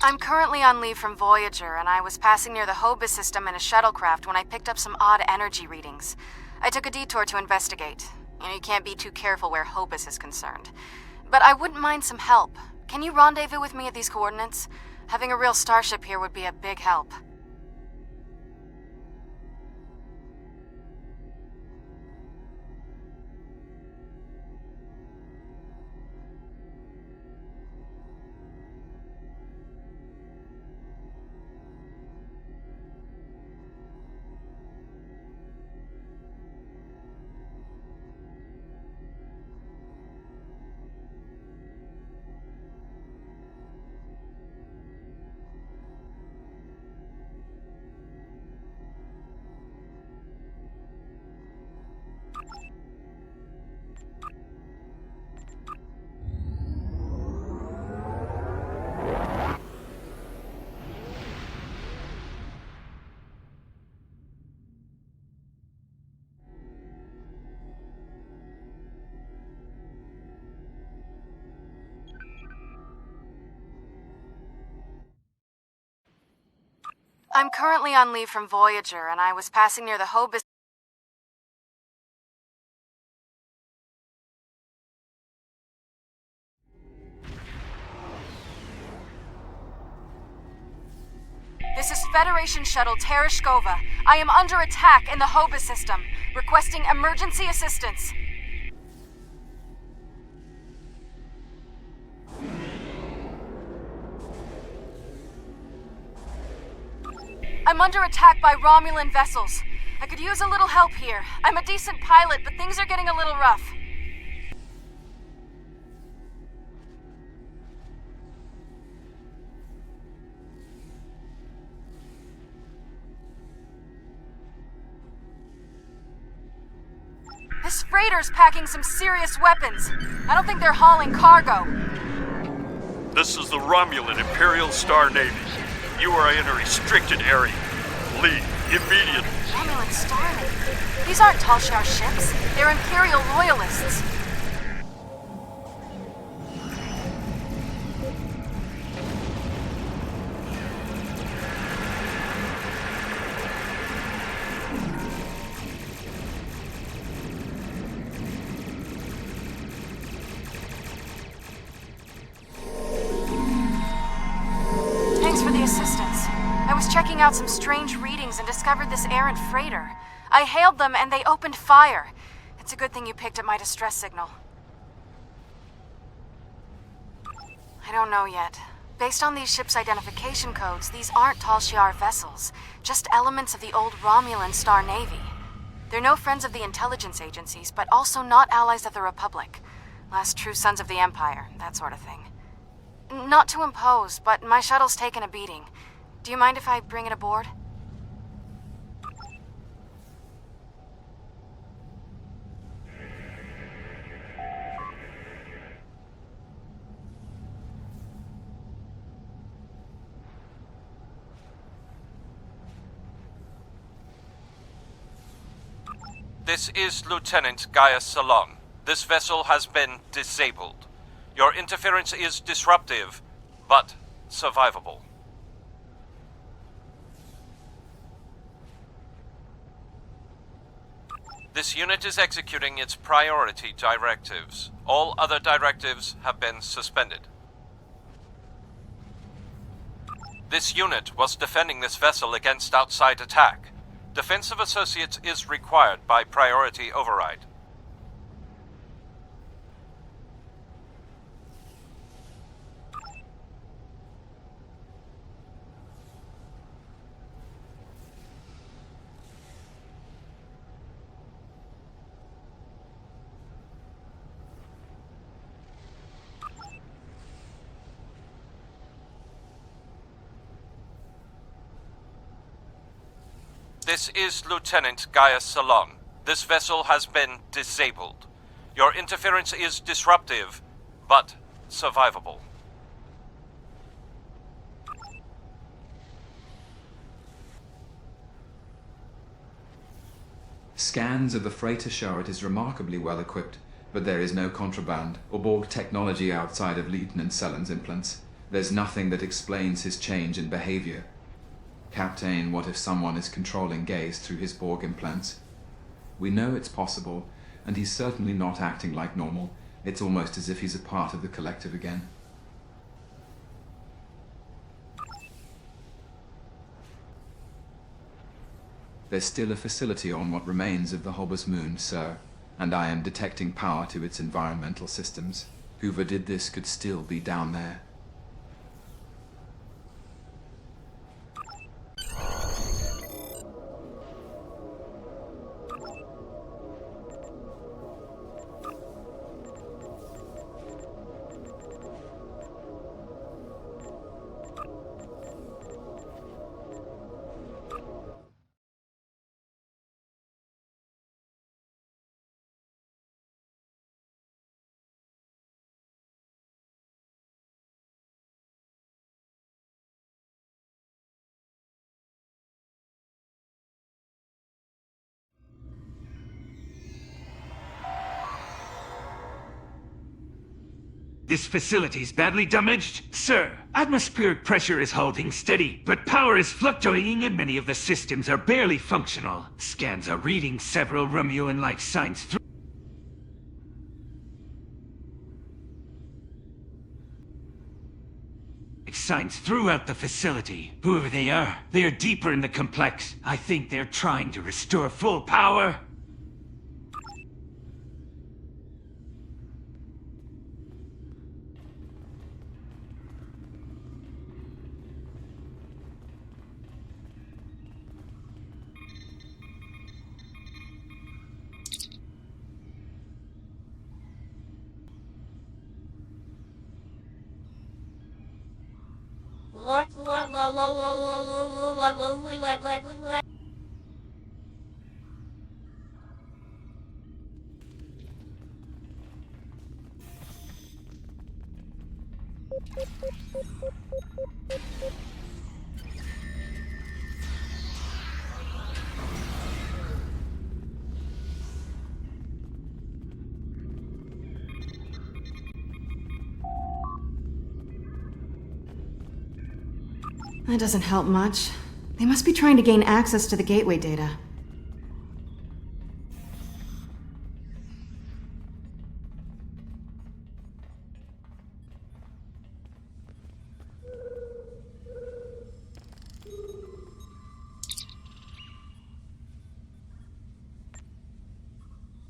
I'm currently on leave from Voyager, and I was passing near the Hobus system in a shuttlecraft when I picked up some odd energy readings. I took a detour to investigate. You can't be too careful where Hobus is concerned. But I wouldn't mind some help. Can you rendezvous with me at these coordinates? Having a real starship here would be a big help. I'm currently on leave from Voyager, and I was passing near the Hobus. This is Federation Shuttle Tereshkova. I am under attack in the Hobus system, requesting emergency assistance. I'm under attack by Romulan vessels. I could use a little help here. I'm a decent pilot, but things are getting a little rough. This freighter's packing some serious weapons. I don't think they're hauling cargo. This is the Romulan Imperial Star Navy. You are in a restricted area. Leave immediately. Romulan Star Navy? These aren't Tal Shiar ships. They're Imperial loyalists. Thanks for the assistance. I was checking out some strange readings and discovered this errant freighter. I hailed them and they opened fire. It's a good thing you picked up my distress signal. I don't know yet. Based on these ships' identification codes, these aren't Tal Shiar vessels, just elements of the old Romulan Star Navy. They're no friends of the intelligence agencies, but also not allies of the Republic. Last true sons of the Empire, that sort of thing. Not to impose, but my shuttle's taken a beating. Do you mind if I bring it aboard? This is Lieutenant Gaius Salon. This vessel has been disabled. Your interference is disruptive, but survivable. This unit is executing its priority directives. All other directives have been suspended. This unit was defending this vessel against outside attack. Defense of associates is required by priority override. This is Lieutenant Gaius Salon. This vessel has been disabled. Your interference is disruptive, but survivable. Scans of the freighter Charlotte is remarkably well equipped, but there is no contraband or Borg technology outside of Lieutenant Sellen's implants. There's nothing that explains his change in behavior. Captain, what if someone is controlling Gaze through his Borg implants? We know it's possible, and he's certainly not acting like normal. It's almost as if he's a part of the collective again. There's still a facility on what remains of the Hobus Moon, sir, and I am detecting power to its environmental systems. Whoever did this could still be down there. This facility's badly damaged? Sir, atmospheric pressure is holding steady, but power is fluctuating and many of the systems are barely functional. Scans are reading several Romulan life signs throughout the facility. Whoever they are deeper in the complex. I think they're trying to restore full power. That doesn't help much. They must be trying to gain access to the gateway data.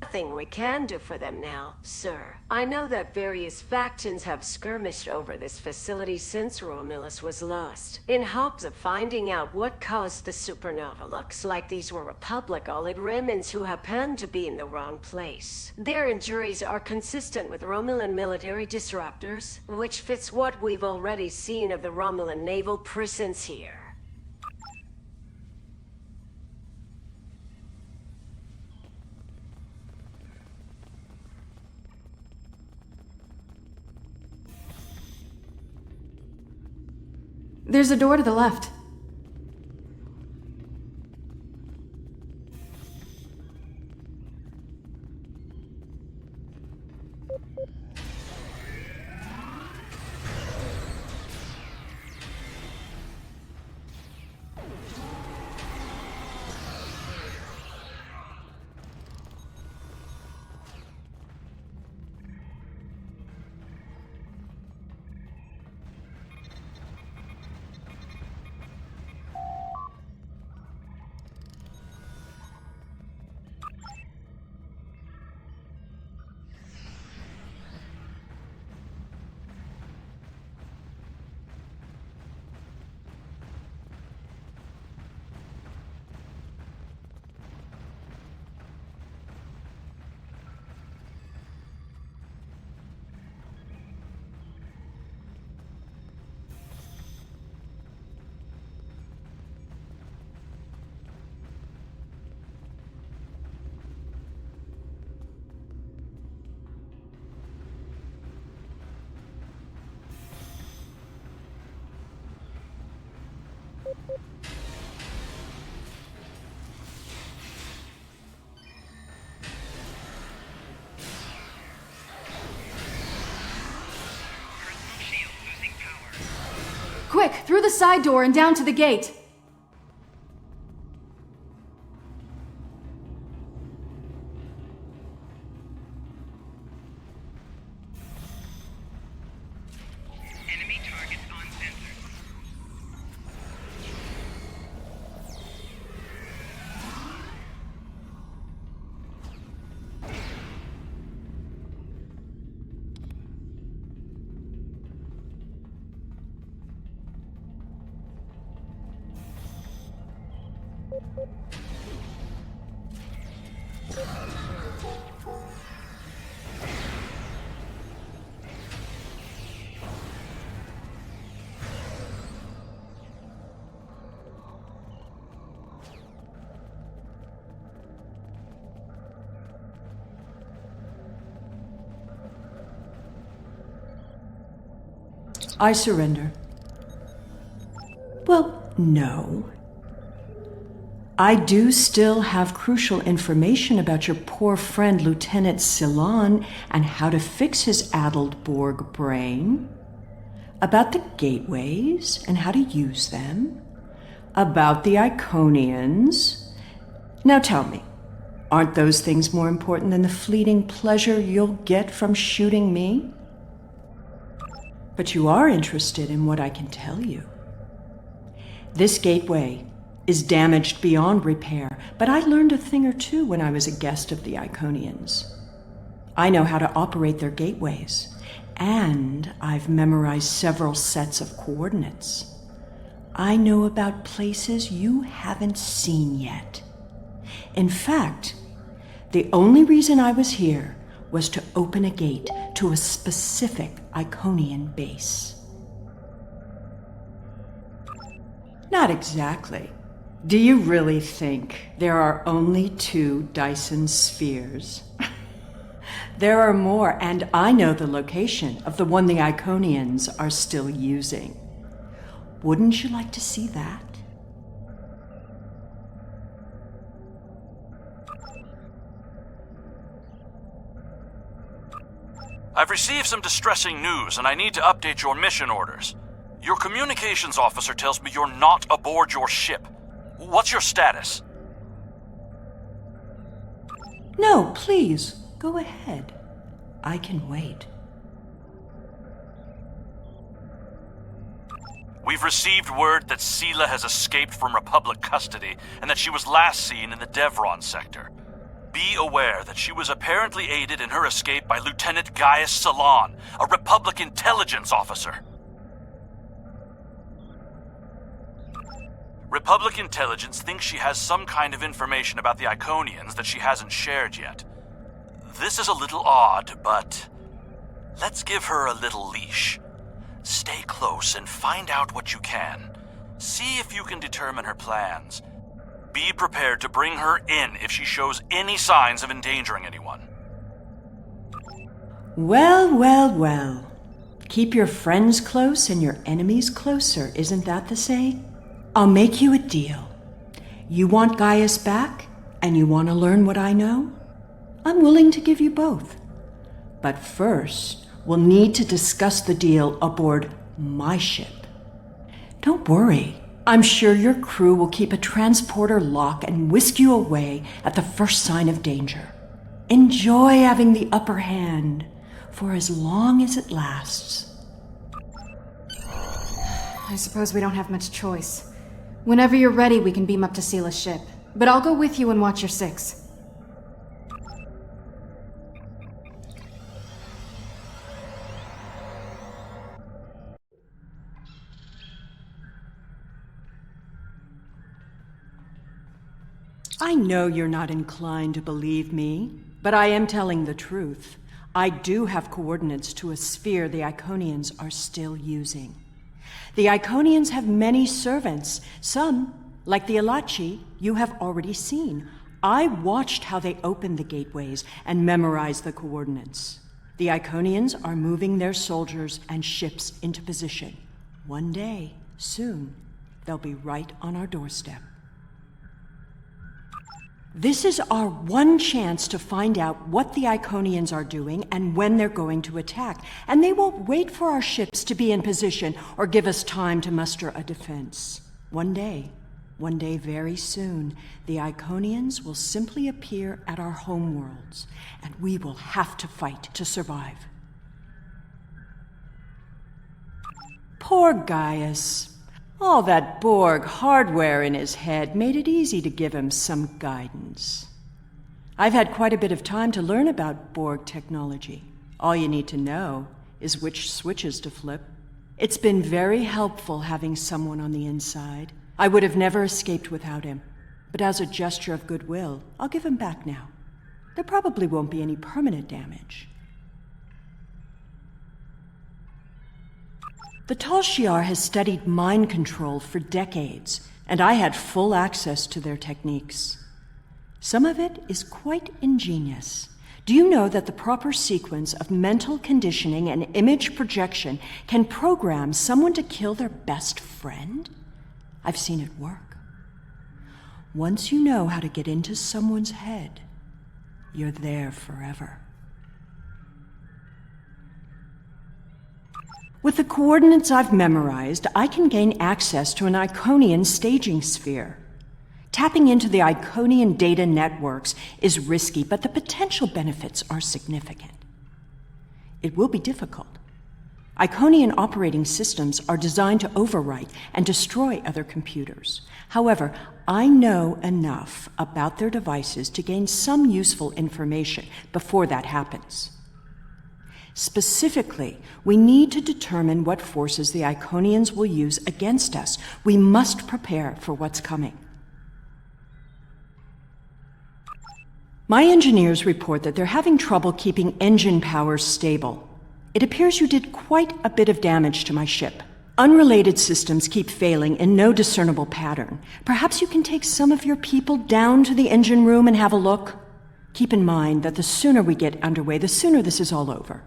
Nothing we can do for them now, sir. I know that various factions have skirmished over this facility since Romulus was lost, in hopes of finding out what caused the supernova. Looks like these were Republic-Olid remnants who happened to be in the wrong place. Their injuries are consistent with Romulan military disruptors, which fits what we've already seen of the Romulan naval presence here. There's a door to the left. Quick, through the side door and down to the gate. Enemy targets on sensor. I surrender. Well, no. I do still have crucial information about your poor friend Lieutenant Ceylon and how to fix his addled Borg brain. About the gateways and how to use them. About the Iconians. Now tell me, aren't those things more important than the fleeting pleasure you'll get from shooting me? But you are interested in what I can tell you. This gateway is damaged beyond repair, but I learned a thing or two when I was a guest of the Iconians. I know how to operate their gateways, and I've memorized several sets of coordinates. I know about places you haven't seen yet. In fact, the only reason I was here was to open a gate to a specific Iconian base. Not exactly. Do you really think there are only 2 Dyson spheres? There are more, and I know the location of the one the Iconians are still using. Wouldn't you like to see that? I've received some distressing news, and I need to update your mission orders. Your communications officer tells me you're not aboard your ship. What's your status? No, please, go ahead. I can wait. We've received word that Sela has escaped from Republic custody, and that she was last seen in the Devron sector. Be aware that she was apparently aided in her escape by Lieutenant Gaius Ceylon, a Republic intelligence officer. Republic intelligence thinks she has some kind of information about the Iconians that she hasn't shared yet. This is a little odd, but let's give her a little leash. Stay close and find out what you can. See if you can determine her plans. Be prepared to bring her in if she shows any signs of endangering anyone. Well, well, well. Keep your friends close and your enemies closer, isn't that the saying? I'll make you a deal. You want Gaius back, and you want to learn what I know? I'm willing to give you both. But first, we'll need to discuss the deal aboard my ship. Don't worry. I'm sure your crew will keep a transporter lock and whisk you away at the first sign of danger. Enjoy having the upper hand for as long as it lasts. I suppose we don't have much choice. Whenever you're ready, we can beam up to Sela's ship. But I'll go with you and watch your 6. I know you're not inclined to believe me, but I am telling the truth. I do have coordinates to a sphere the Iconians are still using. The Iconians have many servants. Some, like the Alachi, you have already seen. I watched how they opened the gateways and memorized the coordinates. The Iconians are moving their soldiers and ships into position. One day, soon, they'll be right on our doorstep. This is our one chance to find out what the Iconians are doing and when they're going to attack. And they won't wait for our ships to be in position or give us time to muster a defense. One day very soon, the Iconians will simply appear at our homeworlds, and we will have to fight to survive. Poor Gaius. All that Borg hardware in his head made it easy to give him some guidance. I've had quite a bit of time to learn about Borg technology. All you need to know is which switches to flip. It's been very helpful having someone on the inside. I would have never escaped without him, but as a gesture of goodwill, I'll give him back now. There probably won't be any permanent damage. The Tal Shiar has studied mind control for decades, and I had full access to their techniques. Some of it is quite ingenious. Do you know that the proper sequence of mental conditioning and image projection can program someone to kill their best friend? I've seen it work. Once you know how to get into someone's head, you're there forever. With the coordinates I've memorized, I can gain access to an Iconian staging sphere. Tapping into the Iconian data networks is risky, but the potential benefits are significant. It will be difficult. Iconian operating systems are designed to overwrite and destroy other computers. However, I know enough about their devices to gain some useful information before that happens. Specifically, we need to determine what forces the Iconians will use against us. We must prepare for what's coming. My engineers report that they're having trouble keeping engine power stable. It appears you did quite a bit of damage to my ship. Unrelated systems keep failing in no discernible pattern. Perhaps you can take some of your people down to the engine room and have a look? Keep in mind that the sooner we get underway, the sooner this is all over.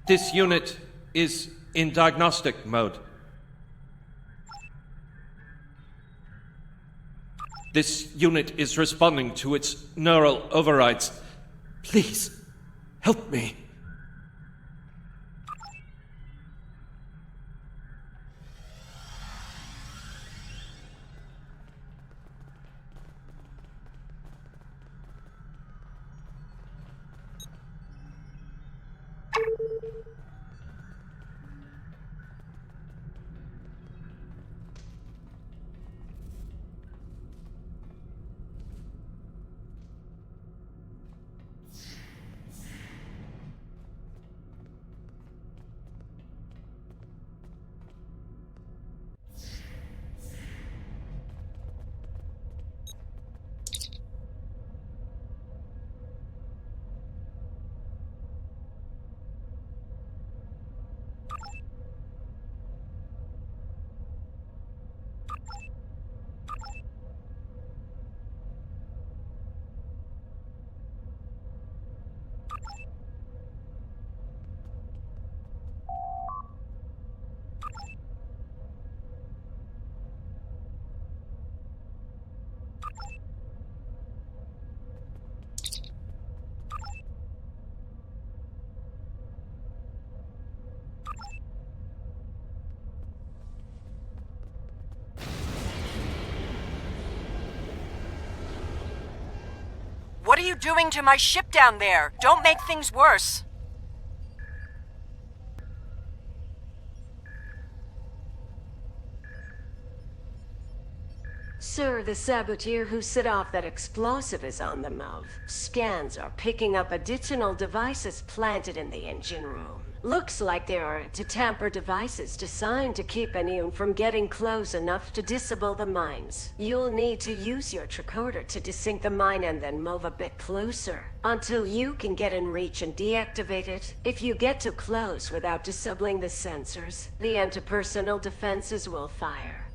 This unit is in diagnostic mode. This unit is responding to its neural overrides. Please, help me. What are you doing to my ship down there? Don't make things worse. Sir, the saboteur who set off that explosive is on the move. Scans are picking up additional devices planted in the engine room. Looks like there are to-tamper devices designed to keep anyone from getting close enough to disable the mines. You'll need to use your tricorder to desync the mine and then move a bit closer, until you can get in reach and deactivate it. If you get too close without disabling the sensors, the anti-personnel defenses will fire.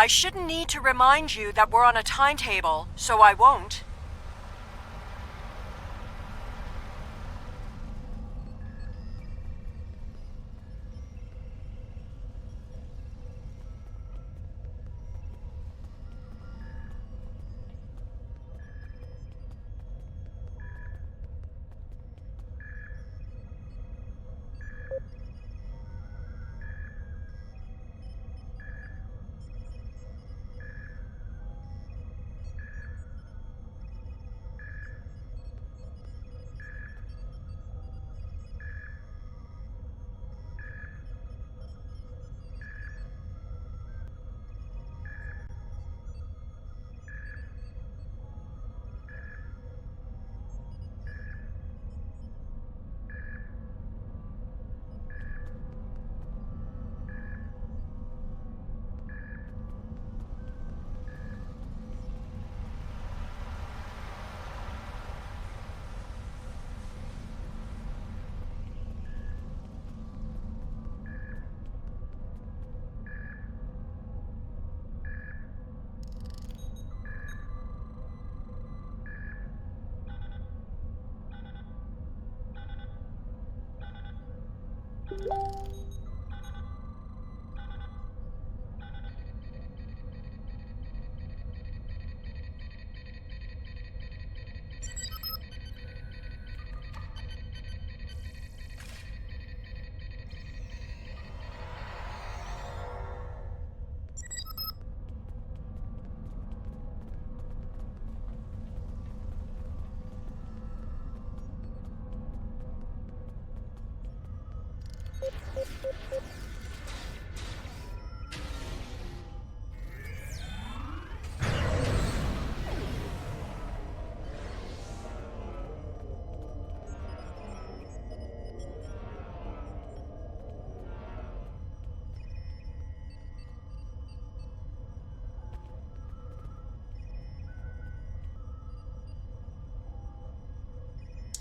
I shouldn't need to remind you that we're on a timetable, so I won't.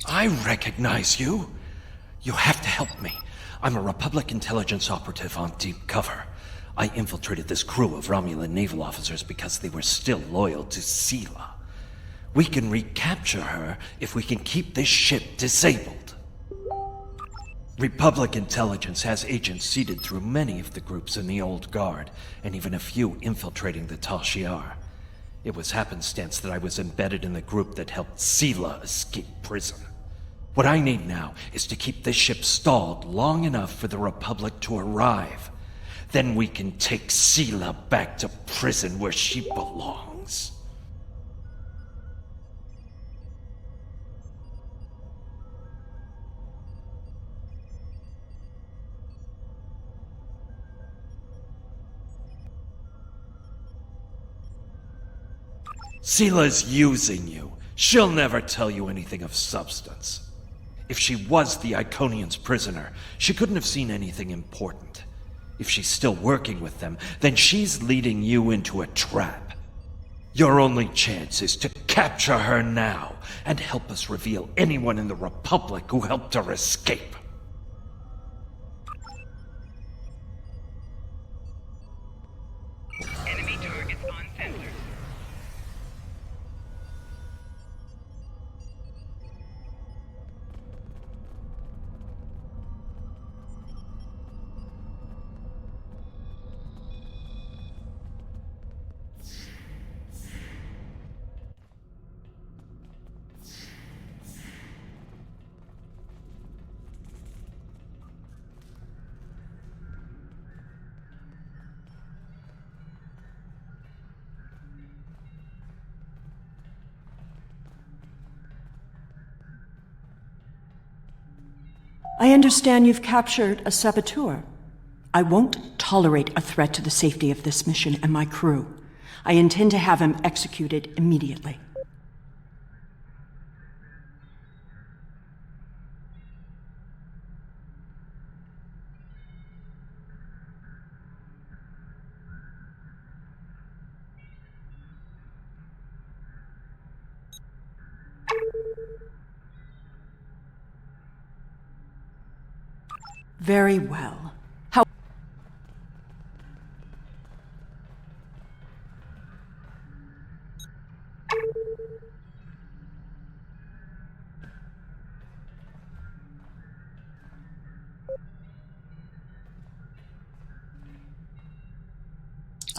I recognize you. You have to help me. I'm a Republic intelligence operative on deep cover. I infiltrated this crew of Romulan naval officers because they were still loyal to Sela. We can recapture her if we can keep this ship disabled. Republic intelligence has agents seeded through many of the groups in the Old Guard, and even a few infiltrating the Tal Shiar. It was happenstance that I was embedded in the group that helped Sela escape prison. What I need now is to keep this ship stalled long enough for the Republic to arrive. Then we can take Sela back to prison where she belongs. Sela's using you. She'll never tell you anything of substance. If she was the Iconian's prisoner, she couldn't have seen anything important. If she's still working with them, then she's leading you into a trap. Your only chance is to capture her now and help us reveal anyone in the Republic who helped her escape. Enemy targets on sensors. I understand you've captured a saboteur. I won't tolerate a threat to the safety of this mission and my crew. I intend to have him executed immediately. Very well.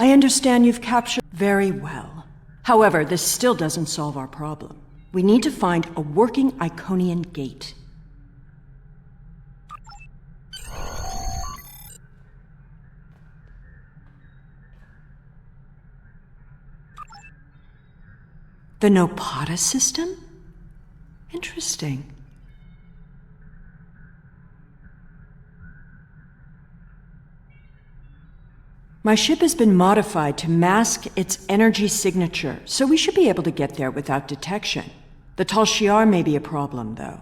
I understand you've captured very well. However, this still doesn't solve our problem. We need to find a working Iconian gate. The Nopata system? Interesting. My ship has been modified to mask its energy signature, so we should be able to get there without detection. The Tal Shiar may be a problem, though.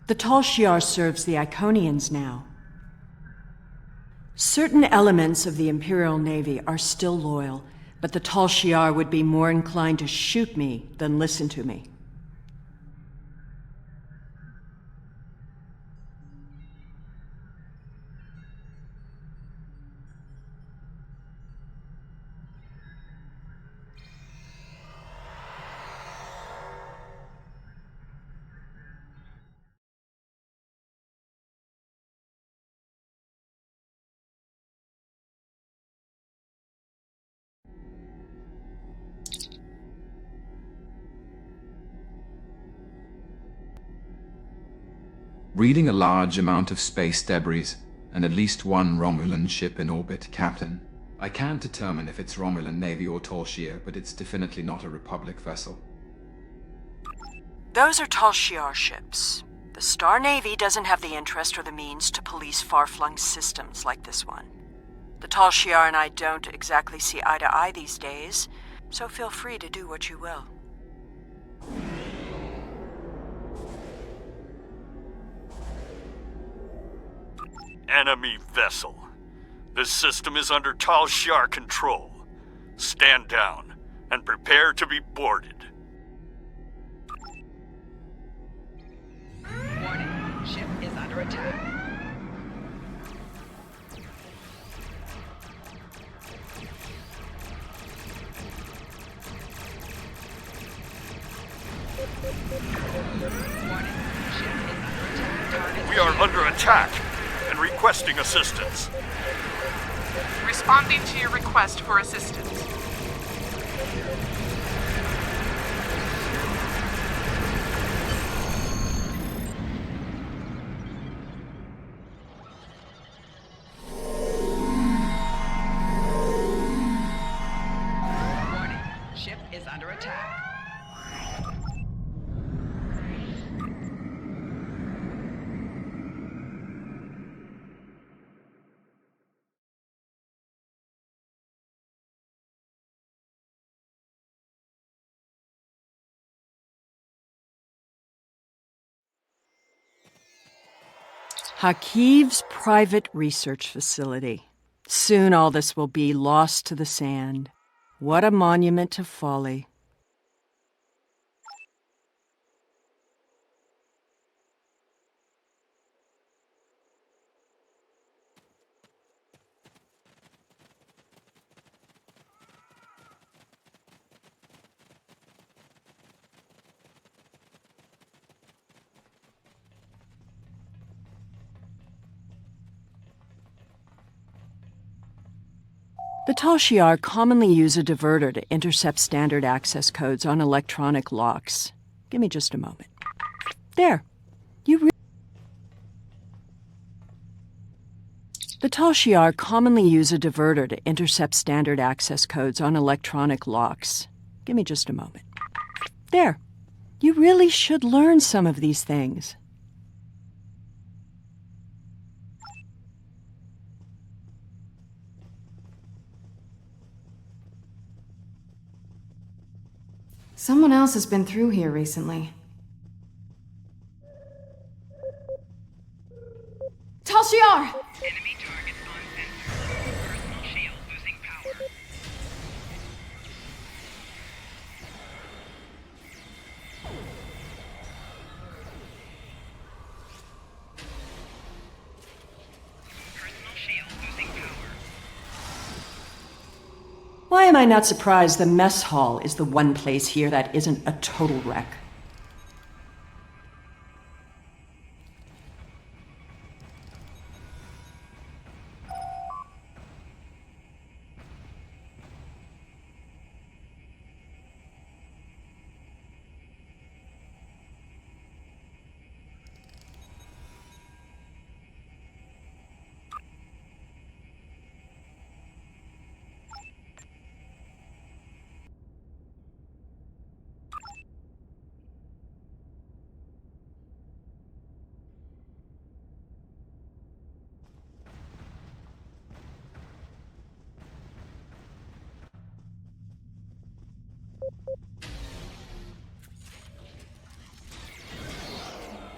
The Tal Shiar serves the Iconians now. Certain elements of the Imperial Navy are still loyal, but the Tal Shiar would be more inclined to shoot me than listen to me. Reading a large amount of space debris, and at least one Romulan ship in orbit, Captain. I can't determine if it's Romulan Navy or Tal Shiar, but it's definitely not a Republic vessel. Those are Tal Shiar ships. The Star Navy doesn't have the interest or the means to police far-flung systems like this one. The Tal Shiar and I don't exactly see eye to eye these days, so feel free to do what you will. Enemy vessel. This system is under Tal Shiar control. Stand down and prepare to be boarded. Warning. Ship is under attack. Warning. Ship is under attack. Target We are under attack and requesting assistance. Responding to your request for assistance. Warning. Ship is under attack. Hakiv's private research facility. Soon all this will be lost to the sand. What a monument to folly. The Tal Shiar commonly use a diverter to intercept standard access codes on electronic locks. Give me just a moment. There. The Tal Shiar commonly use a diverter to intercept standard access codes on electronic locks. Give me just a moment. There. You really should learn some of these things. Someone else has been through here recently. Tal Shiar! Enemy targets on sensor. Personal shield losing power. Personal shield losing power. Why am I not surprised the mess hall is the one place here that isn't a total wreck?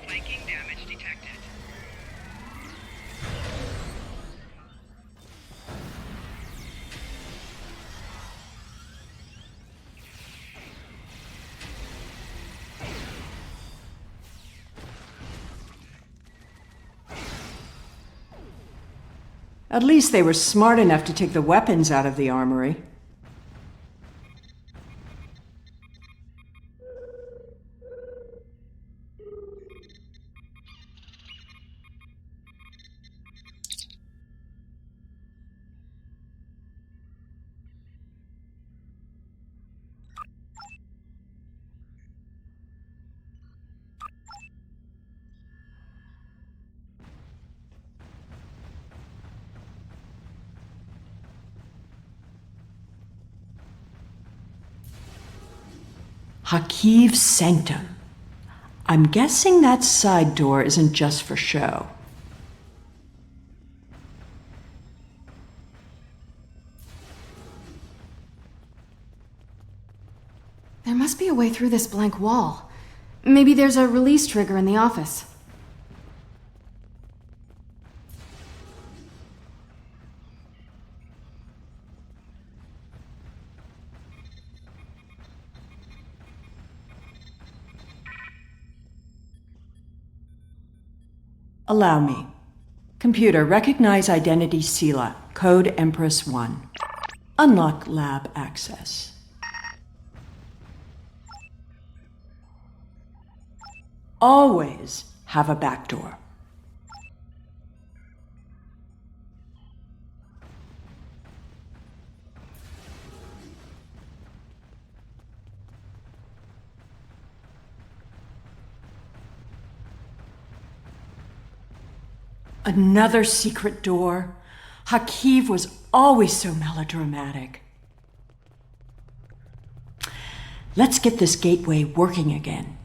Flanking damage detected. At least they were smart enough to take the weapons out of the armory. Hakiv's Sanctum. I'm guessing that side door isn't just for show. There must be a way through this blank wall. Maybe there's a release trigger in the office. Allow me. Computer, recognize identity Sela, code Empress 1. Unlock lab access. Always have a backdoor. Another secret door. Hakiv was always so melodramatic. Let's get this gateway working again.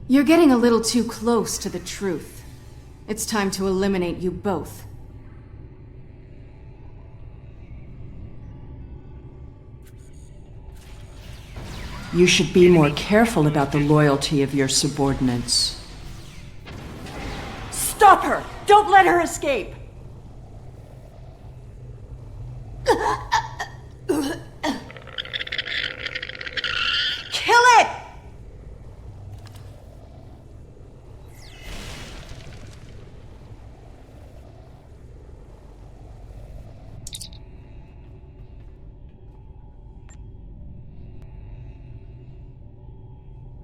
You're getting a little too close to the truth. It's time to eliminate you both. You should be more careful about the loyalty of your subordinates. Stop her! Don't let her escape! Kill it!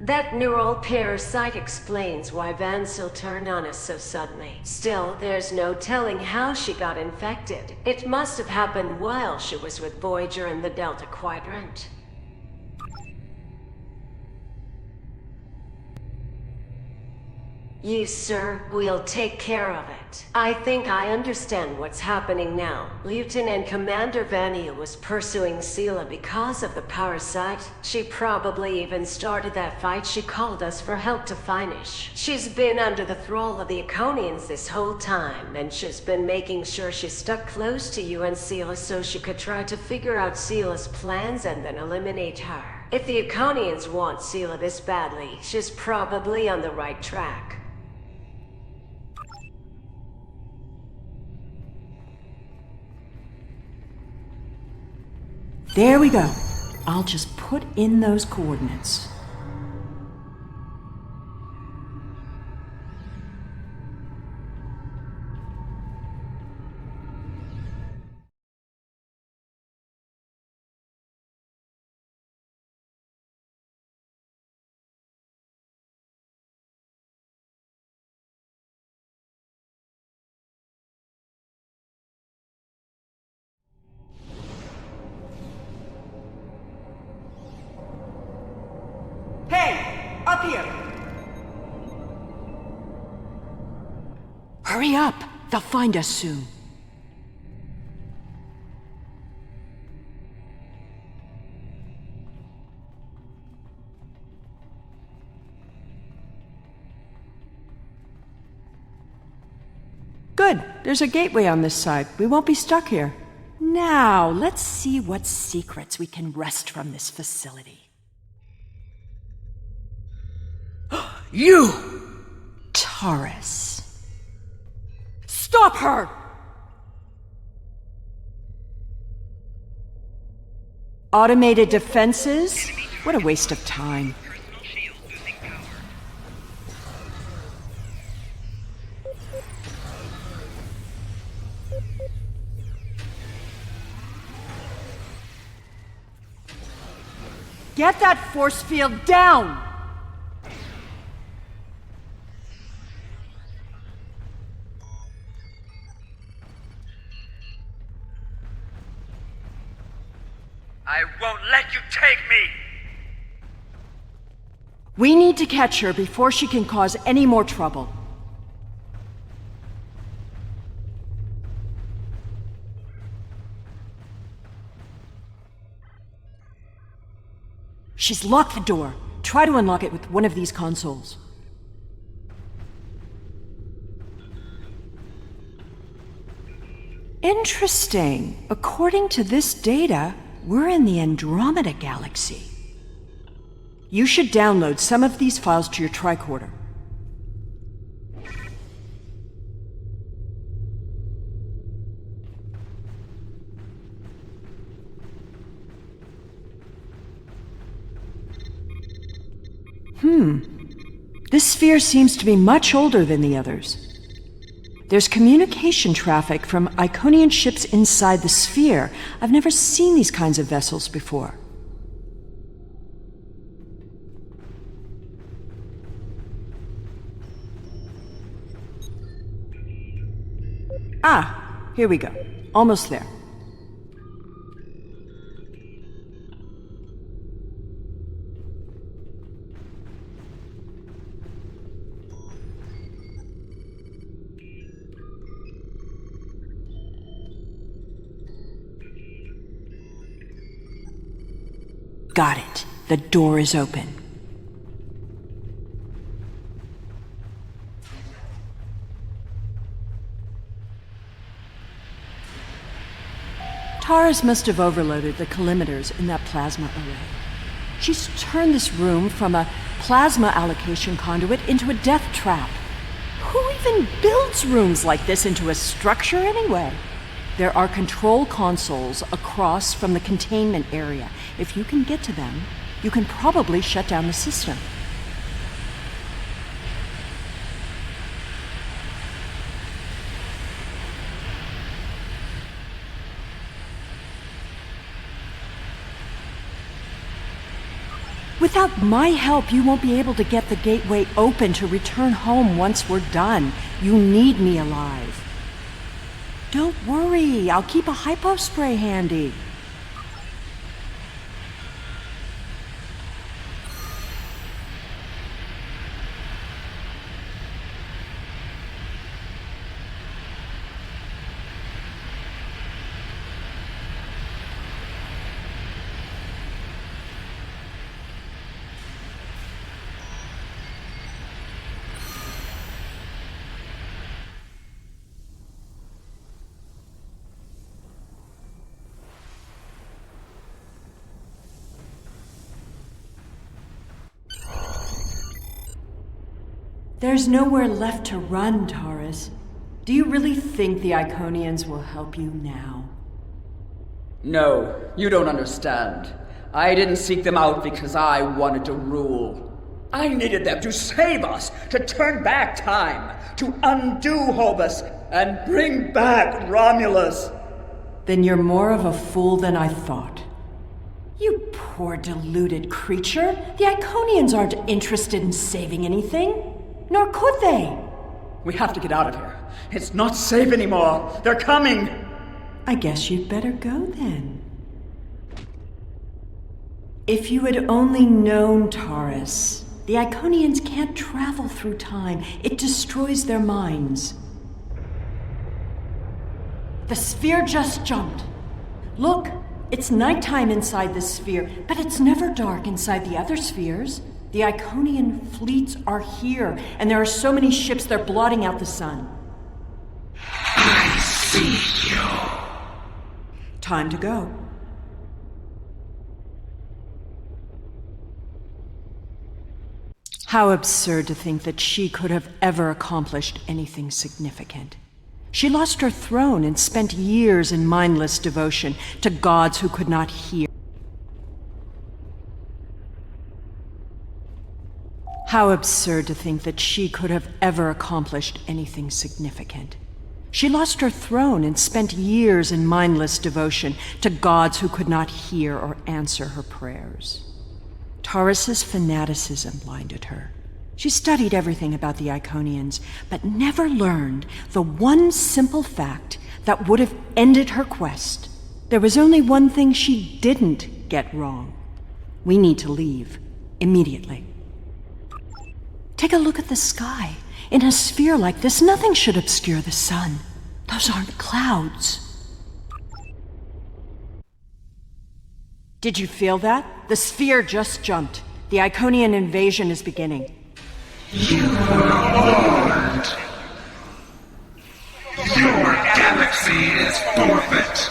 That neural parasite explains why Vansil turned on us so suddenly. Still, there's no telling how she got infected. It must have happened while she was with Voyager in the Delta Quadrant. You, sir, will take care of it. I think I understand what's happening now. Lieutenant Commander Vania was pursuing Sela because of the parasite. She probably even started that fight she called us for help to finish. She's been under the thrall of the Iconians this whole time, and she's been making sure she stuck close to you and Sela so she could try to figure out Sela's plans and then eliminate her. If the Iconians want Sela this badly, she's probably on the right track. There we go. I'll just put in those coordinates. Hey! Up here! Hurry up! They'll find us soon. Good. There's a gateway on this side. We won't be stuck here. Now, let's see what secrets we can wrest from this facility. You! Taurus. Stop her! Automated defenses? What a waste of time. Personal shield losing power. Get that force field down! I won't let you take me! We need to catch her before she can cause any more trouble. She's locked the door. Try to unlock it with one of these consoles. Interesting. According to this data, we're in the Andromeda Galaxy. You should download some of these files to your tricorder. This sphere seems to be much older than the others. There's communication traffic from Iconian ships inside the sphere. I've never seen these kinds of vessels before. Ah, here we go. Almost there. Got it. The door is open. Taurus must have overloaded the collimators in that plasma array. She's turned this room from a plasma allocation conduit into a death trap. Who even builds rooms like this into a structure anyway? There are control consoles across from the containment area. If you can get to them, you can probably shut down the system. Without my help, you won't be able to get the gateway open to return home once we're done. You need me alive. Don't worry, I'll keep a hypo spray handy. There's nowhere left to run, Taurus. Do you really think the Iconians will help you now? No, you don't understand. I didn't seek them out because I wanted to rule. I needed them to save us, to turn back time, to undo Hobus, and bring back Romulus. Then you're more of a fool than I thought. You poor deluded creature. The Iconians aren't interested in saving anything. Nor could they. We have to get out of here. It's not safe anymore. They're coming. I guess you'd better go then. If you had only known, Taurus, the Iconians can't travel through time. It destroys their minds. The sphere just jumped. Look, it's nighttime inside this sphere, but it's never dark inside the other spheres. The Iconian fleets are here, and there are so many ships they're blotting out the sun. I see you. Time to go. How absurd to think that she could have ever accomplished anything significant. She lost her throne and spent years in mindless devotion to gods who could not hear. How absurd to think that she could have ever accomplished anything significant. She lost her throne and spent years in mindless devotion to gods who could not hear or answer her prayers. Taurus's fanaticism blinded her. She studied everything about the Iconians, but never learned the one simple fact that would have ended her quest. There was only one thing she didn't get wrong. We need to leave, immediately. Take a look at the sky. In a sphere like this, nothing should obscure the sun. Those aren't clouds. Did you feel that? The sphere just jumped. The Iconian invasion is beginning. You were warned. Your galaxy is forfeit.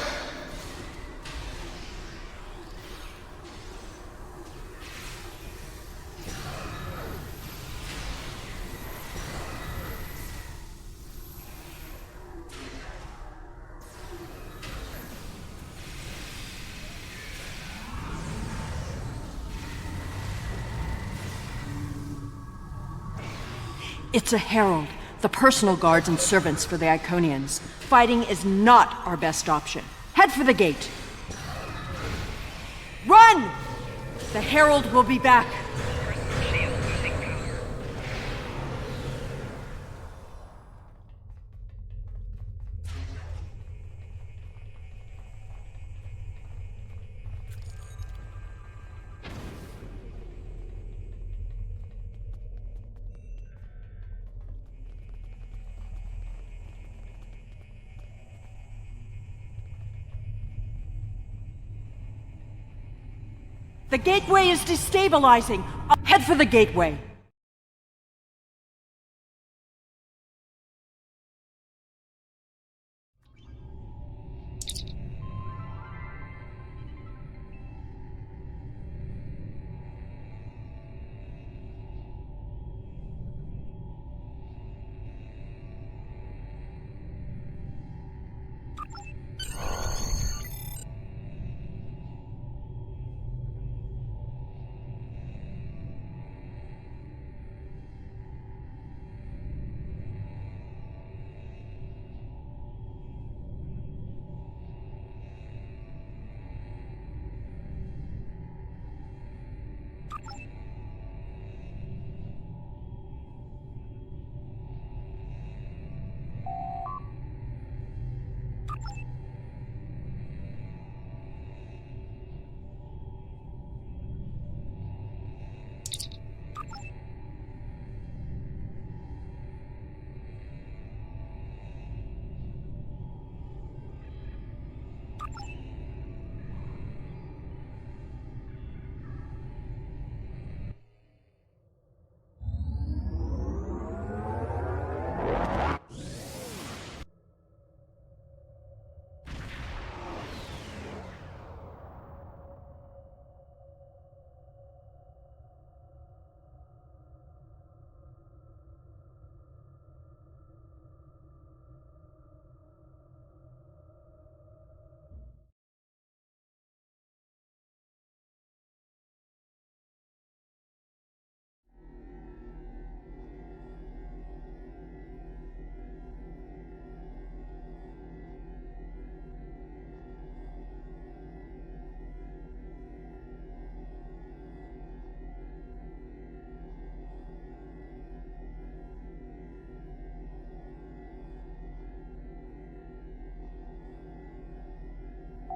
It's a herald, the personal guards and servants for the Iconians. Fighting is not our best option. Head for the gate. Run! The herald will be back. Shield losing power. The gateway is destabilizing. Head for the gateway.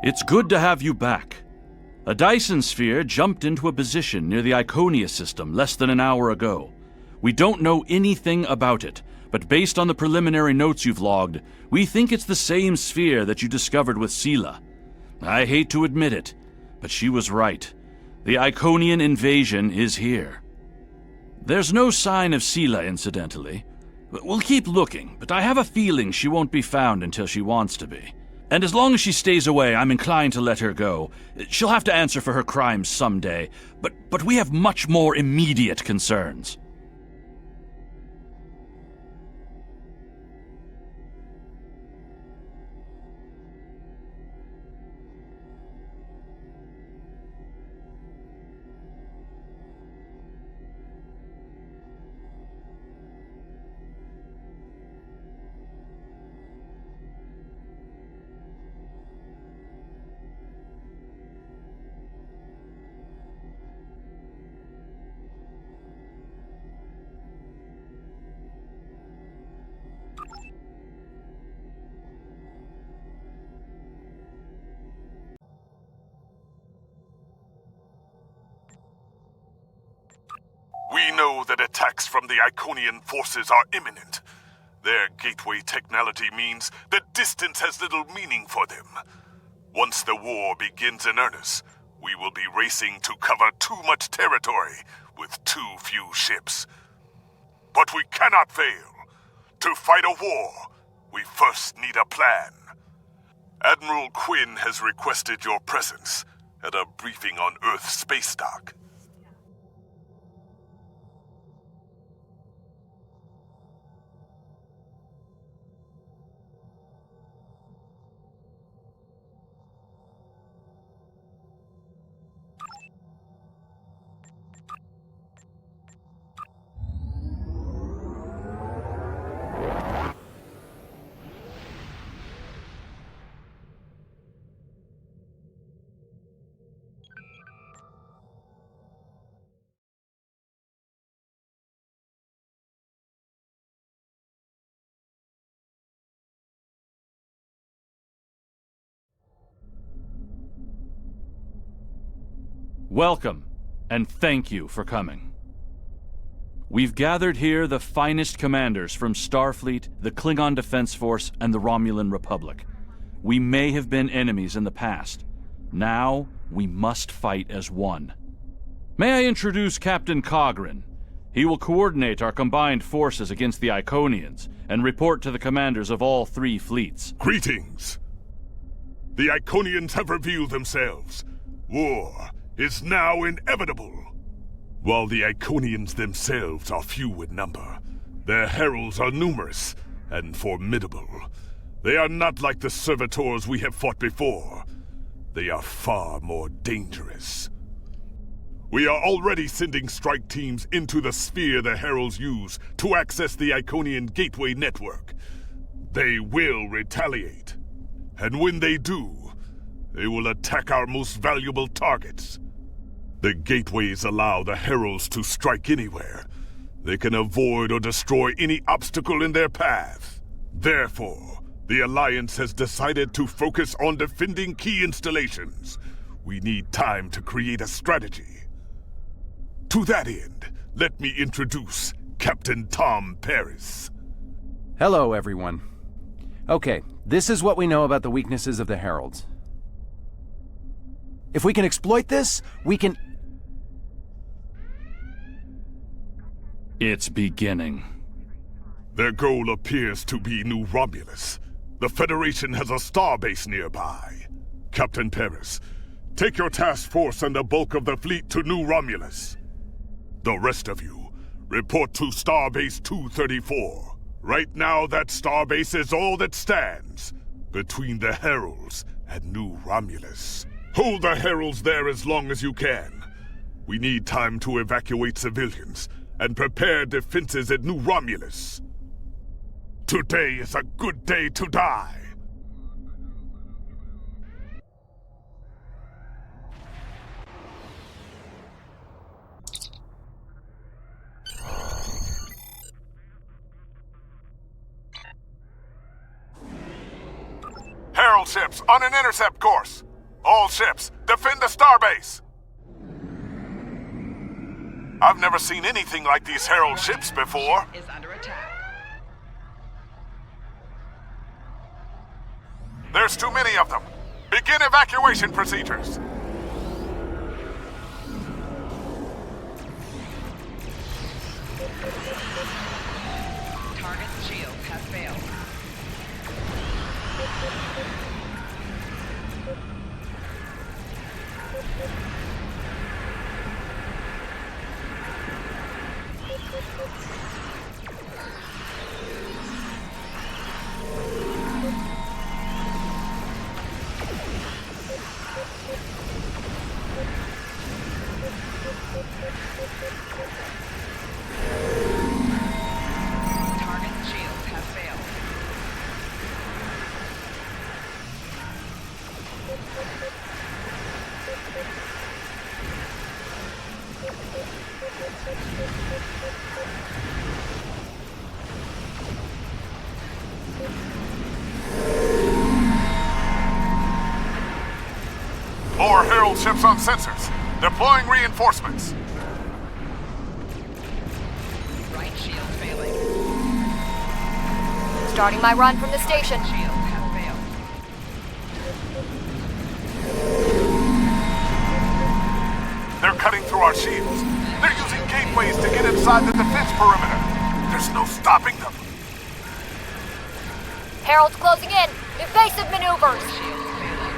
It's good to have you back. A Dyson sphere jumped into a position near the Iconia system less than an hour ago. We don't know anything about it, but based on the preliminary notes you've logged, we think it's the same sphere that you discovered with Sela. I hate to admit it, but she was right. The Iconian invasion is here. There's no sign of Sela, incidentally. We'll keep looking, but I have a feeling she won't be found until she wants to be. And as long as she stays away, I'm inclined to let her go. She'll have to answer for her crimes someday, but we have much more immediate concerns. We know that attacks from the Iconian forces are imminent. Their gateway technology means that distance has little meaning for them. Once the war begins in earnest, we will be racing to cover too much territory with too few ships. But we cannot fail. To fight a war, we first need a plan. Admiral Quinn has requested your presence at a briefing on Earth space dock. Welcome, and thank you for coming. We've gathered here the finest commanders from Starfleet, the Klingon Defense Force, and the Romulan Republic. We may have been enemies in the past. Now, we must fight as one. May I introduce Captain Cogran? He will coordinate our combined forces against the Iconians and report to the commanders of all three fleets. Greetings. The Iconians have revealed themselves. War is now inevitable. While the Iconians themselves are few in number, their heralds are numerous and formidable. They are not like the servitors we have fought before. They are far more dangerous. We are already sending strike teams into the sphere the heralds use to access the Iconian gateway network. They will retaliate. And when they do, they will attack our most valuable targets. The gateways allow the heralds to strike anywhere. They can avoid or destroy any obstacle in their path. Therefore, the Alliance has decided to focus on defending key installations. We need time to create a strategy. To that end, let me introduce Captain Tom Paris. Hello, everyone. Okay, this is what we know about the weaknesses of the Heralds. If we can exploit this, we can... It's beginning. Their goal appears to be New Romulus. The Federation has a starbase nearby. Captain Paris, take your task force and the bulk of the fleet to New Romulus. The rest of you, report to Starbase 234. Right now, that starbase is all that stands between the Heralds and New Romulus. Hold the Heralds there as long as you can. We need time to evacuate civilians and prepare defenses at New Romulus. Today is a good day to die. Herald ships on an intercept course. All ships, defend the starbase. I've never seen anything like these Herald ships before. Is under attack. There's too many of them. Begin evacuation procedures. Target's shields have failed. Target's shields have failed. More Herald ships on sensors. Deploying reinforcements. Right shield failing. Starting my run from the station. Shields have failed. They're cutting through our shields. They're using gateways to get inside the defense perimeter. There's no stopping them. Herald's closing in. Evasive maneuvers. Shields failing.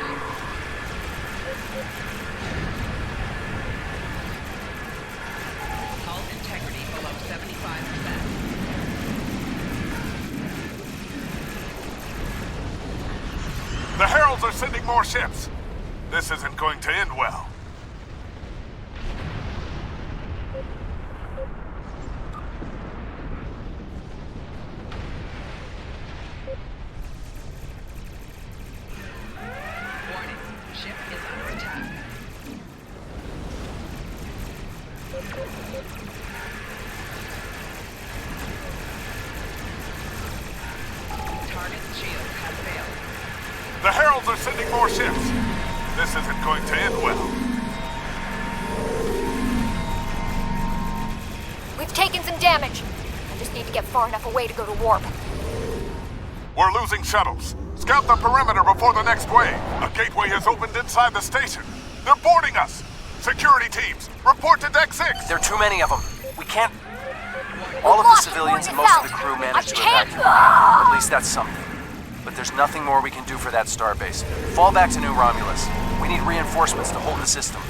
Hull integrity below 75%. The Heralds are sending more ships. This isn't going to end well. Warning. Ship is under attack. Target's shields have failed. The Heralds are sending more ships. This isn't going to end well. We've taken some damage. I just need to get far enough away to go to warp. We're losing shuttles. Scout the perimeter before the next wave. A gateway has opened inside the station. They're boarding us. Security teams, report to Deck 6. There are too many of them. We can't... All of the civilians and most of the crew managed to evacuate. At least that's something. But there's nothing more we can do for that starbase. Fall back to New Romulus. We need reinforcements to hold the system.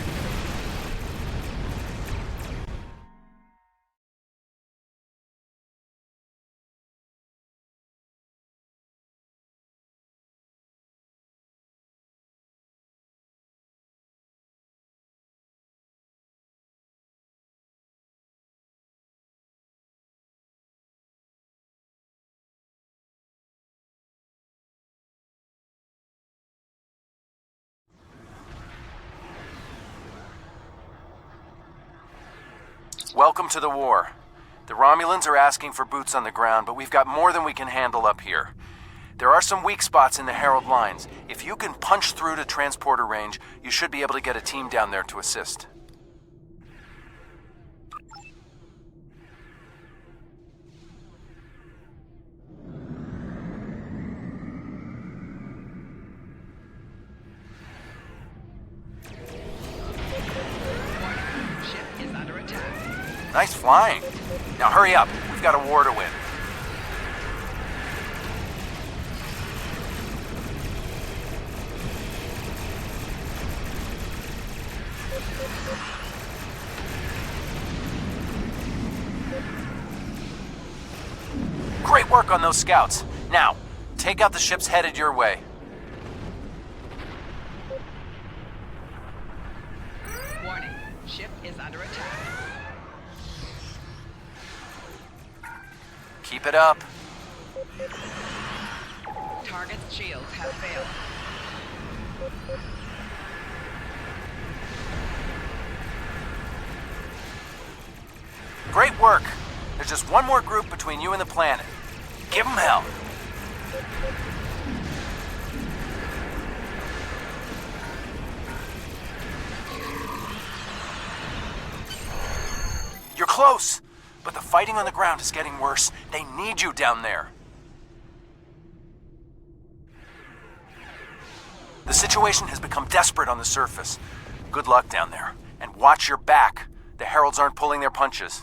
Welcome to the war. The Romulans are asking for boots on the ground, but we've got more than we can handle up here. There are some weak spots in the Herald lines. If you can punch through to transporter range, you should be able to get a team down there to assist. Ship is under attack. Nice flying. Now hurry up. We've got a war to win. Great work on those scouts. Now, take out the ships headed your way. Warning. Ship is under attack. Keep it up. Target's shields have failed. Great work. There's just one more group between you and the planet. Give them hell. You're close, but the fighting on the ground is getting worse. They need you down there. The situation has become desperate on the surface. Good luck down there. And watch your back. The Heralds aren't pulling their punches.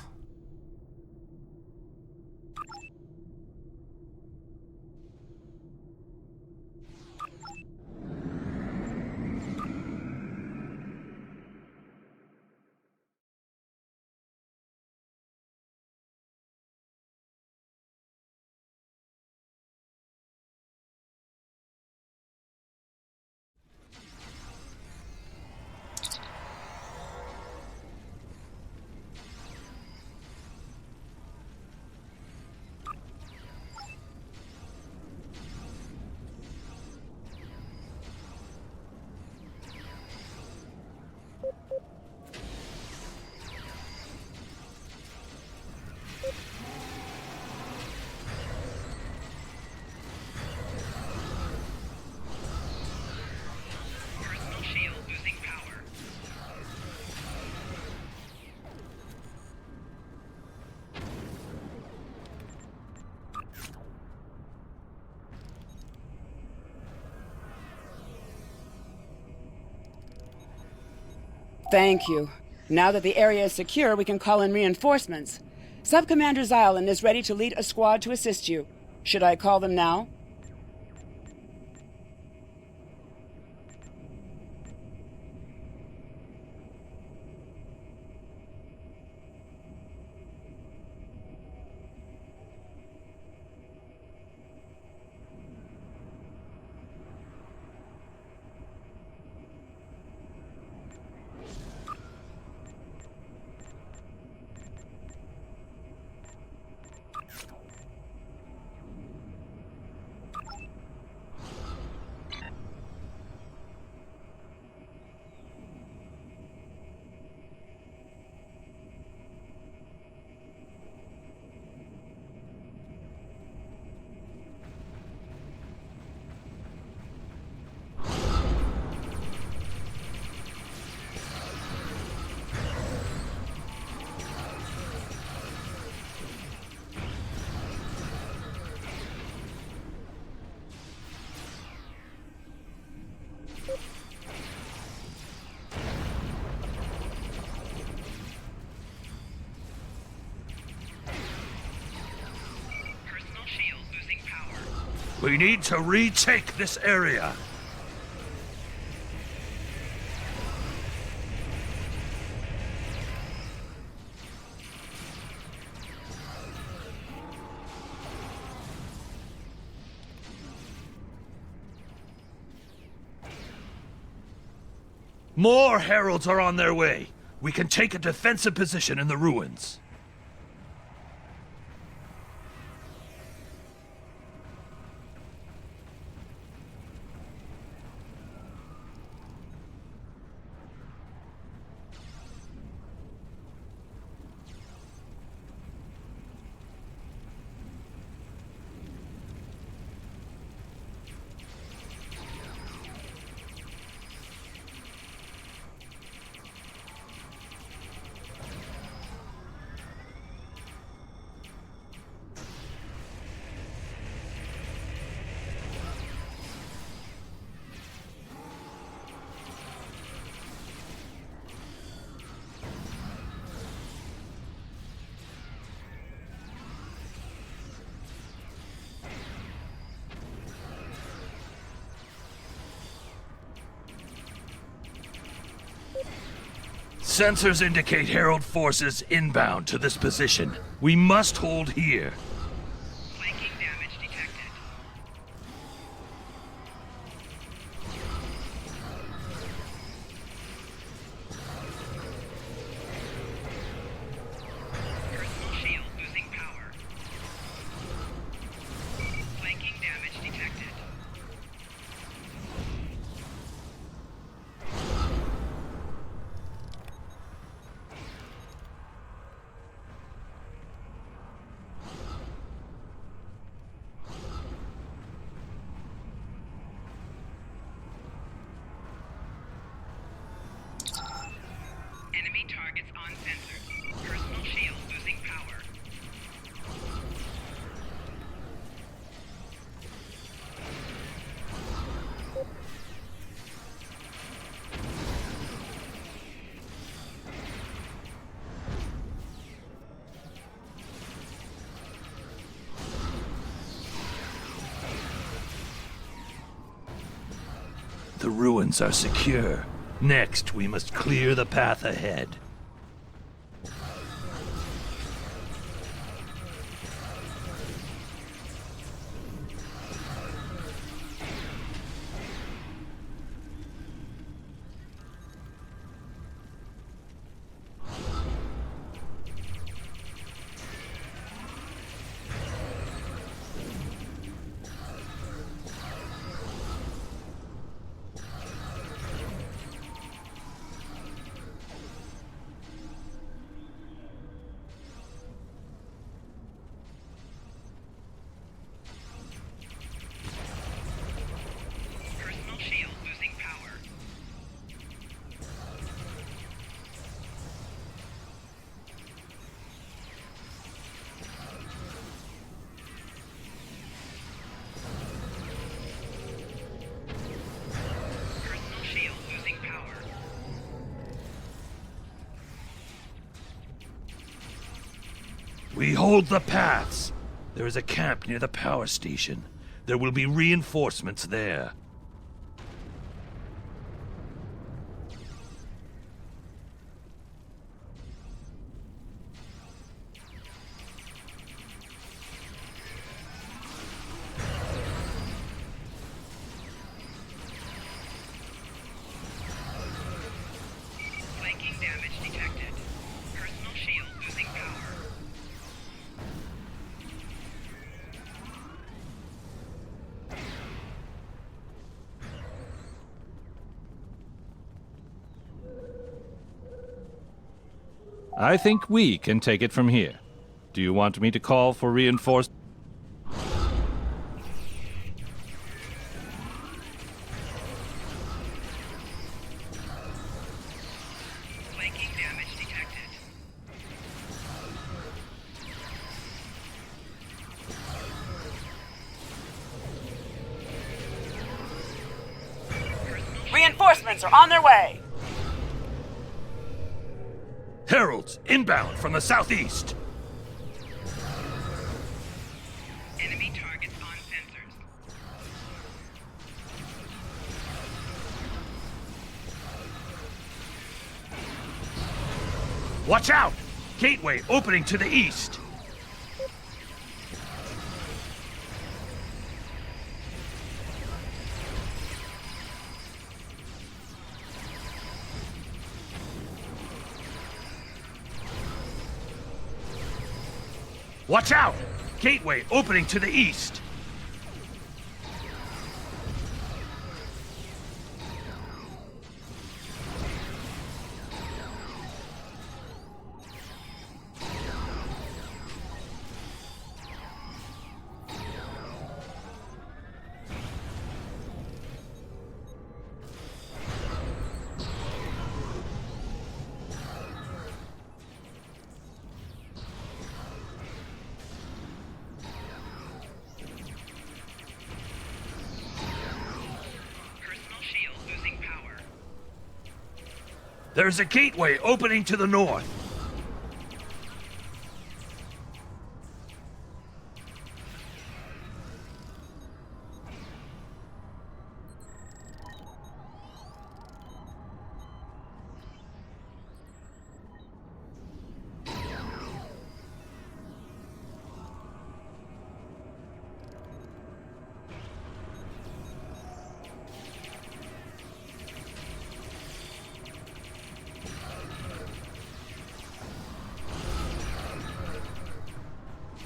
Personal shield losing power. Thank you. Now that the area is secure, we can call in reinforcements. Sub-Commander Xylan is ready to lead a squad to assist you. Should I call them now? Personal shield losing power. We need to retake this area. More heralds are on their way. We can take a defensive position in the ruins. Sensors indicate Herald forces inbound to this position. We must hold here. Flanking damage detected. Personal shield losing power. Flanking damage detected. The ruins are secure. Next, we must clear the path ahead. Personal shield losing power. Personal shield losing power. We hold the paths. There is a camp near the power station. There will be reinforcements there. Flanking damage detected. Personal shield losing power. I think we can take it from here. Do you want me to call for reinforcements? Flanking damage detected. Reinforcements are on their way. Heralds, inbound from the southeast. Enemy targets on sensors. Watch out! Gateway opening to the east. Watch out! Gateway opening to the east. Personal shield losing power. There's a gateway opening to the north.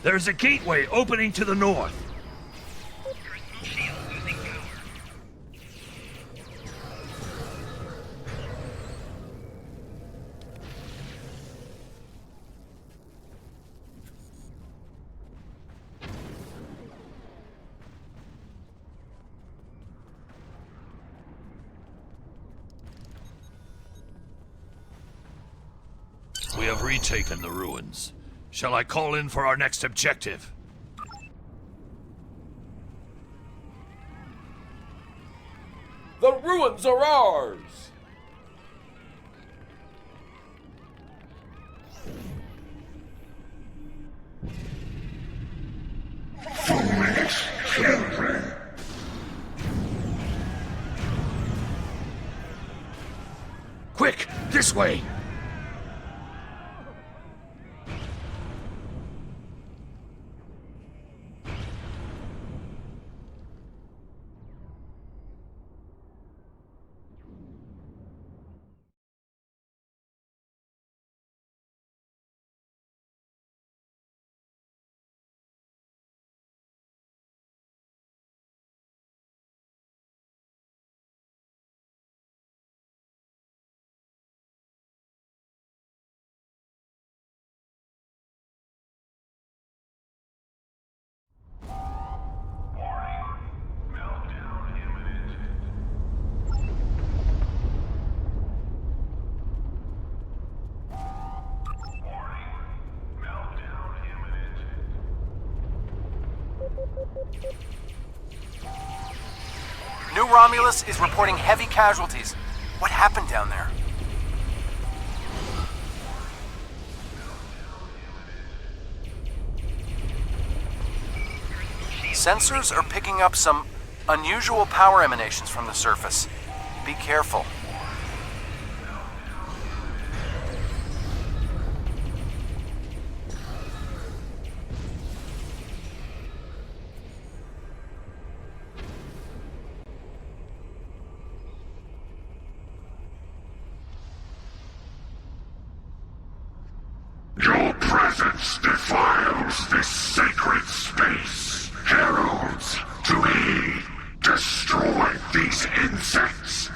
There's a gateway opening to the north. Personal shield losing power. We have retaken the ruins. Shall I call in for our next objective? The ruins are ours! Foolish children. This way! New Romulus is reporting heavy casualties. What happened down there? Sensors are picking up some unusual power emanations from the surface. Be careful. Your presence defiles this sacred space. Heralds, to aid, destroy these insects.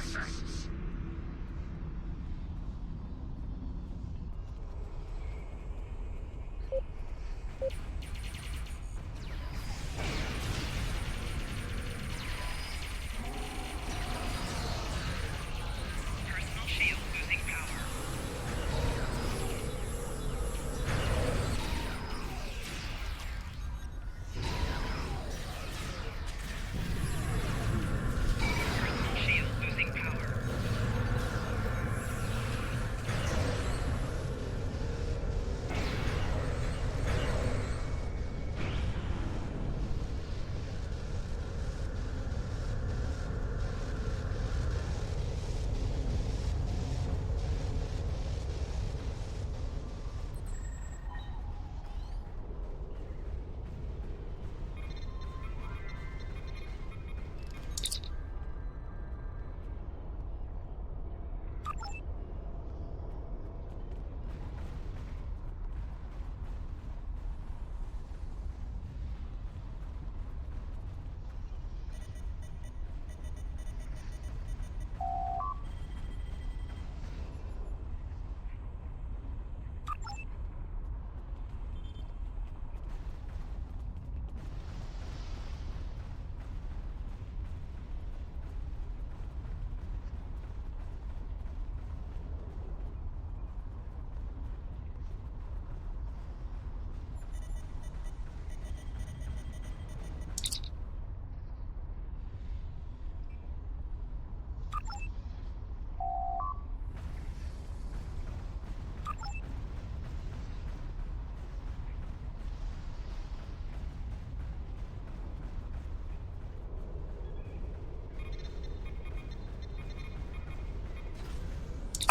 Personal shield losing power. Personal shield losing power.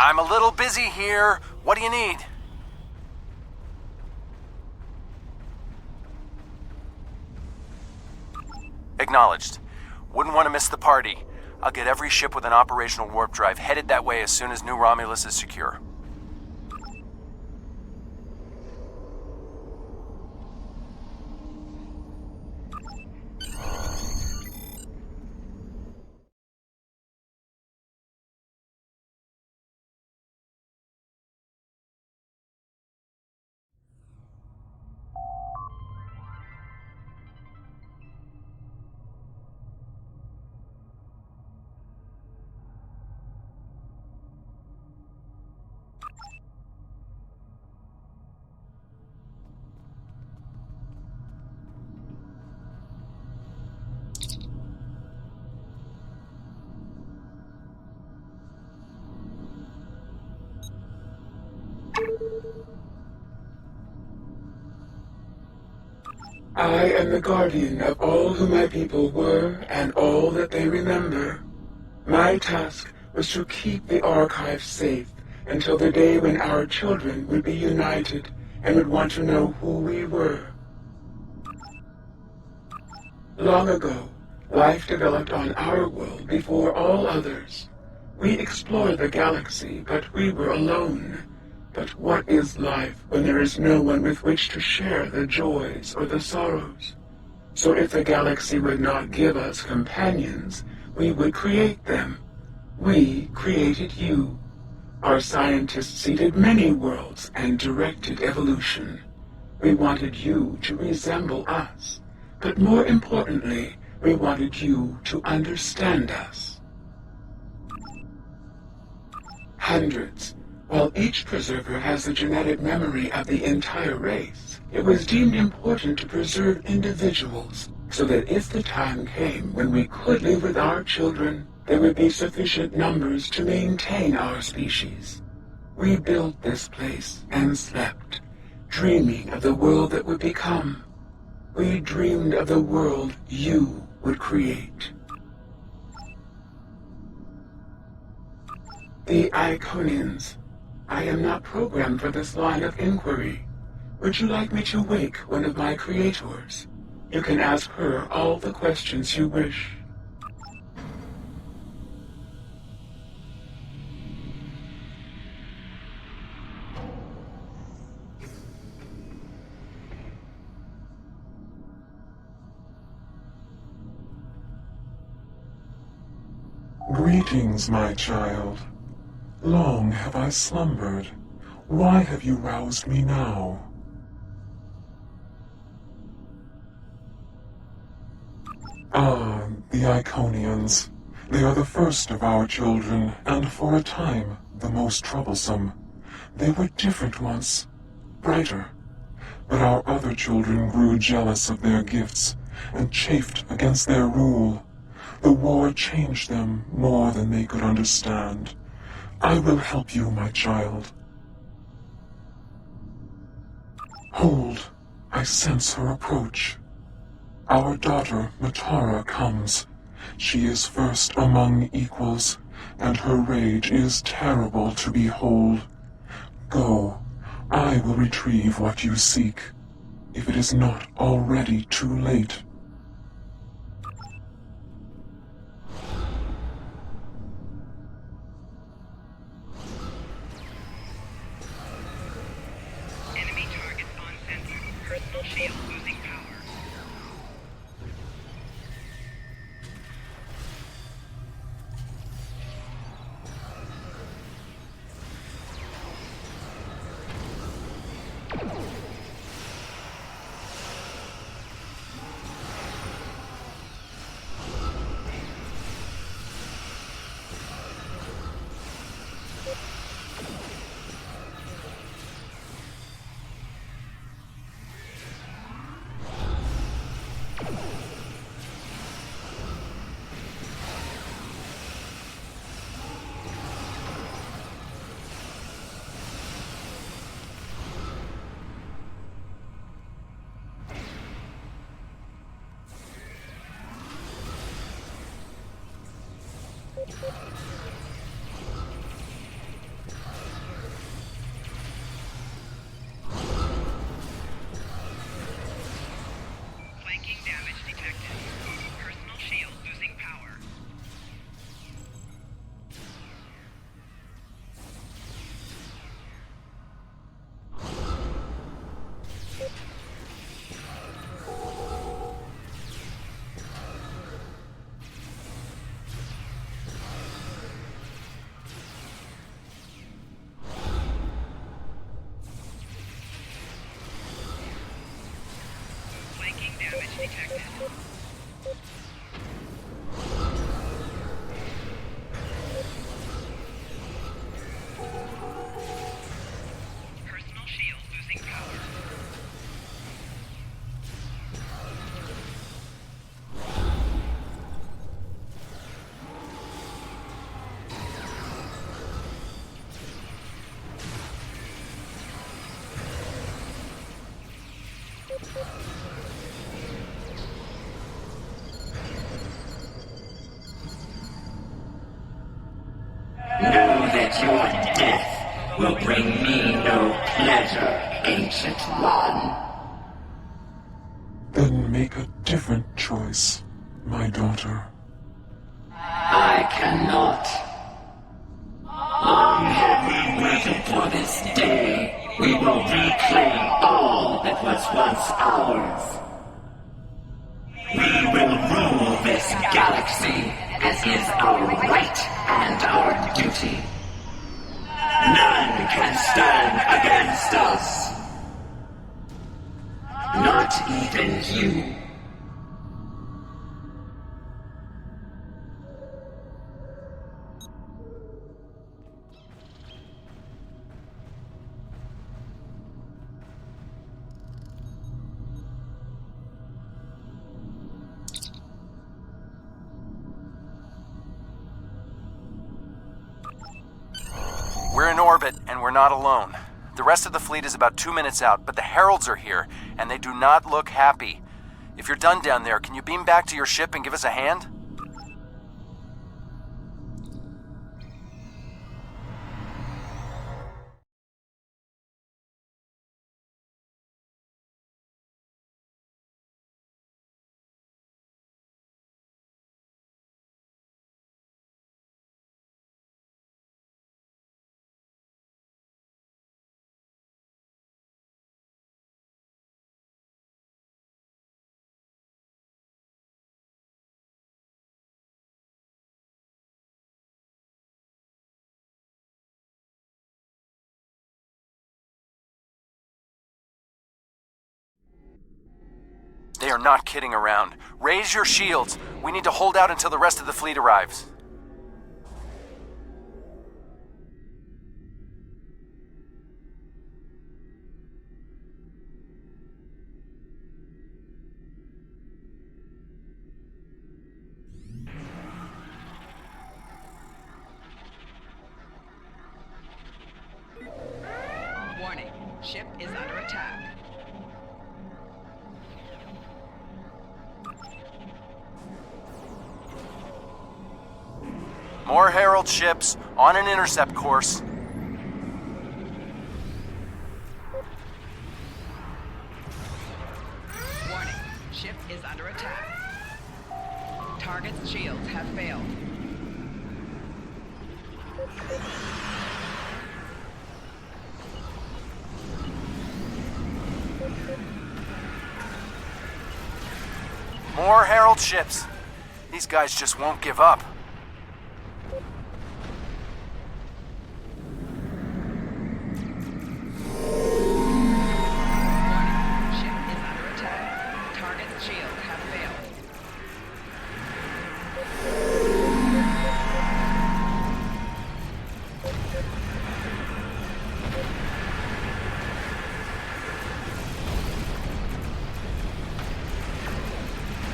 I'm a little busy here. What do you need? Acknowledged. Wouldn't want to miss the party. I'll get every ship with an operational warp drive headed that way as soon as New Romulus is secure. I am the guardian of all who my people were and all that they remember. My task was to keep the archive safe until the day when our children would be united and would want to know who we were. Long ago, life developed on our world before all others. We explored the galaxy, but we were alone. But what is life when there is no one with which to share the joys or the sorrows? So if the galaxy would not give us companions, we would create them. We created you. Our scientists seeded many worlds and directed evolution. We wanted you to resemble us. But more importantly, we wanted you to understand us. Hundreds. While each preserver has the genetic memory of the entire race, it was deemed important to preserve individuals, so that if the time came when we could live with our children, there would be sufficient numbers to maintain our species. We built this place and slept, dreaming of the world that would become. We dreamed of the world you would create. The Iconians. I am not programmed for this line of inquiry. Would you like me to wake one of my creators? You can ask her all the questions you wish. Greetings, my child. Long have I slumbered. Why have you roused me now? Ah, the Iconians. They are the first of our children, and for a time, the most troublesome. They were different once, brighter. But our other children grew jealous of their gifts, and chafed against their rule. The war changed them more than they could understand. I will help you, my child. Hold, I sense her approach. Our daughter, Matara, comes. She is first among equals, and her rage is terrible to behold. Go, I will retrieve what you seek, if it is not already too late. Enemy targets on center. Personal shield losing power. Flanking damage detected. Personal shield losing power. Flanking damage detected. Personal shield losing power. bring me no pleasure, Ancient One. Then make a different choice, my daughter. I cannot. Long have we waited for this day. We will reclaim all that was once ours. We will rule this galaxy as is our right and our duty. None can stand against us. Not even you. We're in orbit, and we're not alone. The rest of the fleet is about 2 minutes out, but the Heralds are here, and they do not look happy. If you're done down there, can you beam back to your ship and give us a hand? They are not kidding around. Raise your shields. We need to hold out until the rest of the fleet arrives. Warning, ship is under attack. More Herald ships on an intercept course. Warning, ship is under attack. Target's shields have failed. More Herald ships. These guys just won't give up.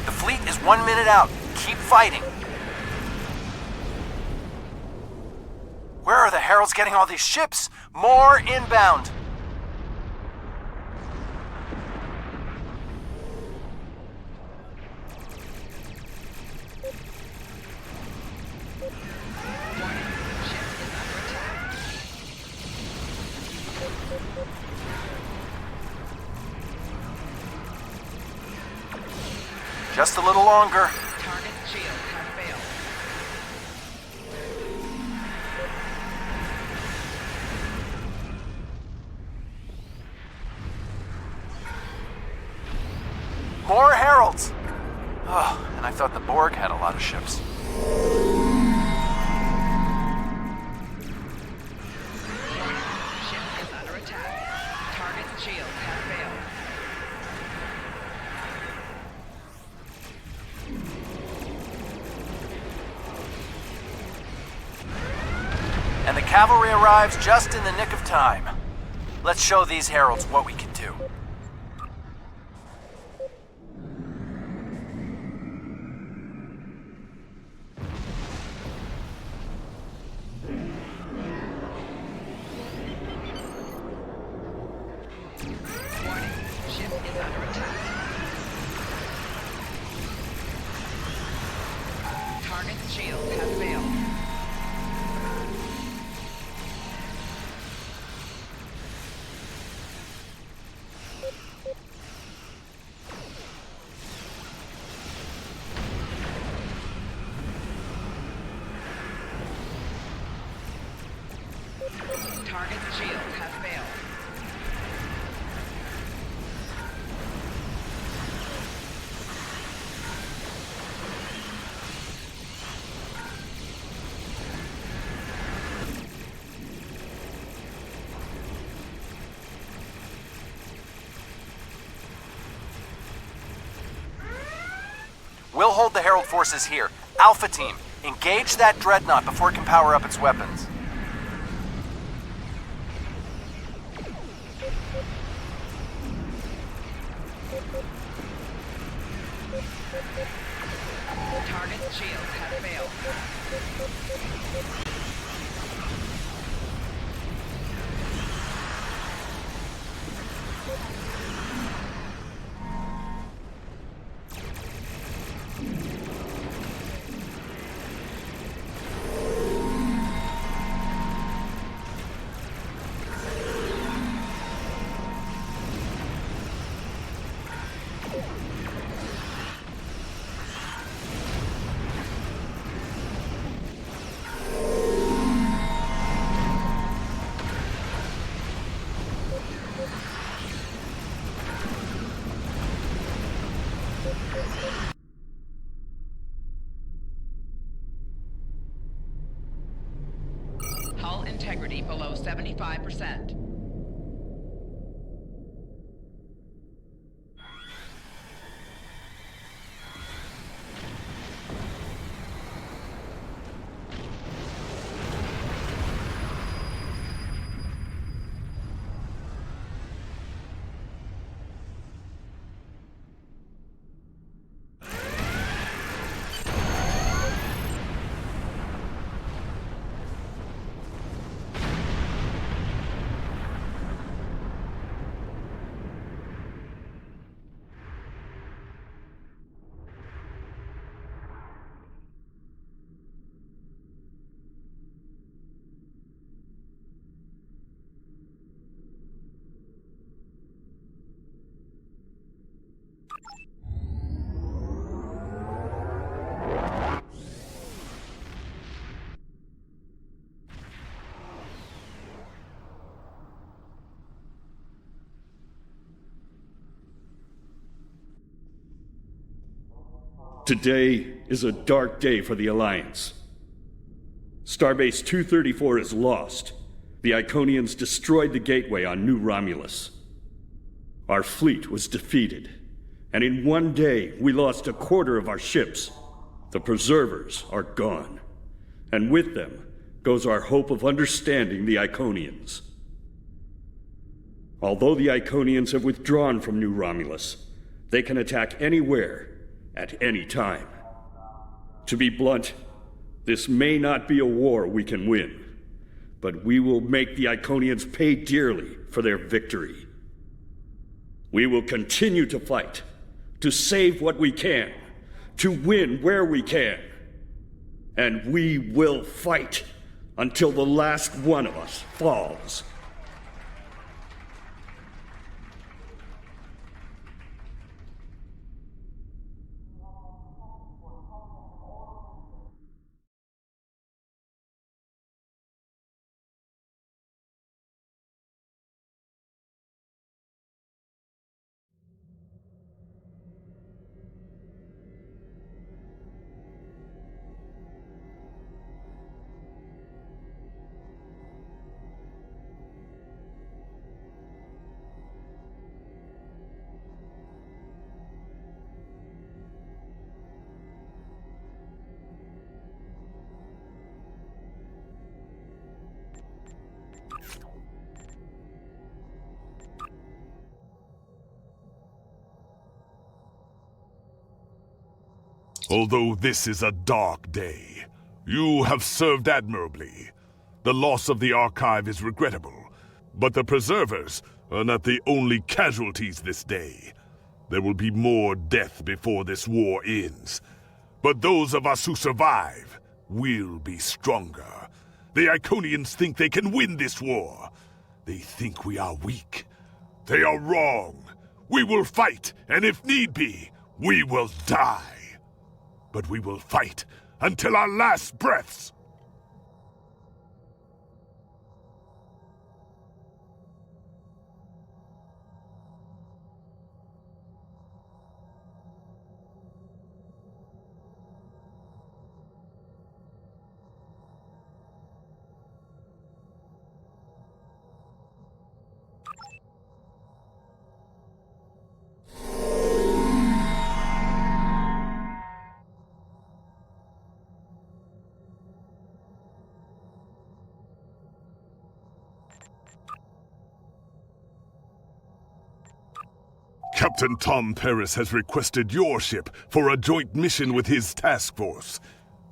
The fleet is 1 minute out. Keep fighting. Where are the Heralds getting all these ships? More inbound. Just a little longer. Target shields have failed. More Heralds! Oh, and I thought the Borg had a lot of ships. Ship is under attack. Target's shields have failed. And the cavalry arrives just in the nick of time. Let's show these Heralds what we can do. Warning, ship is under attack. Target's shields have failed. We'll hold the Herald forces here. Alpha Team, engage that dreadnought before it can power up its weapons. Target's shields have failed. Hull integrity below 75%. Today is a dark day for the Alliance. Starbase 234 is lost. The Iconians destroyed the gateway on New Romulus. Our fleet was defeated, and in one day we lost a quarter of our ships. The Preservers are gone, and with them goes our hope of understanding the Iconians. Although the Iconians have withdrawn from New Romulus, they can attack anywhere, at any time. To be blunt, this may not be a war we can win, but we will make the Iconians pay dearly for their victory. We will continue to fight, to save what we can, to win where we can. And we will fight until the last one of us falls. Although this is a dark day, you have served admirably. The loss of the Archive is regrettable, but the Preservers are not the only casualties this day. There will be more death before this war ends. But those of us who survive will be stronger. The Iconians think they can win this war. They think we are weak. They are wrong. We will fight, and if need be, we will die. But we will fight until our last breaths. Captain Tom Paris has requested your ship for a joint mission with his task force.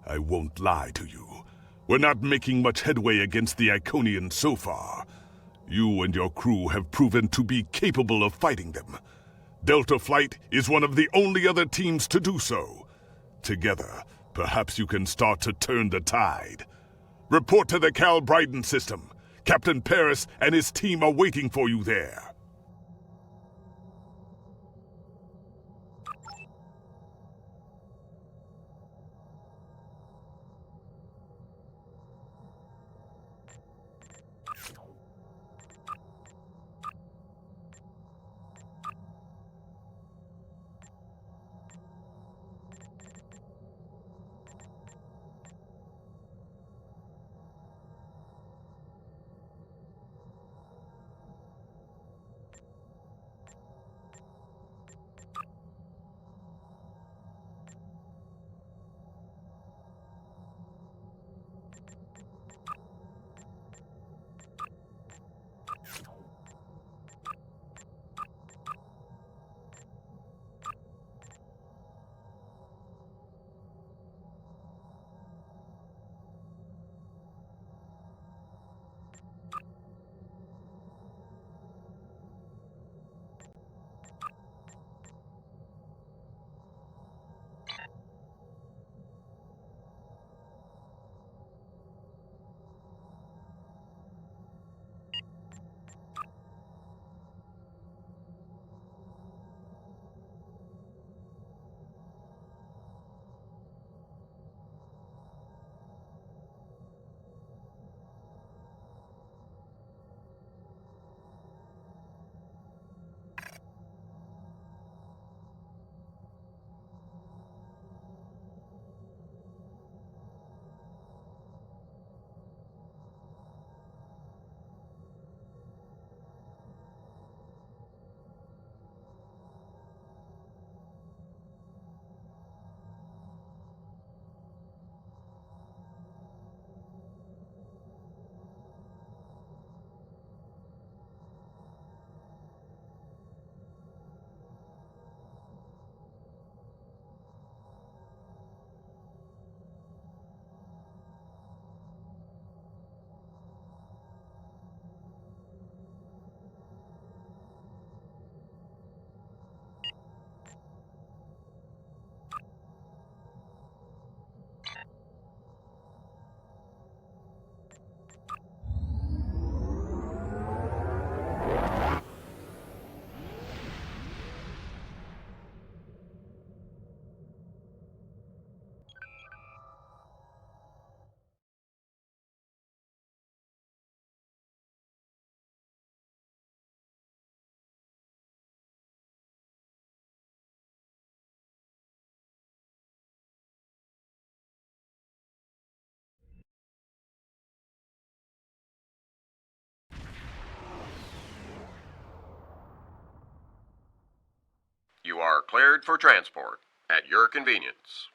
I won't lie to you. We're not making much headway against the Iconians so far. You and your crew have proven to be capable of fighting them. Delta Flight is one of the only other teams to do so. Together, perhaps you can start to turn the tide. Report to the Cal Bryden system. Captain Paris and his team are waiting for you there. You are cleared for transport at your convenience.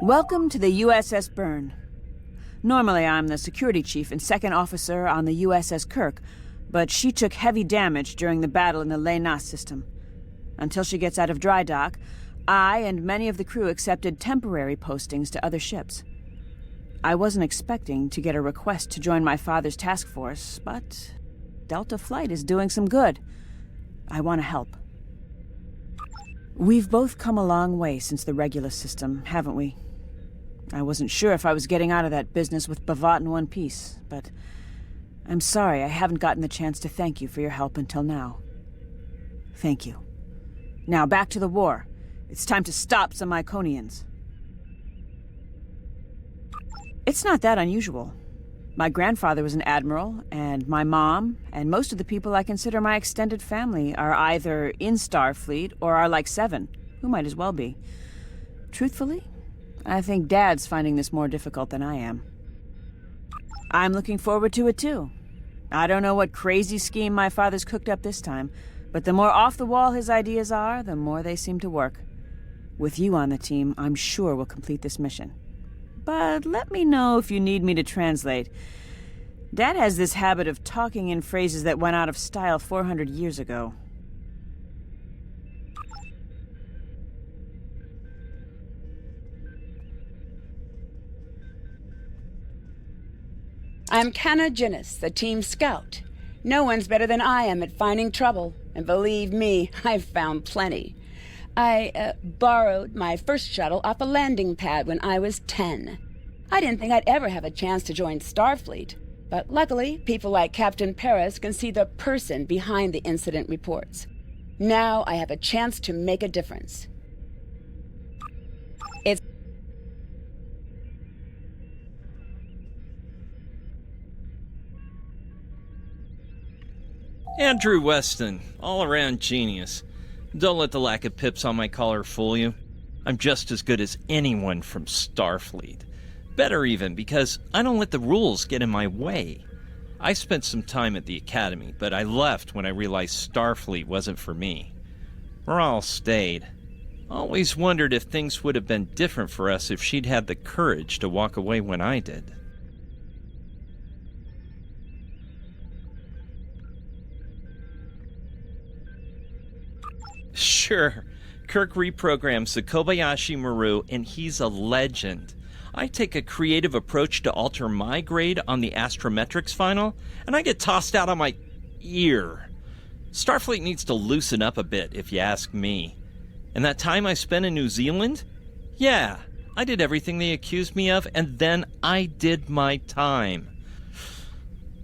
Welcome to the USS Byrne. Normally I'm the security chief and second officer on the USS Kirk, but she took heavy damage during the battle in the Lena system. Until she gets out of dry dock, I and many of the crew accepted temporary postings to other ships. I wasn't expecting to get a request to join my father's task force, but Delta Flight is doing some good. I want to help. We've both come a long way since the Regulus system, haven't we? I wasn't sure if I was getting out of that business with Bavat in one piece, but I'm sorry I haven't gotten the chance to thank you for your help until now. Thank you. Now back to the war. It's time to stop some Iconians. It's not that unusual. My grandfather was an admiral, and my mom, and most of the people I consider my extended family are either in Starfleet or are like Seven, who might as well be. Truthfully, I think Dad's finding this more difficult than I am. I'm looking forward to it too. I don't know what crazy scheme my father's cooked up this time, but the more off the wall his ideas are, the more they seem to work. With you on the team, I'm sure we'll complete this mission. But let me know if you need me to translate. Dad has this habit of talking in phrases that went out of style 400 years ago. I'm Canna Ginnis, the team scout. No one's better than I am at finding trouble, and believe me, I've found plenty. I borrowed my first shuttle off a landing pad when I was 10. I didn't think I'd ever have a chance to join Starfleet, but luckily, people like Captain Paris can see the person behind the incident reports. Now I have a chance to make a difference. It's Andrew Weston, all-around genius. Don't let the lack of pips on my collar fool you. I'm just as good as anyone from Starfleet. Better even, because I don't let the rules get in my way. I spent some time at the Academy, but I left when I realized Starfleet wasn't for me. Ral stayed. Always wondered if things would have been different for us if she'd had the courage to walk away when I did. Sure, Kirk reprograms the Kobayashi Maru, and he's a legend. I take a creative approach to alter my grade on the astrometrics final, and I get tossed out on my ear. Starfleet needs to loosen up a bit, if you ask me. And that time I spent in New Zealand? Yeah, I did everything they accused me of, and then I did my time.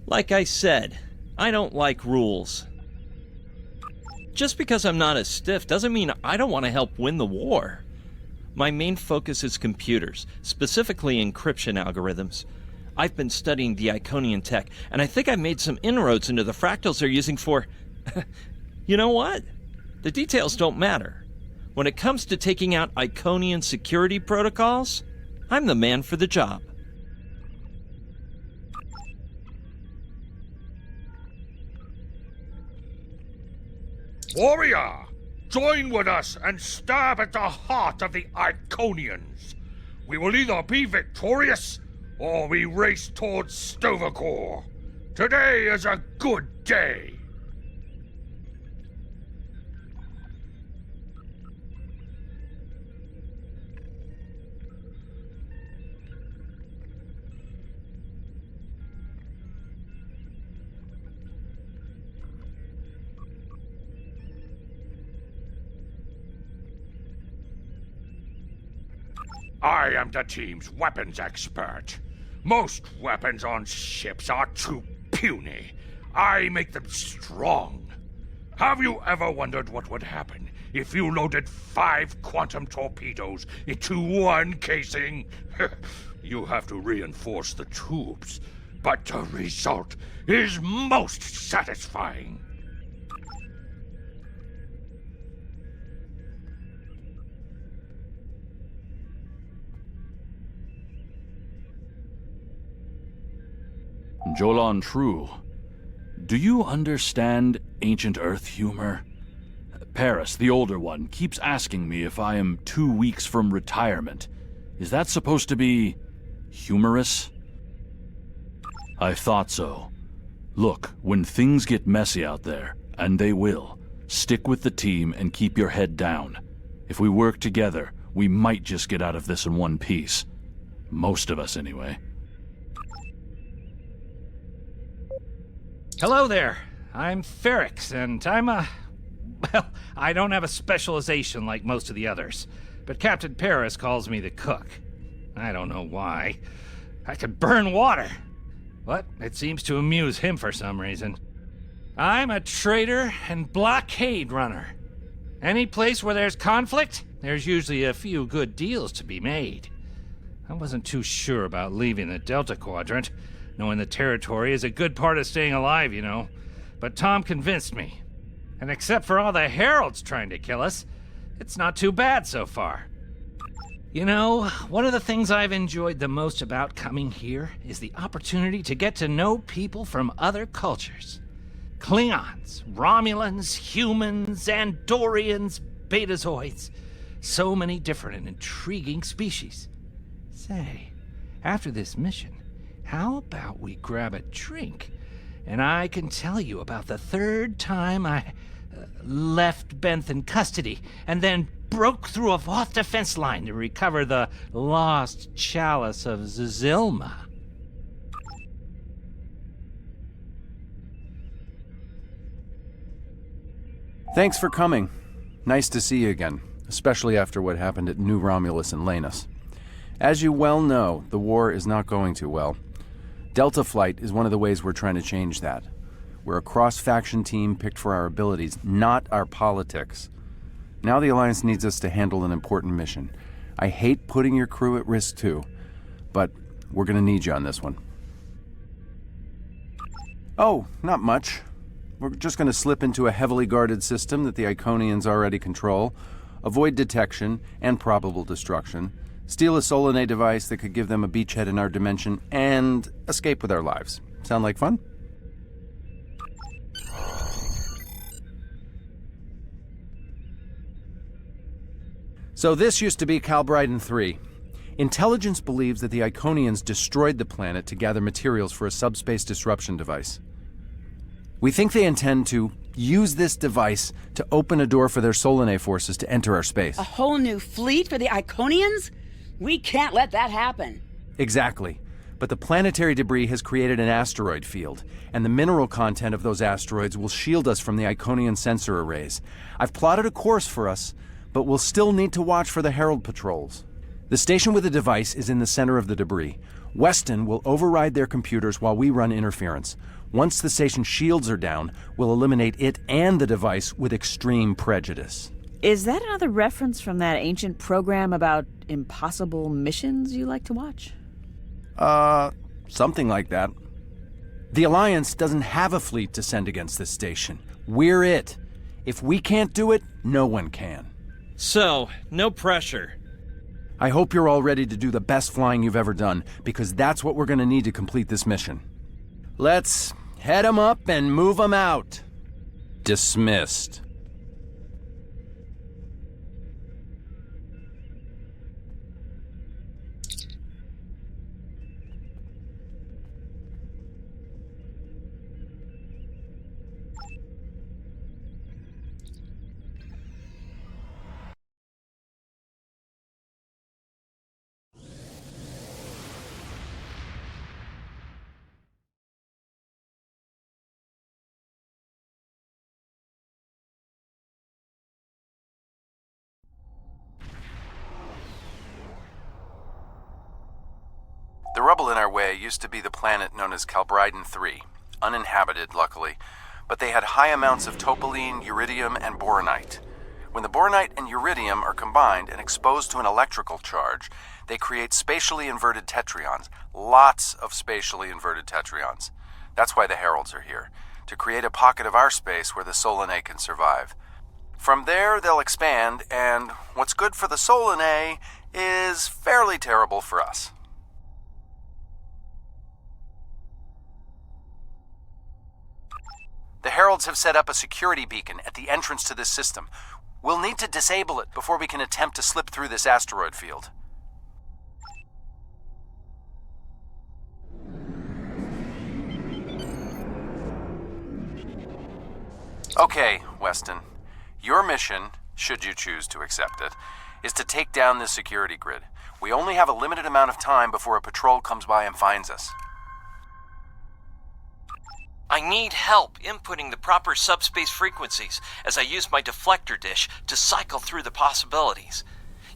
Like I said, I don't like rules. Just because I'm not as stiff doesn't mean I don't want to help win the war. My main focus is computers, specifically encryption algorithms. I've been studying the Iconian tech, and I think I've made some inroads into the fractals they're using for... You know what? The details don't matter. When it comes to taking out Iconian security protocols, I'm the man for the job. Warrior, join with us and stab at the heart of the Iconians. We will either be victorious, or we race towards Stovacor. Today is a good day. I am the team's weapons expert. Most weapons on ships are too puny. I make them strong. Have you ever wondered what would happen if you loaded 5 quantum torpedoes into one casing? You have to reinforce the tubes, but the result is most satisfying. Jolan True, do you understand ancient Earth humor? Paris, the older one, keeps asking me if I am 2 weeks from retirement. Is that supposed to be humorous? I thought so. Look, when things get messy out there, and they will, stick with the team and keep your head down. If we work together, we might just get out of this in one piece. Most of us, anyway. Hello there. I'm Ferrix, and well, I don't have a specialization like most of the others, but Captain Paris calls me the cook. I don't know why. I could burn water, but it seems to amuse him for some reason. I'm a trader and blockade runner. Any place where there's conflict, there's usually a few good deals to be made. I wasn't too sure about leaving the Delta Quadrant, knowing the territory is a good part of staying alive, you know. But Tom convinced me. And except for all the heralds trying to kill us, it's not too bad so far. You know, one of the things I've enjoyed the most about coming here is the opportunity to get to know people from other cultures. Klingons, Romulans, humans, Andorians, Betazoids. So many different and intriguing species. Say, after this mission, how about we grab a drink and I can tell you about the third time I left Benth in custody and then broke through a Voth defense line to recover the lost chalice of Zilma. Thanks for coming. Nice to see you again, especially after what happened at New Romulus and Lanus. As you well know, the war is not going too well. Delta Flight is one of the ways we're trying to change that. We're a cross-faction team picked for our abilities, not our politics. Now the Alliance needs us to handle an important mission. I hate putting your crew at risk too, but we're gonna need you on this one. Oh, not much. We're just gonna slip into a heavily guarded system that the Iconians already control, avoid detection and probable destruction, steal a Solanae device that could give them a beachhead in our dimension, and escape with our lives. Sound like fun? So this used to be Calbryden 3. Intelligence believes that the Iconians destroyed the planet to gather materials for a subspace disruption device. We think they intend to use this device to open a door for their Solanae forces to enter our space. A whole new fleet for the Iconians? We can't let that happen. Exactly. But the planetary debris has created an asteroid field, and the mineral content of those asteroids will shield us from the Iconian sensor arrays. I've plotted a course for us, but we'll still need to watch for the Herald patrols. The station with the device is in the center of the debris. Weston will override their computers while we run interference. Once the station's shields are down, we'll eliminate it and the device with extreme prejudice. Is that another reference from that ancient program about impossible missions you like to watch? Something like that. The Alliance doesn't have a fleet to send against this station. We're it. If we can't do it, no one can. So, no pressure. I hope you're all ready to do the best flying you've ever done, because that's what we're gonna need to complete this mission. Let's head 'em up and move 'em out. Dismissed. The rubble in our way used to be the planet known as Calbryden 3, uninhabited, luckily, but they had high amounts of topoline, uridium, and boronite. When the boronite and uridium are combined and exposed to an electrical charge, they create spatially inverted tetrions, lots of spatially inverted tetrions. That's why the Heralds are here, to create a pocket of our space where the Solanae can survive. From there, they'll expand, and what's good for the Solanae is fairly terrible for us. The Heralds have set up a security beacon at the entrance to this system. We'll need to disable it before we can attempt to slip through this asteroid field. Okay, Weston. Your mission, should you choose to accept it, is to take down this security grid. We only have a limited amount of time before a patrol comes by and finds us. I need help inputting the proper subspace frequencies as I use my deflector dish to cycle through the possibilities.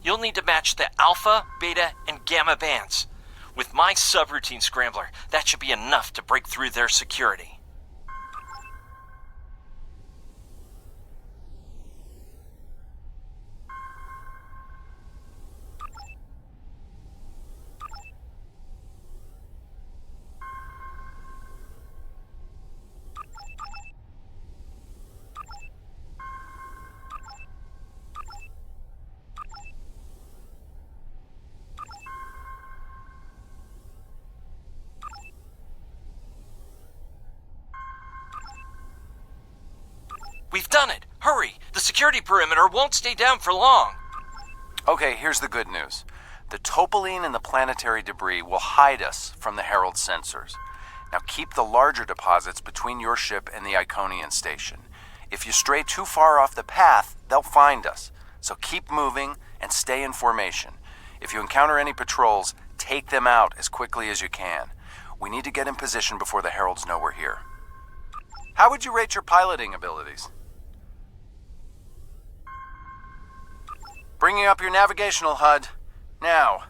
You'll need to match the alpha, beta, and gamma bands. With my subroutine scrambler, that should be enough to break through their security. We've done it! Hurry! The security perimeter won't stay down for long! Okay, here's the good news. The topoline and the planetary debris will hide us from the Herald sensors. Now keep the larger deposits between your ship and the Iconian station. If you stray too far off the path, they'll find us. So keep moving and stay in formation. If you encounter any patrols, take them out as quickly as you can. We need to get in position before the Heralds know we're here. How would you rate your piloting abilities? Bringing up your navigational HUD. Now.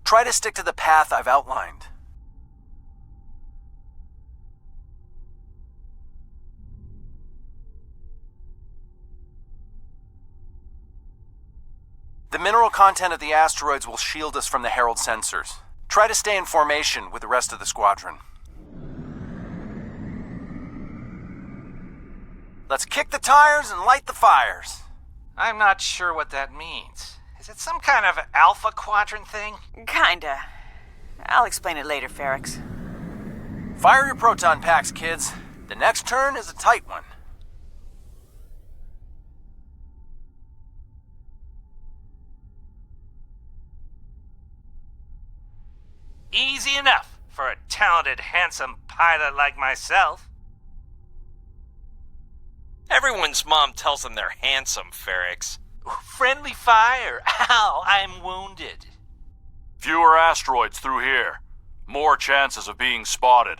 Try to stick to the path I've outlined. The mineral content of the asteroids will shield us from the Herald sensors. Try to stay in formation with the rest of the squadron. Let's kick the tires and light the fires. I'm not sure what that means. Is it some kind of Alpha Quadrant thing? Kinda. I'll explain it later, Ferrix. Fire your proton packs, kids. The next turn is a tight one. Easy enough for a talented, handsome pilot like myself. Everyone's mom tells them they're handsome, Ferrix. Friendly fire! Ow, I'm wounded. Fewer asteroids through here. More chances of being spotted.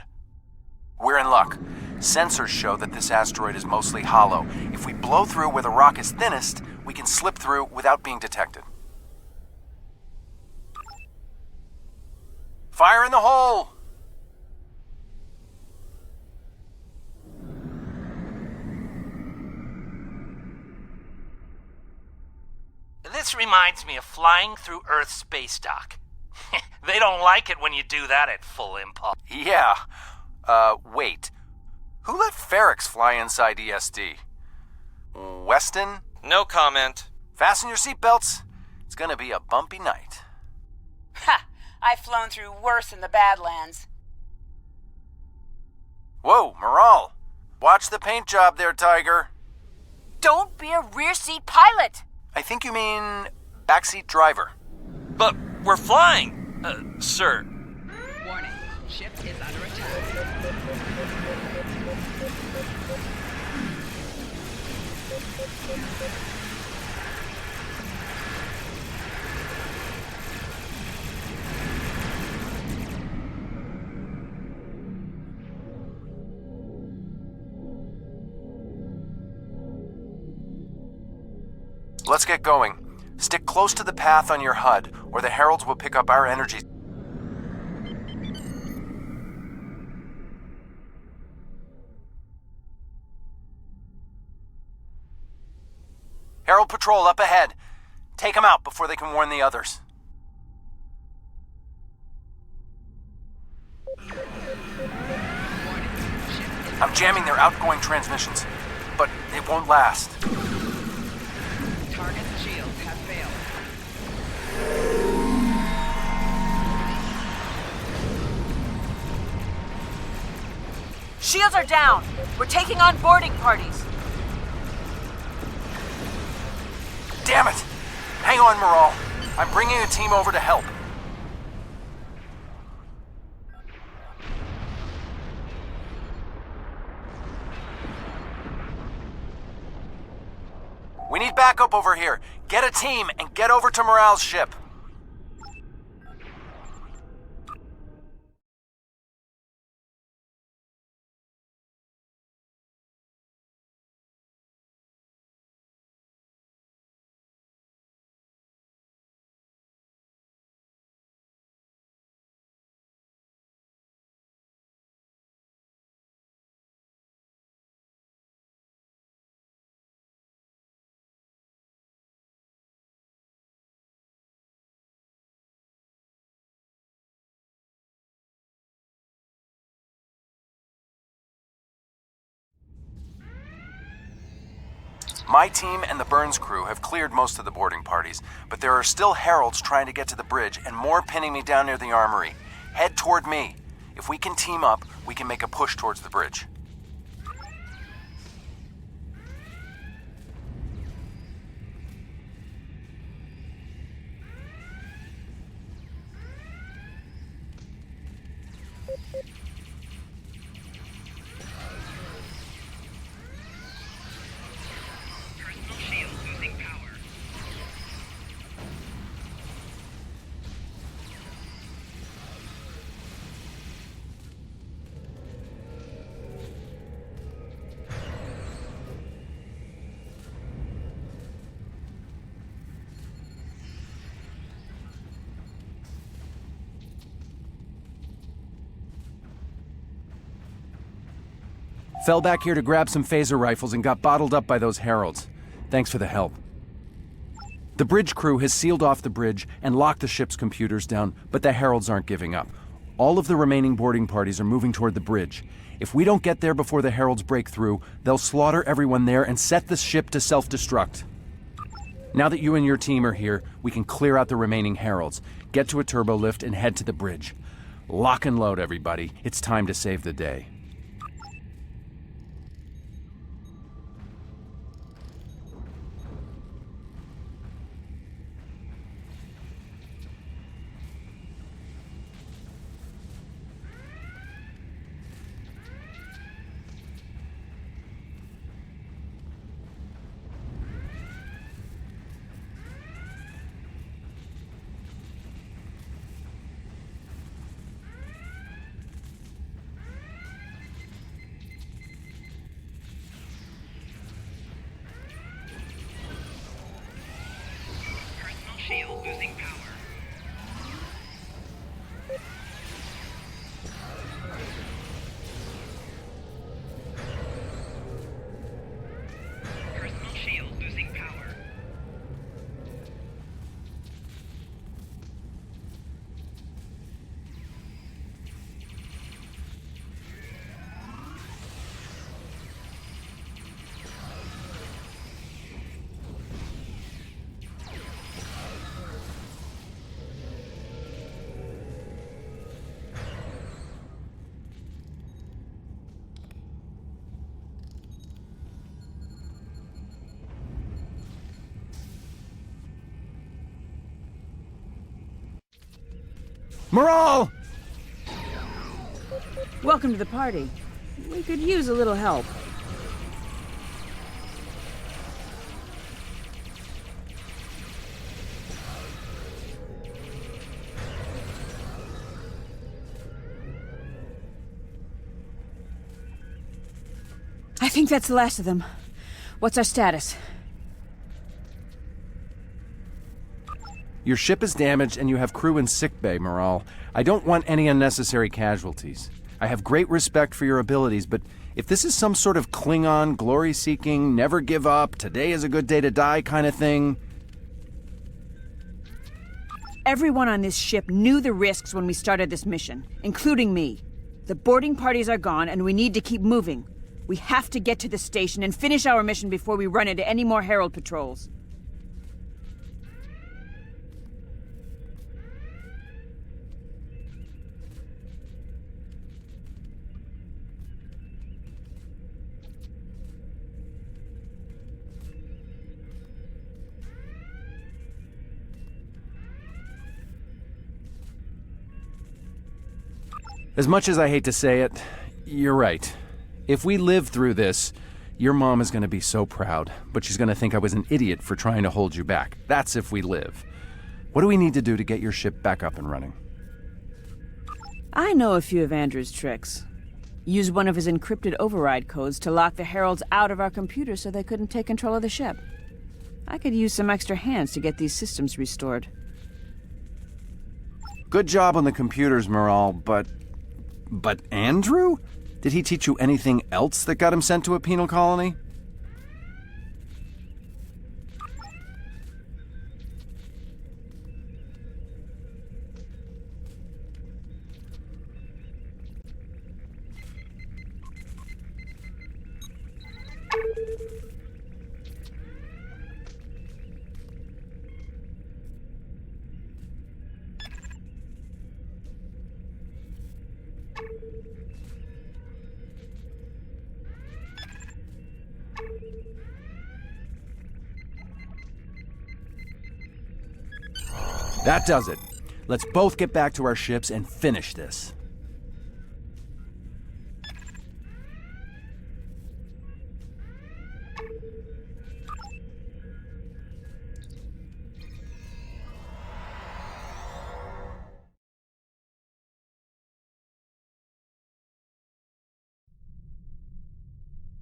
We're in luck. Sensors show that this asteroid is mostly hollow. If we blow through where the rock is thinnest, we can slip through without being detected. Fire in the hole! This reminds me of flying through Earth's space dock. They don't like it when you do that at full impulse. Yeah. Wait. Who let Ferrix fly inside ESD? Weston? No comment. Fasten your seatbelts. It's gonna be a bumpy night. Ha! I've flown through worse in the Badlands. Whoa, Moral. Watch the paint job there, Tiger. Don't be a rear seat pilot! I think you mean backseat driver. But we're flying, sir. Warning, ship is under attack. Let's get going. Stick close to the path on your HUD, or the Heralds will pick up our energy. Herald Patrol up ahead. Take them out before they can warn the others. I'm jamming their outgoing transmissions, but it won't last. Target's shields have failed. Shields are down. We're taking on boarding parties. Damn it! Hang on, Moral. I'm bringing a team over to help. We need backup over here. Get a team and get over to Morale's ship. My team and the Burns crew have cleared most of the boarding parties, but there are still Heralds trying to get to the bridge and more pinning me down near the armory. Head toward me. If we can team up, we can make a push towards the bridge. Personal shield losing power. Fell back here to grab some phaser rifles and got bottled up by those heralds. Thanks for the help. The bridge crew has sealed off the bridge and locked the ship's computers down, but the heralds aren't giving up. All of the remaining boarding parties are moving toward the bridge. If we don't get there before the heralds break through, they'll slaughter everyone there and set the ship to self-destruct. Now that you and your team are here, we can clear out the remaining heralds, get to a turbo lift, and head to the bridge. Lock and load, everybody. It's time to save the day. Personal shield losing power. Personal shield losing power. Moral! Welcome to the party. We could use a little help. I think that's the last of them. What's our status? Your ship is damaged and you have crew in sickbay, Moral. I don't want any unnecessary casualties. I have great respect for your abilities, but if this is some sort of Klingon, glory-seeking, never give up, today is a good day to die kind of thing... Everyone on this ship knew the risks when we started this mission, including me. The boarding parties are gone and we need to keep moving. We have to get to the station and finish our mission before we run into any more Herald patrols. As much as I hate to say it, you're right. If we live through this, your mom is going to be so proud, but she's going to think I was an idiot for trying to hold you back. That's if we live. What do we need to do to get your ship back up and running? I know a few of Andrew's tricks. Use one of his encrypted override codes to lock the Heralds out of our computers so they couldn't take control of the ship. I could use some extra hands to get these systems restored. Good job on the computers, Moral, but Andrew? Did he teach you anything else that got him sent to a penal colony? That does it. Let's both get back to our ships and finish this.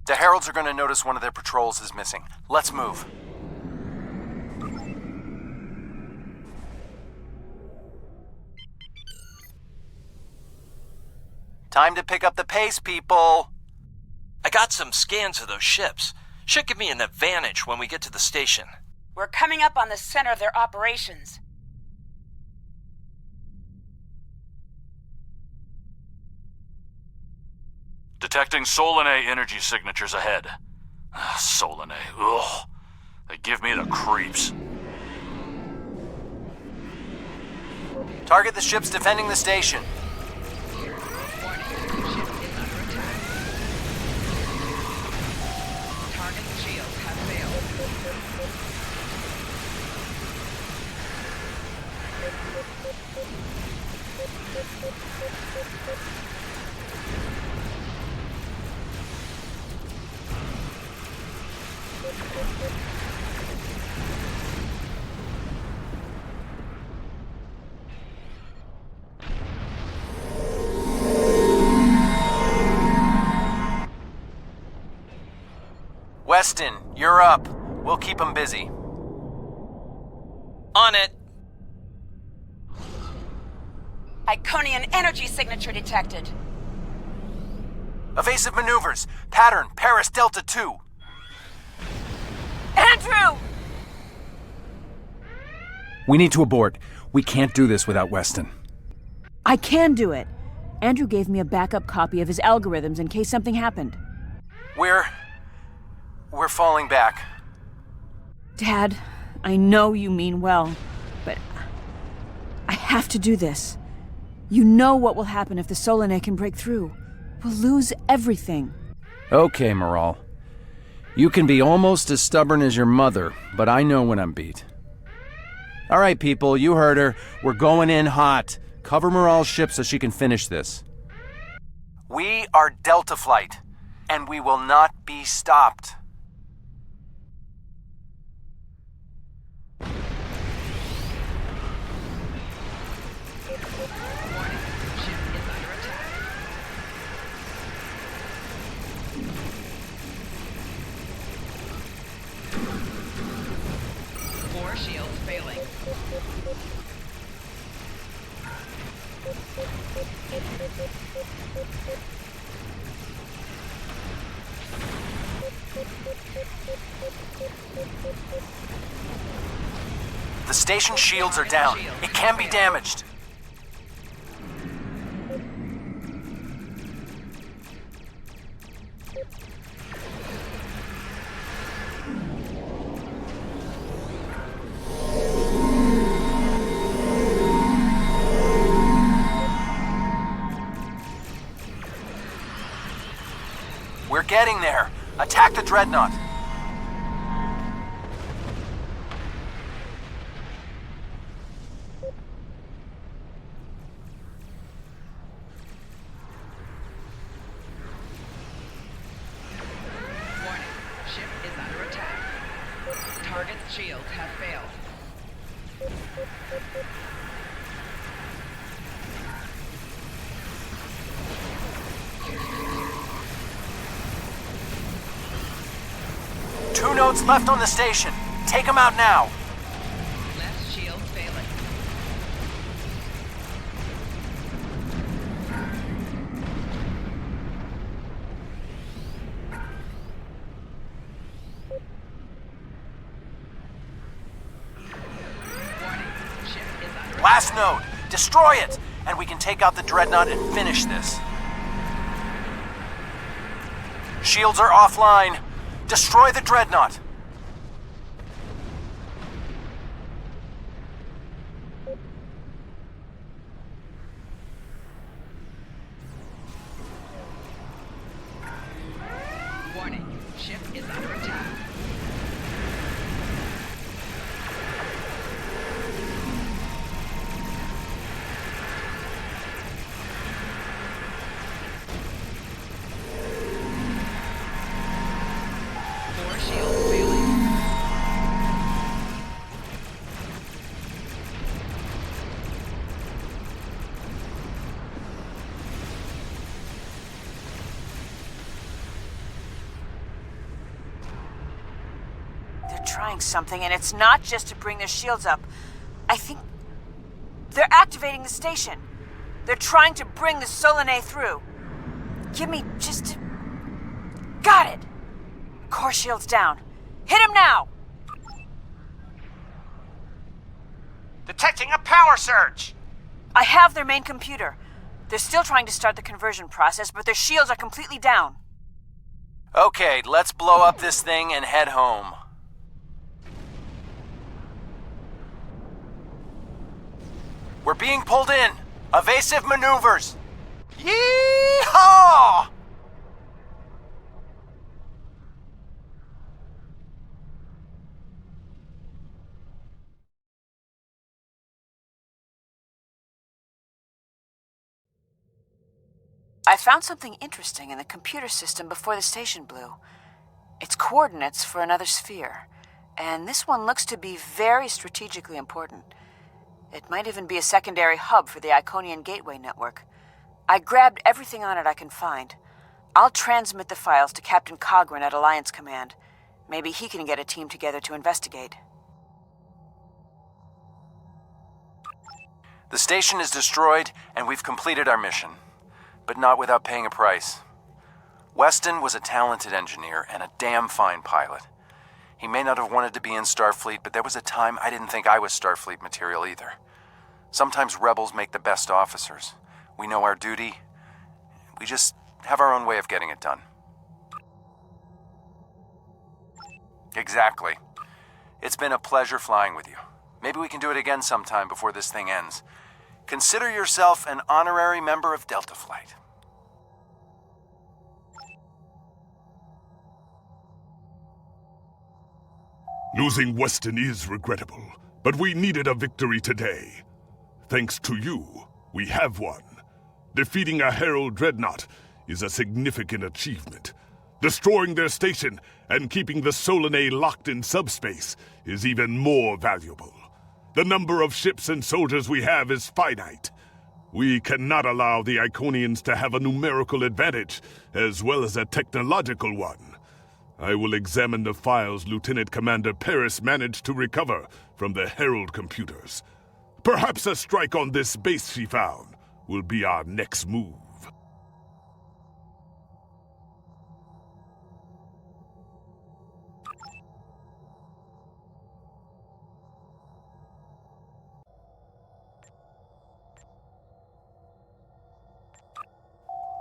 The Heralds are going to notice one of their patrols is missing. Let's move. Time to pick up the pace, people! I got some scans of those ships. Should give me an advantage when we get to the station. We're coming up on the center of their operations. Detecting Solanae energy signatures ahead. Solanae, ugh. They give me the creeps. Target the ships defending the station. Target shields have failed. Weston, you're up. We'll keep them busy. On it. Iconian energy signature detected. Evasive maneuvers. Pattern, Paris Delta 2. Andrew! We need to abort. We can't do this without Weston. I can do it. Andrew gave me a backup copy of his algorithms in case something happened. We're falling back. Dad, I know you mean well, but I have to do this. You know what will happen if the Solanae can break through. We'll lose everything. Okay, Moral. You can be almost as stubborn as your mother, but I know when I'm beat. All right, people, you heard her. We're going in hot. Cover Moral's ship so she can finish this. We are Delta Flight, and we will not be stopped. Four shields failing. The station shields are down. It can be damaged. We're getting there. Attack the dreadnought. Warning. Ship is under attack. Target's shields have failed. Two nodes left on the station. Take them out now. Left shield failing. Warning. Ship is under Last node. Destroy it, and we can take out the dreadnought and finish this. Shields are offline. Destroy the dreadnought. trying something, and it's not just to bring their shields up. I think they're activating the station. They're trying to bring the Solanae through. Give me just... Got it! Core shields down. Hit him now! Detecting a power surge! I have their main computer. They're still trying to start the conversion process, but their shields are completely down. Okay, let's blow up this thing and head home. We're being pulled in. Evasive maneuvers. Yee-haw! I found something interesting in the computer system before the station blew. It's coordinates for another sphere, and this one looks to be very strategically important. It might even be a secondary hub for the Iconian gateway network. I grabbed everything on it I can find. I'll transmit the files to Captain Cogran at Alliance Command. Maybe he can get a team together to investigate. The station is destroyed, and we've completed our mission. But not without paying a price. Weston was a talented engineer and a damn fine pilot. He may not have wanted to be in Starfleet, but there was a time I didn't think I was Starfleet material either. Sometimes rebels make the best officers. We know our duty. We just have our own way of getting it done. Exactly. It's been a pleasure flying with you. Maybe we can do it again sometime before this thing ends. Consider yourself an honorary member of Delta Flight. Losing Weston is regrettable, but we needed a victory today. Thanks to you, we have one. Defeating a Herald dreadnought is a significant achievement. Destroying their station and keeping the Solanae locked in subspace is even more valuable. The number of ships and soldiers we have is finite. We cannot allow the Iconians to have a numerical advantage, as well as a technological one. I will examine the files Lieutenant Commander Paris managed to recover from the Herald computers. Perhaps a strike on this base she found will be our next move.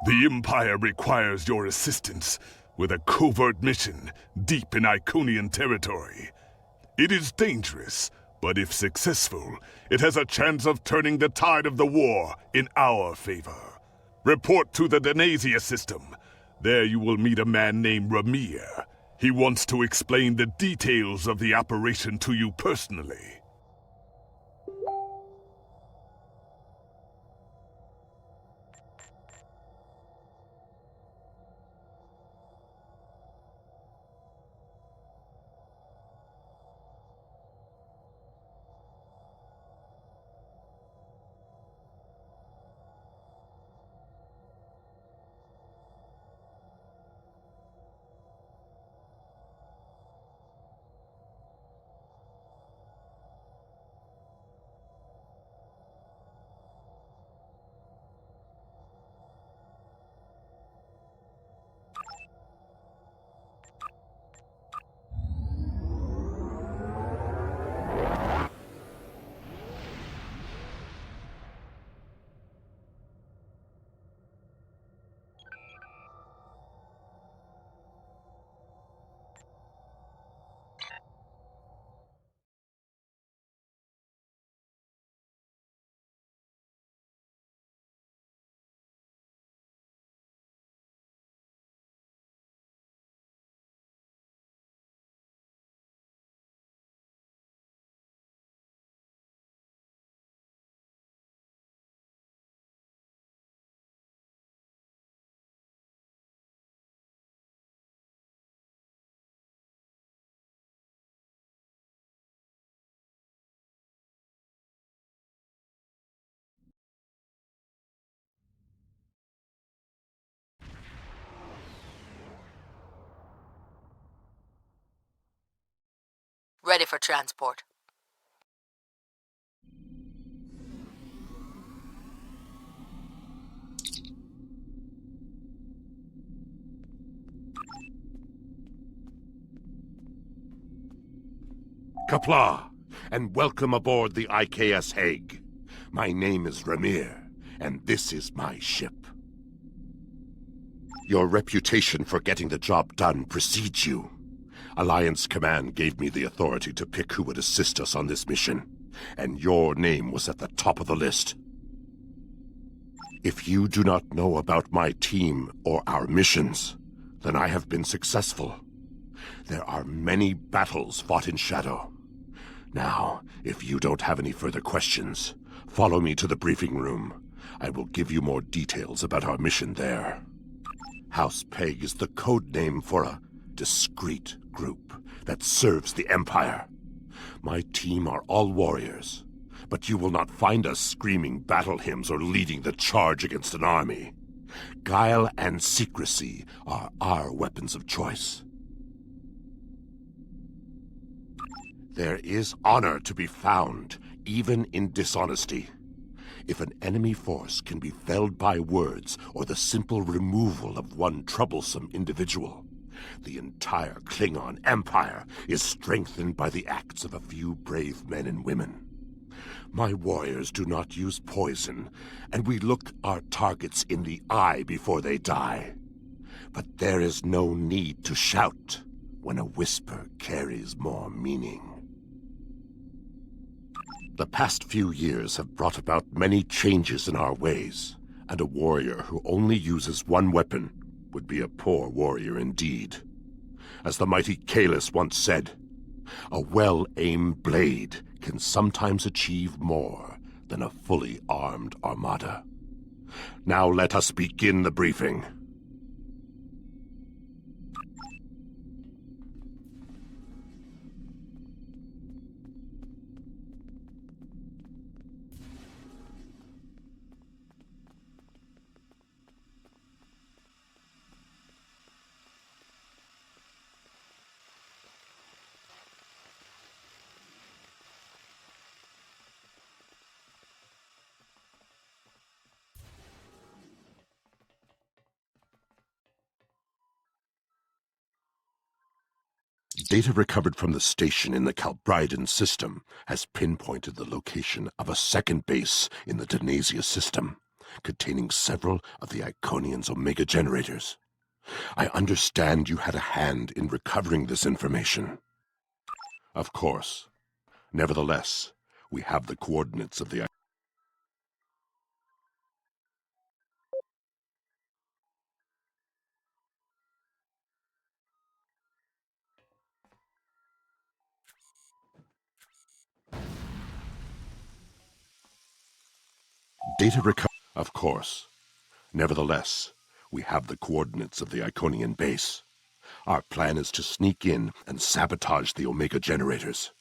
The Empire requires your assistance with a covert mission deep in Iconian territory. It is dangerous, but if successful, it has a chance of turning the tide of the war in our favor. Report to the UNEASY system. There you will meet a man named Rahhmi. He wants to explain the details of the operation to you personally. for transport. Qapla', and welcome aboard the IKS Hague. My name is Ramir, and this is my ship. Your reputation for getting the job done precedes you. Alliance Command gave me the authority to pick who would assist us on this mission, and your name was at the top of the list. If you do not know about my team or our missions, then I have been successful. There are many battles fought in shadow. Now, if you don't have any further questions, follow me to the briefing room. I will give you more details about our mission there. House PEGH is the code name for a discreet group that serves the Empire. My team are all warriors, but you will not find us screaming battle hymns or leading the charge against an army. Guile and secrecy are our weapons of choice. There is honor to be found, even in dishonesty. If an enemy force can be felled by words or the simple removal of one troublesome individual, the entire Klingon Empire is strengthened by the acts of a few brave men and women. My warriors do not use poison, and we look our targets in the eye before they die. But there is no need to shout when a whisper carries more meaning. The past few years have brought about many changes in our ways, and a warrior who only uses one weapon would be a poor warrior indeed. As the mighty Kalis once said, a well-aimed blade can sometimes achieve more than a fully armed armada. Now let us begin the briefing. Data recovered from the station in the Calbridan system has pinpointed the location of a second base in the Denasia system, containing several of the Iconian's Omega generators. I understand you had a hand in recovering this information. Of course. Nevertheless, we have the coordinates of the data recovered. Of course. Nevertheless, we have the coordinates of the Iconian base. Our plan is to sneak in and sabotage the Omega generators.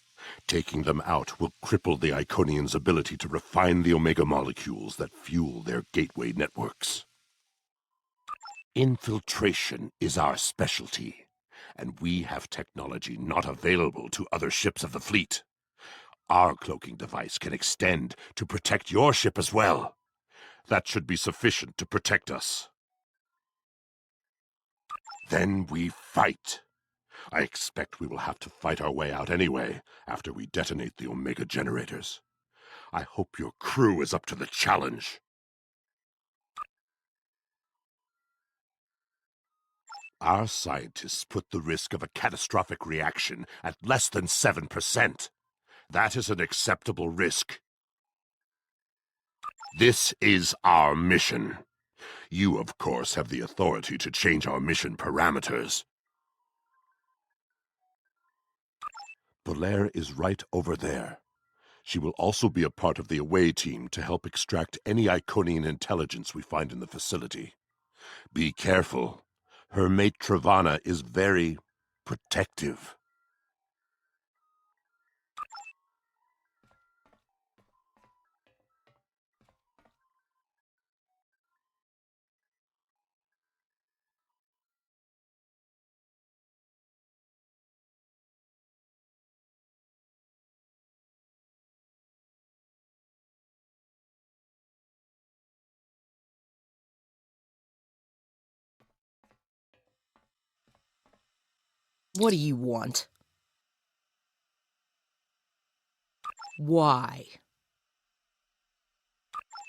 Taking them out will cripple the Iconians' ability to refine the Omega molecules that fuel their gateway networks. Infiltration is our specialty, and we have technology not available to other ships of the fleet. Our cloaking device can extend to protect your ship as well. That should be sufficient to protect us. Then we fight. I expect we will have to fight our way out anyway, after we detonate the Omega generators. I hope your crew is up to the challenge. Our scientists put the risk of a catastrophic reaction at less than 7%. That is an acceptable risk. This is our mission. You, of course, have the authority to change our mission parameters. Belair is right over there. She will also be a part of the away team to help extract any Iconian intelligence we find in the facility. Be careful. Her mate Travana is very protective. What do you want? Why?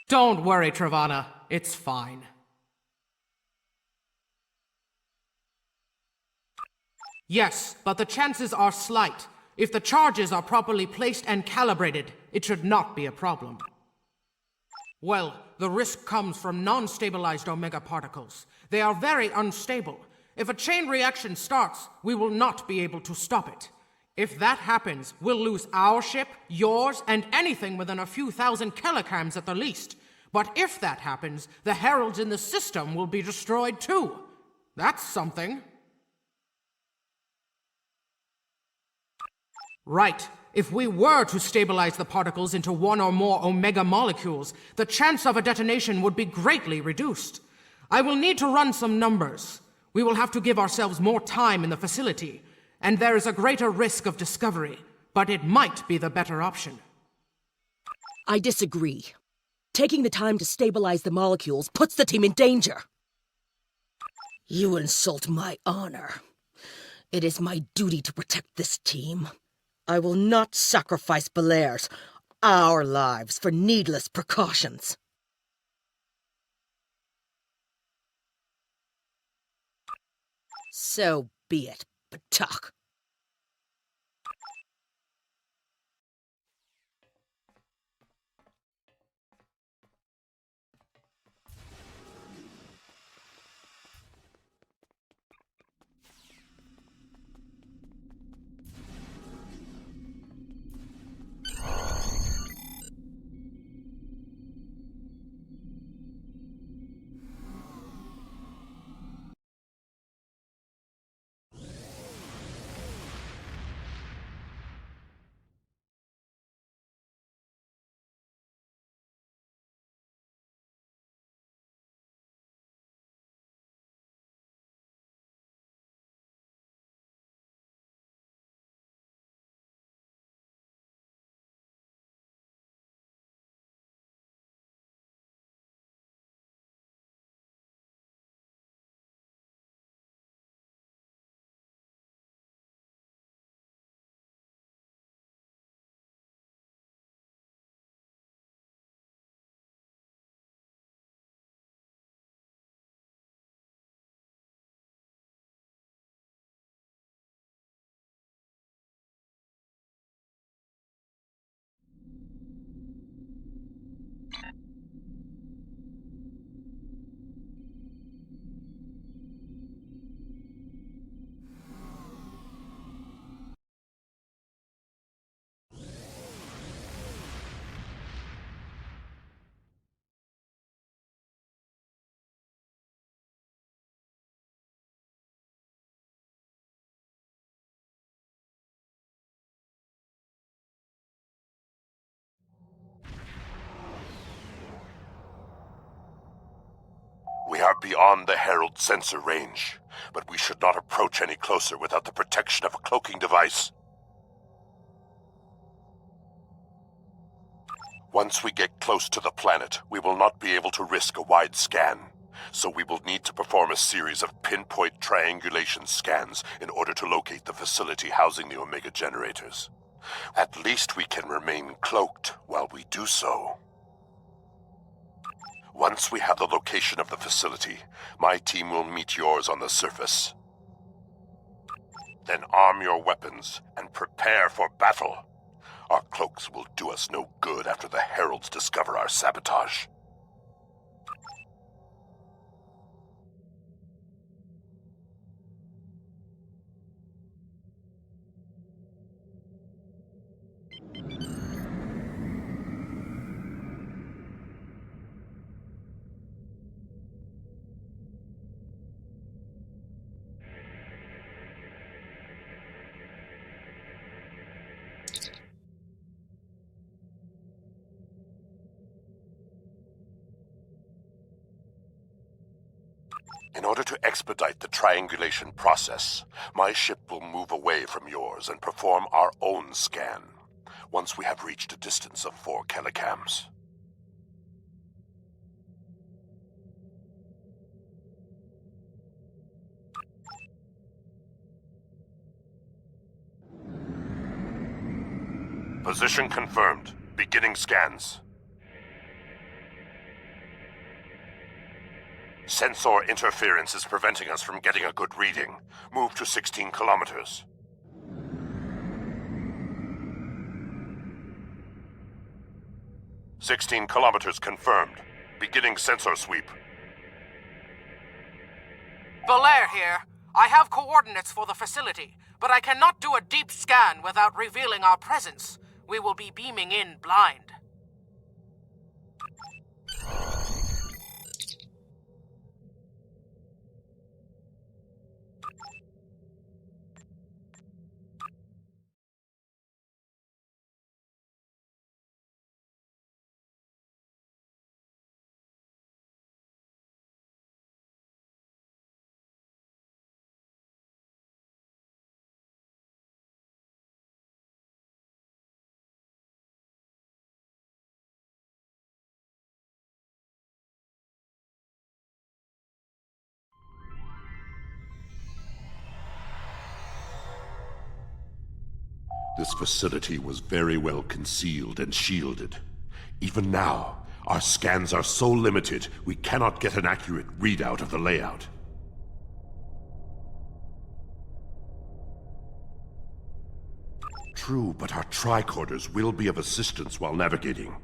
Don't worry, Travana. It's fine. Yes, but the chances are slight. If the charges are properly placed and calibrated, it should not be a problem. Well, the risk comes from non-stabilized omega particles. They are very unstable. If a chain reaction starts, we will not be able to stop it. If that happens, we'll lose our ship, yours, and anything within a few thousand kilograms at the least. But if that happens, the heralds in the system will be destroyed too. That's something. Right. If we were to stabilize the particles into one or more omega molecules, the chance of a detonation would be greatly reduced. I will need to run some numbers. We will have to give ourselves more time in the facility, and there is a greater risk of discovery, but it might be the better option. I disagree. Taking the time to stabilize the molecules puts the team in danger. You insult my honor. It is my duty to protect this team. I will not sacrifice Belaire's, our lives, for needless precautions. So be it, Patak. We are beyond the Herald sensor range, but we should not approach any closer without the protection of a cloaking device. Once we get close to the planet, we will not be able to risk a wide scan, so we will need to perform a series of pinpoint triangulation scans in order to locate the facility housing the Omega generators. At least we can remain cloaked while we do so. Once we have the location of the facility, my team will meet yours on the surface. Then arm your weapons and prepare for battle. Our cloaks will do us no good after the Heralds discover our sabotage. In order to expedite the triangulation process, my ship will move away from yours and perform our own scan, once we have reached a distance of 4 kilograms. Position confirmed. Beginning scans. Sensor interference is preventing us from getting a good reading. Move to 16 kilometers. "16 kilometers confirmed. Beginning sensor sweep." Belair here. I have coordinates for the facility, but I cannot do a deep scan without revealing our presence. We will be beaming in blind. This facility was very well concealed and shielded. Even now, our scans are so limited, we cannot get an accurate readout of the layout. True, but our tricorders will be of assistance while navigating.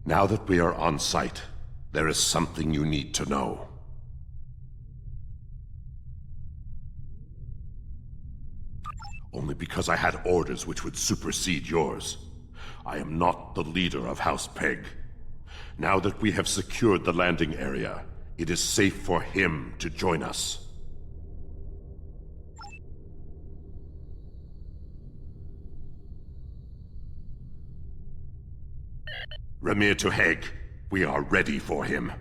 Now that we are on site, there is something you need to know. Only because I had orders which would supersede yours. I am not the leader of House PEGH. Now that we have secured the landing area, it is safe for him to join us. Remir to Hague. We are ready for him.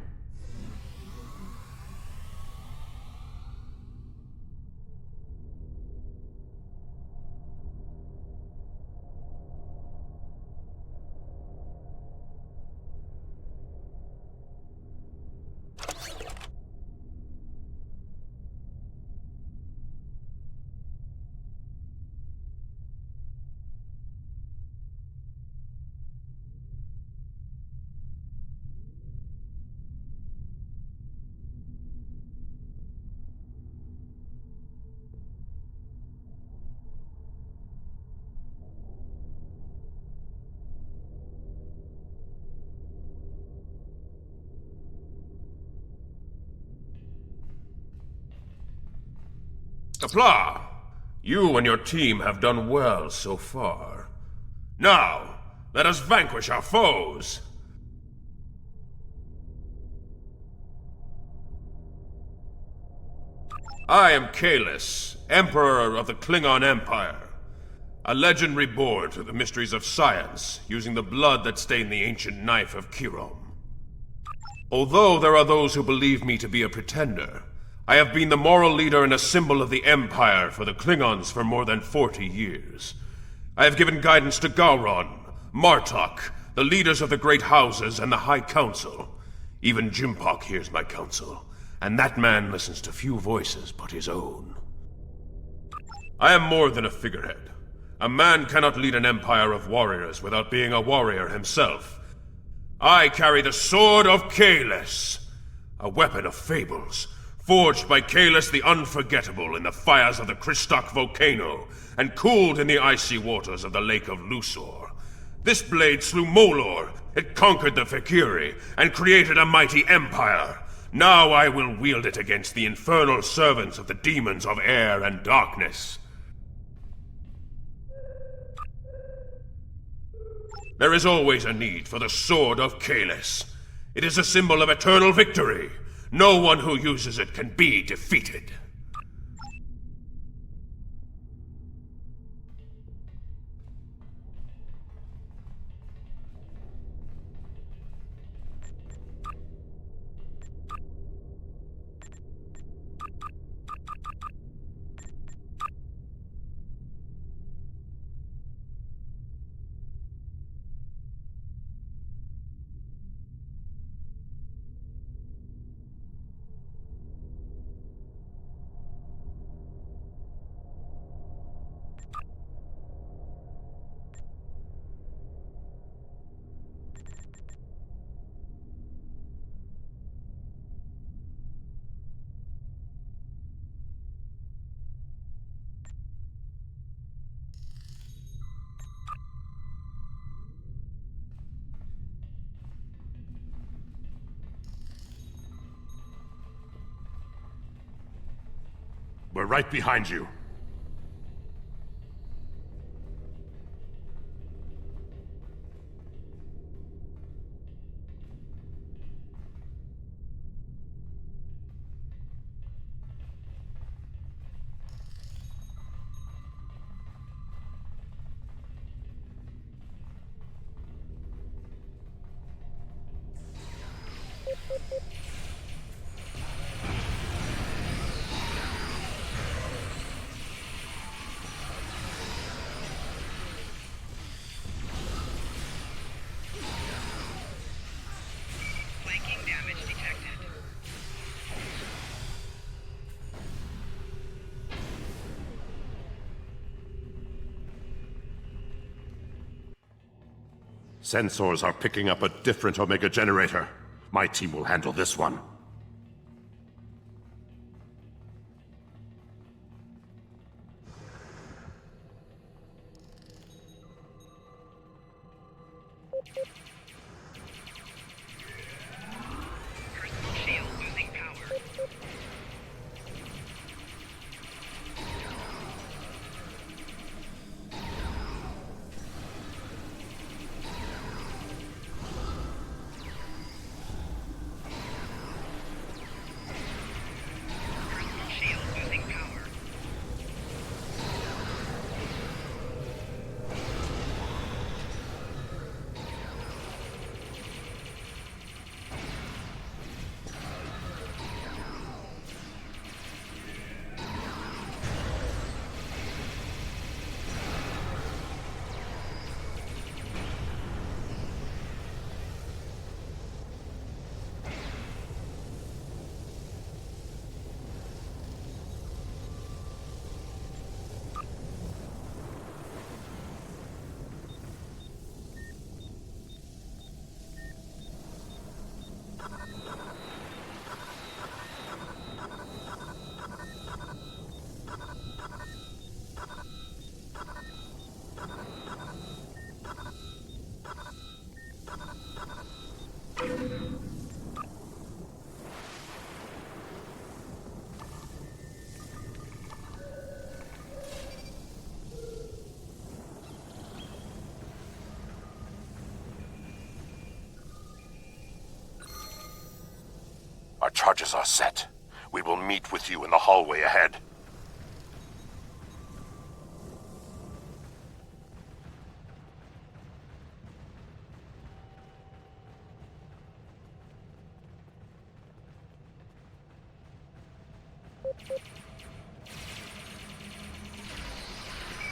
Applaud! You and your team have done well so far. Now, let us vanquish our foes! I am Kahless, Emperor of the Klingon Empire. A legend reborn through the mysteries of science, using the blood that stained the ancient knife of Kirom. Although there are those who believe me to be a pretender, I have been the moral leader and a symbol of the Empire for the Klingons for more than 40 years. I have given guidance to Gowron, Martok, the leaders of the Great Houses, and the High Council. Even Jimpok hears my counsel, and that man listens to few voices but his own. I am more than a figurehead. A man cannot lead an empire of warriors without being a warrior himself. I carry the Sword of Kahless, a weapon of fables, forged by Kahless the Unforgettable in the fires of the Kristok volcano, and cooled in the icy waters of the Lake of Luthor. This blade slew Molor, it conquered the Fekiri, and created a mighty empire. Now I will wield it against the infernal servants of the demons of air and darkness. There is always a need for the Sword of Kahless. It is a symbol of eternal victory. No one who uses it can be defeated. We're right behind you. Flanking damage detected. Sensors are picking up a different Omega generator. My team will handle this one. Personal shield losing power. Personal shield losing power. Our charges are set. We will meet with you in the hallway ahead.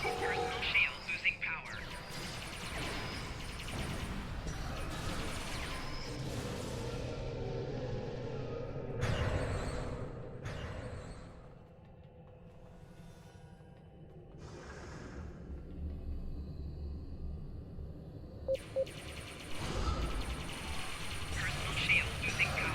Personal shield losing power. Personal shield losing power.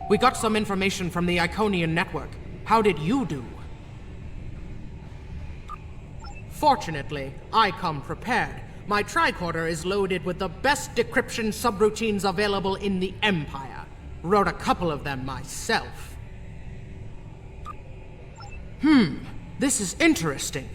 We got some information from the Iconian network. How did you do? Fortunately, I come prepared. My tricorder is loaded with the best decryption subroutines available in the Empire. Wrote a couple of them myself. This is interesting.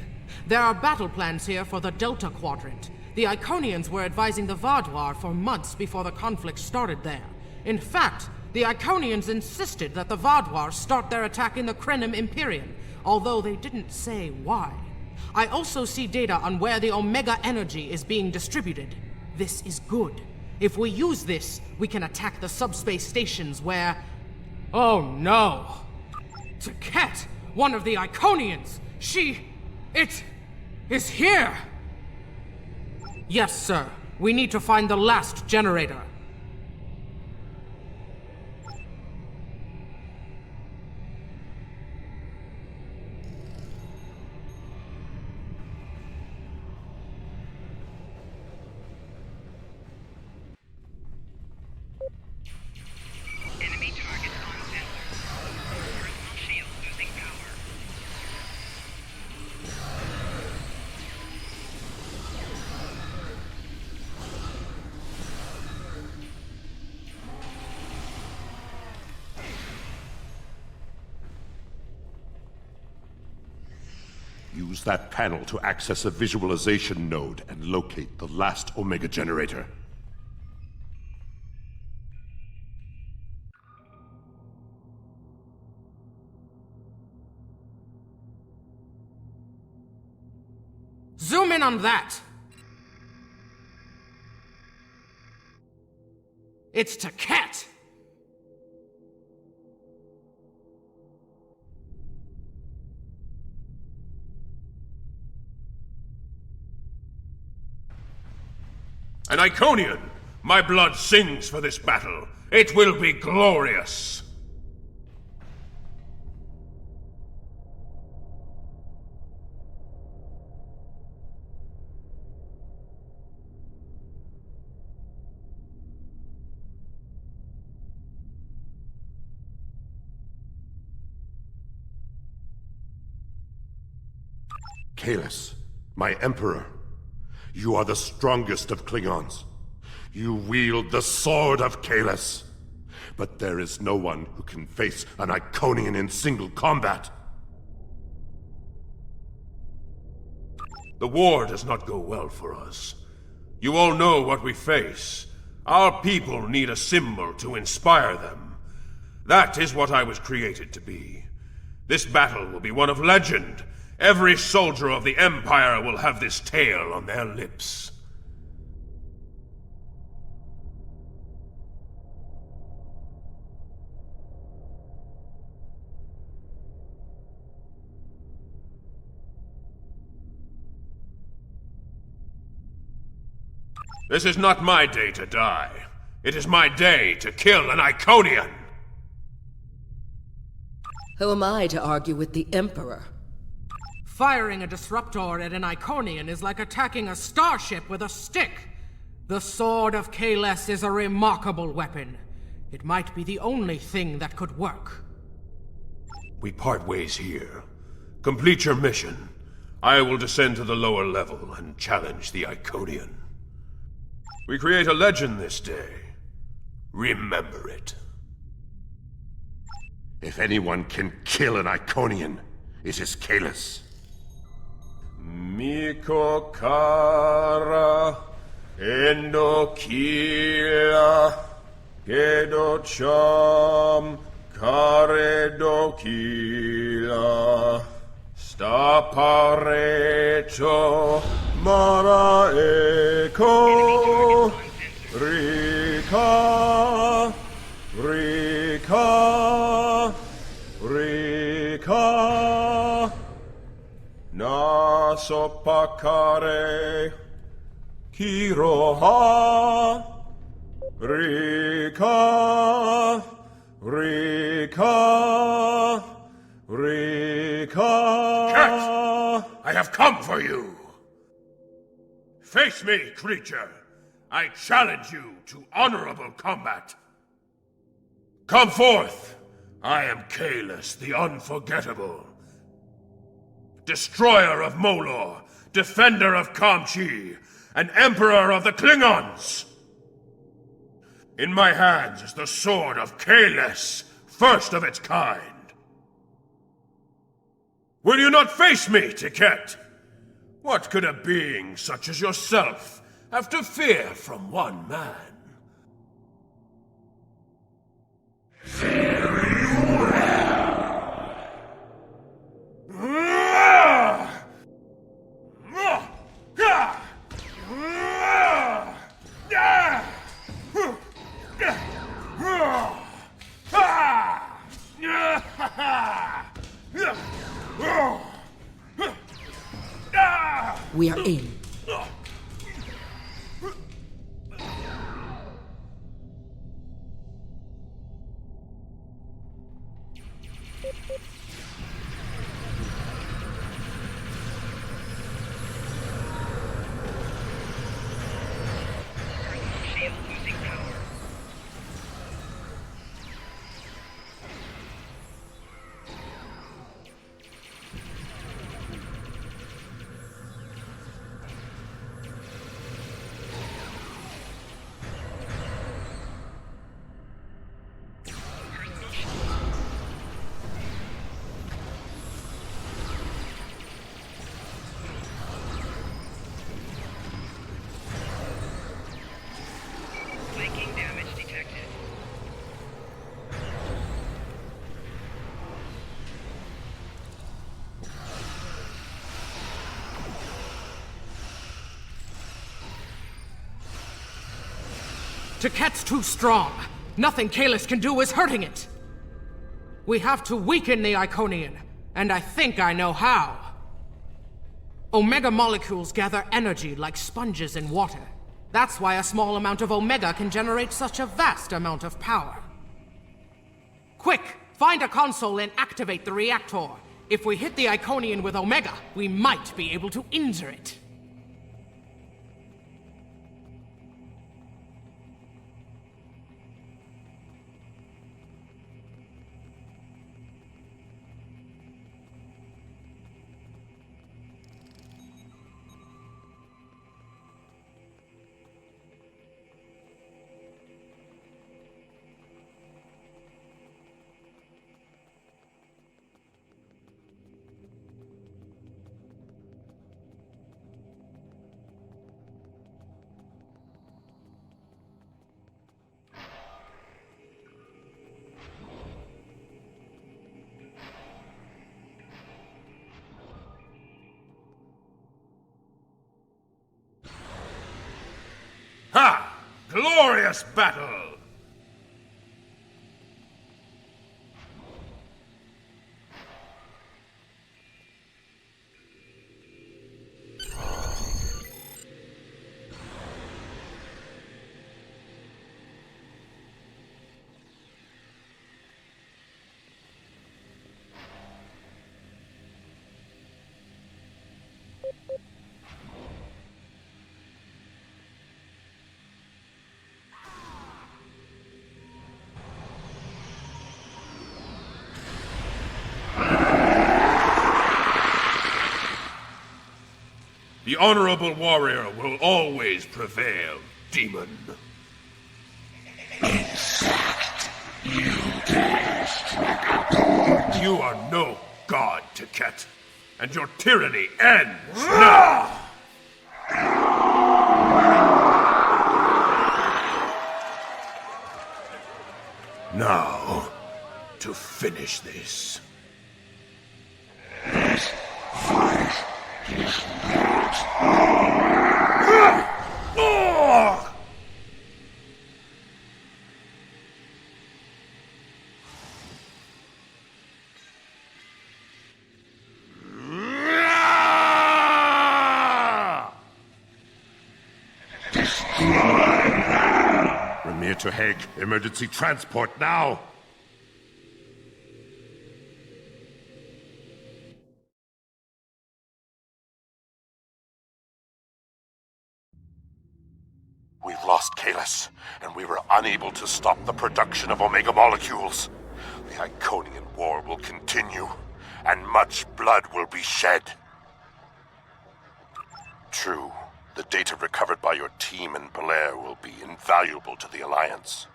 There are battle plans here for the Delta Quadrant. The Iconians were advising the Vaadwaur for months before the conflict started there. In fact, the Iconians insisted that the Vaadwaur start their attack in the Krenim Imperium, although they didn't say why. I also see data on where the Omega energy is being distributed. This is good. If we use this, we can attack the subspace stations where... Oh no! Taket, one of the Iconians! It is here! Yes, sir. We need to find the last generator. Enemy targets on sensor. Personal shield losing power. Use that panel to access a visualization node and locate the last Omega generator. Zoom in on that! It's Taket! An Iconian! My blood sings for this battle. It will be glorious! Kahless, my Emperor. You are the strongest of Klingons. You wield the sword of Kahless. But there is no one who can face an Iconian in single combat. The war does not go well for us. You all know what we face. Our people need a symbol to inspire them. That is what I was created to be. This battle will be one of legend. Every soldier of the Empire will have this tale on their lips. This is not my day to die. It is my day to kill an Iconian! Who am I to argue with the Emperor? Firing a disruptor at an Iconian is like attacking a starship with a stick. The Sword of Kahless is a remarkable weapon. It might be the only thing that could work. We part ways here. Complete your mission. I will descend to the lower level and challenge the Iconian. We create a legend this day. Remember it. If anyone can kill an Iconian, it is Kahless. Miko kara endo kila kedo cham karedo kila stapareto mara eko rika rika rika na sopakare kiroha rika rika rika. Cat! I have come for you! Face me, creature! I challenge you to honorable combat! Come forth! I am Kahless, the Unforgettable. Destroyer of Molor, defender of Kamchi, and Emperor of the Klingons! In my hands is the sword of Kahless, first of its kind. Will you not face me, Taket? What could a being such as yourself have to fear from one man? We are in. Teket's too strong. Nothing Kalis can do is hurting it. We have to weaken the Iconian, and I think I know how. Omega molecules gather energy like sponges in water. That's why a small amount of Omega can generate such a vast amount of power. Quick, find a console and activate the reactor. If we hit the Iconian with Omega, we might be able to injure it. Ha! Glorious battle! The honorable warrior will always prevail, demon. You are no god, Teket, and your tyranny ends now! Now, to finish this. This fight is Rahhmi to PEGH. Emergency transport now! We've lost Kalis, and we were unable to stop the production of Omega molecules. The Iconian war will continue, and much blood will be shed. True, the data recovered by your team in Belair will be invaluable to the Alliance.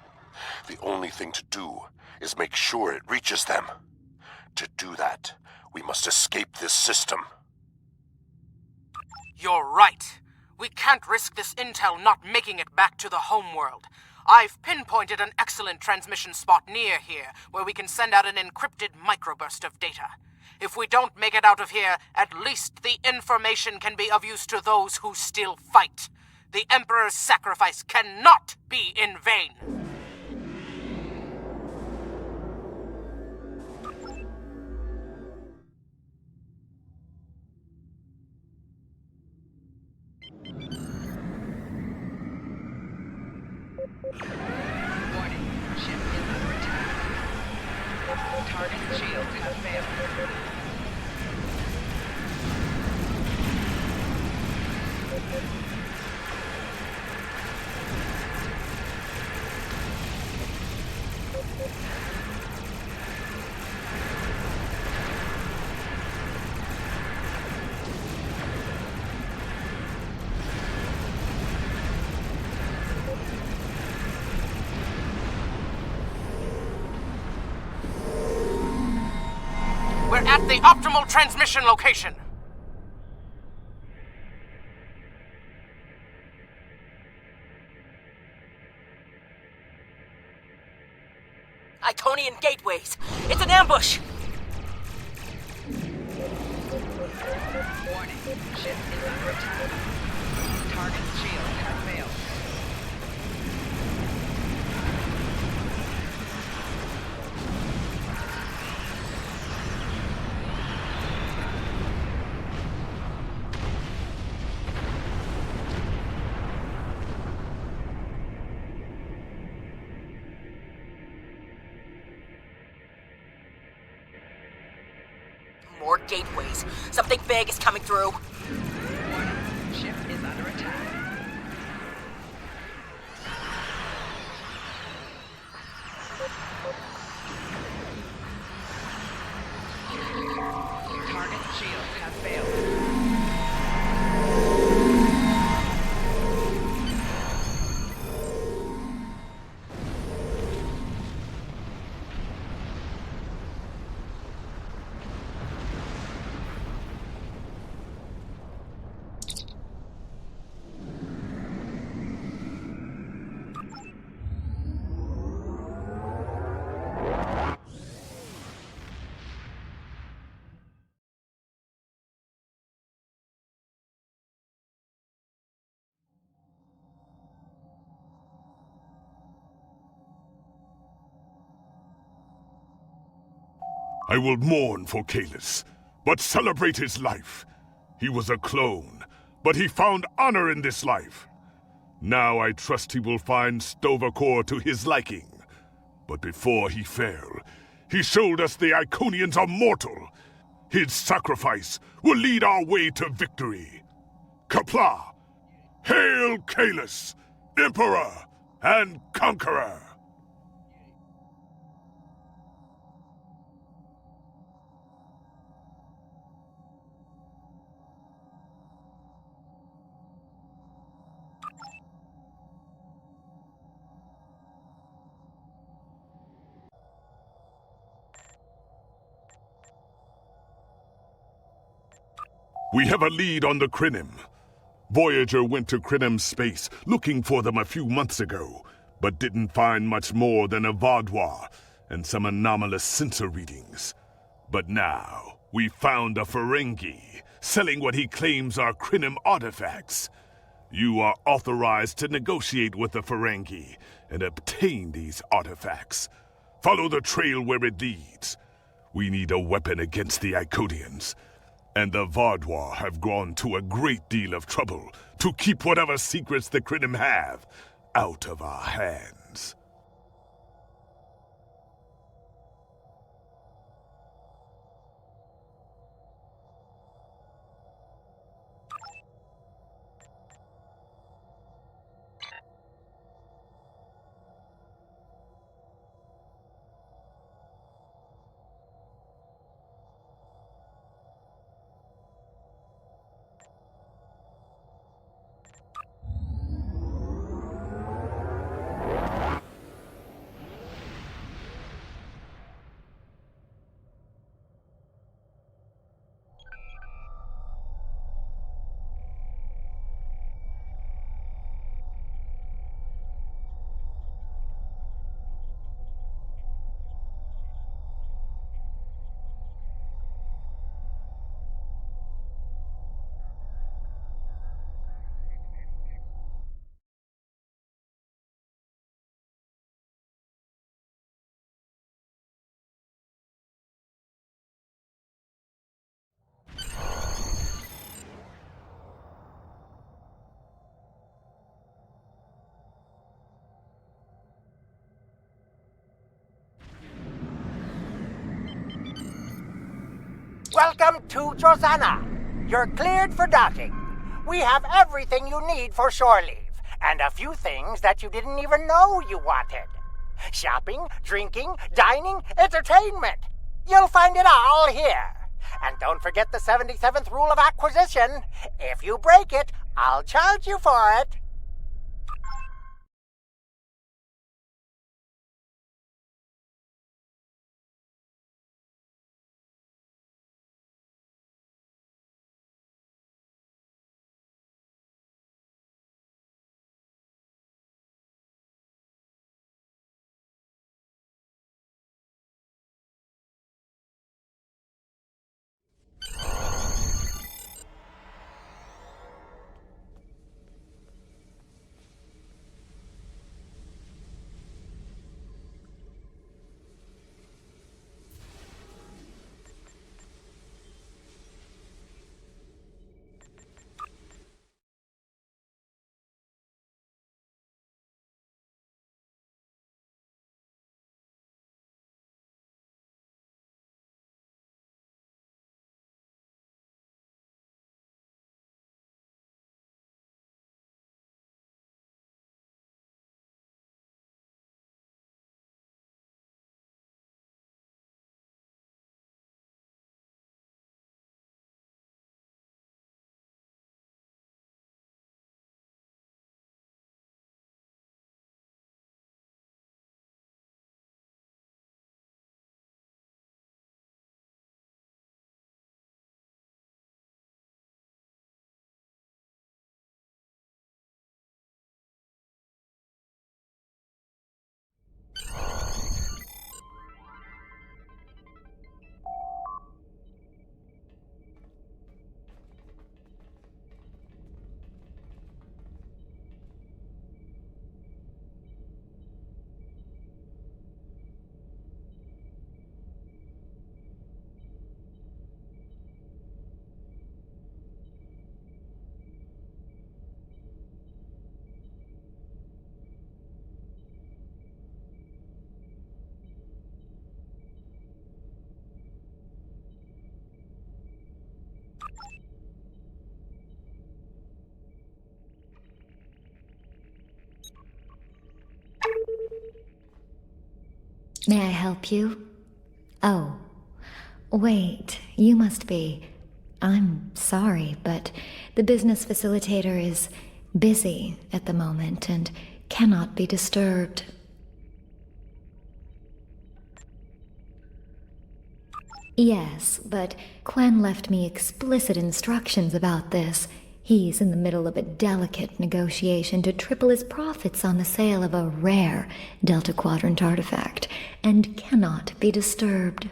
The only thing to do is make sure it reaches them. To do that, we must escape this system. You're right. We can't risk this intel not making it back to the homeworld. I've pinpointed an excellent transmission spot near here, where we can send out an encrypted microburst of data. If we don't make it out of here, at least the information can be of use to those who still fight. The Emperor's sacrifice cannot be in vain. Warning, ship is under attack. Target shields have failed. We're at the optimal transmission location. Iconian gateways. It's an ambush. Warning, ship is under attack. Target's shields have failed. more gateways. Something big is coming through. Ship is under attack. Target's shields have failed. I will mourn for Kalis, but celebrate his life. He was a clone, but he found honor in this life. Now I trust he will find Sto to his liking. But before he fell, he showed us the Iconians are mortal. His sacrifice will lead our way to victory. Qapla'! Hail Kalis, Emperor and Conqueror! We have a lead on the Krynim. Voyager went to Krynim's space looking for them a few months ago, but didn't find much more than a Vaadwaur and some anomalous sensor readings. But now, we found a Ferengi selling what he claims are Krynim artifacts. You are authorized to negotiate with the Ferengi and obtain these artifacts. Follow the trail where it leads. We need a weapon against the Iconians. And the Vaadwaur have gone to a great deal of trouble to keep whatever secrets the Krynim have out of our hands. Welcome to Josana. You're cleared for docking. We have everything you need for shore leave, and a few things that you didn't even know you wanted. Shopping, drinking, dining, entertainment. You'll find it all here. And don't forget the 77th rule of acquisition. If you break it, I'll charge you for it. May I help you? Oh, wait, you must be. I'm sorry, but the business facilitator is busy at the moment and cannot be disturbed. Yes, but Quen left me explicit instructions about this. He's in the middle of a delicate negotiation to triple his profits on the sale of a rare Delta Quadrant artifact, and cannot be disturbed.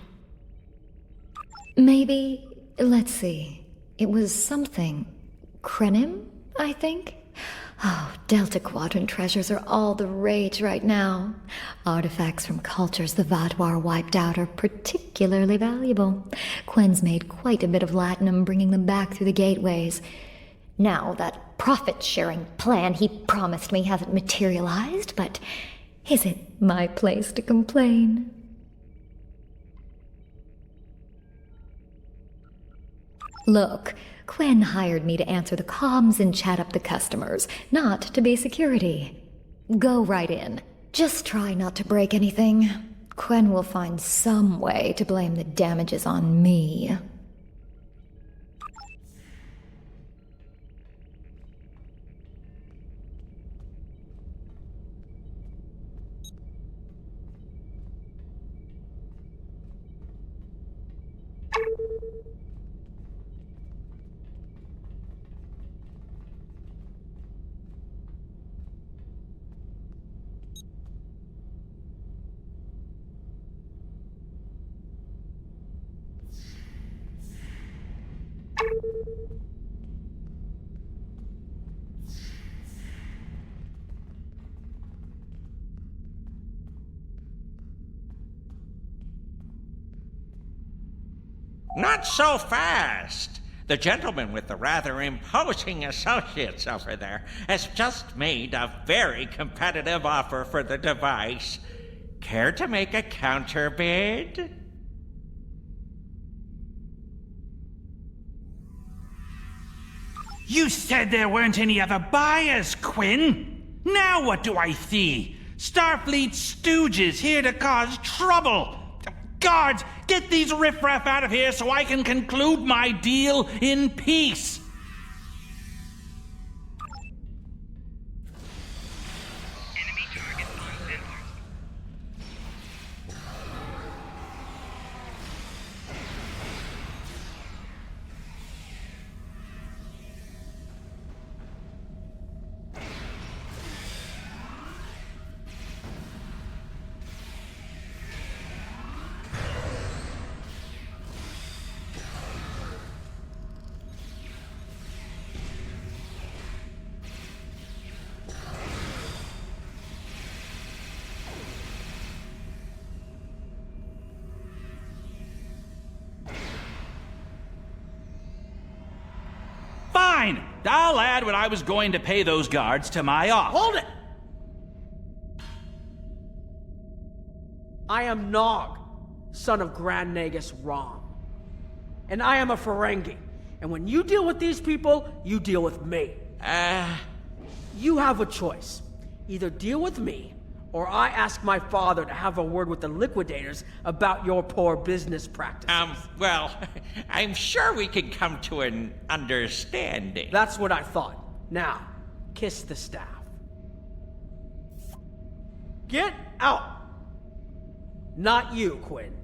Maybe, let's see, it was something. Krenim, I think? Oh, Delta Quadrant treasures are all the rage right now. Artifacts from cultures the Vatwar wiped out are particularly valuable. Quen's made quite a bit of latinum bringing them back through the gateways. Now, that profit-sharing plan he promised me hasn't materialized, but is it my place to complain? Look, Quen hired me to answer the comms and chat up the customers, not to be security. Go right in. Just try not to break anything. Quen will find some way to blame the damages on me. Not so fast! The gentleman with the rather imposing associates over there has just made a very competitive offer for the device. Care to make a counterbid? You said there weren't any other buyers, Quinn. Now what do I see? Starfleet stooges here to cause trouble. Guards, get these riffraff out of here so I can conclude my deal in peace. Enemy target on sensors. Fine! I'll add what I was going to pay those guards to my offer. Hold it! I am Nog, son of Grand Nagus Rom. And I am a Ferengi. And when you deal with these people, you deal with me. You have a choice. Either deal with me, or I ask my father to have a word with the liquidators about your poor business practices. Well, I'm sure we can come to an understanding. That's what I thought. Now, kiss the staff. Get out! Not you, Quinn.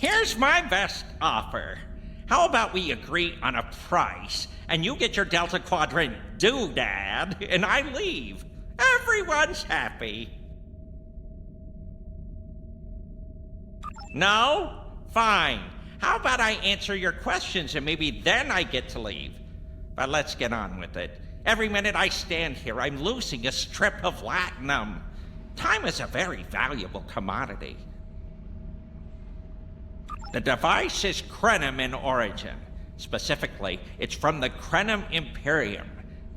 Here's my best offer. How about we agree on a price, and you get your Delta Quadrant doodad, and I leave. Everyone's happy. No? Fine. How about I answer your questions, and maybe then I get to leave? But let's get on with it. Every minute I stand here, I'm losing a strip of latinum. Time is a very valuable commodity. The device is Krenim in origin. Specifically, it's from the Krenim Imperium.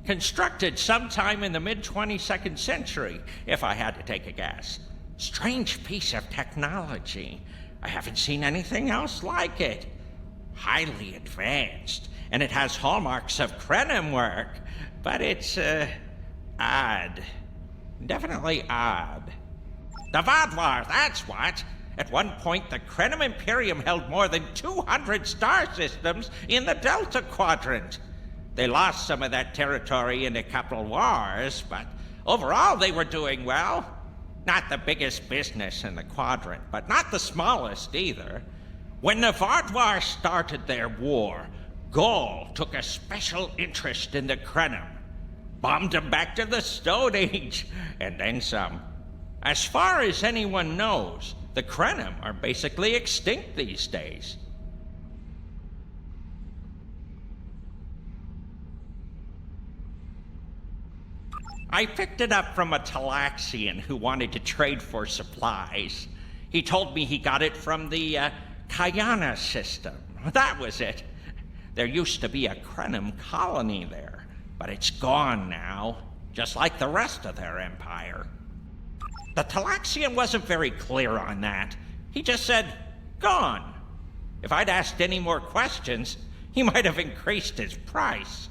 Constructed sometime in the mid-22nd century, if I had to take a guess. Strange piece of technology. I haven't seen anything else like it. Highly advanced, and it has hallmarks of Krenim work, but it's, odd. Definitely odd. The Vodwar, that's what! At one point, the Krenim Imperium held more than 200 star systems in the Delta Quadrant. They lost some of that territory in a couple wars, but overall they were doing well. Not the biggest business in the quadrant, but not the smallest either. When the Vodwar started their war, Gaul took a special interest in the Krenim. Bombed them back to the Stone Age, and then some. As far as anyone knows, the Krenim are basically extinct these days. I picked it up from a Talaxian who wanted to trade for supplies. He told me he got it from the Kayana system. That was it. There used to be a Krenim colony there, but it's gone now, just like the rest of their empire. The Talaxian wasn't very clear on that. He just said, gone. If I'd asked any more questions, he might have increased his price.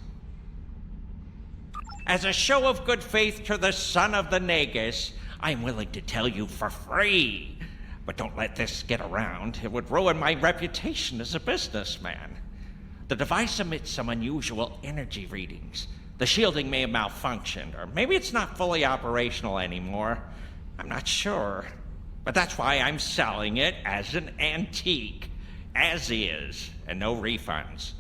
As a show of good faith to the son of the Nagus, I'm willing to tell you for free. But don't let this get around. It would ruin my reputation as a businessman. The device emits some unusual energy readings. The shielding may have malfunctioned, or maybe it's not fully operational anymore. I'm not sure. But that's why I'm selling it as an antique. As is, and no refunds.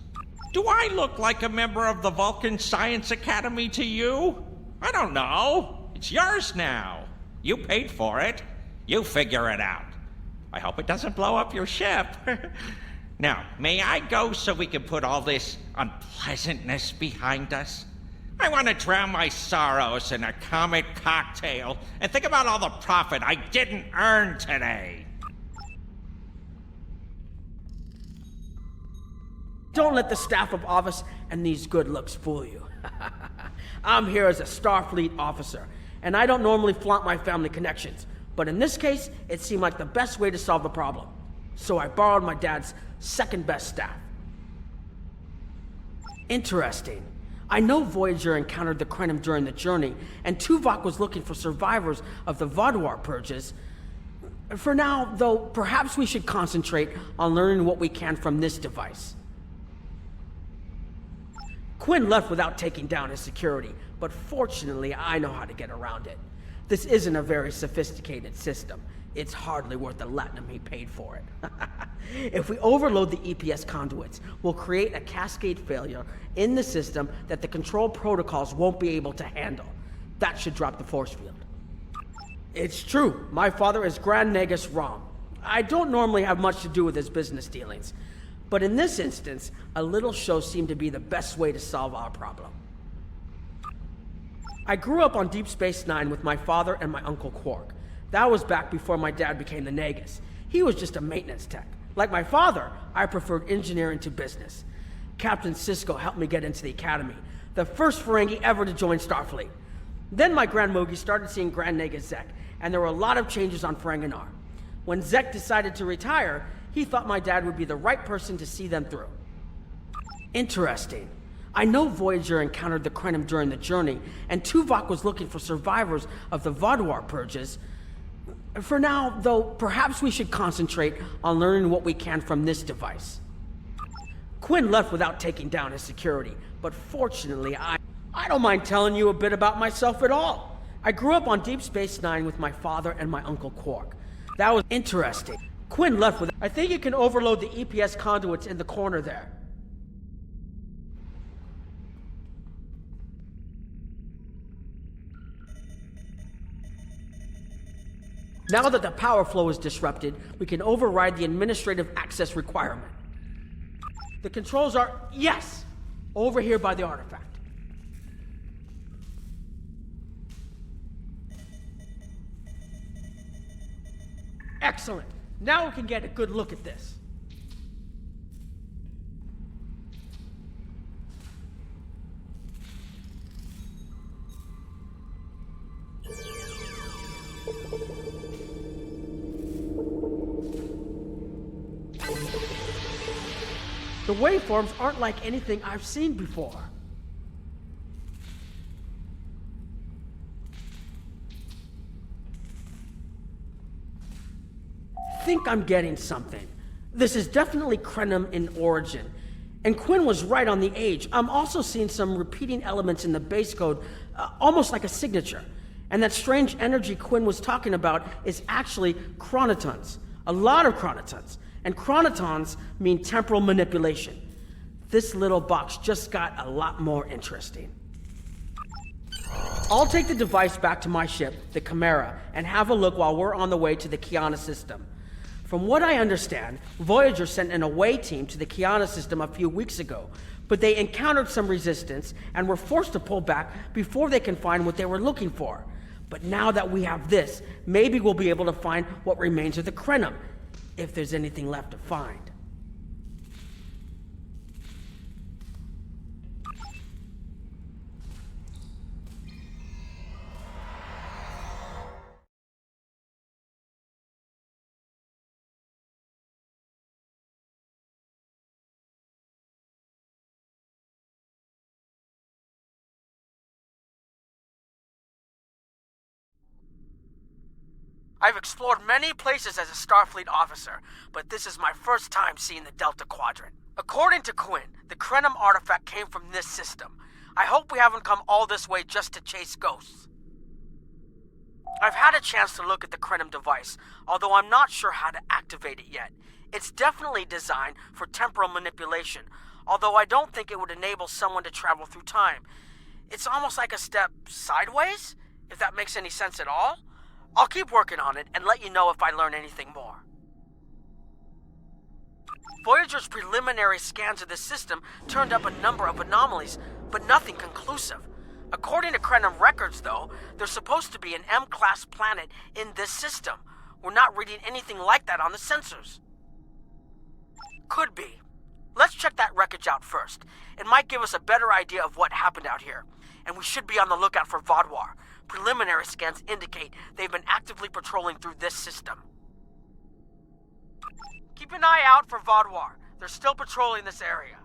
Do I look like a member of the Vulcan Science Academy to you? I don't know. It's yours now. You paid for it. You figure it out. I hope it doesn't blow up your ship. Now, may I go so we can put all this unpleasantness behind us? I want to drown my sorrows in a comet cocktail and think about all the profit I didn't earn today. Don't let the staff of office and these good looks fool you. I'm here as a Starfleet officer, and I don't normally flaunt my family connections, but in this case, it seemed like the best way to solve the problem. So I borrowed my dad's second best staff. Interesting. I know Voyager encountered the Krenim during the journey, and Tuvok was looking for survivors of the Vodwar purges. For now, though, perhaps we should concentrate on learning what we can from this device. Quinn left without taking down his security, but fortunately I know how to get around it. This isn't a very sophisticated system. It's hardly worth the latinum he paid for it. If we overload the EPS conduits, we'll create a cascade failure in the system that the control protocols won't be able to handle. That should drop the force field. It's true, my father is Grand Nagus Rom. I don't normally have much to do with his business dealings, but in this instance, a little show seemed to be the best way to solve our problem. I grew up on Deep Space Nine with my father and my Uncle Quark. That was back before my dad became the Nagus. He was just a maintenance tech. Like my father, I preferred engineering to business. Captain Sisko helped me get into the Academy, the first Ferengi ever to join Starfleet. Then my Grand Mogi started seeing Grand Nagus Zek, and there were a lot of changes on Ferenginar. When Zek decided to retire, he thought my dad would be the right person to see them through. Interesting. I know Voyager encountered the Krenim during the journey, and Tuvok was looking for survivors of the Vodwar purges. For now, though, perhaps we should concentrate on learning what we can from this device. Quinn left without taking down his security, but fortunately I don't mind telling you a bit about myself at all. I grew up on Deep Space Nine with my father and my Uncle Quark. That was interesting. Quinn left with... I think you can overload the EPS conduits in the corner there. Now that the power flow is disrupted, we can override the administrative access requirement. The controls are... yes! Over here by the artifact. Excellent. Now we can get a good look at this. The waveforms aren't like anything I've seen before. Think I'm getting something. This is definitely Krenim in origin. And Quinn was right on the age. I'm also seeing some repeating elements in the base code, almost like a signature. And that strange energy Quinn was talking about is actually chronotons. A lot of chronotons. And chronotons mean temporal manipulation. This little box just got a lot more interesting. I'll take the device back to my ship, the Chimera, and have a look while we're on the way to the Kiana system. From what I understand, Voyager sent an away team to the Kiana system a few weeks ago, but they encountered some resistance and were forced to pull back before they can find what they were looking for. But now that we have this, maybe we'll be able to find what remains of the Krenim, if there's anything left to find. I've explored many places as a Starfleet officer, but this is my first time seeing the Delta Quadrant. According to Quinn, the Krenim artifact came from this system. I hope we haven't come all this way just to chase ghosts. I've had a chance to look at the Krenim device, although I'm not sure how to activate it yet. It's definitely designed for temporal manipulation, although I don't think it would enable someone to travel through time. It's almost like a step sideways, if that makes any sense at all. I'll keep working on it and let you know if I learn anything more. Voyager's preliminary scans of the system turned up a number of anomalies, but nothing conclusive. According to Krenim records, though, there's supposed to be an M-class planet in this system. We're not reading anything like that on the sensors. Could be. Let's check that wreckage out first. It might give us a better idea of what happened out here. And we should be on the lookout for Vaadwaur. Preliminary scans indicate they've been actively patrolling through this system. Keep an eye out for Vaadwaur. They're still patrolling this area.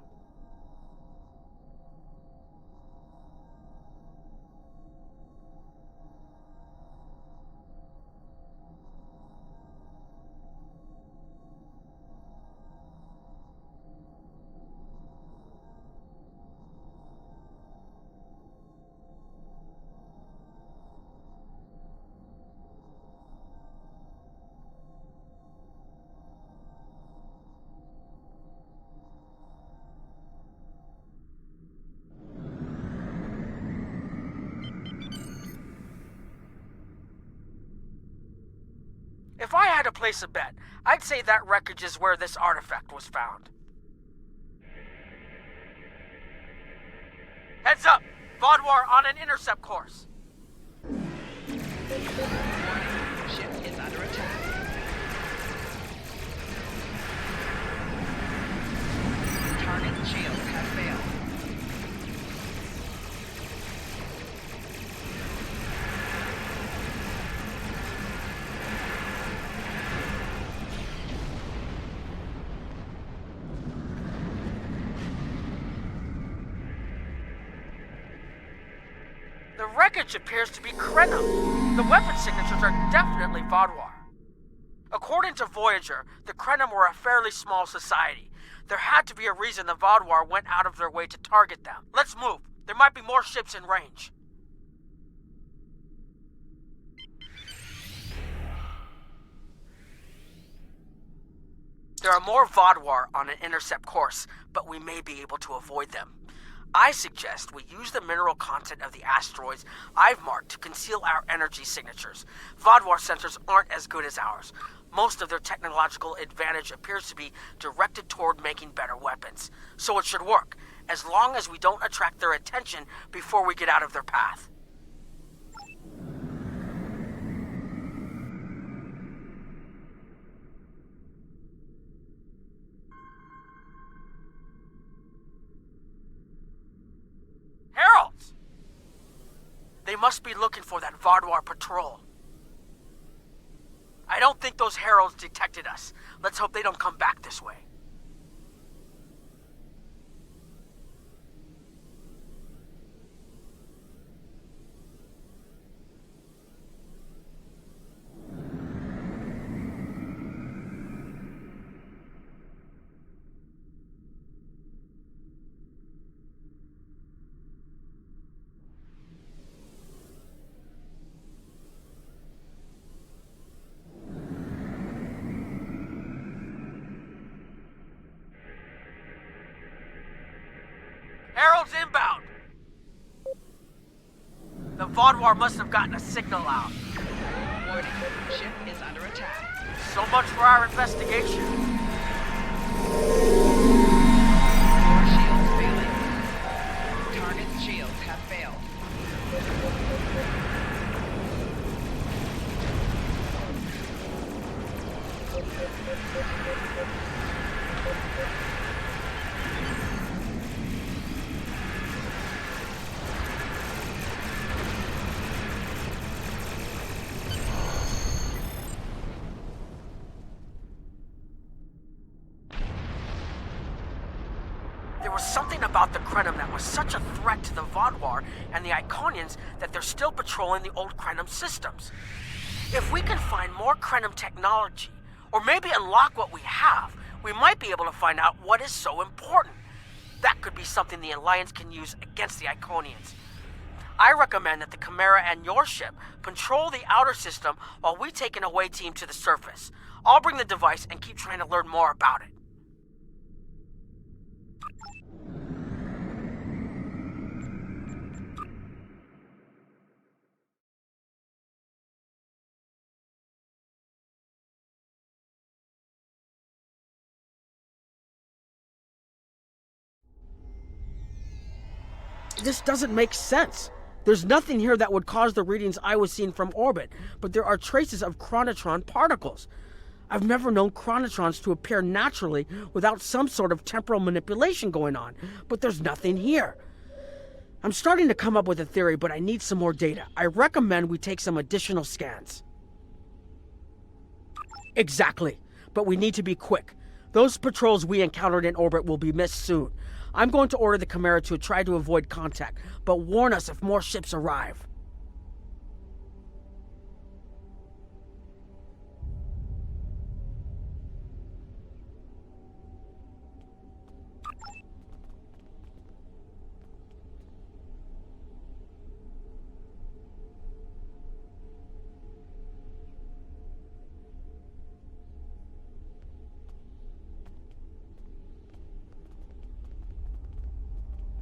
If I had to place a bet, I'd say that wreckage is where this artifact was found. Heads up! Vaadwaur on an intercept course. Ship is under attack. Target's shields have failed. The wreckage appears to be Krenim. The weapon signatures are definitely Vaadwaur. According to Voyager, the Krenim were a fairly small society. There had to be a reason the Vaadwaur went out of their way to target them. Let's move. There might be more ships in range. There are more Vaadwaur on an intercept course, but we may be able to avoid them. I suggest we use the mineral content of the asteroids I've marked to conceal our energy signatures. Vaadwaur sensors aren't as good as ours. Most of their technological advantage appears to be directed toward making better weapons. So it should work, as long as we don't attract their attention before we get out of their path. Heralds! They must be looking for that Vaadwaur patrol. I don't think those heralds detected us. Let's hope they don't come back this way. Harold's inbound! The Vaudouar must have gotten a signal out. Warning, ship is under attack. So much for our investigation. Core shields failing. Target's shields have failed. There was something about the Krenim that was such a threat to the Vaudouar and the Iconians that they're still patrolling the old Krenim systems. If we can find more Krenim technology, or maybe unlock what we have, we might be able to find out what is so important. That could be something the Alliance can use against the Iconians. I recommend that the Chimera and your ship patrol the outer system while we take an away team to the surface. I'll bring the device and keep trying to learn more about it. This doesn't make sense. There's nothing here that would cause the readings I was seeing from orbit, but there are traces of chronotron particles. I've never known chronotrons to appear naturally without some sort of temporal manipulation going on, but there's nothing here. I'm starting to come up with a theory, but I need some more data. I recommend we take some additional scans. Exactly, but we need to be quick. Those patrols we encountered in orbit will be missed soon. I'm going to order the Chimera to try to avoid contact, but warn us if more ships arrive.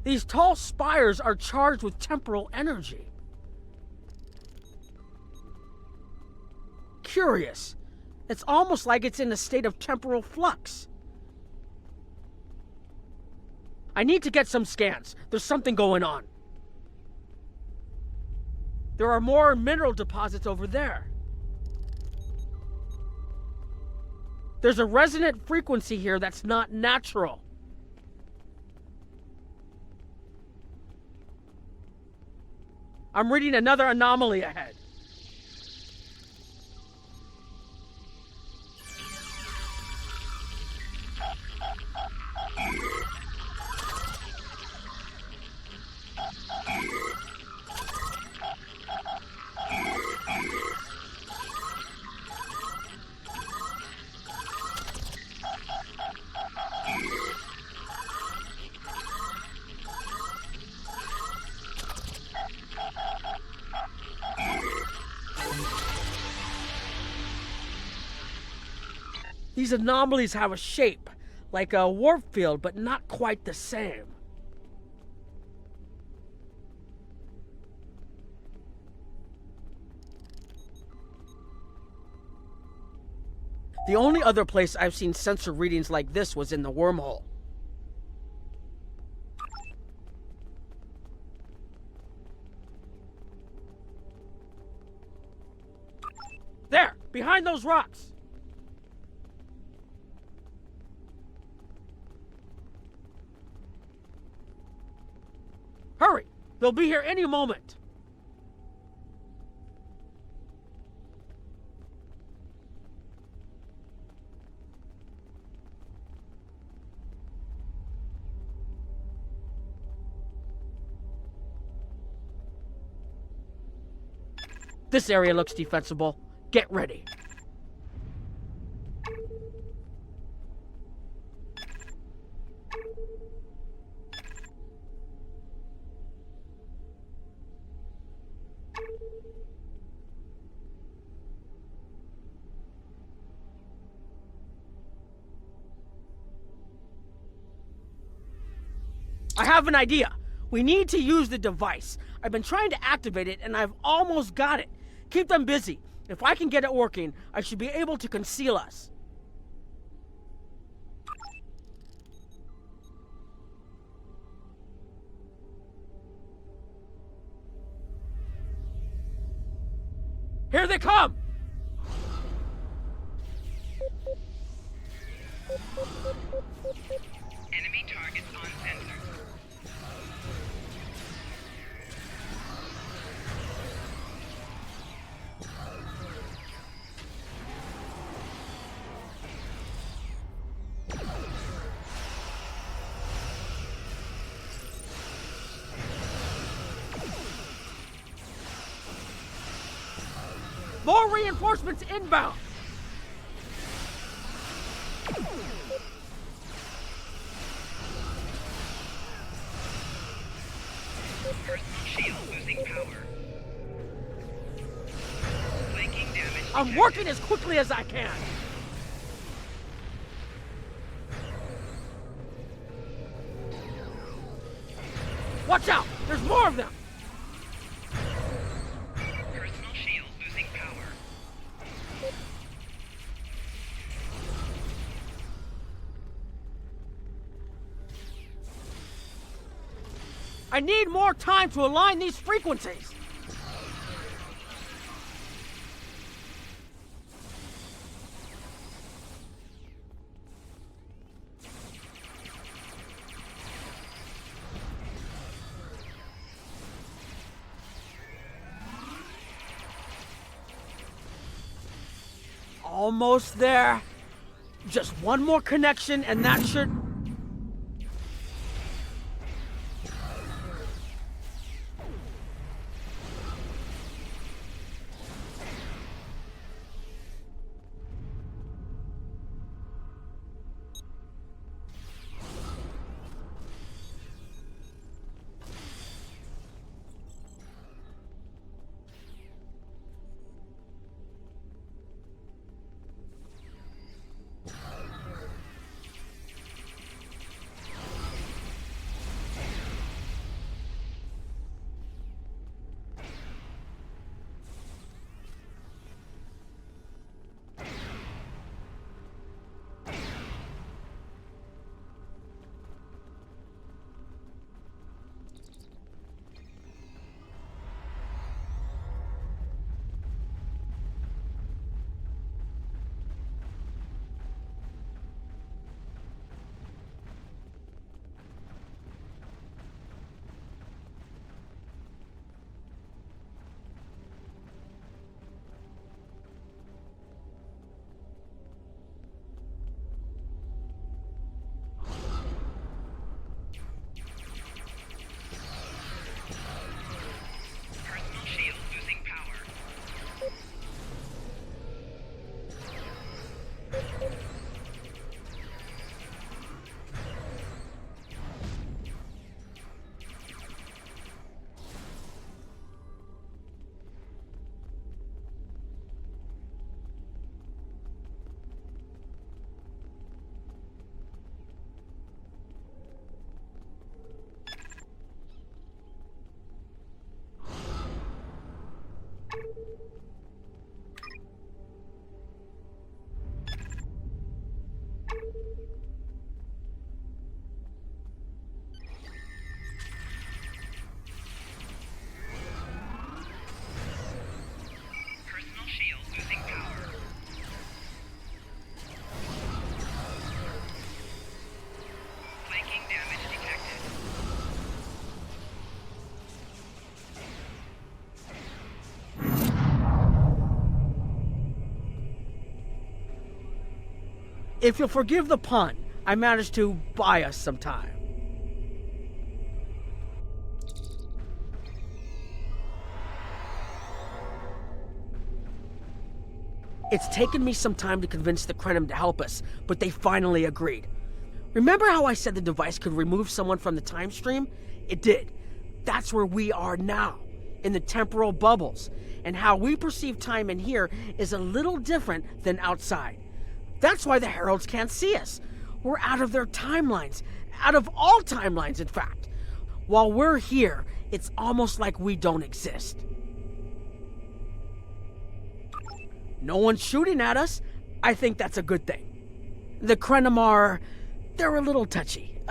These tall spires are charged with temporal energy. Curious. It's almost like it's in a state of temporal flux. I need to get some scans. There's something going on. There are more mineral deposits over there. There's a resonant frequency here that's not natural. I'm reading another anomaly ahead. These anomalies have a shape, like a warp field, but not quite the same. The only other place I've seen sensor readings like this was in the wormhole. There, behind those rocks. Hurry! They'll be here any moment. This area looks defensible. Get ready. I have an idea. We need to use the device. I've been trying to activate it, and I've almost got it. Keep them busy. If I can get it working, I should be able to conceal us. Here they come! Enemy targets on sensor. More reinforcements inbound! Personal shield losing power. Flanking damage. I'm working as quickly as I can. Watch out! There's more of them! Personal shield losing power. I need more time to align these frequencies. Almost there. Just one more connection and that should... If you'll forgive the pun, I managed to buy us some time. It's taken me some time to convince the Krenim to help us, but they finally agreed. Remember how I said the device could remove someone from the time stream? It did. That's where we are now, in the temporal bubbles, and how we perceive time in here is a little different than outside. That's why the Heralds can't see us. We're out of their timelines, out of all timelines, in fact. While we're here, it's almost like we don't exist. No one's shooting at us. I think that's a good thing. The Krenim are... they're a little touchy.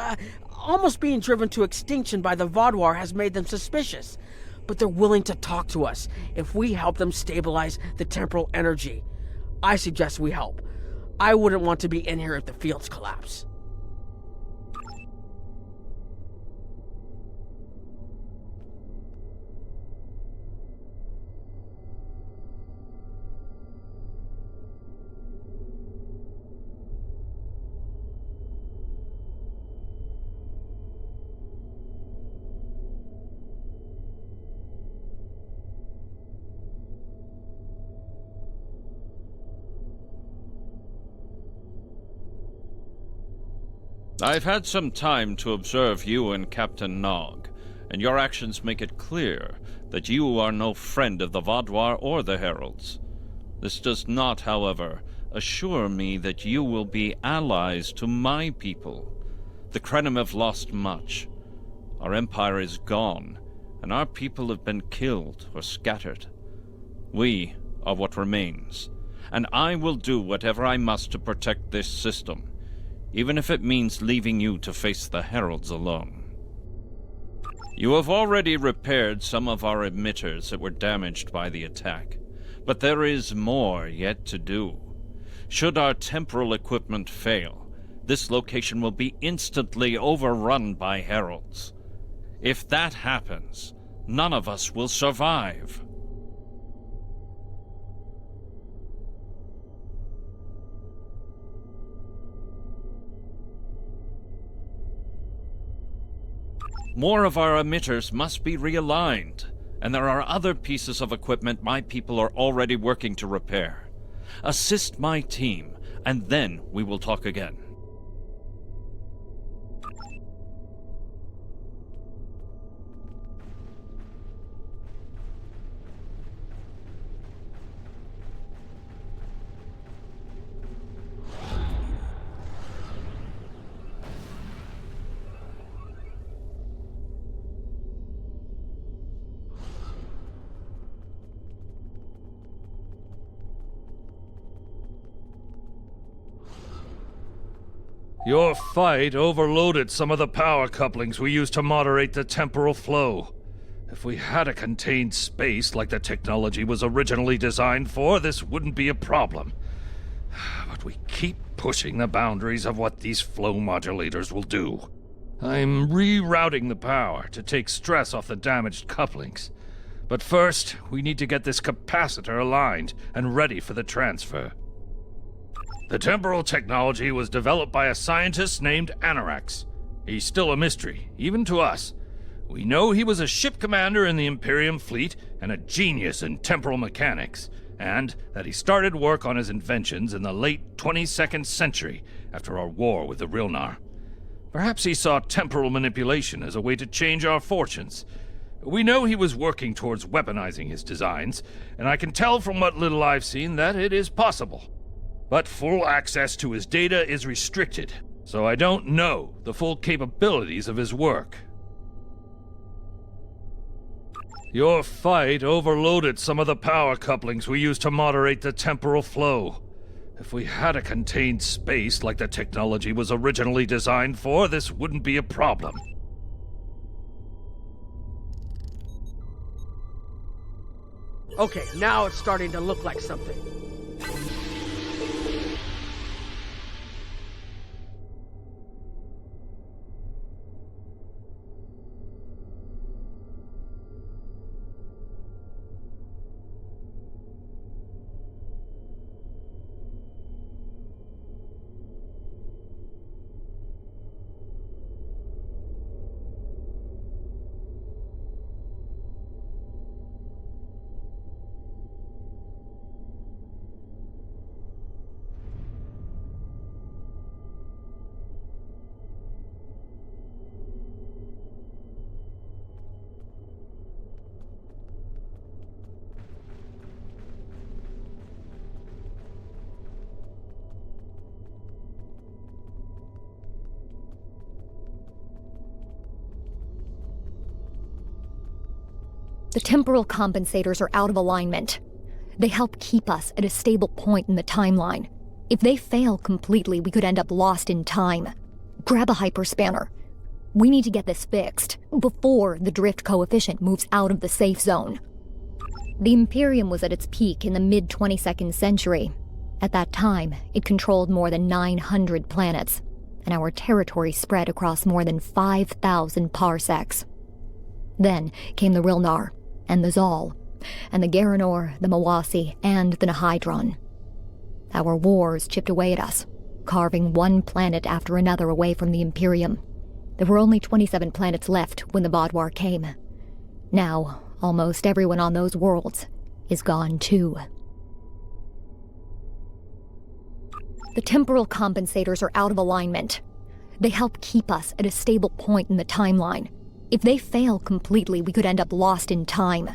Almost being driven to extinction by the Vaadwaur has made them suspicious. But they're willing to talk to us if we help them stabilize the temporal energy. I suggest we help. I wouldn't want to be in here if the fields collapse. I've had some time to observe you and Captain Nog, and your actions make it clear that you are no friend of the Vaadwaur or the Heralds. This does not, however, assure me that you will be allies to my people. The Krenim have lost much. Our empire is gone, and our people have been killed or scattered. We are what remains, and I will do whatever I must to protect this system, even if it means leaving you to face the Heralds alone. You have already repaired some of our emitters that were damaged by the attack, but there is more yet to do. Should our temporal equipment fail, this location will be instantly overrun by Heralds. If that happens, none of us will survive. More of our emitters must be realigned, and there are other pieces of equipment my people are already working to repair. Assist my team, and then we will talk again. Your fight overloaded some of the power couplings we used to moderate the temporal flow. If we had a contained space like the technology was originally designed for, this wouldn't be a problem. But we keep pushing the boundaries of what these flow modulators will do. I'm rerouting the power to take stress off the damaged couplings. But first, we need to get this capacitor aligned and ready for the transfer. The temporal technology was developed by a scientist named Anorax. He's still a mystery, even to us. We know he was a ship commander in the Imperium fleet and a genius in temporal mechanics, and that he started work on his inventions in the late 22nd century after our war with the Rilnar. Perhaps he saw temporal manipulation as a way to change our fortunes. We know he was working towards weaponizing his designs, and I can tell from what little I've seen that it is possible. But full access to his data is restricted, so I don't know the full capabilities of his work. Your fight overloaded some of the power couplings we used to moderate the temporal flow. If we had a contained space like the technology was originally designed for, this wouldn't be a problem. Okay, now it's starting to look like something. The temporal compensators are out of alignment. They help keep us at a stable point in the timeline. If they fail completely, we could end up lost in time. Grab a hyperspanner. We need to get this fixed before the drift coefficient moves out of the safe zone. The Imperium was at its peak in the mid-22nd century. At that time, it controlled more than 900 planets, and our territory spread across more than 5,000 parsecs. Then came the Rilnar, and the Zal, and the Garanor, the Mawasi, and the Nahydron. Our wars chipped away at us, carving one planet after another away from the Imperium. There were only 27 planets left when the Vadwar came. Now, almost everyone on those worlds is gone too. The temporal compensators are out of alignment. They help keep us at a stable point in the timeline. If they fail completely, we could end up lost in time.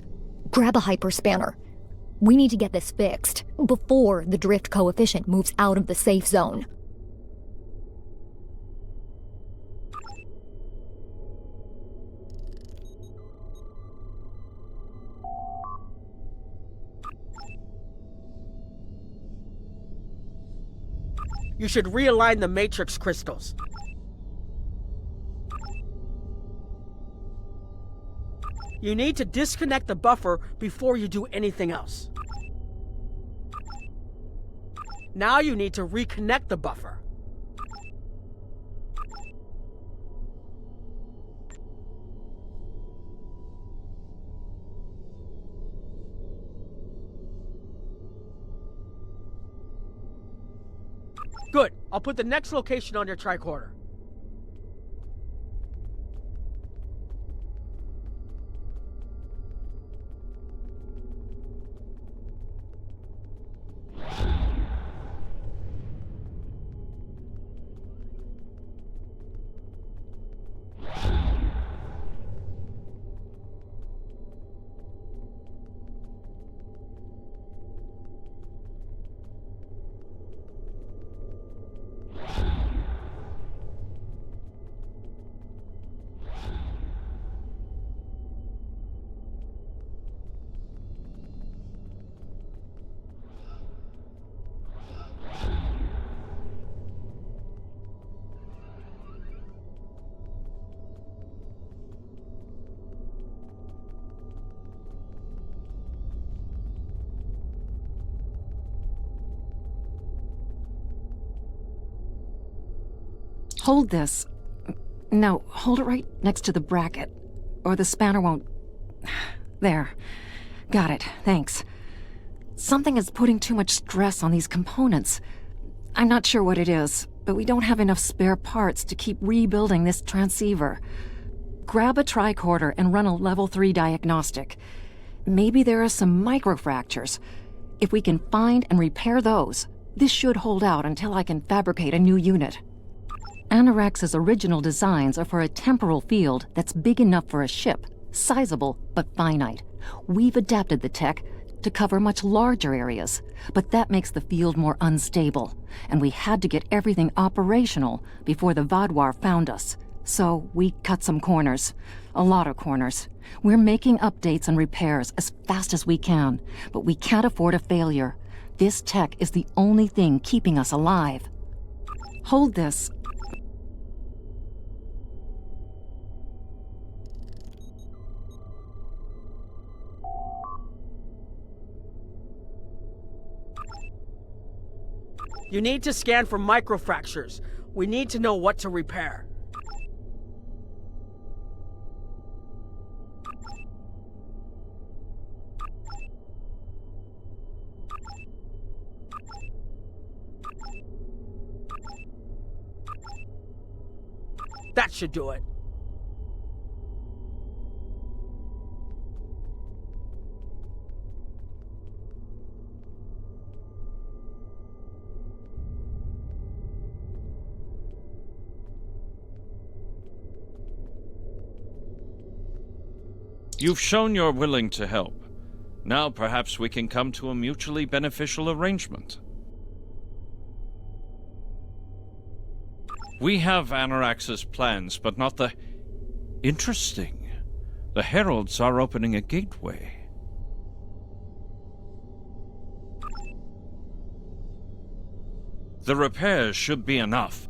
Grab a hyperspanner. We need to get this fixed before the drift coefficient moves out of the safe zone. You should realign the matrix crystals. You need to disconnect the buffer before you do anything else. Now you need to reconnect the buffer. Good. I'll put the next location on your tricorder. Hold this. No, hold it right next to the bracket, or the spanner won't... There. Got it, thanks. Something is putting too much stress on these components. I'm not sure what it is, but we don't have enough spare parts to keep rebuilding this transceiver. Grab a tricorder and run a level 3 diagnostic. Maybe there are some microfractures. If we can find and repair those, this should hold out until I can fabricate a new unit. Anorax's original designs are for a temporal field that's big enough for a ship, sizable but finite. We've adapted the tech to cover much larger areas, but that makes the field more unstable, and we had to get everything operational before the Vadwar found us. So we cut some corners. A lot of corners. We're making updates and repairs as fast as we can, but we can't afford a failure. This tech is the only thing keeping us alive. Hold this. You need to scan for microfractures. We need to know what to repair. That should do it. You've shown you're willing to help. Now perhaps we can come to a mutually beneficial arrangement. We have Anorax's plans, but not the... Interesting. The heralds are opening a gateway. The repairs should be enough.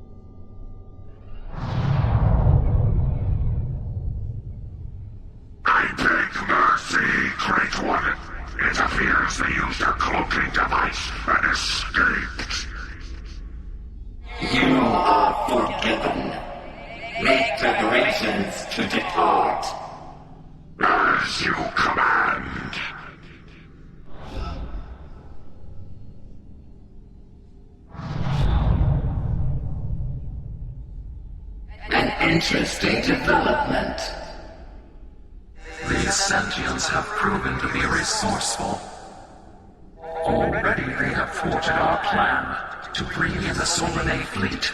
I beg mercy, Great One. It appears they used a cloaking device and escaped. You are forgiven. Make preparations to depart. As you command. An interesting development. These sentients have proven to be resourceful. Already they have thwarted our plan to bring in the Solanae fleet.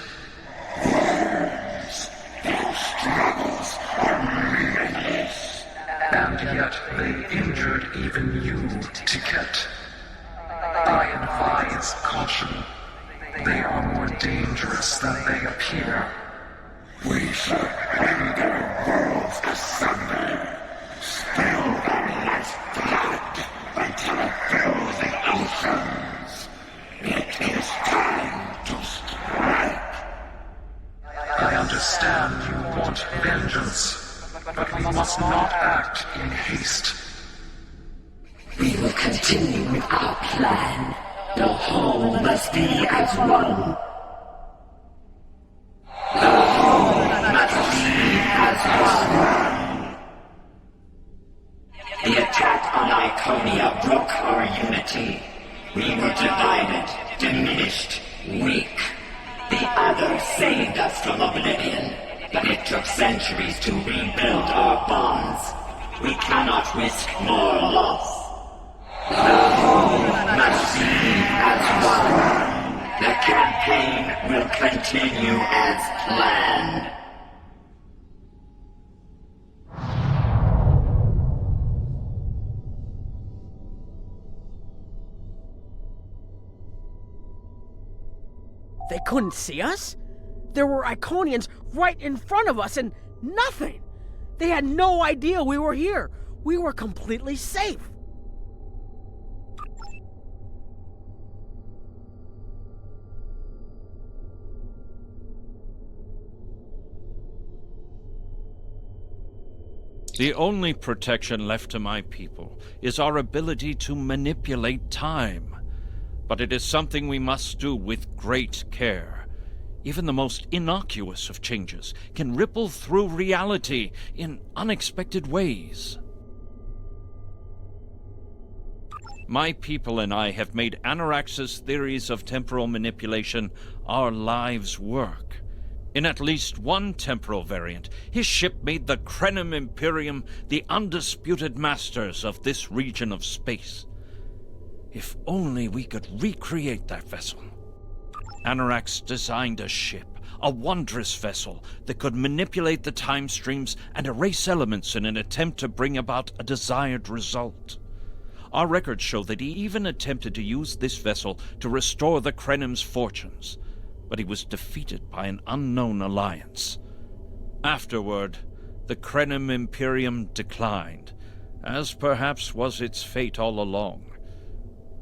Their struggles are meaningless. And yet they injured even you, Ticket. I advise caution. They are more dangerous than they appear. We should end their worlds asunder. Spill them as blood until it fills the oceans. It is time to strike. I understand you want vengeance, but we must not act in haste. We will continue with our plan. The whole must be as one. The whole must be as one. The attack on Iconia broke our unity. We were divided, diminished, weak. The others saved us from oblivion, but it took centuries to rebuild our bonds. We cannot risk more loss. The whole must be as one. The campaign will continue as planned. They couldn't see us? There were Iconians right in front of us and nothing! They had no idea we were here. We were completely safe. The only protection left to my people is our ability to manipulate time. But it is something we must do with great care. Even the most innocuous of changes can ripple through reality in unexpected ways. My people and I have made Anarax's theories of temporal manipulation our lives' work. In at least one temporal variant, his ship made the Krenim Imperium the undisputed masters of this region of space. If only we could recreate that vessel. Anarax designed a ship, a wondrous vessel that could manipulate the time streams and erase elements in an attempt to bring about a desired result. Our records show that he even attempted to use this vessel to restore the Krenim's fortunes, but he was defeated by an unknown alliance. Afterward, the Krenim Imperium declined, as perhaps was its fate all along.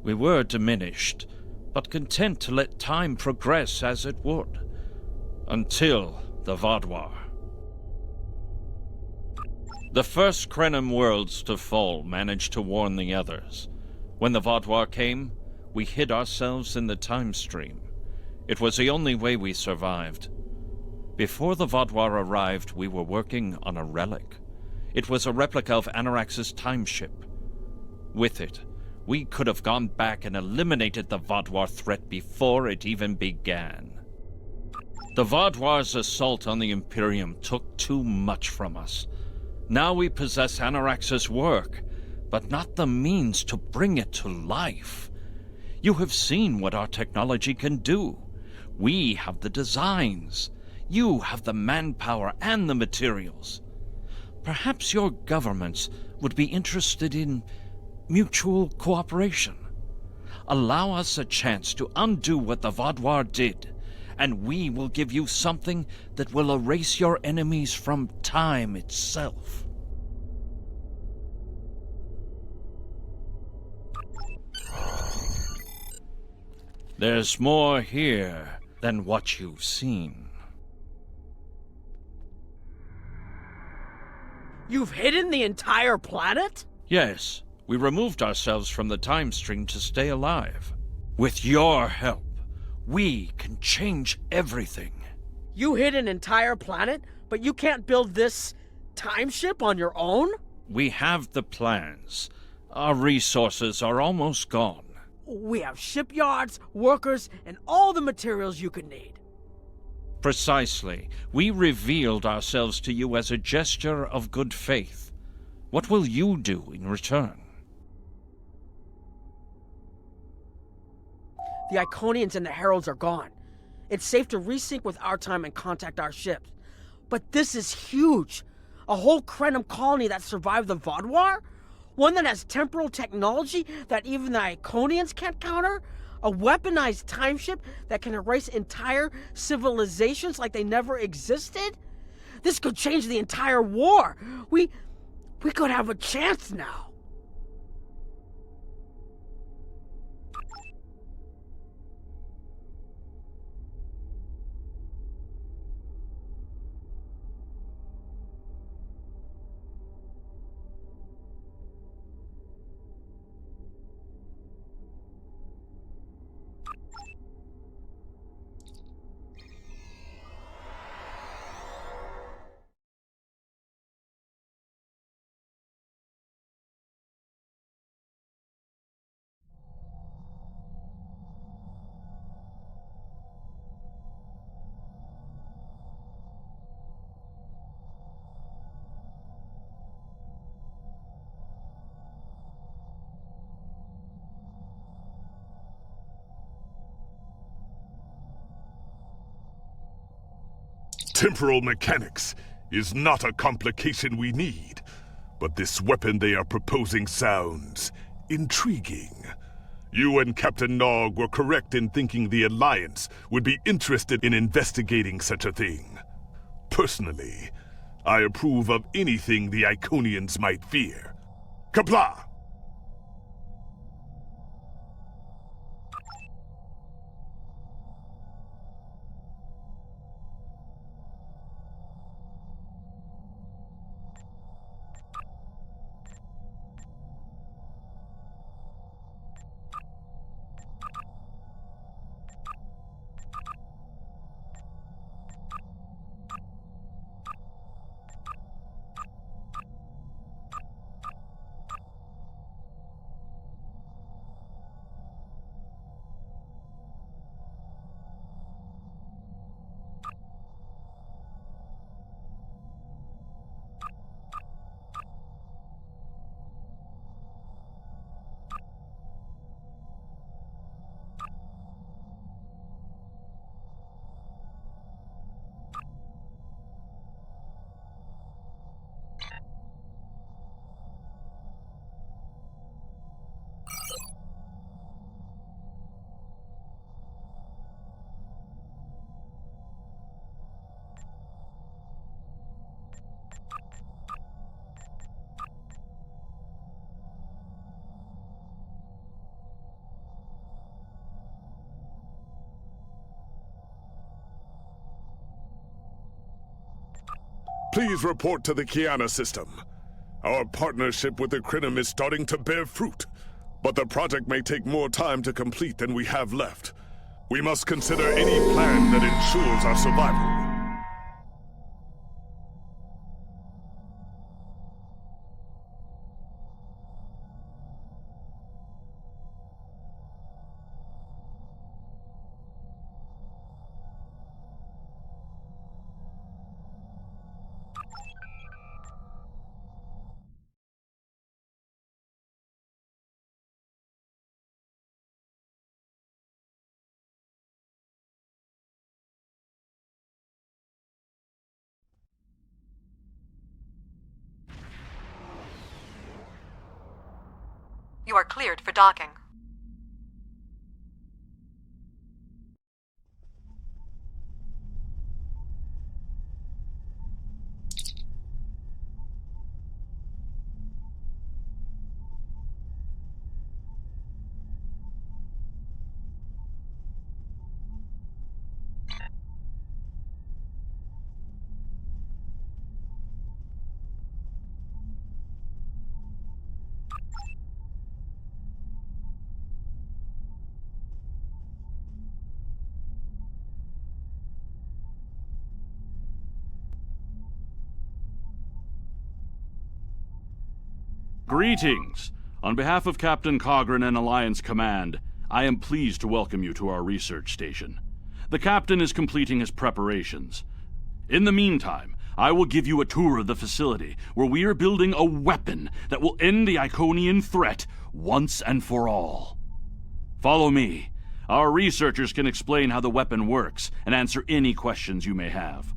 We were diminished, but content to let time progress as it would, until the Vaadwaur. The first Krenim worlds to fall managed to warn the others. When the Vaadwaur came, we hid ourselves in the time stream. It was the only way we survived. Before the Vaadwaur arrived, we were working on a relic. It was a replica of Anarax's time ship. With it, we could have gone back and eliminated the Vaadwaur threat before it even began. The Vaadwaur's assault on the Imperium took too much from us. Now we possess Anarax's work, but not the means to bring it to life. You have seen what our technology can do. We have the designs. You have the manpower and the materials. Perhaps your governments would be interested in mutual cooperation. Allow us a chance to undo what the Vaadwaur did, and we will give you something that will erase your enemies from time itself. There's more here than what you've seen. You've hidden the entire planet? Yes, we removed ourselves from the time stream to stay alive. With your help, we can change everything. You hid an entire planet, but you can't build this time ship on your own? We have the plans. Our resources are almost gone. We have shipyards, workers, and all the materials you could need. Precisely. We revealed ourselves to you as a gesture of good faith. What will you do in return? The Iconians and the Heralds are gone. It's safe to resync with our time and contact our ships. But this is huge. A whole Krenim colony that survived the Vaudouar? One that has temporal technology that even the Iconians can't counter? A weaponized time ship that can erase entire civilizations like they never existed? This could change the entire war. We could have a chance now. Temporal mechanics is not a complication we need, but this weapon they are proposing sounds intriguing. You and Captain Nog were correct in thinking the Alliance would be interested in investigating such a thing. Personally, I approve of anything the Iconians might fear. Kapla! Please report to the Kiana system. Our partnership with the Krenim is starting to bear fruit, but the project may take more time to complete than we have left. We must consider any plan that ensures our survival. You are cleared for docking. Greetings. On behalf of Captain Cogran and Alliance Command, I am pleased to welcome you to our research station. The Captain is completing his preparations. In the meantime, I will give you a tour of the facility, where we are building a weapon that will end the Iconian threat once and for all. Follow me. Our researchers can explain how the weapon works and answer any questions you may have.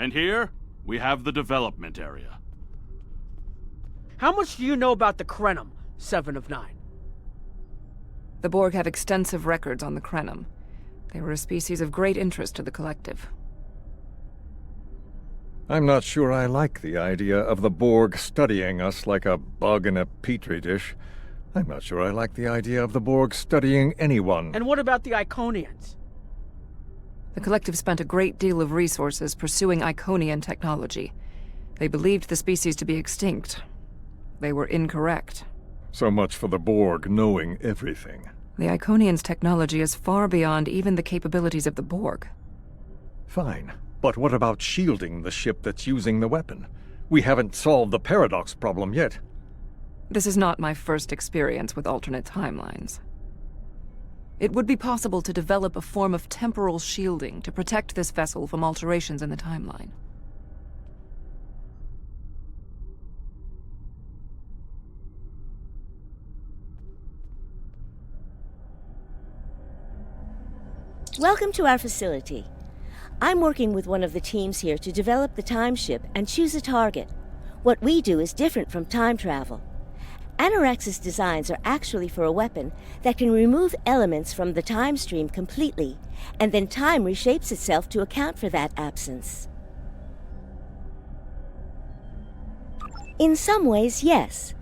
And here, we have the development area. How much do you know about the Krenim, 7 of 9? The Borg have extensive records on the Krenim. They were a species of great interest to the Collective. I'm not sure I like the idea of the Borg studying us like a bug in a petri dish. I'm not sure I like the idea of the Borg studying anyone. And what about the Iconians? The Collective spent a great deal of resources pursuing Iconian technology. They believed the species to be extinct. They were incorrect. So much for the Borg knowing everything. The Iconians' technology is far beyond even the capabilities of the Borg. Fine, but what about shielding the ship that's using the weapon? We haven't solved the paradox problem yet. This is not my first experience with alternate timelines. It would be possible to develop a form of temporal shielding to protect this vessel from alterations in the timeline. Welcome to our facility. I'm working with one of the teams here to develop the time ship and choose a target. What we do is different from time travel. Anorax's designs are actually for a weapon that can remove elements from the time stream completely, and then time reshapes itself to account for that absence. In some ways, yes.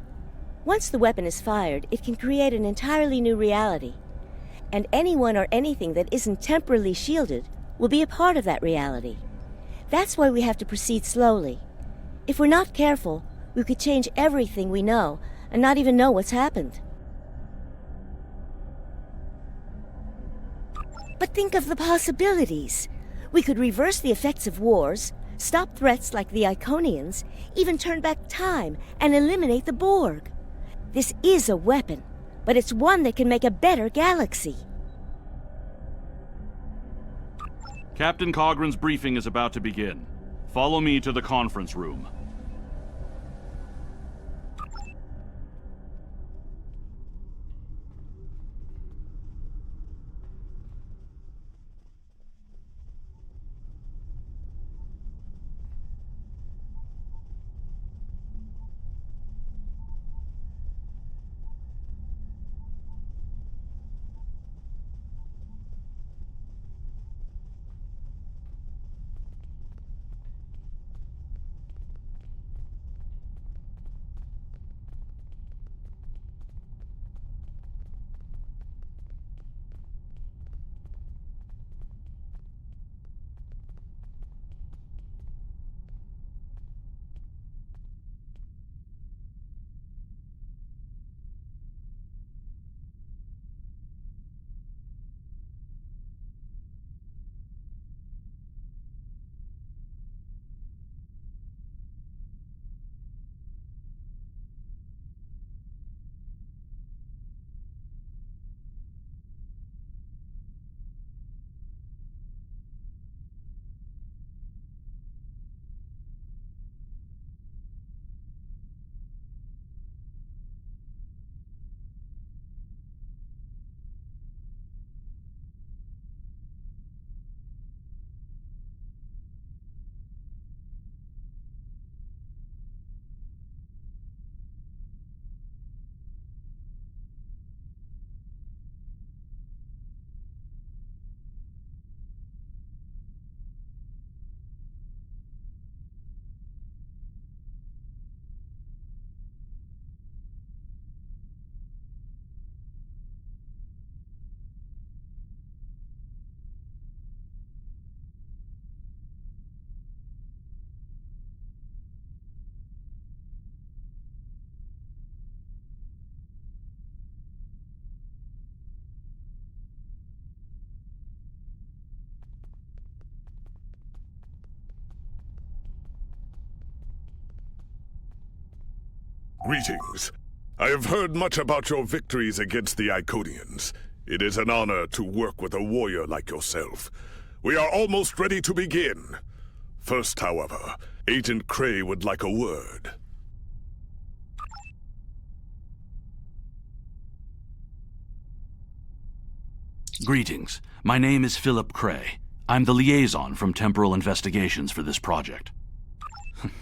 Once the weapon is fired, it can create an entirely new reality. And anyone or anything that isn't temporally shielded will be a part of that reality. That's why we have to proceed slowly. If we're not careful, we could change everything we know and not even know what's happened. But think of the possibilities. We could reverse the effects of wars, stop threats like the Iconians, even turn back time and eliminate the Borg. This is a weapon, but it's one that can make a better galaxy. Captain Cogran's briefing is about to begin. Follow me to the conference room. Greetings. I have heard much about your victories against the Iconians. It is an honor to work with a warrior like yourself. We are almost ready to begin. First, however, Agent Cray would like a word. Greetings. My name is Philip Cray. I'm the liaison from Temporal Investigations for this project.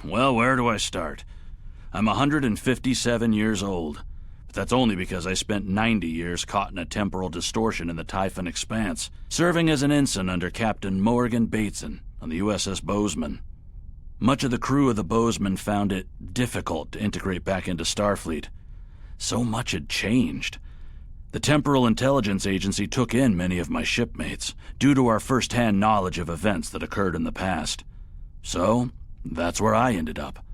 Well, where do I start? I'm 157 years old, but that's only because I spent 90 years caught in a temporal distortion in the Typhon Expanse, serving as an ensign under Captain Morgan Bateson on the USS Bozeman. Much of the crew of the Bozeman found it difficult to integrate back into Starfleet. So much had changed. The Temporal Intelligence Agency took in many of my shipmates, due to our first-hand knowledge of events that occurred in the past. So, that's where I ended up.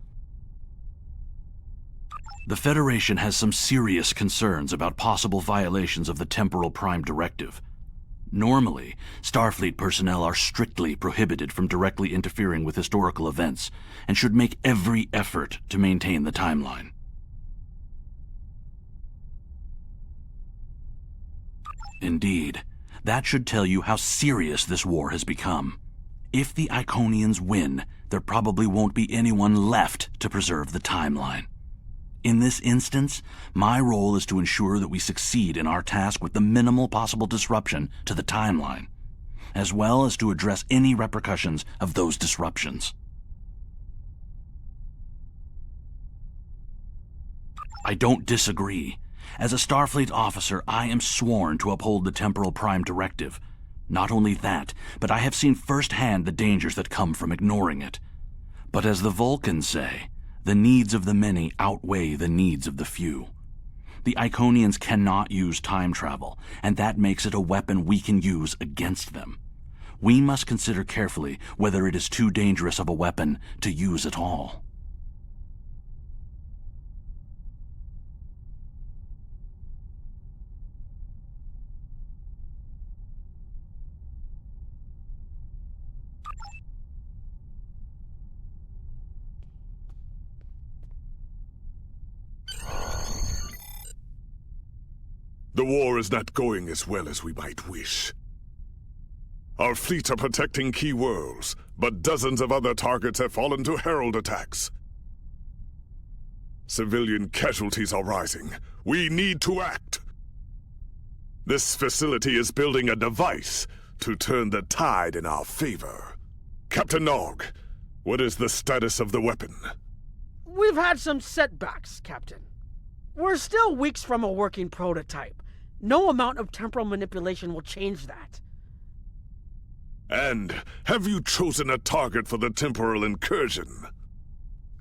The Federation has some serious concerns about possible violations of the Temporal Prime Directive. Normally, Starfleet personnel are strictly prohibited from directly interfering with historical events and should make every effort to maintain the timeline. Indeed, that should tell you how serious this war has become. If the Iconians win, there probably won't be anyone left to preserve the timeline. In this instance, my role is to ensure that we succeed in our task with the minimal possible disruption to the timeline, as well as to address any repercussions of those disruptions. I don't disagree. As a Starfleet officer, I am sworn to uphold the Temporal Prime Directive. Not only that, but I have seen firsthand the dangers that come from ignoring it. But as the Vulcans say, the needs of the many outweigh the needs of the few. The Iconians cannot use time travel, and that makes it a weapon we can use against them. We must consider carefully whether it is too dangerous of a weapon to use at all. The war is not going as well as we might wish. Our fleets are protecting key worlds, but dozens of other targets have fallen to Herald attacks. Civilian casualties are rising. We need to act. This facility is building a device to turn the tide in our favor. Captain Nog, what is the status of the weapon? We've had some setbacks, Captain. We're still weeks from a working prototype. No amount of temporal manipulation will change that. And have you chosen a target for the temporal incursion?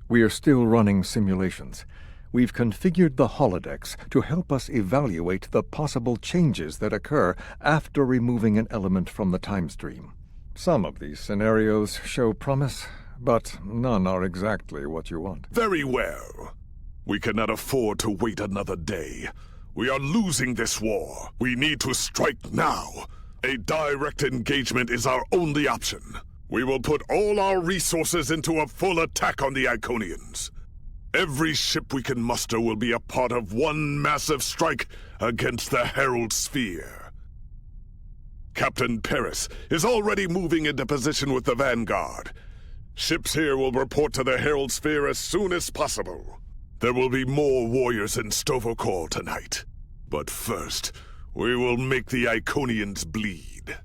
We are still running simulations. We've configured the holodecks to help us evaluate the possible changes that occur after removing an element from the time stream. Some of these scenarios show promise, but none are exactly what you want. Very well. We cannot afford to wait another day. We are losing this war. We need to strike now. A direct engagement is our only option. We will put all our resources into a full attack on the Iconians. Every ship we can muster will be a part of one massive strike against the Herald Sphere. Captain Paris is already moving into position with the Vanguard. Ships here will report to the Herald Sphere as soon as possible. There will be more warriors in Stovokor tonight. But first, we will make the Iconians bleed.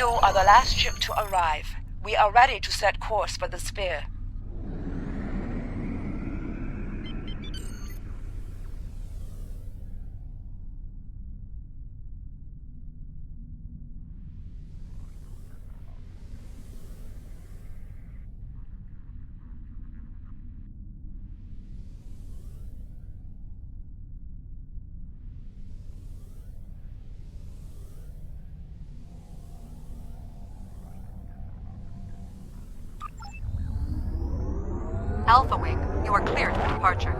You are the last ship to arrive. We are ready to set course for the sphere. Alpha Wing, you are cleared for departure.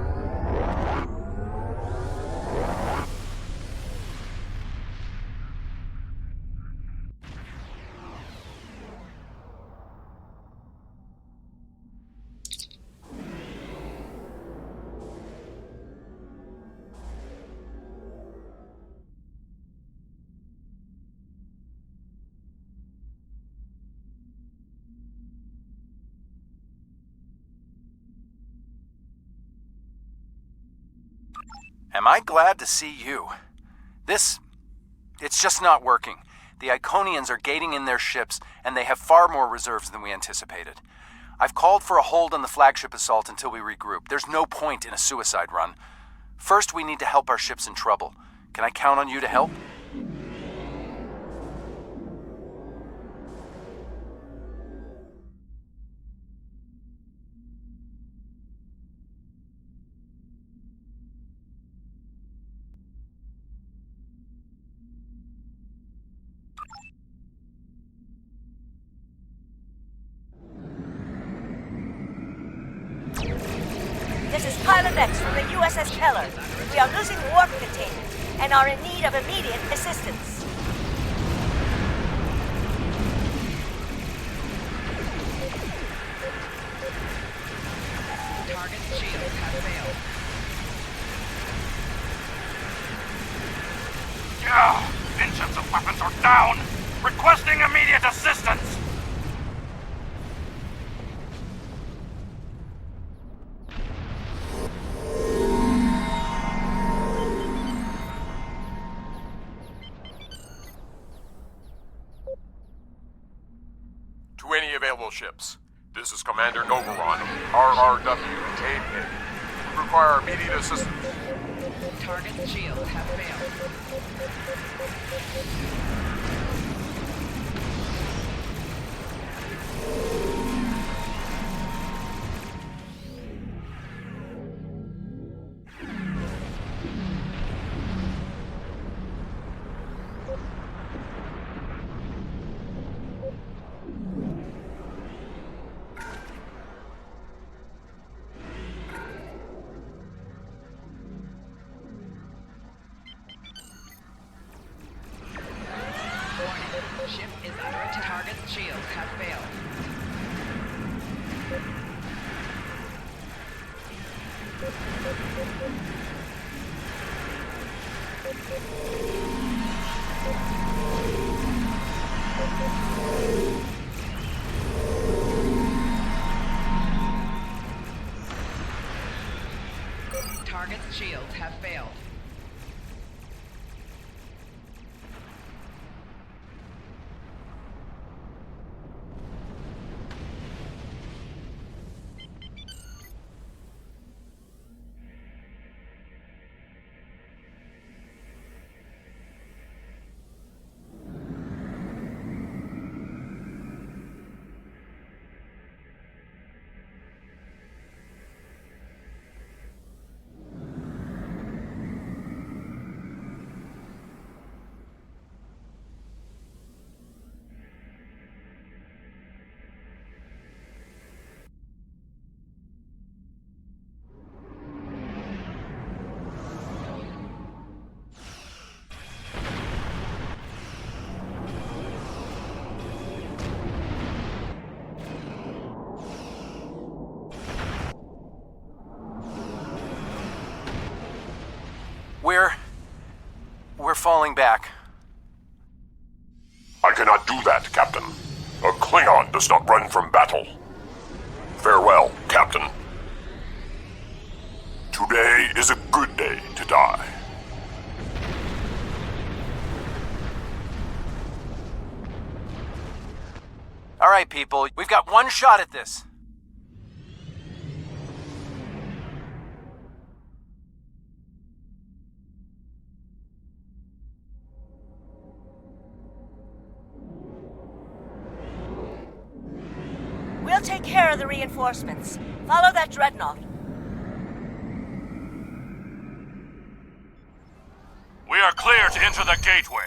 Am I glad to see you? It's just not working. The Iconians are gating in their ships, and they have far more reserves than we anticipated. I've called for a hold on the flagship assault until we regroup. There's no point in a suicide run. First, we need to help our ships in trouble. Can I count on you to help? This is Pilot X from the USS Keller. We are losing warp containment and are in need of immediate assistance. Target's shields have failed. Engines and weapons are down! Requesting immediate assistance! To any available ships. This is Commander Novaron, RRW, KPEGH. We require immediate assistance. Target's shields have failed. Ship is under attack. Target's shields have failed. Target's shields have failed. We're falling back. I cannot do that, Captain. A Klingon does not run from battle. Farewell, Captain. Today is a good day to die. right, people. We've got one shot at this. We'll take care of the reinforcements. Follow that dreadnought. We are clear to enter the gateway.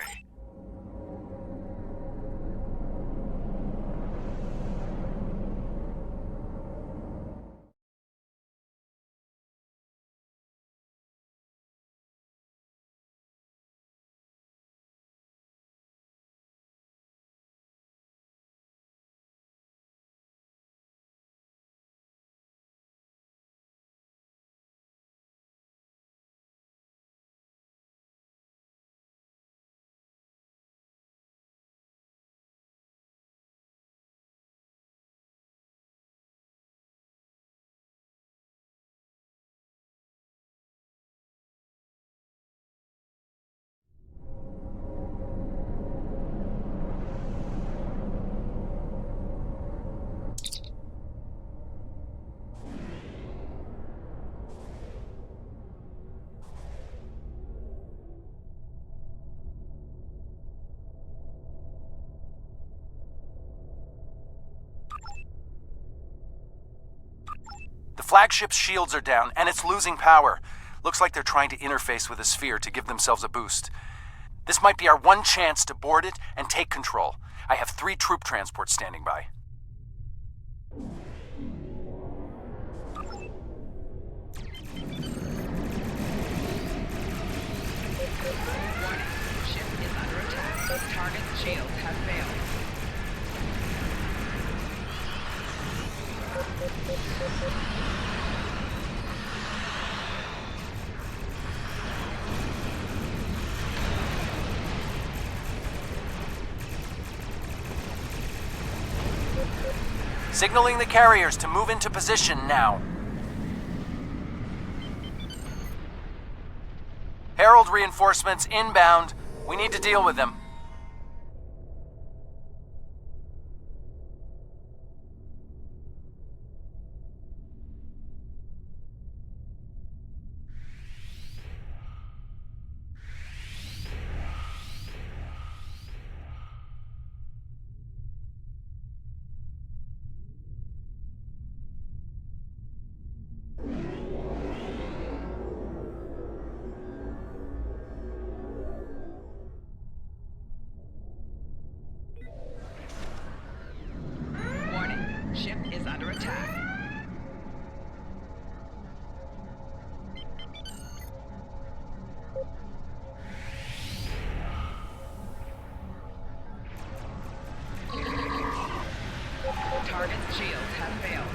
The flagship's shields are down, and it's losing power. Looks like they're trying to interface with a sphere to give themselves a boost. This might be our one chance to board it and take control. I have 3 troop transports standing by. Warning. Ship is under attack. Target's shields have failed. Signaling the carriers to move into position now. Herald reinforcements inbound. We need to deal with them. Ship is under attack. Target's shields have failed.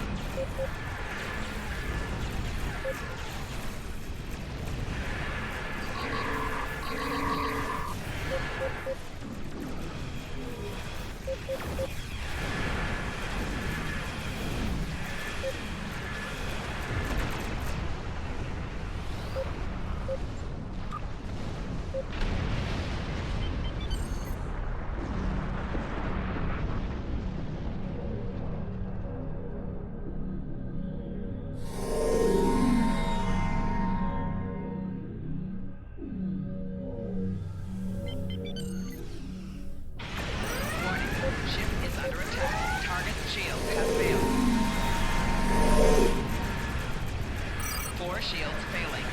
Shields failing.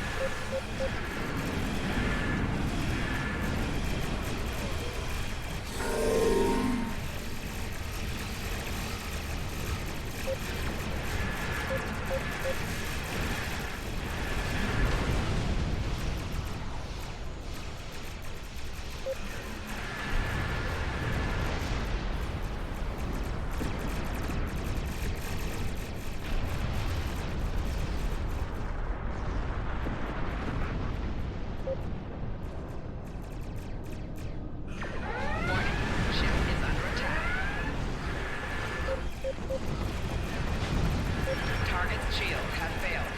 Target's shields have failed.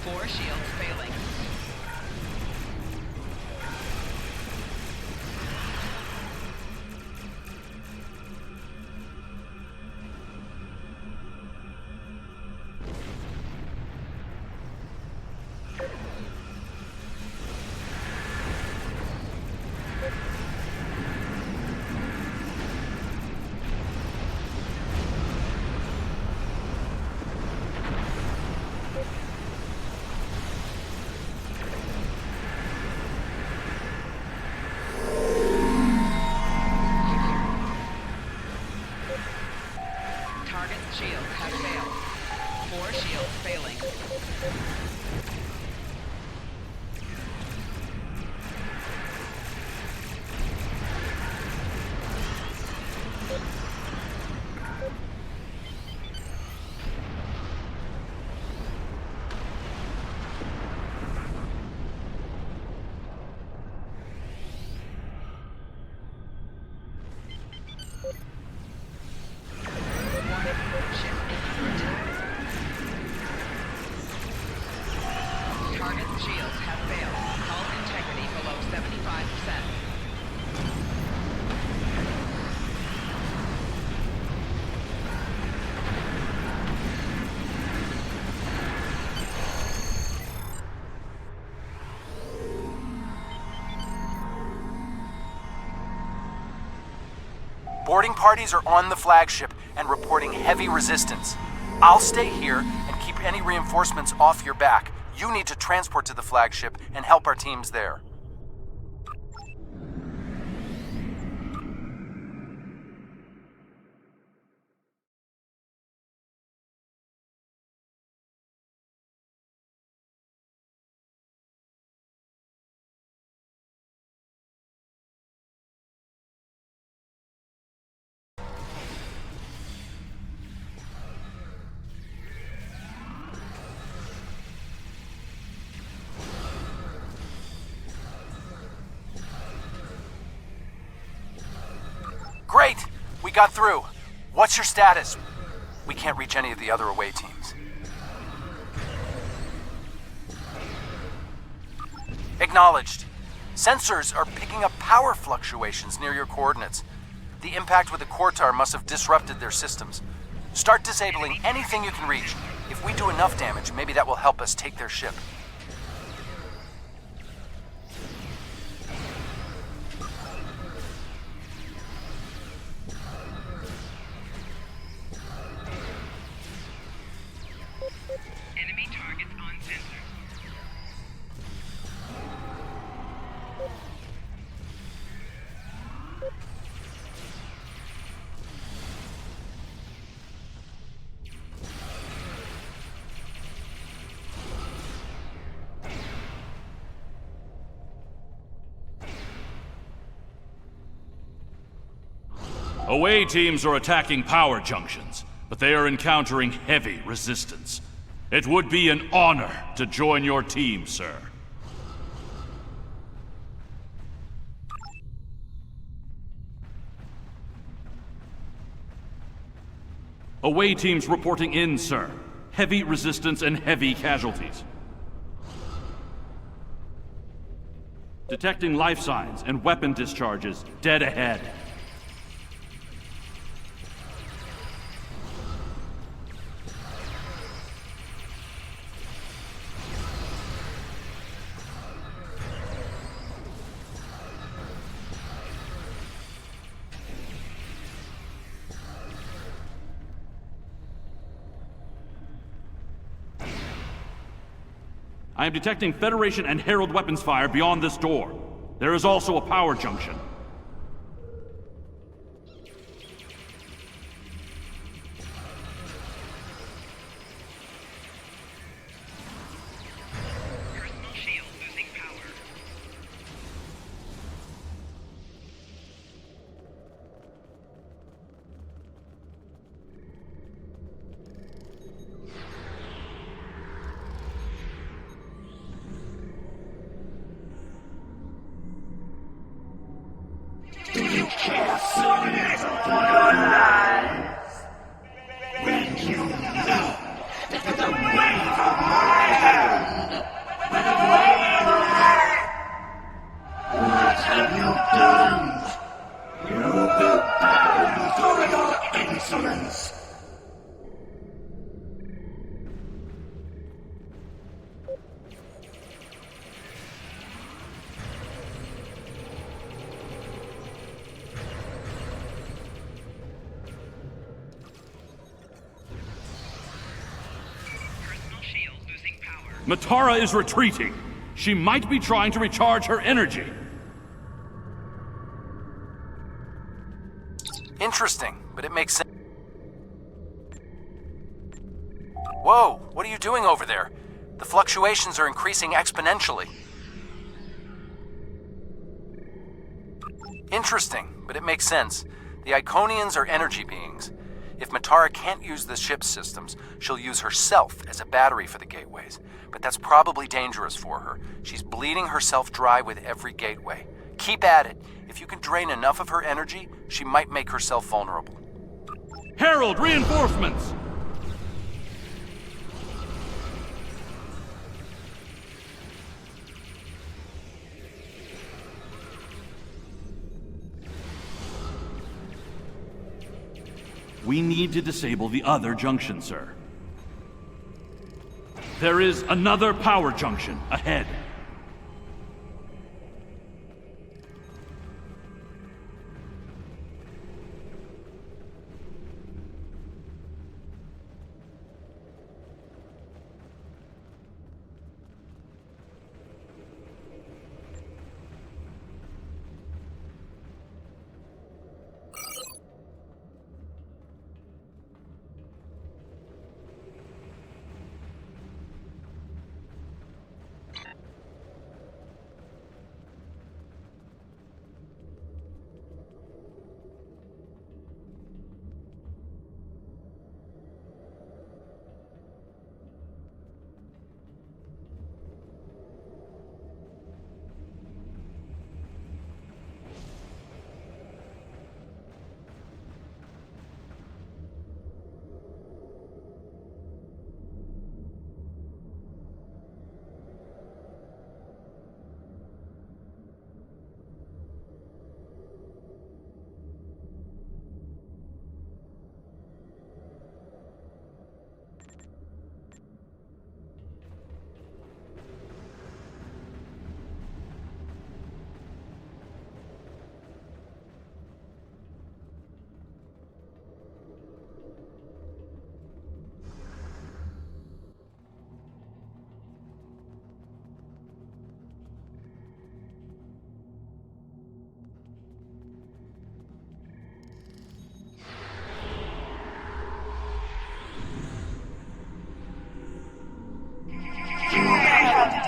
4 shields failing. 4 shields failing. Target's shields have failed. Hull integrity below 75%. Boarding parties are on the flagship and reporting heavy resistance. I'll stay here and keep any reinforcements off your back. You need to transport to the flagship and help our teams there. Great! We got through. What's your status? We can't reach any of the other away teams. Acknowledged. Sensors are picking up power fluctuations near your coordinates. The impact with the Quartar must have disrupted their systems. Start disabling anything you can reach. If we do enough damage, maybe that will help us take their ship. Enemy targets on sensors. Away teams are attacking power junctions, but they are encountering heavy resistance. It would be an honor to join your team, sir. Away teams reporting in, sir. Heavy resistance and heavy casualties. Detecting life signs and weapon discharges dead ahead. I am detecting Federation and Herald weapons fire beyond this door. There is also a power junction. Personal shield losing power. Do you care so little for your lives? When you know that with the wave of my hand, with the wave of what have you done? You will bow for your insolence. Matara is retreating. She might be trying to recharge her energy. Interesting, but it makes sense. Whoa, what are you doing over there? The fluctuations are increasing exponentially. Interesting, but it makes sense. The Iconians are energy beings. If Matara can't use the ship's systems, she'll use herself as a battery for the gateways. But that's probably dangerous for her. She's bleeding herself dry with every gateway. Keep at it. If you can drain enough of her energy, she might make herself vulnerable. Herald, reinforcements! We need to disable the other junction, sir. There is another power junction ahead.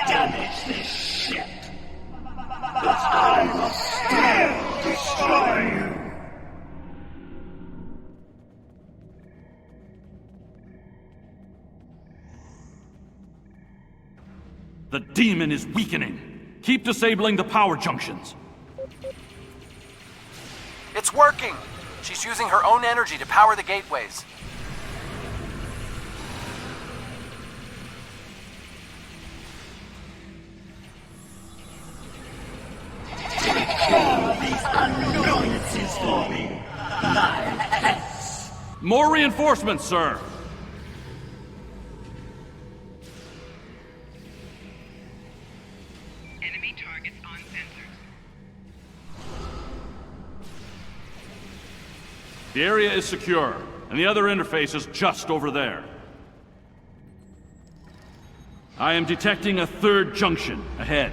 Damage this ship, but I will still destroy you. The demon is weakening. Keep disabling the power junctions. It's working! She's using her own energy to power the gateways. Take care of these annoyances for me, my pets. More reinforcements, sir. Enemy targets on sensors. The area is secure, and the other interface is just over there. I am detecting a third junction ahead.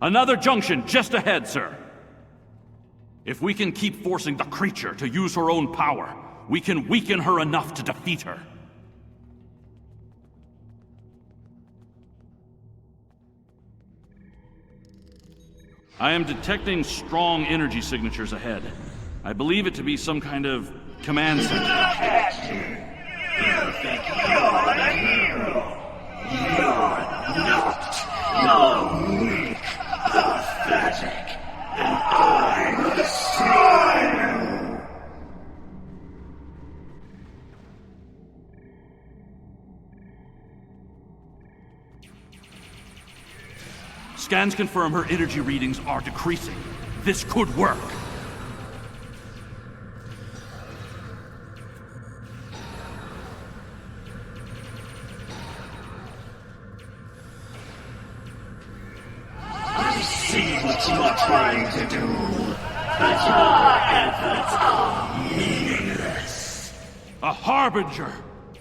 Another junction just ahead, sir. If we can keep forcing the creature to use her own power, we can weaken her enough to defeat her. I am detecting strong energy signatures ahead. I believe it to be some kind of command center. You think you're the hero? You're not. You're weak, pathetic, and I will destroy you! Scans confirm her energy readings are decreasing. This could work. I see what you are trying to do, but your efforts are meaningless. A harbinger!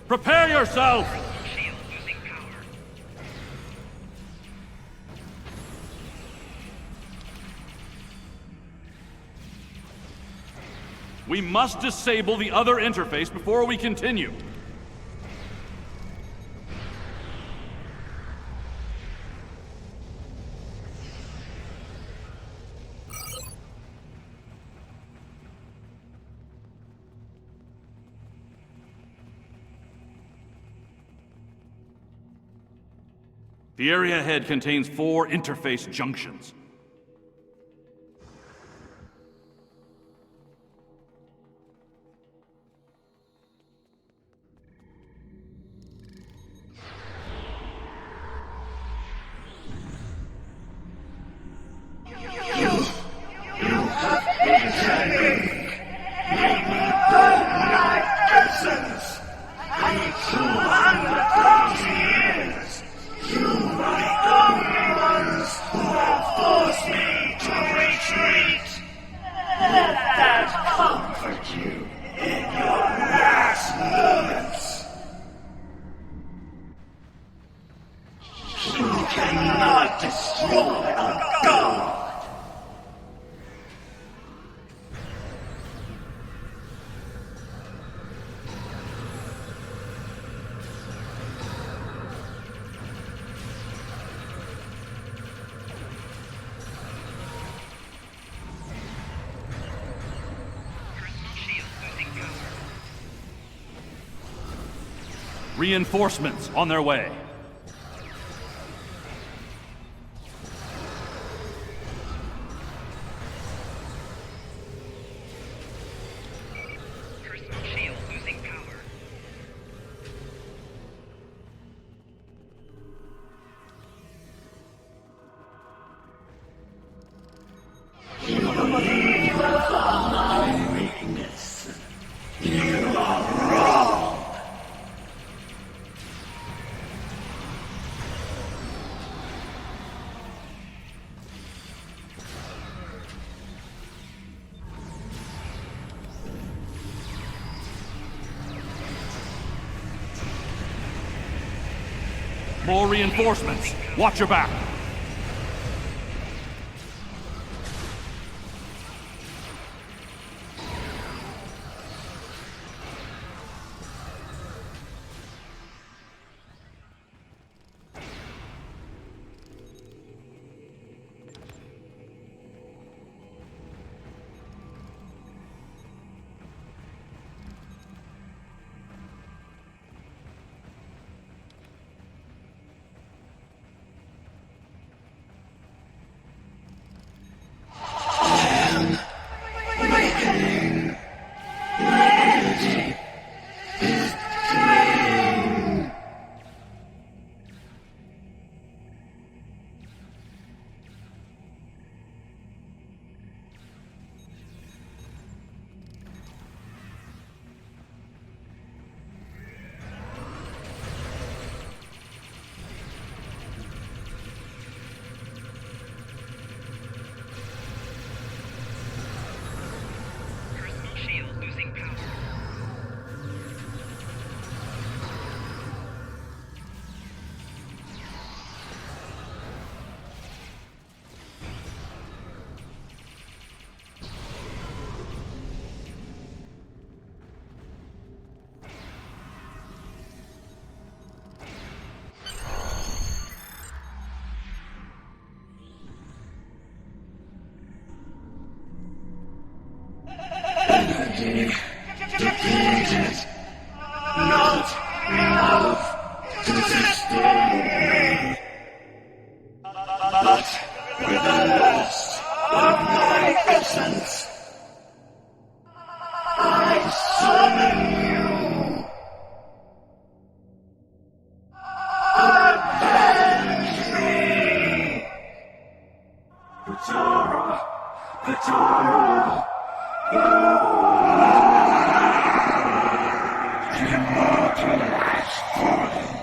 Prepare yourself! We must disable the other interface before we continue. The area ahead contains 4 interface junctions. Reinforcements on their way. Personal shield losing power. You believe my weakness. You are wrong. More reinforcements. Watch your back. Shield losing power. Energy depleted. Not enough to sustain. But with the loss of my essence, I summon you. Avenge me. Patara, Patara. Immortalized falling,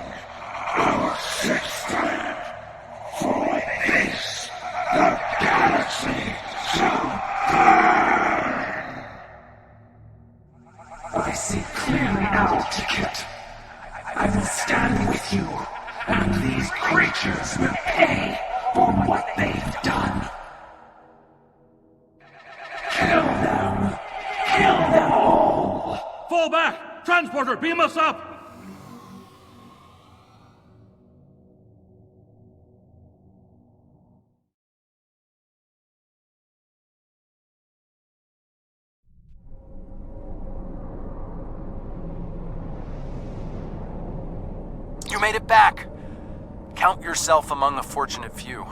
our sixth time, for this the galaxy shall burn. I see clearly now, Ticket. I will stand with you, and these creatures will pay for what they've done. Kill them! Kill them! transporter! Beam us up! You made it back! Count yourself among a fortunate few.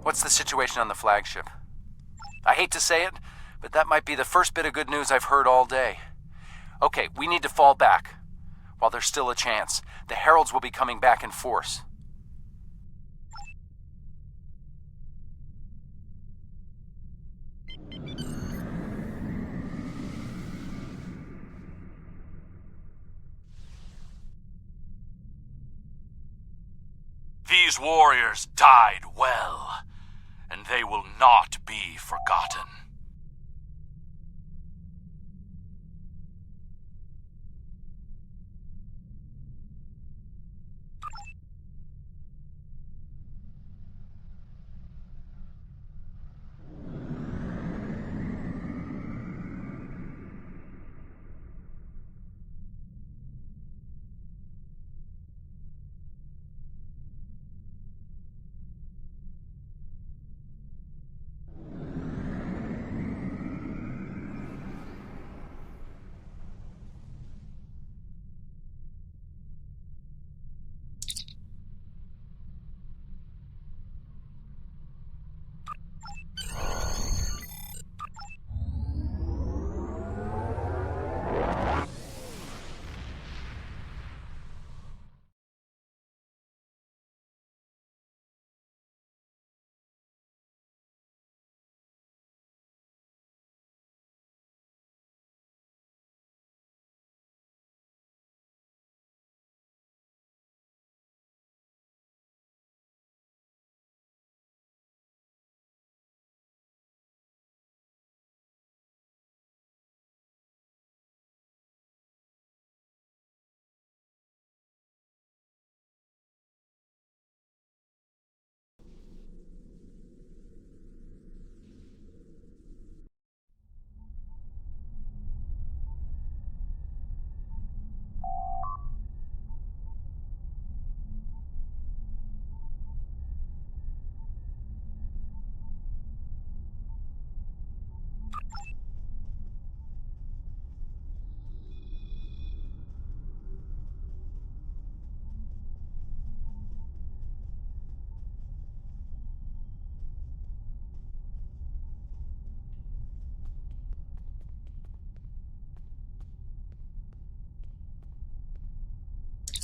What's the situation on the flagship? I hate to say it, but that might be the first bit of good news I've heard all day. Okay, we need to fall back. While there's still a chance, the Heralds will be coming back in force. These warriors died well, and they will not be forgotten.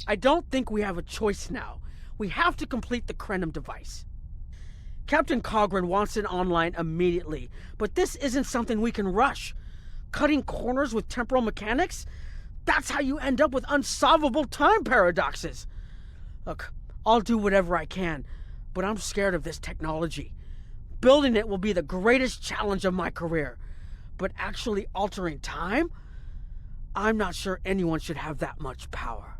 I don't think we have a choice now. We have to complete the Krenim device. Captain Cogran wants it online immediately, but this isn't something we can rush. Cutting corners with temporal mechanics? That's how you end up with unsolvable time paradoxes. Look, I'll do whatever I can, but I'm scared of this technology. Building it will be the greatest challenge of my career, but actually altering time? I'm not sure anyone should have that much power.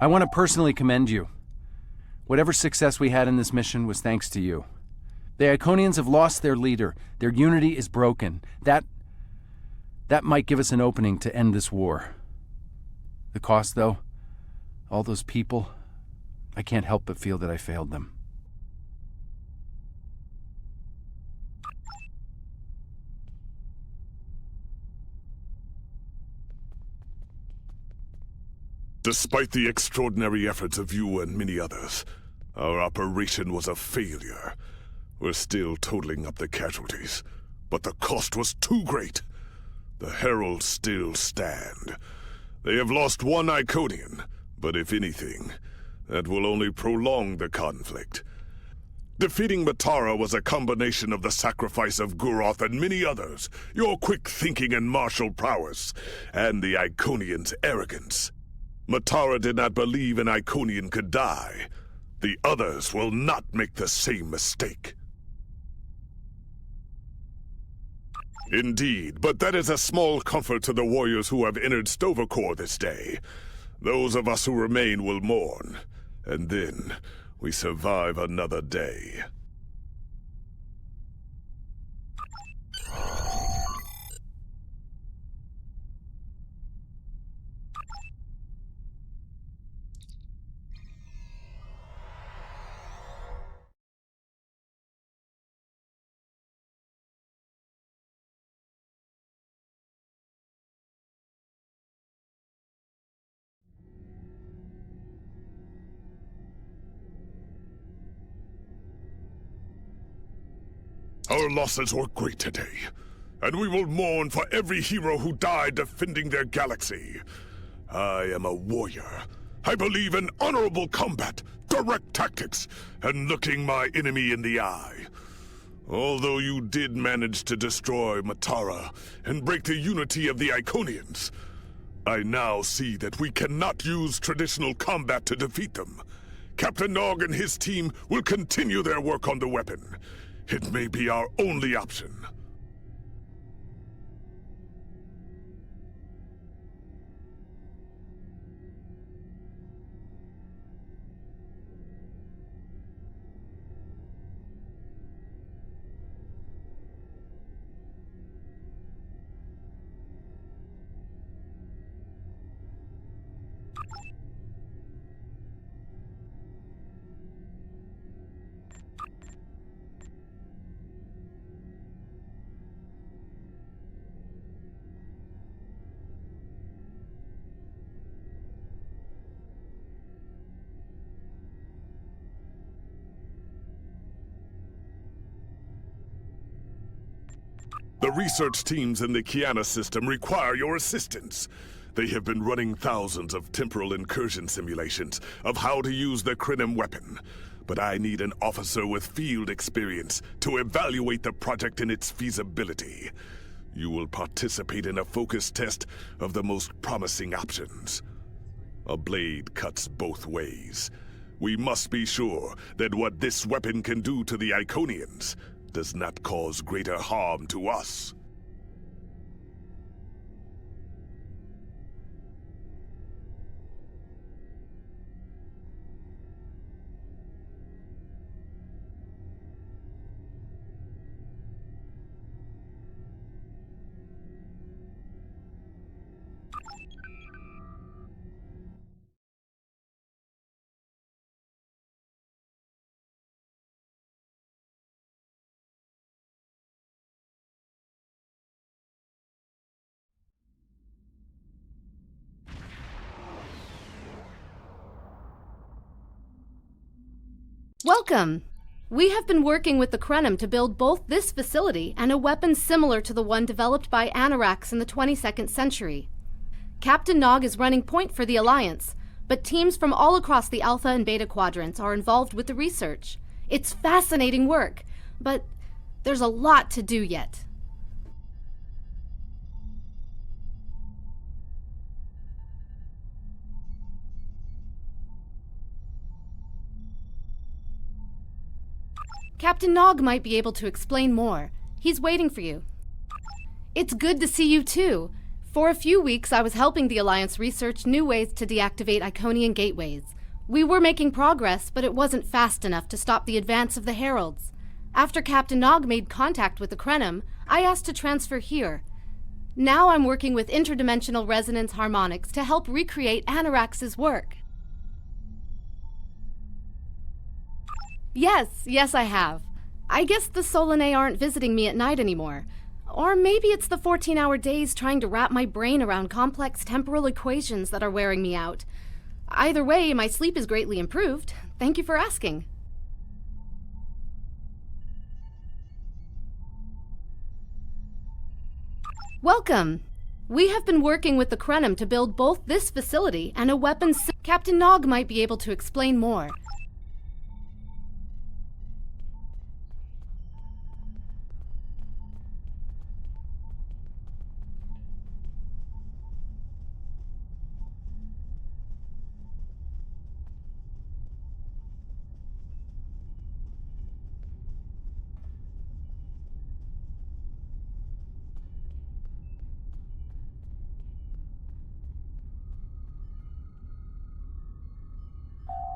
I want to personally commend you. Whatever success we had in this mission was thanks to you. The Iconians have lost their leader. Their unity is broken. That might give us an opening to end this war. The cost, though, all those people, I can't help but feel that I failed them. Despite the extraordinary efforts of you and many others, our operation was a failure. We're still totaling up the casualties, but the cost was too great. The Heralds still stand. They have lost one Iconian, but if anything, that will only prolong the conflict. Defeating Matara was a combination of the sacrifice of Guroth and many others, your quick thinking and martial prowess, and the Iconians' arrogance. Matara did not believe an Iconian could die. The others will not make the same mistake. Indeed, but that is a small comfort to the warriors who have entered Sto this day. Those of us who remain will mourn, and then we survive another day. Our losses were great today, and we will mourn for every hero who died defending their galaxy. I am a warrior. I believe in honorable combat, direct tactics, and looking my enemy in the eye. Although you did manage to destroy Matara and break the unity of the Iconians, I now see that we cannot use traditional combat to defeat them. Captain Nog and his team will continue their work on the weapon. It may be our only option. The research teams in the Kiana system require your assistance. They have been running thousands of temporal incursion simulations of how to use the Krenim weapon. But I need an officer with field experience to evaluate the project and its feasibility. You will participate in a focus test of the most promising options. A blade cuts both ways. We must be sure that what this weapon can do to the Iconians does not cause greater harm to us. Welcome! We have been working with the Krenim to build both this facility and a weapon similar to the one developed by Anarax in the 22nd century. Captain Nog is running point for the Alliance, but teams from all across the Alpha and Beta quadrants are involved with the research. It's fascinating work, but there's a lot to do yet. Captain Nog might be able to explain more. He's waiting for you. It's good to see you too. For a few weeks, I was helping the Alliance research new ways to deactivate Iconian gateways. We were making progress, but it wasn't fast enough to stop the advance of the Heralds. After Captain Nog made contact with the Krenim, I asked to transfer here. Now I'm working with interdimensional resonance harmonics to help recreate Anarax's work. Yes, I have. I guess the Solanae aren't visiting me at night anymore. Or maybe it's the 14-hour days trying to wrap my brain around complex temporal equations that are wearing me out. Either way, my sleep is greatly improved. Thank you for asking. Welcome! We have been working with the Krenim to build both this facility and a weapon. Captain Nog might be able to explain more.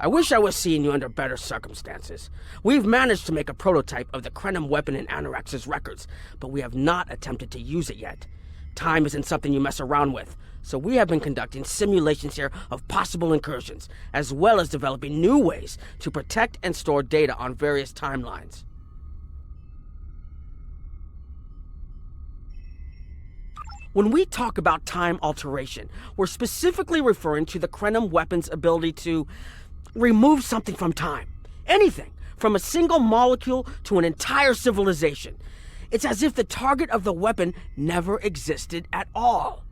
I wish I was seeing you under better circumstances. We've managed to make a prototype of the Krenim weapon in Anarax's records, but we have not attempted to use it yet. Time isn't something you mess around with, so we have been conducting simulations here of possible incursions, as well as developing new ways to protect and store data on various timelines. When we talk about time alteration, we're specifically referring to the Krenim weapon's ability to remove something from time. Anything, from a single molecule to an entire civilization. It's as if the target of the weapon never existed at all.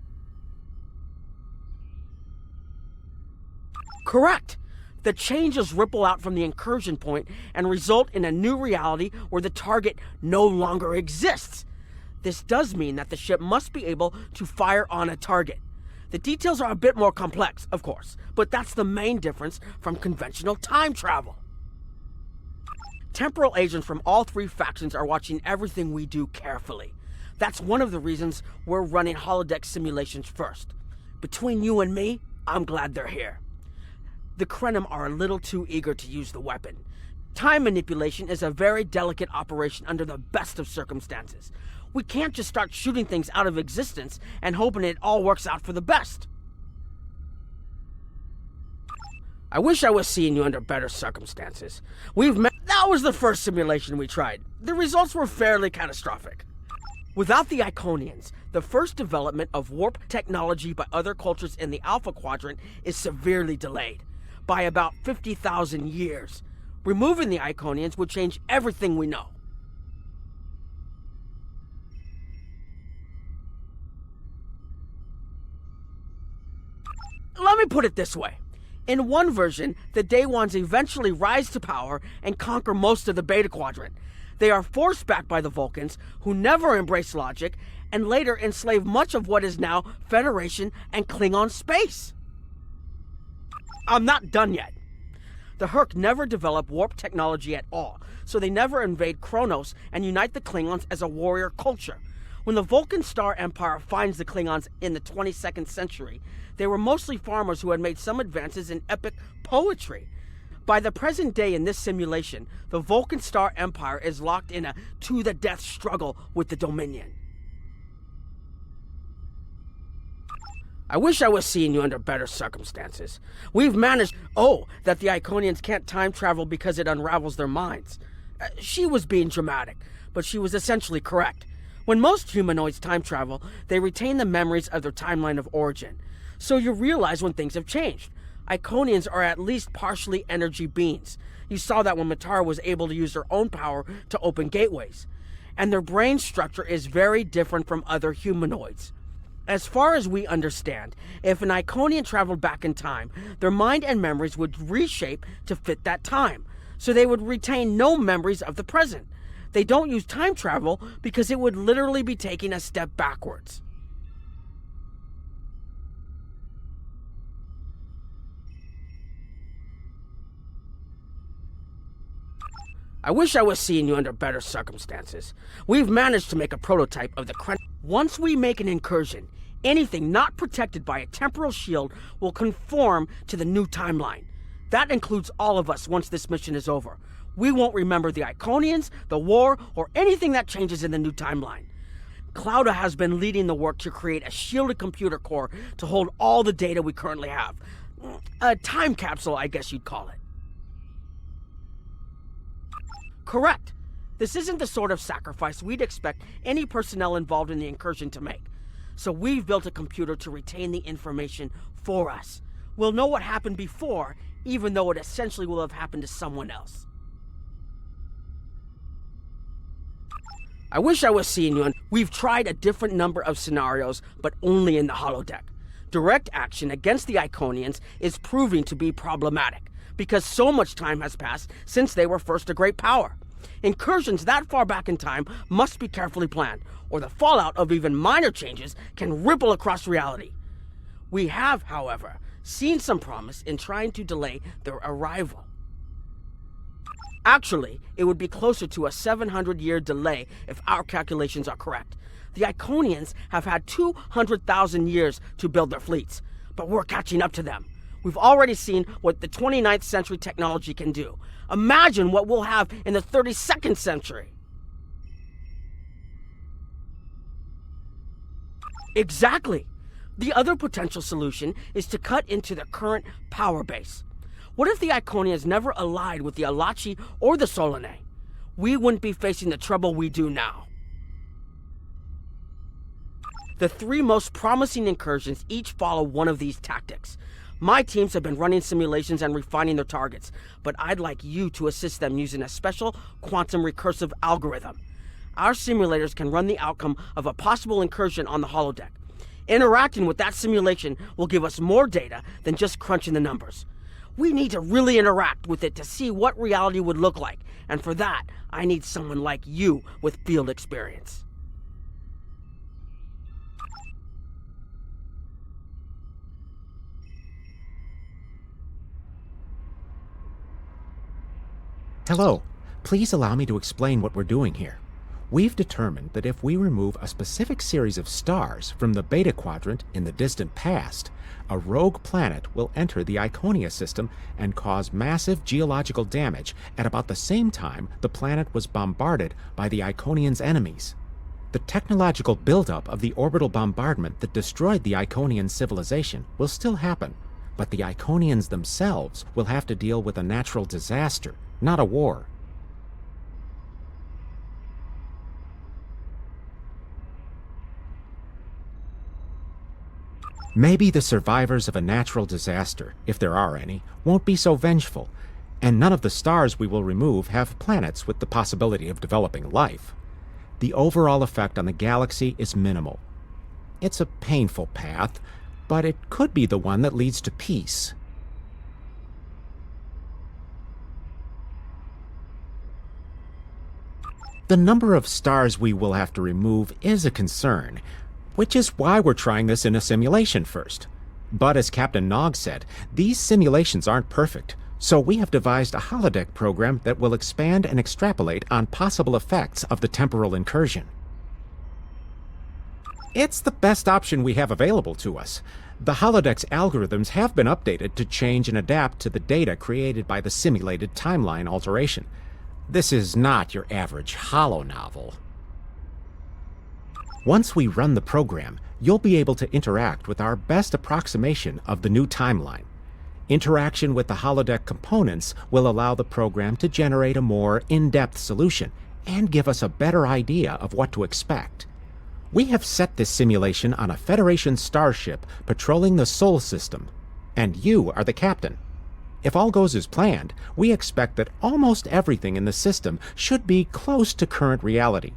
Correct. The changes ripple out from the incursion point and result in a new reality where the target no longer exists. This does mean that the ship must be able to fire on a target. The details are a bit more complex, of course, but that's the main difference from conventional time travel. Temporal agents from all three factions are watching everything we do carefully. That's one of the reasons we're running holodeck simulations first. Between you and me, I'm glad they're here. The Krenim are a little too eager to use the weapon. Time manipulation is a very delicate operation under the best of circumstances. We can't just start shooting things out of existence and hoping it all works out for the best. I wish I was seeing you under better circumstances. That was the first simulation we tried. The results were fairly catastrophic. Without the Iconians, the first development of warp technology by other cultures in the Alpha Quadrant is severely delayed, by about 50,000 years. Removing the Iconians would change everything we know. Let me put it this way. In one version, the Day Ones eventually rise to power and conquer most of the Beta Quadrant. They are forced back by the Vulcans, who never embrace logic, and later enslave much of what is now Federation and Klingon space. I'm not done yet. The Herc never develop warp technology at all, so they never invade Kronos and unite the Klingons as a warrior culture. When the Vulcan Star Empire finds the Klingons in the 22nd century, they were mostly farmers who had made some advances in epic poetry. By the present day in this simulation, the Vulcan Star Empire is locked in a to-the-death struggle with the Dominion. I wish I was seeing you under better circumstances. We've managed... Oh, that the Iconians can't time travel because it unravels their minds. She was being dramatic, but she was essentially correct. When most humanoids time travel, they retain the memories of their timeline of origin. So you realize when things have changed. Iconians are at least partially energy beings. You saw that when Matara was able to use her own power to open gateways. And their brain structure is very different from other humanoids. As far as we understand, if an Iconian traveled back in time, their mind and memories would reshape to fit that time, so they would retain no memories of the present. They don't use time travel because it would literally be taking a step backwards. I wish I was seeing you under better circumstances. We've managed to make a prototype of the Once we make an incursion, anything not protected by a temporal shield will conform to the new timeline. That includes all of us once this mission is over. We won't remember the Iconians, the war, or anything that changes in the new timeline. Clouda has been leading the work to create a shielded computer core to hold all the data we currently have. A time capsule, I guess you'd call it. Correct. This isn't the sort of sacrifice we'd expect any personnel involved in the incursion to make. So we've built a computer to retain the information for us. We'll know what happened before, even though it essentially will have happened to someone else. I wish I was seeing you. We've tried a different number of scenarios, but only in the holodeck. Direct action against the Iconians is proving to be problematic, because so much time has passed since they were first a great power. Incursions that far back in time must be carefully planned, or the fallout of even minor changes can ripple across reality. We have, however, seen some promise in trying to delay their arrival. Actually, it would be closer to a 700-year delay if our calculations are correct. The Iconians have had 200,000 years to build their fleets, but we're catching up to them. We've already seen what the 29th century technology can do. Imagine what we'll have in the 32nd century. Exactly. The other potential solution is to cut into the current power base. What if the Iconians never allied with the Alachi or the Solanae? We wouldn't be facing the trouble we do now. The three most promising incursions each follow one of these tactics. My teams have been running simulations and refining their targets, but I'd like you to assist them using a special quantum recursive algorithm. Our simulators can run the outcome of a possible incursion on the holodeck. Interacting with that simulation will give us more data than just crunching the numbers. We need to really interact with it to see what reality would look like, and for that, I need someone like you with field experience. Hello. Please allow me to explain what we're doing here. We've determined that if we remove a specific series of stars from the Beta Quadrant in the distant past, a rogue planet will enter the Iconia system and cause massive geological damage at about the same time the planet was bombarded by the Iconians' enemies. The technological buildup of the orbital bombardment that destroyed the Iconian civilization will still happen, but the Iconians themselves will have to deal with a natural disaster, not a war. Maybe the survivors of a natural disaster, if there are any, won't be so vengeful, and none of the stars we will remove have planets with the possibility of developing life. The overall effect on the galaxy is minimal. It's a painful path, but it could be the one that leads to peace. The number of stars we will have to remove is a concern, which is why we're trying this in a simulation first. But as Captain Nog said, these simulations aren't perfect, so we have devised a holodeck program that will expand and extrapolate on possible effects of the temporal incursion. It's the best option we have available to us. The holodeck's algorithms have been updated to change and adapt to the data created by the simulated timeline alteration. This is not your average holo novel. Once we run the program, you'll be able to interact with our best approximation of the new timeline. Interaction with the holodeck components will allow the program to generate a more in-depth solution and give us a better idea of what to expect. We have set this simulation on a Federation starship patrolling the Sol system, and you are the captain. If all goes as planned, we expect that almost everything in the system should be close to current reality.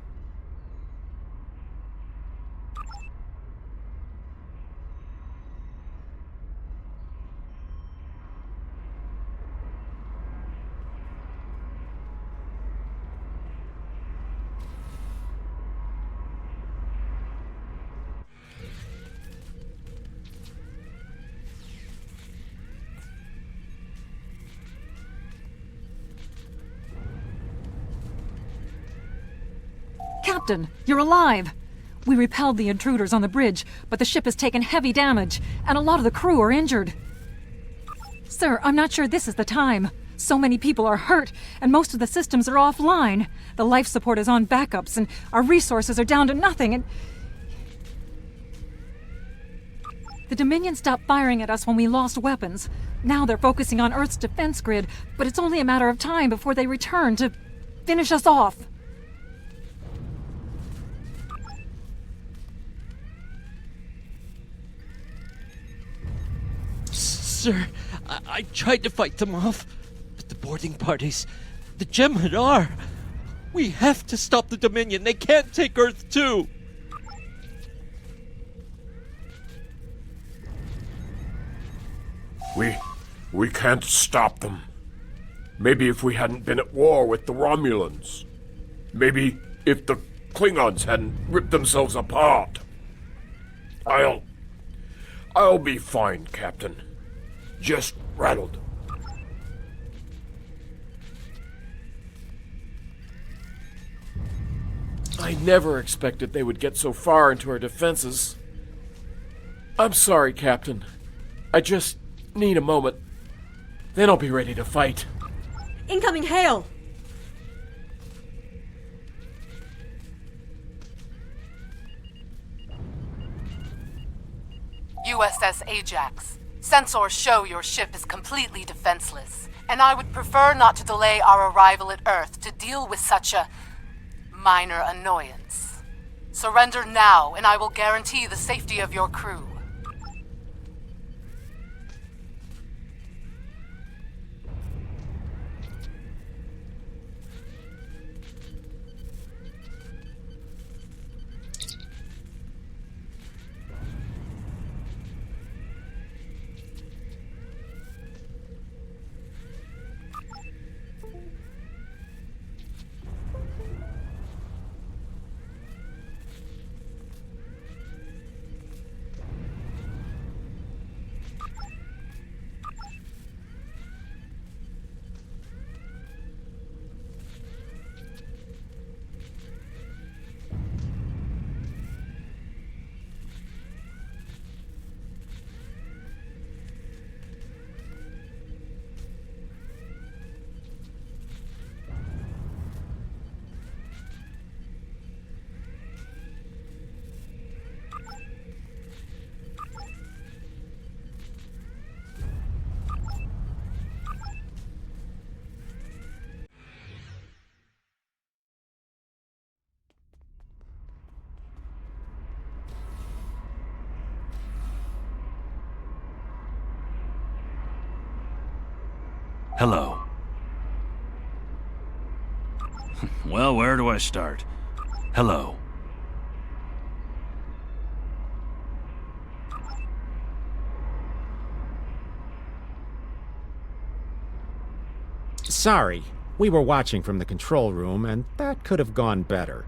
Captain, you're alive! We repelled the intruders on the bridge, but the ship has taken heavy damage, and a lot of the crew are injured. Sir, I'm not sure this is the time. So many people are hurt, and most of the systems are offline. The life support is on backups, and our resources are down to nothing, and... The Dominion stopped firing at us when we lost weapons. Now they're focusing on Earth's defense grid, but it's only a matter of time before they return to finish us off. Sir, I tried to fight them off, but the boarding parties, the Jem'Hadar, we have to stop the Dominion. They can't take Earth too. We can't stop them. Maybe if we hadn't been at war with the Romulans. Maybe if the Klingons hadn't ripped themselves apart. I'll be fine, Captain. Just rattled. I never expected they would get so far into our defenses. I'm sorry, Captain. I just need a moment. Then I'll be ready to fight. Incoming hail! USS Ajax. Sensors show your ship is completely defenseless, and I would prefer not to delay our arrival at Earth to deal with such a minor annoyance. Surrender now, and I will guarantee the safety of your crew. Hello. Well, where do I start? Hello. Sorry, we were watching from the control room, and that could have gone better.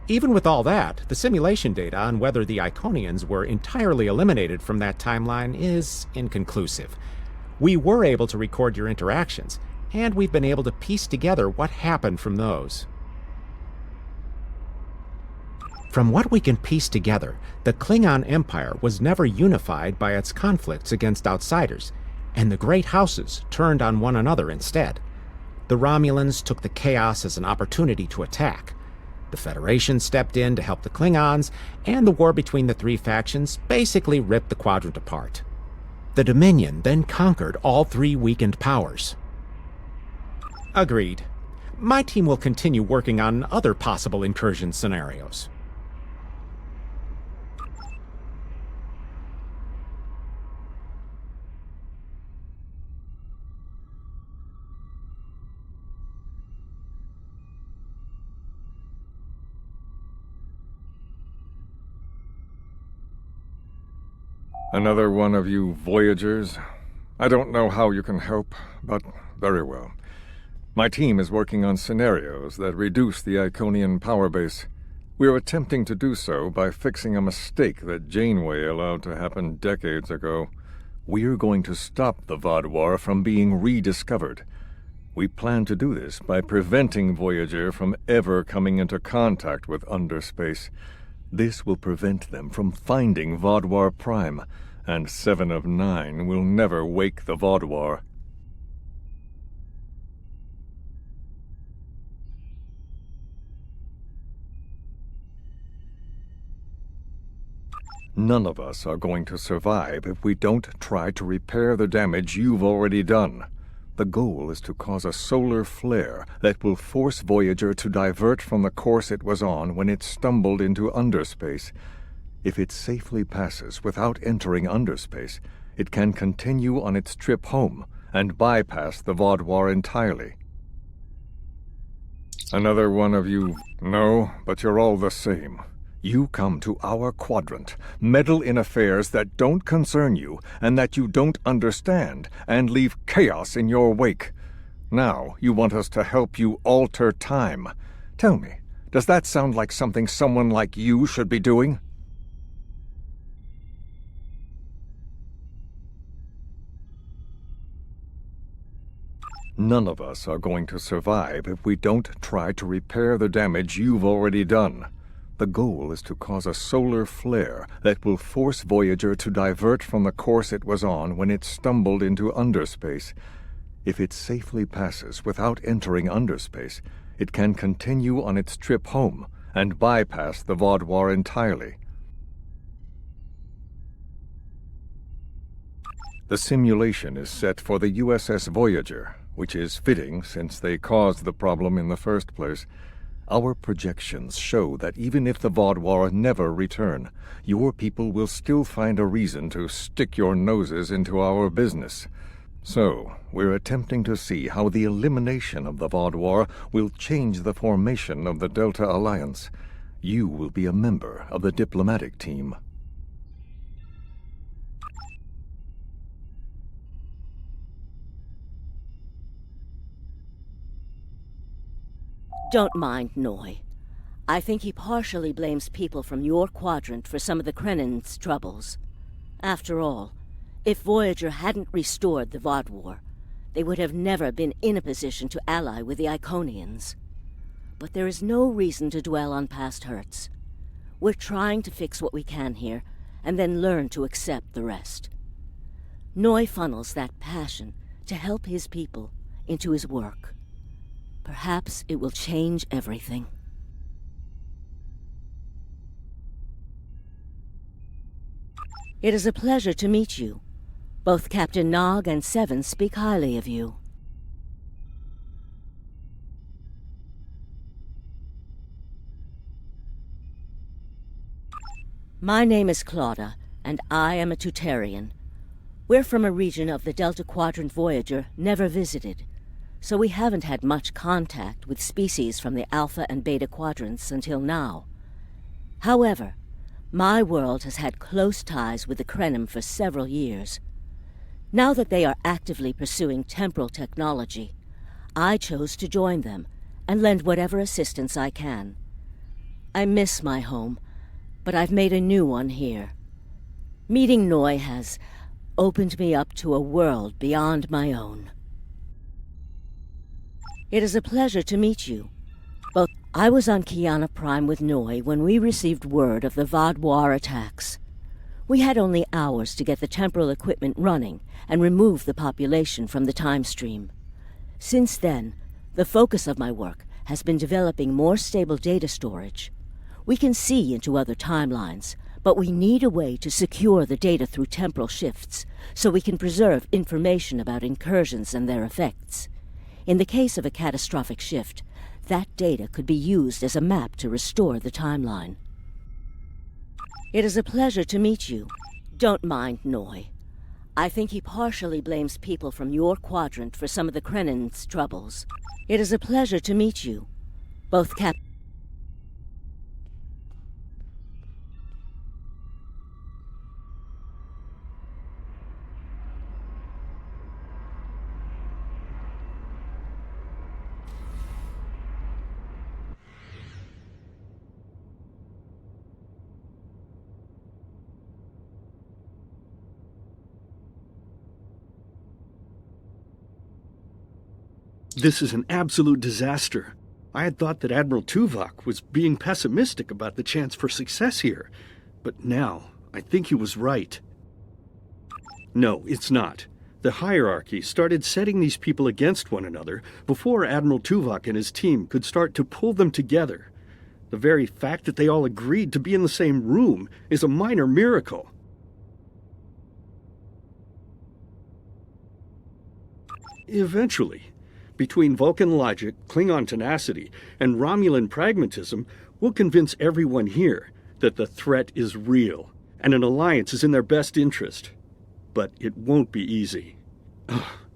Even with all that, the simulation data on whether the Iconians were entirely eliminated from that timeline is inconclusive. We were able to record your interactions, and we've been able to piece together what happened from those. From what we can piece together, the Klingon Empire was never unified by its conflicts against outsiders, and the great houses turned on one another instead. The Romulans took the chaos as an opportunity to attack. The Federation stepped in to help the Klingons, and the war between the three factions basically ripped the quadrant apart. The Dominion then conquered all three weakened powers. Agreed. My team will continue working on other possible incursion scenarios. Another one of you Voyagers? I don't know how you can help, but very well. My team is working on scenarios that reduce the Iconian power base. We're attempting to do so by fixing a mistake that Janeway allowed to happen decades ago. We're going to stop the Vaadwaur from being rediscovered. We plan to do this by preventing Voyager from ever coming into contact with underspace. This will prevent them from finding Vaadwaur Prime, and 7 of 9 will never wake the Vaadwaur. None of us are going to survive if we don't try to repair the damage you've already done. The goal is to cause a solar flare that will force Voyager to divert from the course it was on when it stumbled into underspace. If it safely passes without entering underspace, it can continue on its trip home and bypass the Vaadwaur entirely. Another one of you... No, but you're all the same. You come to our quadrant, meddle in affairs that don't concern you and that you don't understand, and leave chaos in your wake. Now you want us to help you alter time. Tell me, does that sound like something someone like you should be doing? None of us are going to survive if we don't try to repair the damage you've already done. The goal is to cause a solar flare that will force Voyager to divert from the course it was on when it stumbled into underspace. If it safely passes without entering underspace, it can continue on its trip home and bypass the Vaadwaur entirely. The simulation is set for the USS Voyager, which is fitting since they caused the problem in the first place. Our projections show that even if the Vaadwaur never return, your people will still find a reason to stick your noses into our business. So, we're attempting to see how the elimination of the Vaadwaur will change the formation of the Delta Alliance. You will be a member of the diplomatic team. Don't mind Noy. I think he partially blames people from your quadrant for some of the Krennin's troubles. After all, if Voyager hadn't restored the Vaadwaur, they would have never been in a position to ally with the Iconians. But there is no reason to dwell on past hurts. We're trying to fix what we can here, and then learn to accept the rest. Noy funnels that passion to help his people into his work. Perhaps it will change everything. It is a pleasure to meet you. Both Captain Nog and Seven speak highly of you. My name is Claudia, and I am a Tutarian. We're from a region of the Delta Quadrant Voyager never visited, so we haven't had much contact with species from the Alpha and Beta quadrants until now. However, my world has had close ties with the Krenim for several years. Now that they are actively pursuing temporal technology, I chose to join them and lend whatever assistance I can. I miss my home, but I've made a new one here. Meeting Noi has opened me up to a world beyond my own. It is a pleasure to meet you. Both I was on Kiana Prime with Noi when we received word of the Vaadwaur attacks. We had only hours to get the temporal equipment running and remove the population from the time stream. Since then, the focus of my work has been developing more stable data storage. We can see into other timelines, but we need a way to secure the data through temporal shifts so we can preserve information about incursions and their effects. In the case of a catastrophic shift, that data could be used as a map to restore the timeline. It is a pleasure to meet you. Don't mind Noi. I think he partially blames people from your quadrant for some of the Krenin's troubles. It is a pleasure to meet you. Both Cap... This is an absolute disaster. I had thought that Admiral Tuvok was being pessimistic about the chance for success here, but now I think he was right. No, it's not. The hierarchy started setting these people against one another before Admiral Tuvok and his team could start to pull them together. The very fact that they all agreed to be in the same room is a minor miracle. Eventually, between Vulcan logic, Klingon tenacity, and Romulan pragmatism, we'll convince everyone here that the threat is real, and an alliance is in their best interest. But it won't be easy.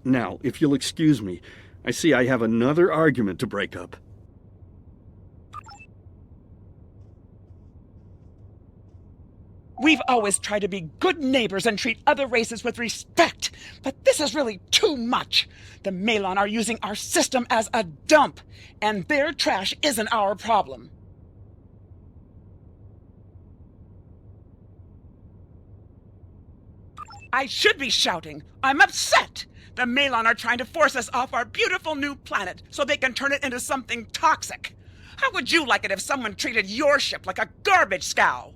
Now, if you'll excuse me, I see I have another argument to break up. We've always tried to be good neighbors and treat other races with respect, but this is really too much. The Malon are using our system as a dump, and their trash isn't our problem. I should be shouting. I'm upset. The Malon are trying to force us off our beautiful new planet so they can turn it into something toxic. How would you like it if someone treated your ship like a garbage scow?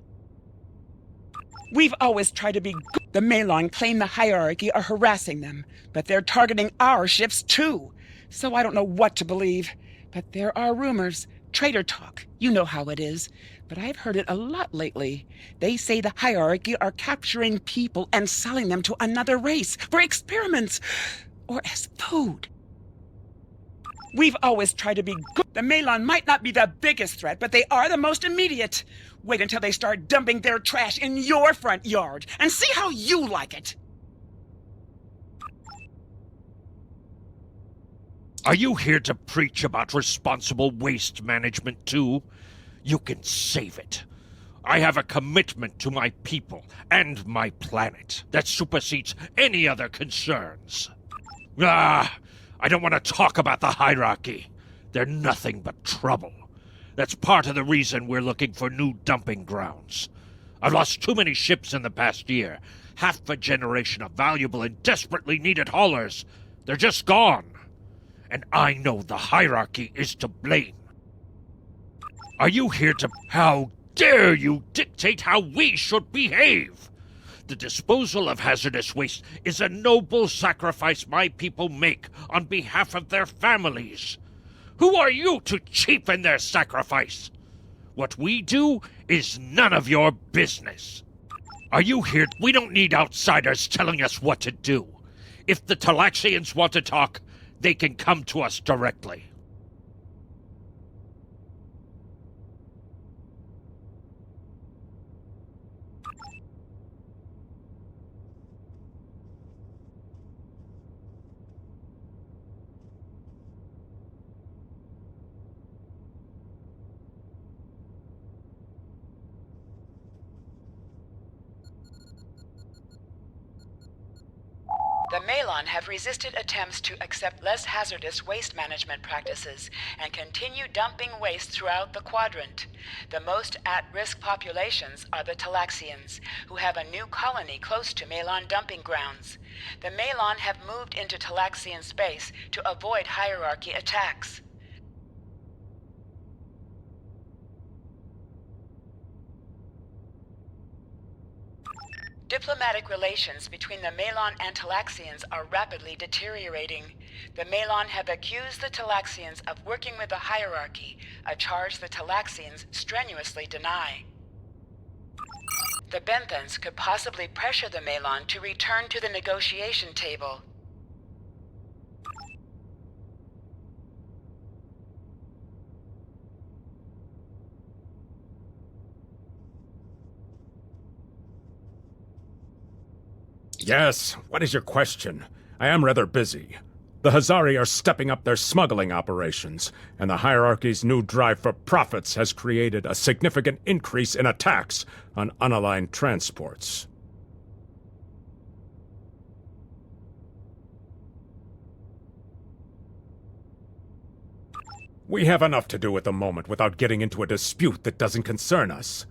We've always tried to be good. The Malon claim the hierarchy are harassing them, but they're targeting our ships too. So I don't know what to believe. But there are rumors, traitor talk, you know how it is. But I've heard it a lot lately. They say the hierarchy are capturing people and selling them to another race for experiments or as food. We've always tried to be good. The Malon might not be the biggest threat, but they are the most immediate. Wait until they start dumping their trash in your front yard and see how you like it. Are you here to preach about responsible waste management too? You can save it. I have a commitment to my people and my planet that supersedes any other concerns. I don't want to talk about the hierarchy. They're nothing but trouble. That's part of the reason we're looking for new dumping grounds. I've lost too many ships in the past year. Half a generation of valuable and desperately needed haulers. They're just gone. And I know the hierarchy is to blame. Are you here to... How dare you dictate how we should behave? The disposal of hazardous waste is a noble sacrifice my people make on behalf of their families. Who are you to cheapen their sacrifice? What we do is none of your business. Are you here? We don't need outsiders telling us what to do. If the Talaxians want to talk, they can come to us directly. The Malon have resisted attempts to accept less hazardous waste management practices and continue dumping waste throughout the quadrant. The most at-risk populations are the Talaxians, who have a new colony close to Malon dumping grounds. The Malon have moved into Talaxian space to avoid hierarchy attacks. Diplomatic relations between the Malon and Talaxians are rapidly deteriorating. The Malon have accused the Talaxians of working with the hierarchy, a charge the Talaxians strenuously deny. The Benthans could possibly pressure the Malon to return to the negotiation table. Yes, what is your question? I am rather busy. The Hazari are stepping up their smuggling operations, and the hierarchy's new drive for profits has created a significant increase in attacks on unaligned transports. We have enough to do at the moment without getting into a dispute that doesn't concern us.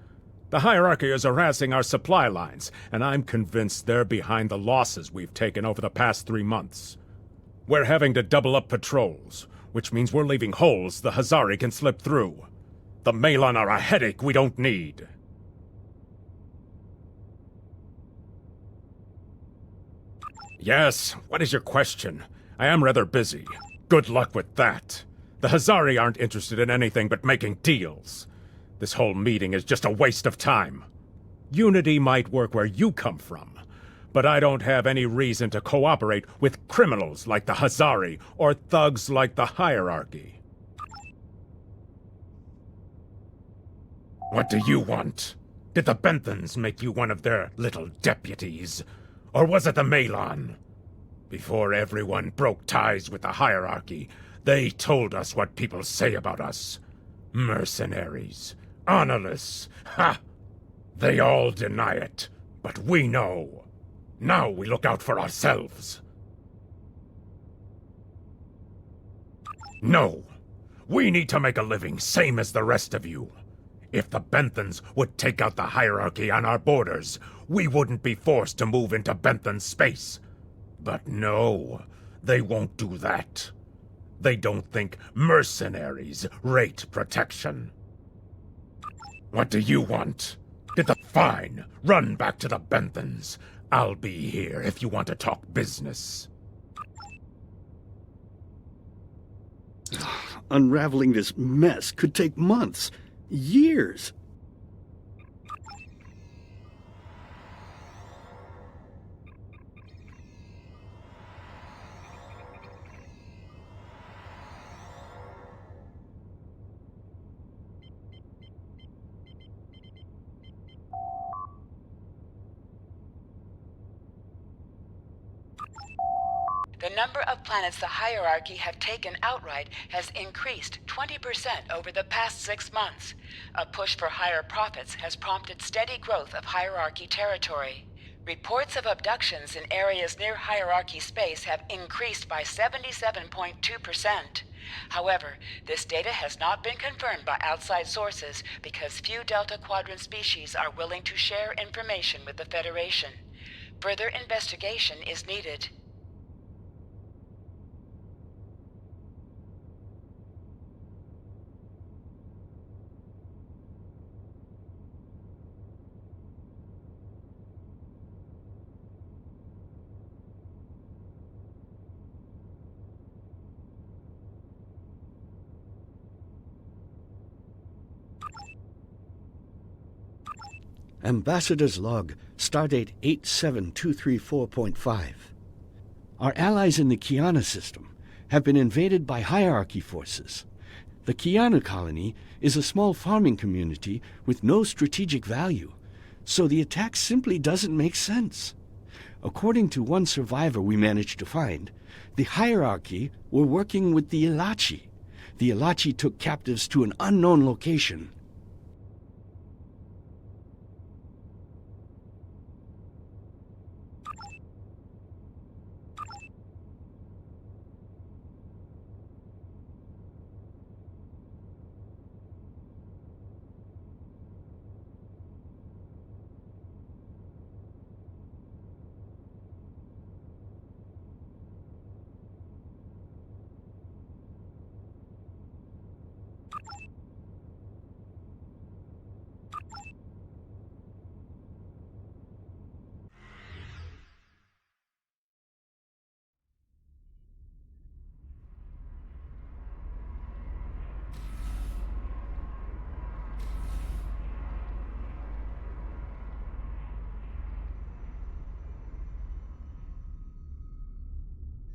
The hierarchy is harassing our supply lines, and I'm convinced they're behind the losses we've taken over the past 3 months. We're having to double up patrols, which means we're leaving holes the Hazari can slip through. The Malon are a headache we don't need. Yes, what is your question? I am rather busy. Good luck with that. The Hazari aren't interested in anything but making deals. This whole meeting is just a waste of time. Unity might work where you come from, but I don't have any reason to cooperate with criminals like the Hazari or thugs like the hierarchy. What do you want? Did the Benthans make you one of their little deputies? Or was it the Malon? Before everyone broke ties with the hierarchy, they told us what people say about us. Mercenaries. Honorless. Ha! They all deny it, but we know. Now we look out for ourselves. No. We need to make a living, same as the rest of you. If the Benthans would take out the hierarchy on our borders, we wouldn't be forced to move into Benthan space. But no, they won't do that. They don't think mercenaries rate protection. What do you want? Fine, run back to the Benthans. I'll be here if you want to talk business. Unraveling this mess could take months, years. The number of planets the hierarchy have taken outright has increased 20% over the past 6 months. A push for higher profits has prompted steady growth of hierarchy territory. Reports of abductions in areas near hierarchy space have increased by 77.2%. However, this data has not been confirmed by outside sources because few Delta Quadrant species are willing to share information with the Federation. Further investigation is needed. Ambassador's log, stardate 87234.5. Our allies in the Kiana system have been invaded by hierarchy forces. The Kiana colony is a small farming community with no strategic value, so the attack simply doesn't make sense. According to one survivor we managed to find, the hierarchy were working with the Ilachi. The Ilachi took captives to an unknown location.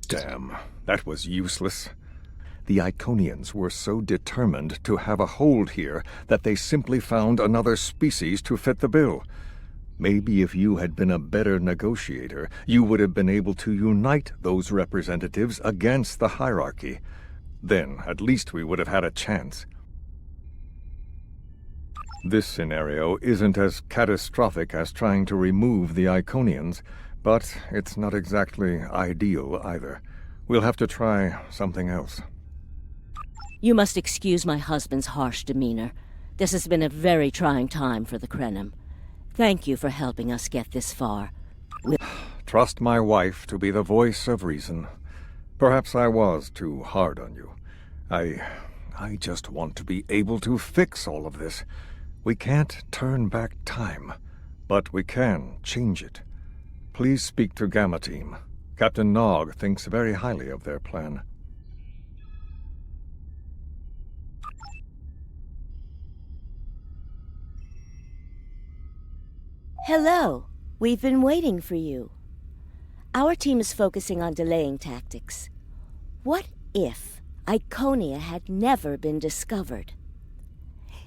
Damn, that was useless. The Iconians were so determined to have a hold here that they simply found another species to fit the bill. Maybe if you had been a better negotiator, you would have been able to unite those representatives against the hierarchy. Then, at least we would have had a chance. This scenario isn't as catastrophic as trying to remove the Iconians, but it's not exactly ideal either. We'll have to try something else. You must excuse my husband's harsh demeanor. This has been a very trying time for the Krenim. Thank you for helping us get this far. Trust my wife to be the voice of reason. Perhaps I was too hard on you. I just want to be able to fix all of this. We can't turn back time, but we can change it. Please speak to Gamma Team. Captain Nog thinks very highly of their plan. Hello. We've been waiting for you. Our team is focusing on delaying tactics. What if Iconia had never been discovered?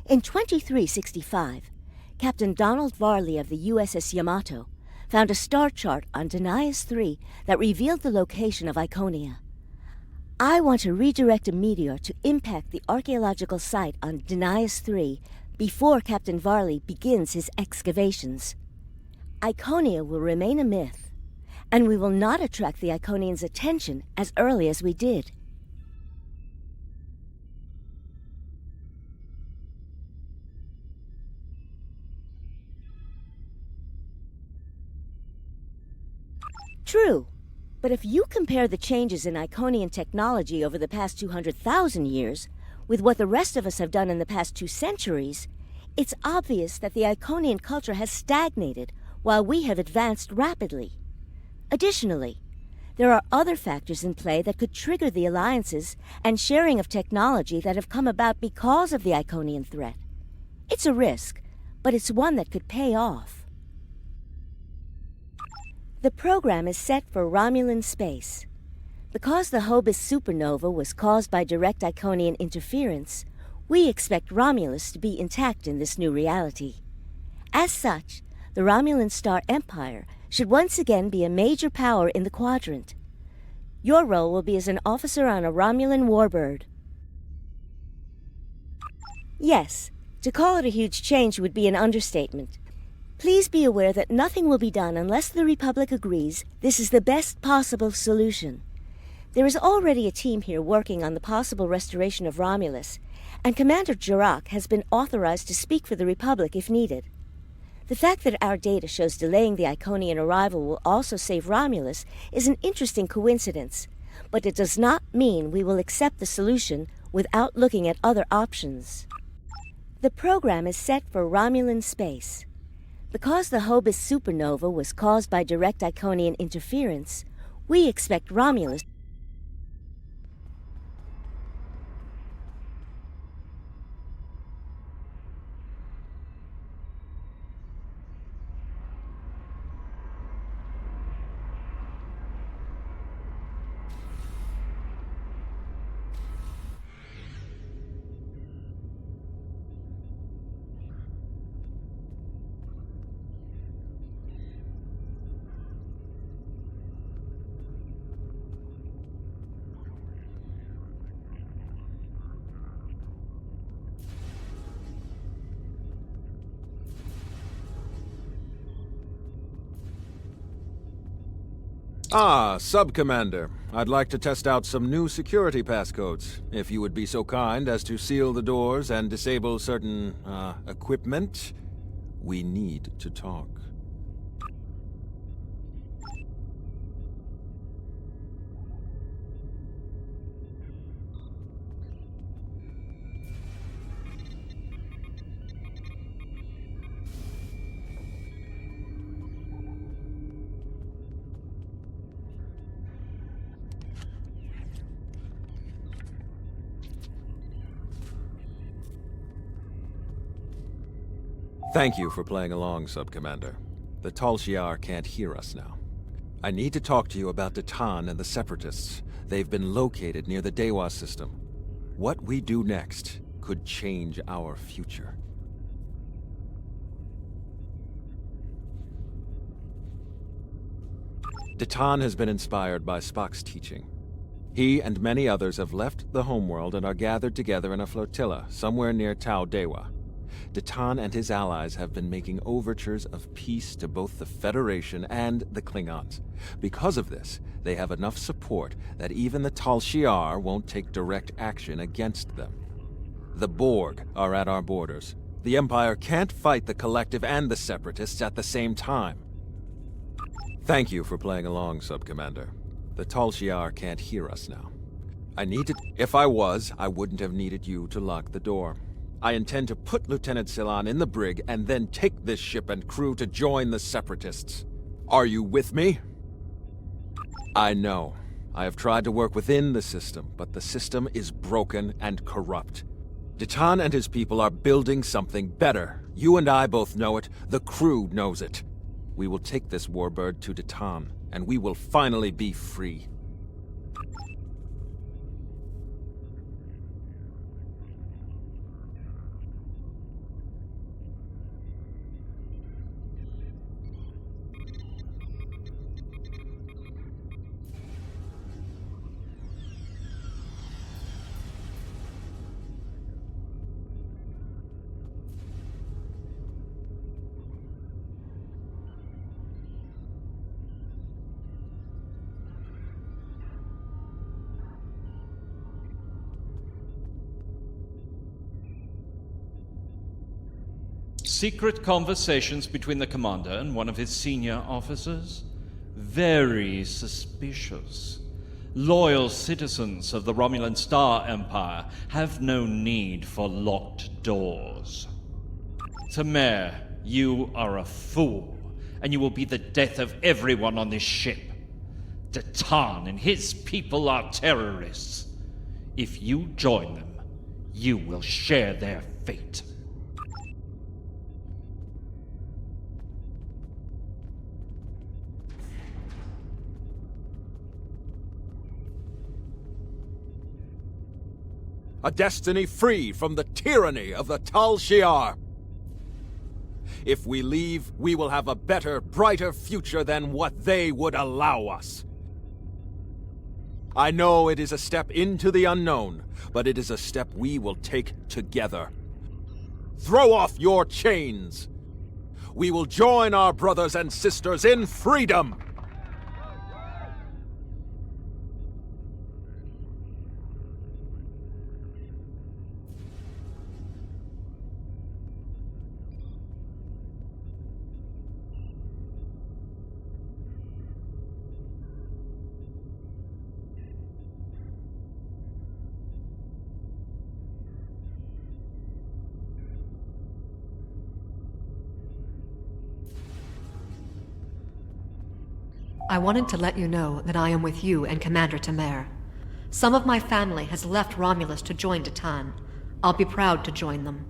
In 2365, Captain Donald Varley of the USS Yamato found a star chart on Denias 3 that revealed the location of Iconia. I want to redirect a meteor to impact the archaeological site on Denias 3 before Captain Varley begins his excavations. Iconia will remain a myth, and we will not attract the Iconians' attention as early as we did. True, but if you compare the changes in Iconian technology over the past 200,000 years with what the rest of us have done in the past 2 centuries, it's obvious that the Iconian culture has stagnated while we have advanced rapidly. Additionally, there are other factors in play that could trigger the alliances and sharing of technology that have come about because of the Iconian threat. It's a risk, but it's one that could pay off. The program is set for Romulan space. Because the Hobus supernova was caused by direct Iconian interference, we expect Romulus to be intact in this new reality. As such, the Romulan Star Empire should once again be a major power in the quadrant. Your role will be as an officer on a Romulan warbird. Yes, to call it a huge change would be an understatement. Please be aware that nothing will be done unless the Republic agrees this is the best possible solution. There is already a team here working on the possible restoration of Romulus, and Commander Jirak has been authorized to speak for the Republic if needed. The fact that our data shows delaying the Iconian arrival will also save Romulus is an interesting coincidence, but it does not mean we will accept the solution without looking at other options. The program is set for Romulan space. Because the Hobus supernova was caused by direct Iconian interference, we expect Romulus. Ah, Sub-Commander. I'd like to test out some new security passcodes, if you would be so kind as to seal the doors and disable certain, equipment. We need to talk. Thank you for playing along, Sub-Commander. The Tal Shiar can't hear us now. I need to talk to you about Datan and the Separatists. They've been located near the Dewa system. What we do next could change our future. Datan has been inspired by Spock's teaching. He and many others have left the homeworld and are gathered together in a flotilla somewhere near Tau Dewa. Datan and his allies have been making overtures of peace to both the Federation and the Klingons. Because of this, they have enough support that even the Tal Shiar won't take direct action against them. The Borg are at our borders. The Empire can't fight the Collective and the Separatists at the same time. Thank you for playing along, Sub-Commander. The Tal Shiar can't hear us now. If I was, I wouldn't have needed you to lock the door. I intend to put Lieutenant Silan in the brig and then take this ship and crew to join the Separatists. Are you with me? I know. I have tried to work within the system, but the system is broken and corrupt. Datan and his people are building something better. You and I both know it. The crew knows it. We will take this warbird to Datan, and we will finally be free. Secret conversations between the commander and one of his senior officers? Very suspicious. Loyal citizens of the Romulan Star Empire have no need for locked doors. Tamer, you are a fool, and you will be the death of everyone on this ship. Datan and his people are terrorists. If you join them, you will share their fate. A destiny free from the tyranny of the Tal Shiar. If we leave, we will have a better, brighter future than what they would allow us. I know it is a step into the unknown, but it is a step we will take together. Throw off your chains. We will join our brothers and sisters in freedom. I wanted to let you know that I am with you and Commander Tamer. Some of my family has left Romulus to join Datan. I'll be proud to join them.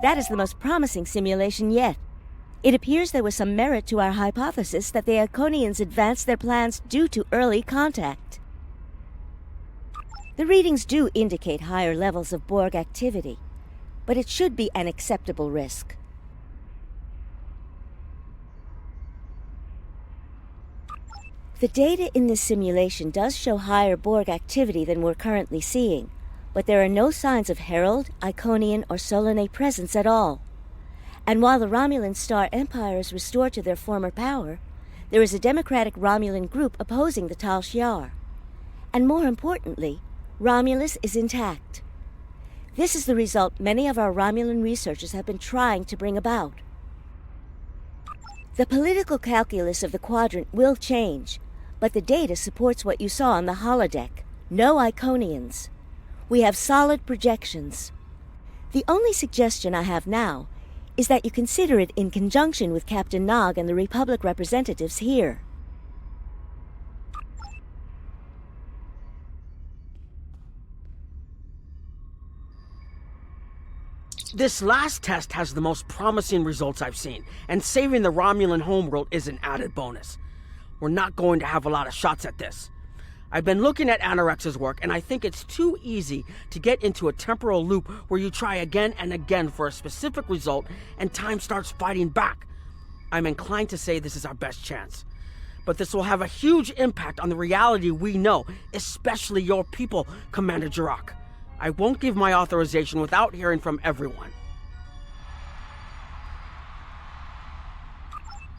That is the most promising simulation yet. It appears there was some merit to our hypothesis that the Iconians advanced their plans due to early contact. The readings do indicate higher levels of Borg activity, but it should be an acceptable risk. The data in this simulation does show higher Borg activity than we're currently seeing, but there are no signs of Herald, Iconian, or Solanae presence at all. And while the Romulan Star Empire is restored to their former power, there is a democratic Romulan group opposing the Tal Shiar. And more importantly, Romulus is intact. This is the result many of our Romulan researchers have been trying to bring about. The political calculus of the quadrant will change, but the data supports what you saw on the holodeck. No Iconians. We have solid projections. The only suggestion I have now is that you consider it in conjunction with Captain Nog and the Republic representatives here. This last test has the most promising results I've seen, and saving the Romulan homeworld is an added bonus. We're not going to have a lot of shots at this. I've been looking at Anorex's work, and I think it's too easy to get into a temporal loop where you try again and again for a specific result, and time starts fighting back. I'm inclined to say this is our best chance. But this will have a huge impact on the reality we know, especially your people, Commander Jirok. I won't give my authorization without hearing from everyone.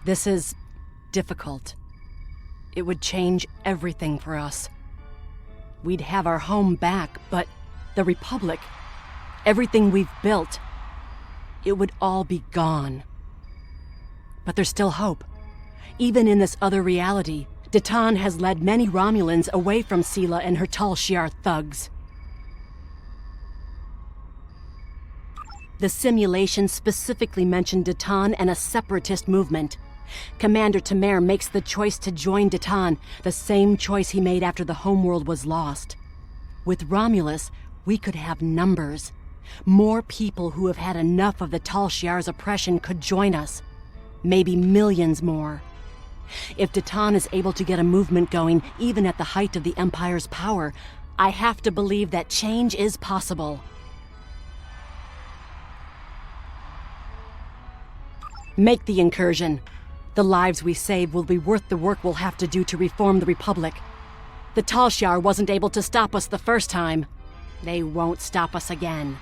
This is difficult. It would change everything for us. We'd have our home back, but the Republic, everything we've built, it would all be gone. But there's still hope. Even in this other reality, Datan has led many Romulans away from Sela and her Tal Shiar thugs. The simulation specifically mentioned Datan and a separatist movement. Commander Tamer makes the choice to join Datan, the same choice he made after the homeworld was lost. With Romulus, we could have numbers. More people who have had enough of the Tal Shiar's oppression could join us. Maybe millions more. If Datan is able to get a movement going, even at the height of the Empire's power, I have to believe that change is possible. Make the incursion. The lives we save will be worth the work we'll have to do to reform the Republic. The Tal Shiar wasn't able to stop us the first time. They won't stop us again.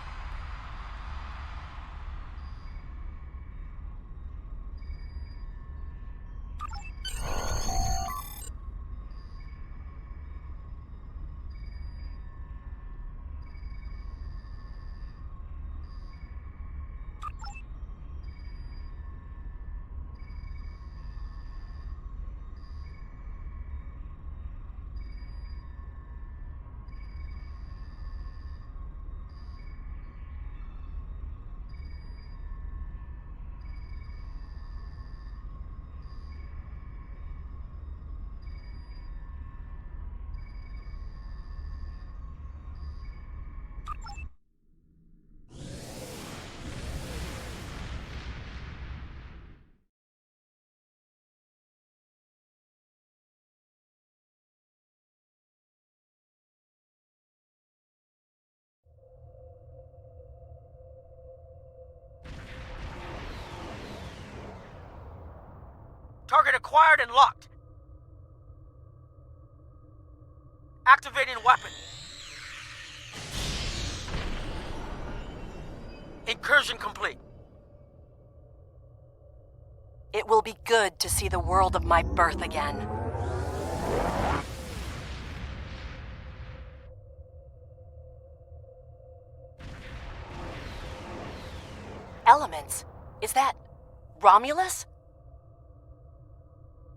Target acquired and locked. Activating weapon. Incursion complete. It will be good to see the world of my birth again. Elements? Is that Romulus?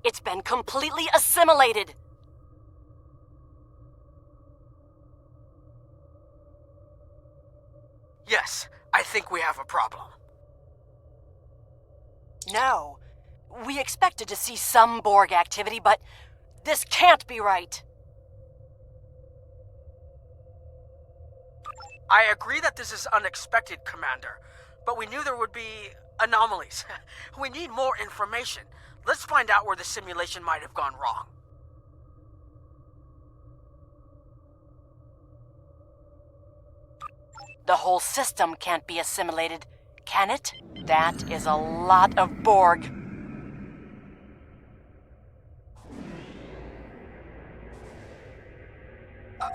It's been completely assimilated. Yes, I think we have a problem. No. We expected to see some Borg activity, but this can't be right. I agree that this is unexpected, Commander, but we knew there would be anomalies. We need more information. Let's find out where the simulation might have gone wrong. The whole system can't be assimilated, can it? That is a lot of Borg.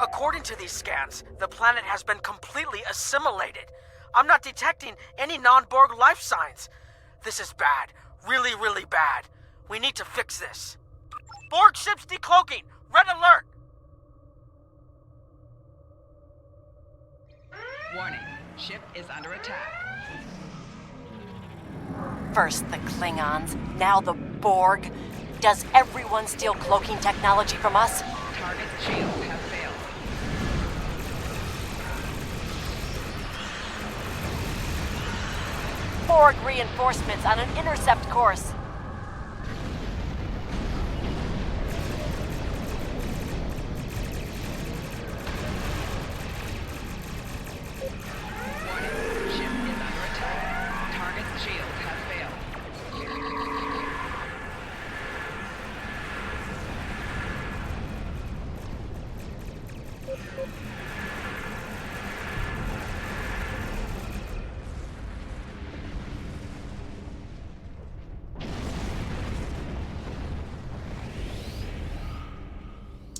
According to these scans, the planet has been completely assimilated. I'm not detecting any non-Borg life signs. This is bad. Really, really bad. We need to fix this. Borg ships decloaking! Red alert! Warning, ship is under attack. First the Klingons, now the Borg. Does everyone steal cloaking technology from us? Target's shields have failed. Borg reinforcements on an intercept course. Warning, ship is under attack. Target's shields have failed.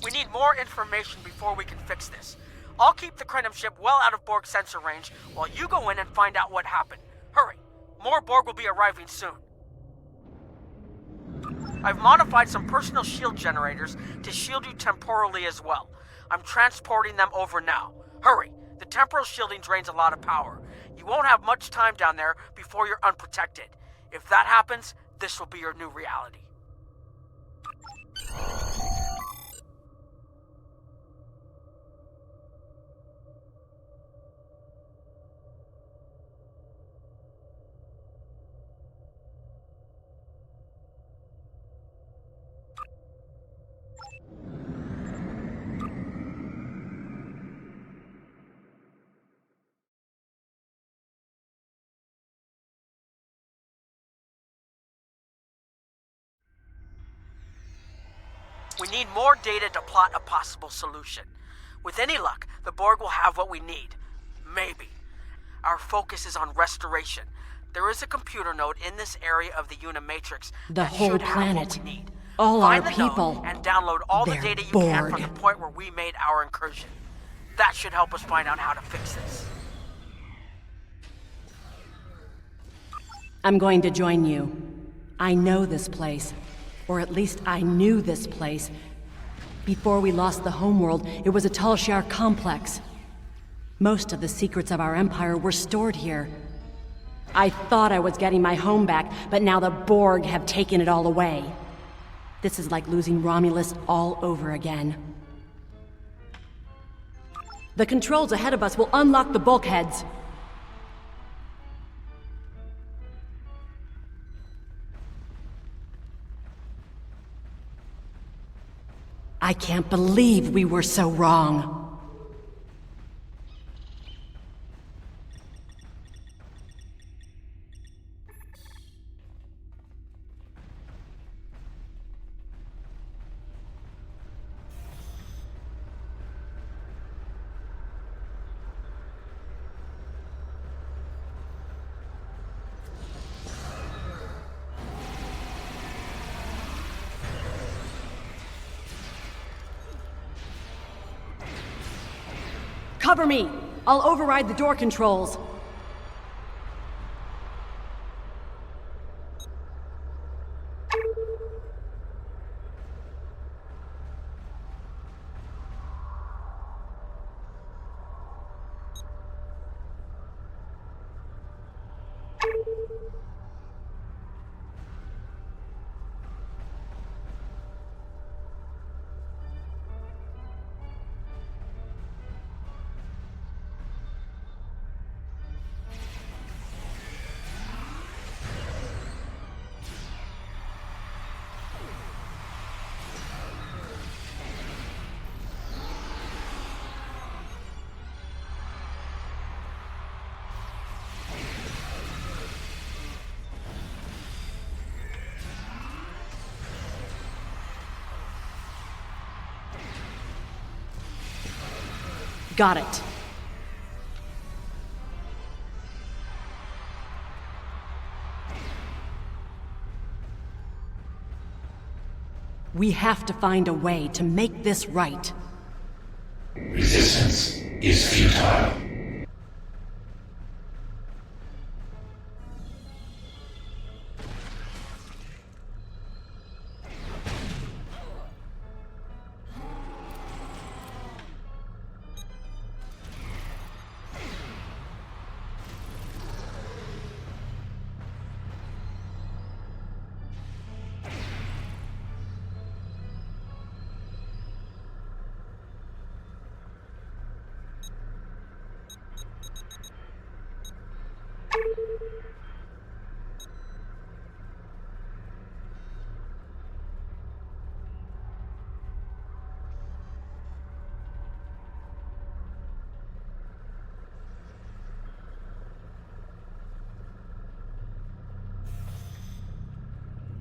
We need more information before we can fix this. I'll keep the Krenim ship well out of Borg sensor range while you go in and find out what happened. Hurry. More Borg will be arriving soon. I've modified some personal shield generators to shield you temporally as well. I'm transporting them over now. Hurry. The temporal shielding drains a lot of power. You won't have much time down there before you're unprotected. If that happens, this will be your new reality. We need more data to plot a possible solution. With any luck, the Borg will have what we need. Maybe. Our focus is on restoration. There is a computer node in this area of the Unimatrix The that whole should have what planet. we need. All Find our the node people. and download all the They're data you can Borg. from the point where we made our incursion. That should help us find out how to fix this. I'm going to join you. I know this place. Or at least I knew this place. Before we lost the homeworld, it was a Talshar complex. Most of the secrets of our empire were stored here. I thought I was getting my home back, but now the Borg have taken it all away. This is like losing Romulus all over again. The controls ahead of us will unlock the bulkheads. I can't believe we were so wrong. Cover me! I'll override the door controls. Got it. We have to find a way to make this right. Resistance is futile.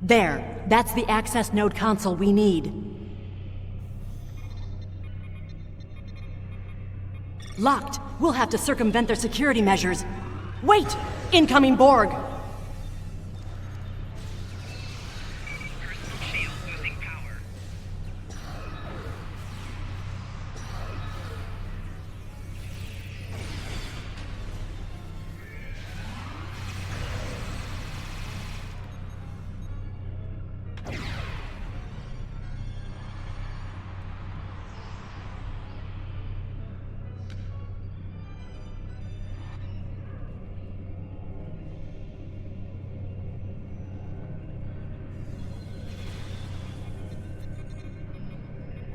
There, that's the access node console we need. Locked. We'll have to circumvent their security measures. Wait! Incoming Borg!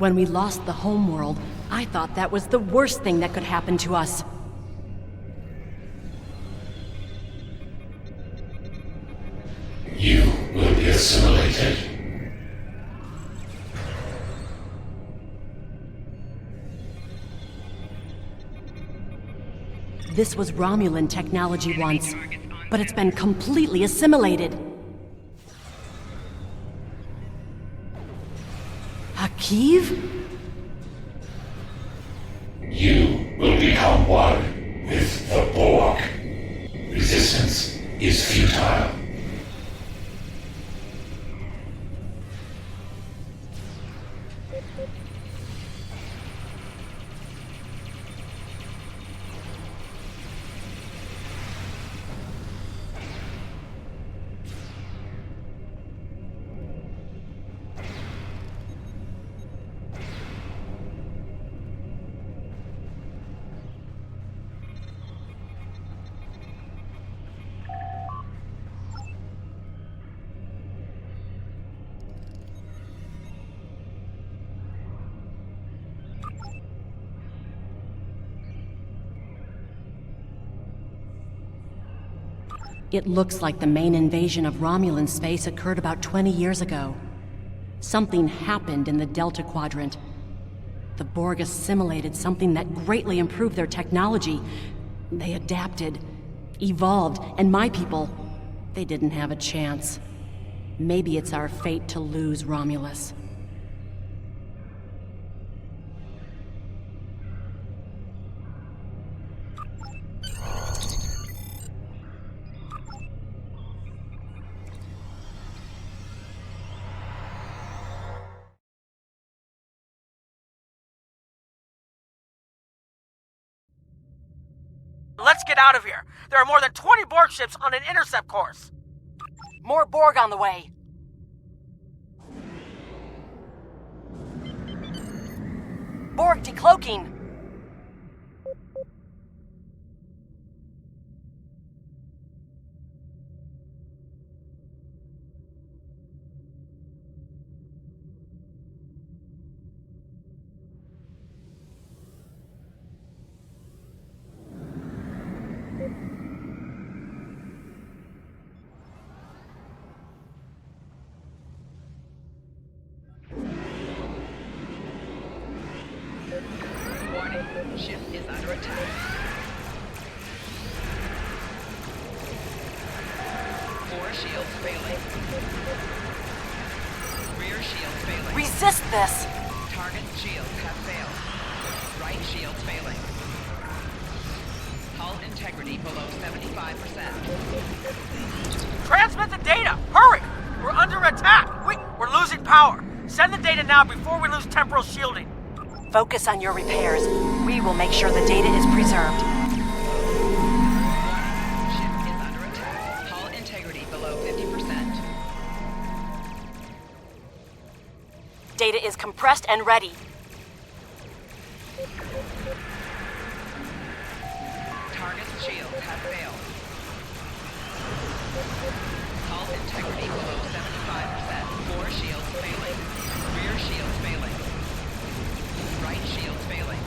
When we lost the homeworld, I thought that was the worst thing that could happen to us. You will be assimilated. This was Romulan technology once, but it's been completely assimilated. Kiev? You will become one with the Borg. Resistance is futile. It looks like the main invasion of Romulan space occurred about 20 years ago. Something happened in the Delta Quadrant. The Borg assimilated something that greatly improved their technology. They adapted, evolved, and my people, they didn't have a chance. Maybe it's our fate to lose Romulus. Let's get out of here. There are more than 20 Borg ships on an intercept course. More Borg on the way. Borg decloaking. Ship is under attack. Four shields failing. Rear shields failing. Resist this! Target shields have failed. Right shields failing. Hull integrity below 75%. Transmit the data! Hurry! We're under attack! We're losing power! Send the data now before we lose temporal shielding! Focus on your repairs. We will make sure the data is preserved. Ship is under attack. Hull integrity below 50%. Data is compressed and ready. Target's shields have failed. Hull integrity below 75%. Core shields failing. Rear shields failing. Right shields failing.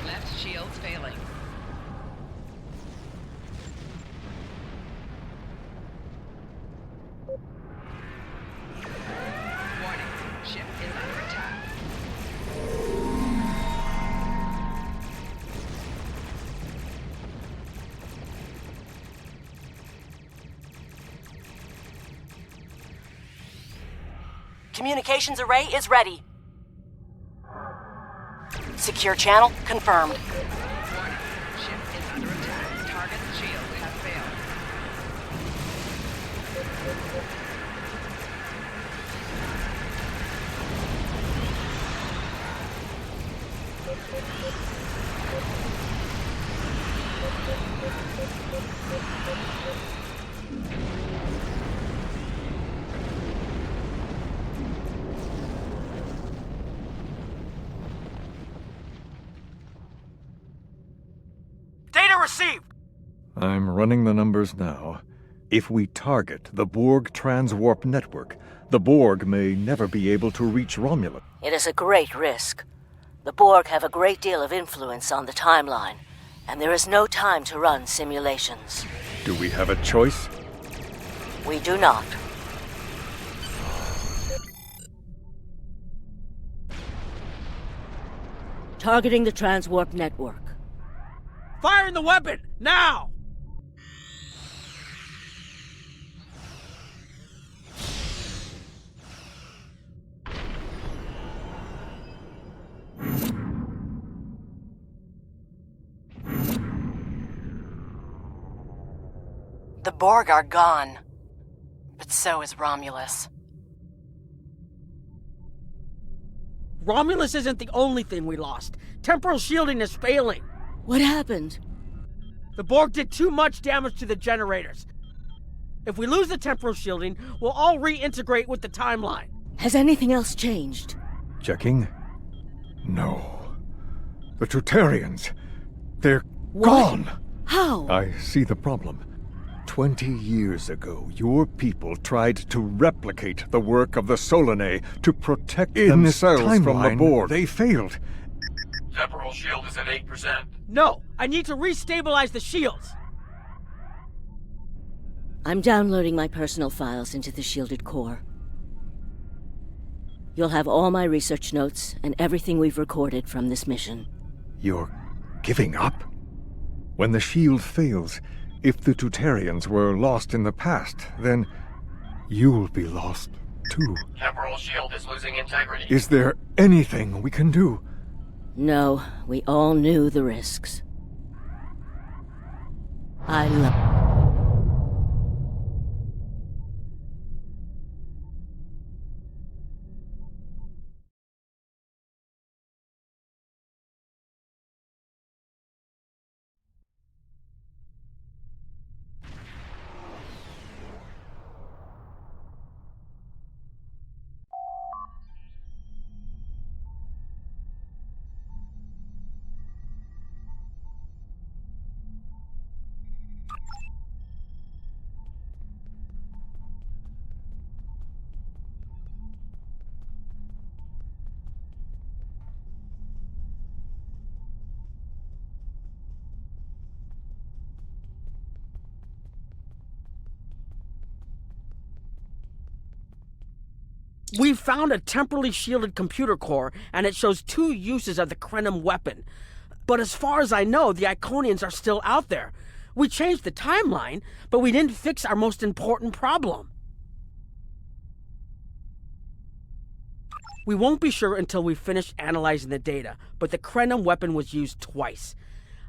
Left shields failing. Warning, ship is under attack. Communications array is ready. Secure channel confirmed. Warning, ship is under attack. Target's shields have failed. Data received! I'm running the numbers now. If we target the Borg transwarp network, the Borg may never be able to reach Romulan. It is a great risk. The Borg have a great deal of influence on the timeline, and there is no time to run simulations. Do we have a choice? We do not. Targeting the transwarp network. Firing the weapon! Now! The Borg are gone. But so is Romulus. Romulus isn't the only thing we lost. Temporal shielding is failing. What happened? The Borg did too much damage to the generators. If we lose the temporal shielding, we'll all reintegrate with the timeline. Has anything else changed? Checking? No. The Tutarians. They're What? gone! How? I see the problem. 20 years ago, your people tried to replicate the work of the Solanae to protect themselves from the Borg. They failed. Temporal shield is at 8%. No, I need to restabilize the shields. I'm downloading my personal files into the shielded core. You'll have all my research notes and everything we've recorded from this mission. You're giving up? When the shield fails, if the Tutarians were lost in the past, then you'll be lost too. Temporal shield is losing integrity. Is there anything we can do? No, we all knew the risks. I love... We've found a temporally shielded computer core, and it shows 2 uses of the Krenim weapon. But as far as I know, the Iconians are still out there. We changed the timeline, but we didn't fix our most important problem. We won't be sure until we finish analyzing the data, but the Krenim weapon was used twice.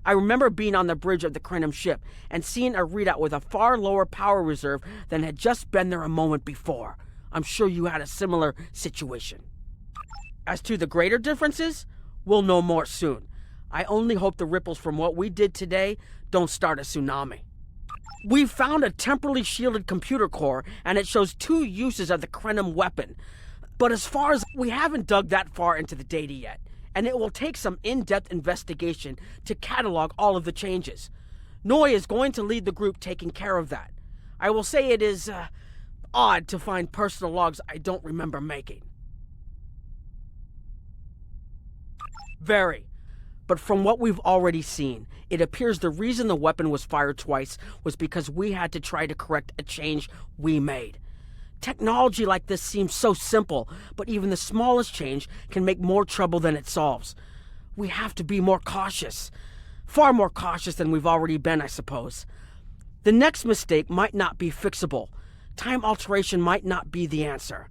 I remember being on the bridge of the Krenim ship and seeing a readout with a far lower power reserve than had just been there a moment before. I'm sure you had a similar situation. As to the greater differences, we'll know more soon. I only hope the ripples from what we did today don't start a tsunami. We've found a temporally shielded computer core, and it shows 2 uses of the Krenim weapon. But as far as we haven't dug that far into the data yet, and it will take some in-depth investigation to catalog all of the changes. Noi is going to lead the group taking care of that. I will say it is odd to find personal logs I don't remember making. Very. But from what we've already seen, it appears the reason the weapon was fired twice was because we had to try to correct a change we made. Technology like this seems so simple, but even the smallest change can make more trouble than it solves. We have to be more cautious. Far more cautious than we've already been, I suppose. The next mistake might not be fixable. Time alteration might not be the answer.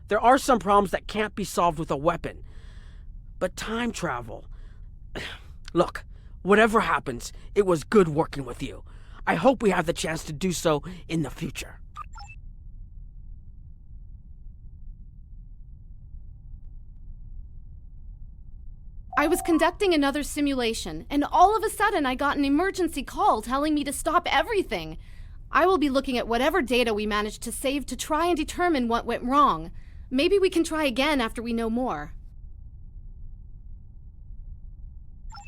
There are some problems that can't be solved with a weapon. But time travel... Look, whatever happens, it was good working with you. I hope we have the chance to do so in the future. I was conducting another simulation, and all of a sudden I got an emergency call telling me to stop everything. I will be looking at whatever data we managed to save to try and determine what went wrong. Maybe we can try again after we know more.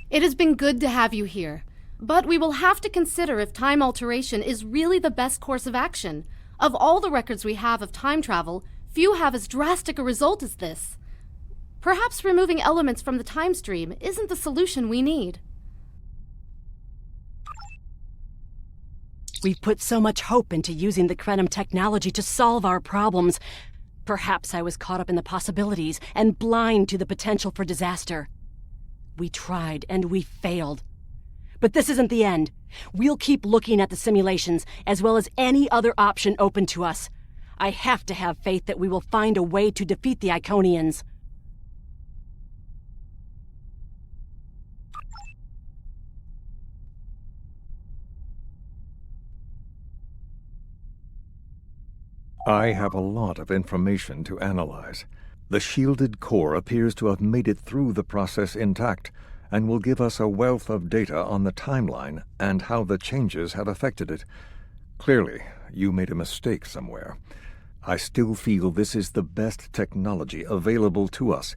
It has been good to have you here, but we will have to consider if time alteration is really the best course of action. Of all the records we have of time travel, few have as drastic a result as this. Perhaps removing elements from the time stream isn't the solution we need. We've put so much hope into using the Krenim technology to solve our problems. Perhaps I was caught up in the possibilities and blind to the potential for disaster. We tried and we failed. But this isn't the end. We'll keep looking at the simulations as well as any other option open to us. I have to have faith that we will find a way to defeat the Iconians. I have a lot of information to analyze. The shielded core appears to have made it through the process intact, and will give us a wealth of data on the timeline and how the changes have affected it. Clearly, you made a mistake somewhere. I still feel this is the best technology available to us,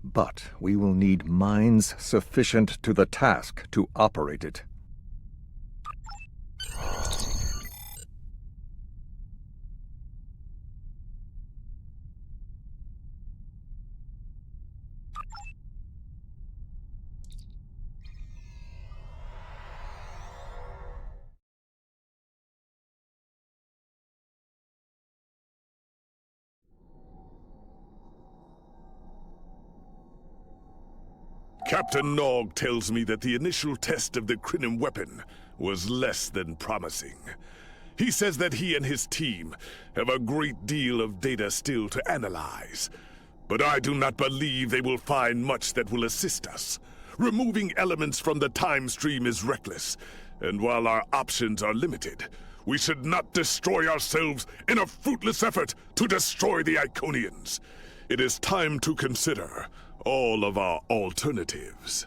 but we will need minds sufficient to the task to operate it. Captain Nog tells me that the initial test of the Krenim weapon was less than promising. He says that he and his team have a great deal of data still to analyze. But I do not believe they will find much that will assist us. Removing elements from the time stream is reckless, and while our options are limited, we should not destroy ourselves in a fruitless effort to destroy the Iconians. It is time to consider all of our alternatives.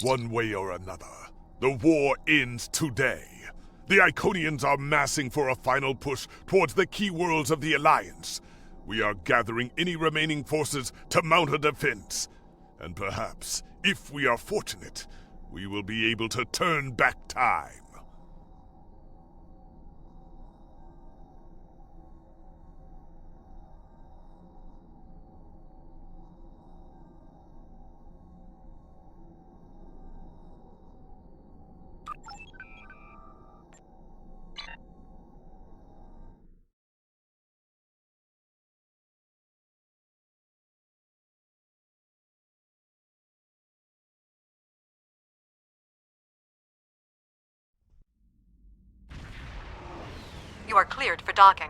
One way or another, the war ends today. The Iconians are massing for a final push towards the key worlds of the Alliance. We are gathering any remaining forces to mount a defense. And perhaps, if we are fortunate, we will be able to turn back time. You are cleared for docking.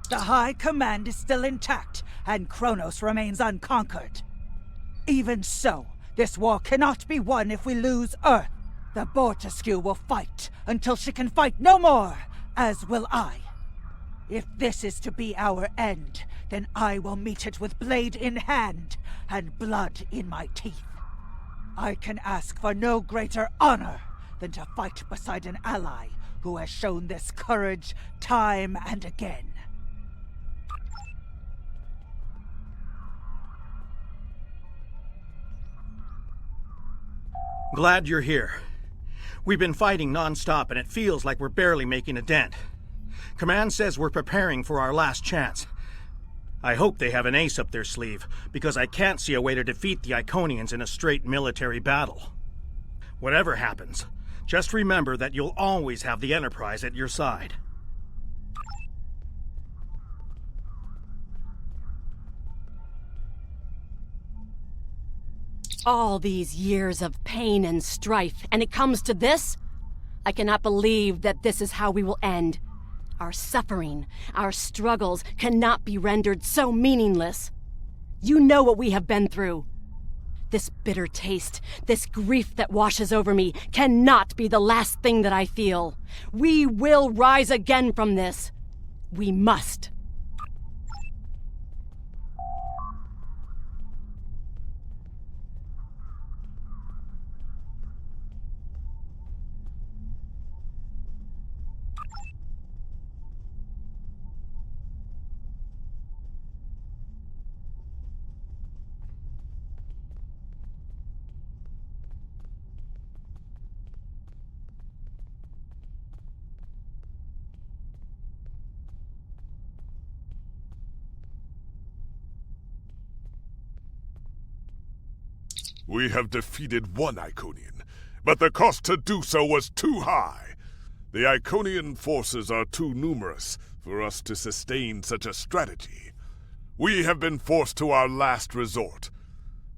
The High Command is still intact, and Kronos remains unconquered. Even so, this war cannot be won if we lose Earth. The Bortesque will fight until she can fight no more, as will I. If this is to be our end, then I will meet it with blade in hand and blood in my teeth. I can ask for no greater honor than to fight beside an ally who has shown this courage time and again. Glad you're here. We've been fighting non-stop and it feels like we're barely making a dent. Command says we're preparing for our last chance. I hope they have an ace up their sleeve, because I can't see a way to defeat the Iconians in a straight military battle. Whatever happens, just remember that you'll always have the Enterprise at your side. All these years of pain and strife, and it comes to this? I cannot believe that this is how we will end. Our suffering, our struggles cannot be rendered so meaningless. You know what we have been through. This bitter taste, this grief that washes over me, cannot be the last thing that I feel. We will rise again from this. We must. We have defeated one Iconian, but the cost to do so was too high. The Iconian forces are too numerous for us to sustain such a strategy. We have been forced to our last resort.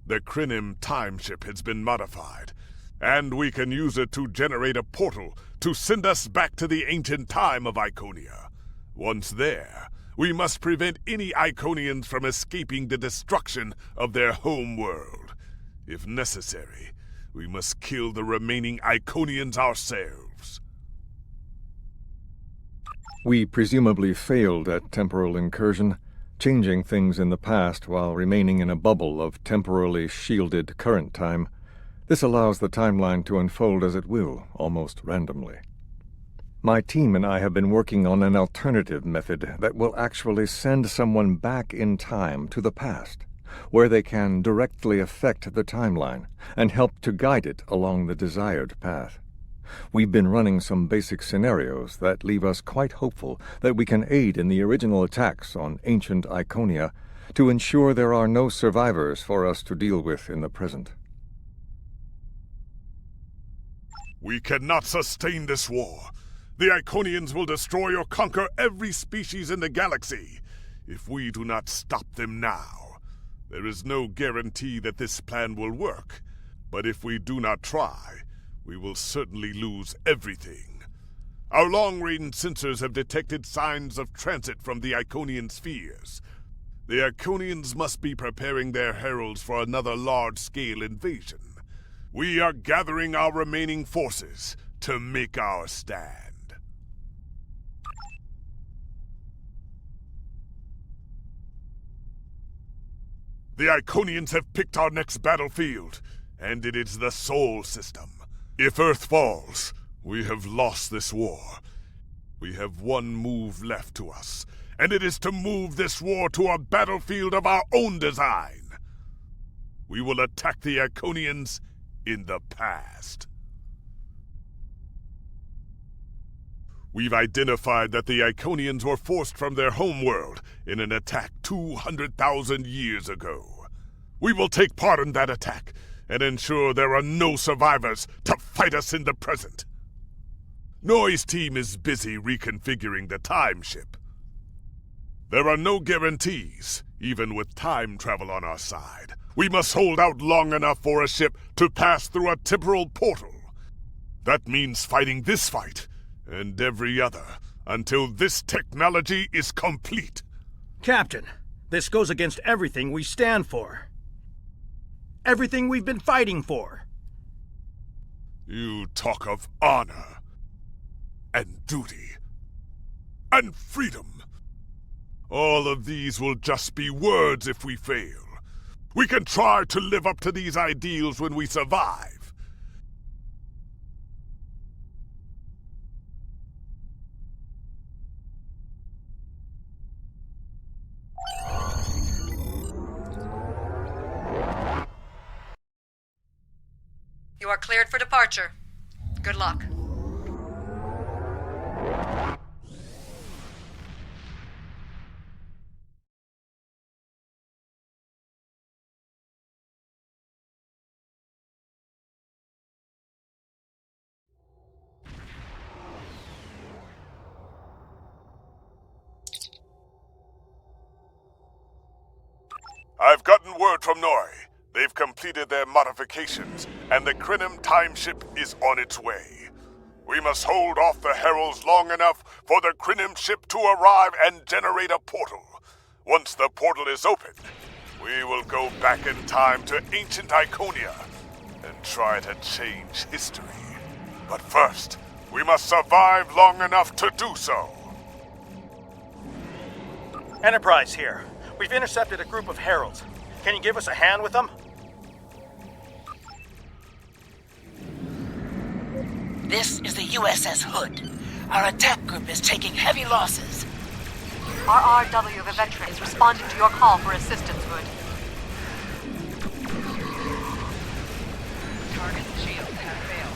The Krinim timeship has been modified, and we can use it to generate a portal to send us back to the ancient time of Iconia. Once there, we must prevent any Iconians from escaping the destruction of their home world. If necessary, we must kill the remaining Iconians ourselves. We presumably failed at temporal incursion, changing things in the past while remaining in a bubble of temporally shielded current time. This allows the timeline to unfold as it will, almost randomly. My team and I have been working on an alternative method that will actually send someone back in time to the past, where they can directly affect the timeline and help to guide it along the desired path. We've been running some basic scenarios that leave us quite hopeful that we can aid in the original attacks on ancient Iconia to ensure there are no survivors for us to deal with in the present. We cannot sustain this war. The Iconians will destroy or conquer every species in the galaxy if we do not stop them now. There is no guarantee that this plan will work, but if we do not try, we will certainly lose everything. Our long-range sensors have detected signs of transit from the Iconian spheres. The Iconians must be preparing their heralds for another large-scale invasion. We are gathering our remaining forces to make our stand. The Iconians have picked our next battlefield, and it is the Sol system. If Earth falls, we have lost this war. We have one move left to us, and it is to move this war to a battlefield of our own design. We will attack the Iconians in the past. We've identified that the Iconians were forced from their homeworld in an attack 200,000 years ago. We will take part in that attack and ensure there are no survivors to fight us in the present. Noy's team is busy reconfiguring the time ship. There are no guarantees, even with time travel on our side. We must hold out long enough for a ship to pass through a temporal portal. That means fighting this fight and every other until this technology is complete. Captain, this goes against everything we stand for. Everything we've been fighting for. You talk of honor and duty and freedom. All of these will just be words if we fail. We can try to live up to these ideals when we survive. You are cleared for departure. Good luck. I've gotten word from Noy. They've completed their modifications, and the Krenim time ship is on its way. We must hold off the heralds long enough for the Krenim ship to arrive and generate a portal. Once the portal is open, we will go back in time to ancient Iconia and try to change history. But first, we must survive long enough to do so. Enterprise here. We've intercepted a group of heralds. Can you give us a hand with them? This is the USS Hood. Our attack group is taking heavy losses. RRW the Veteran is responding to your call for assistance, Hood. Target shields have failed.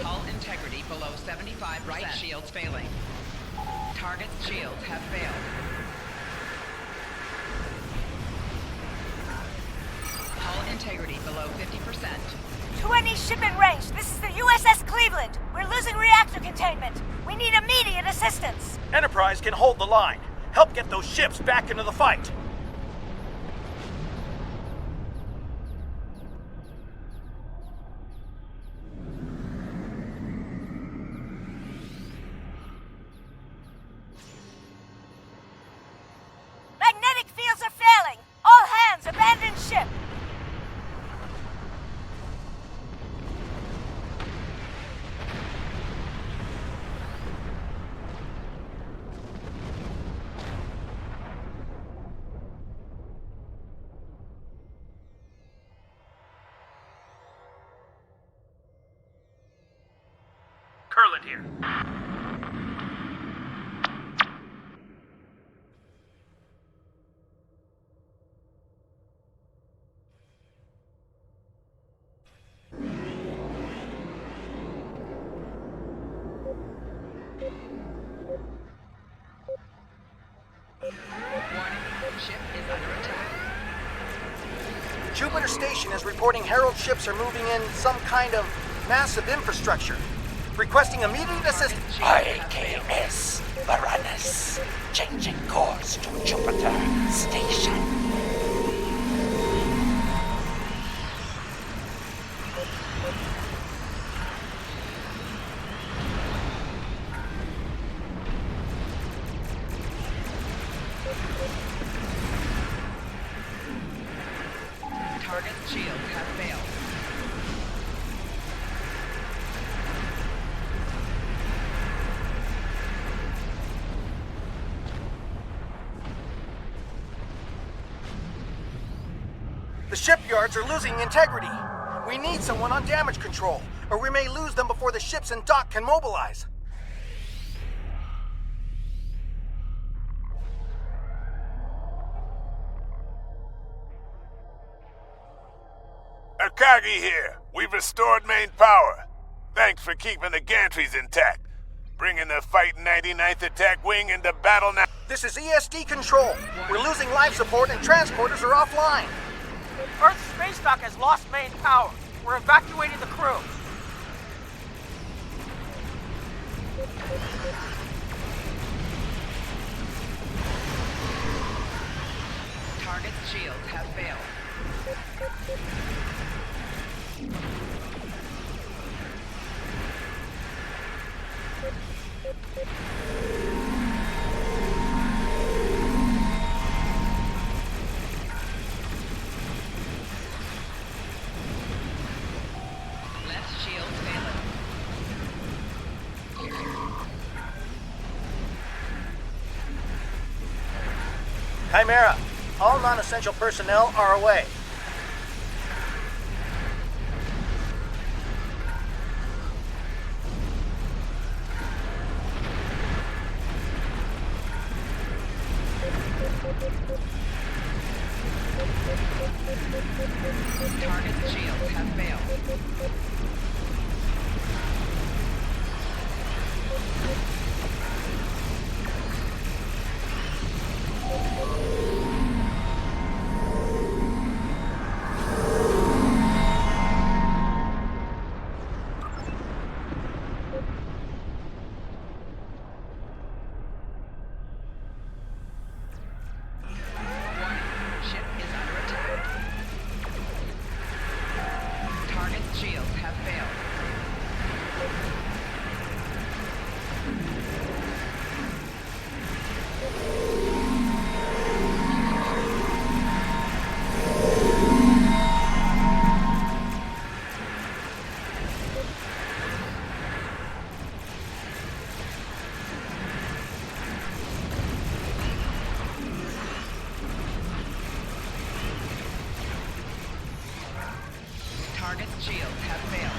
Hull integrity below 75%. Right shields failing. Target shields have failed. Hull integrity below 50%. To any ship in range, this is the USS Cleveland. We're losing reactor containment. We need immediate assistance. Enterprise can hold the line. Help get those ships back into the fight. Magnetic fields are failing. All hands, abandon ship. Curlin here. Ship is under attack. Jupiter Station is reporting Herald ships are moving in some kind of massive infrastructure. Requesting immediate assistance. IKS Varanus. Changing course to Jupiter Station. Target shields have failed. The shipyards are losing integrity. We need someone on damage control, or we may lose them before the ships in dock can mobilize. Akagi here. We've restored main power. Thanks for keeping the gantries intact. Bringing the fighting 99th Attack Wing into battle now. This is ESD control. We're losing life support and transporters are offline. Earth's space dock has lost main power. We're evacuating the crew. Target's shields have failed. Left shield failing. Chimera, all non-essential personnel are away. Target's shields have failed. Ship is under attack. Target's shields have failed. Target's shields have failed.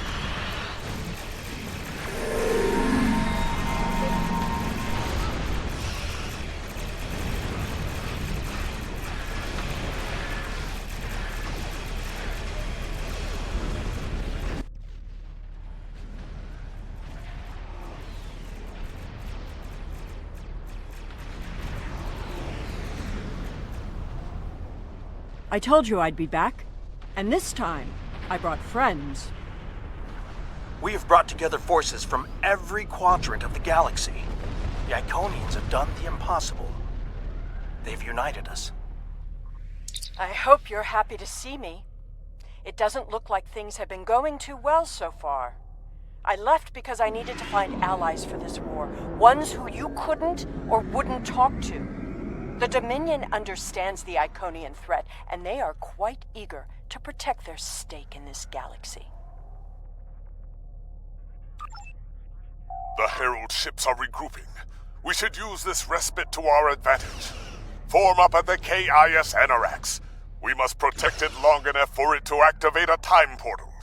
I told you I'd be back. And this time, I brought friends. We have brought together forces from every quadrant of the galaxy. The Iconians have done the impossible. They've united us. I hope you're happy to see me. It doesn't look like things have been going too well so far. I left because I needed to find allies for this war, ones who you couldn't or wouldn't talk to. The Dominion understands the Iconian threat, and they are quite eager to protect their stake in this galaxy. The Herald ships are regrouping. We should use this respite to our advantage. Form up at the KIS Anarax. We must protect it long enough for it to activate a time portal.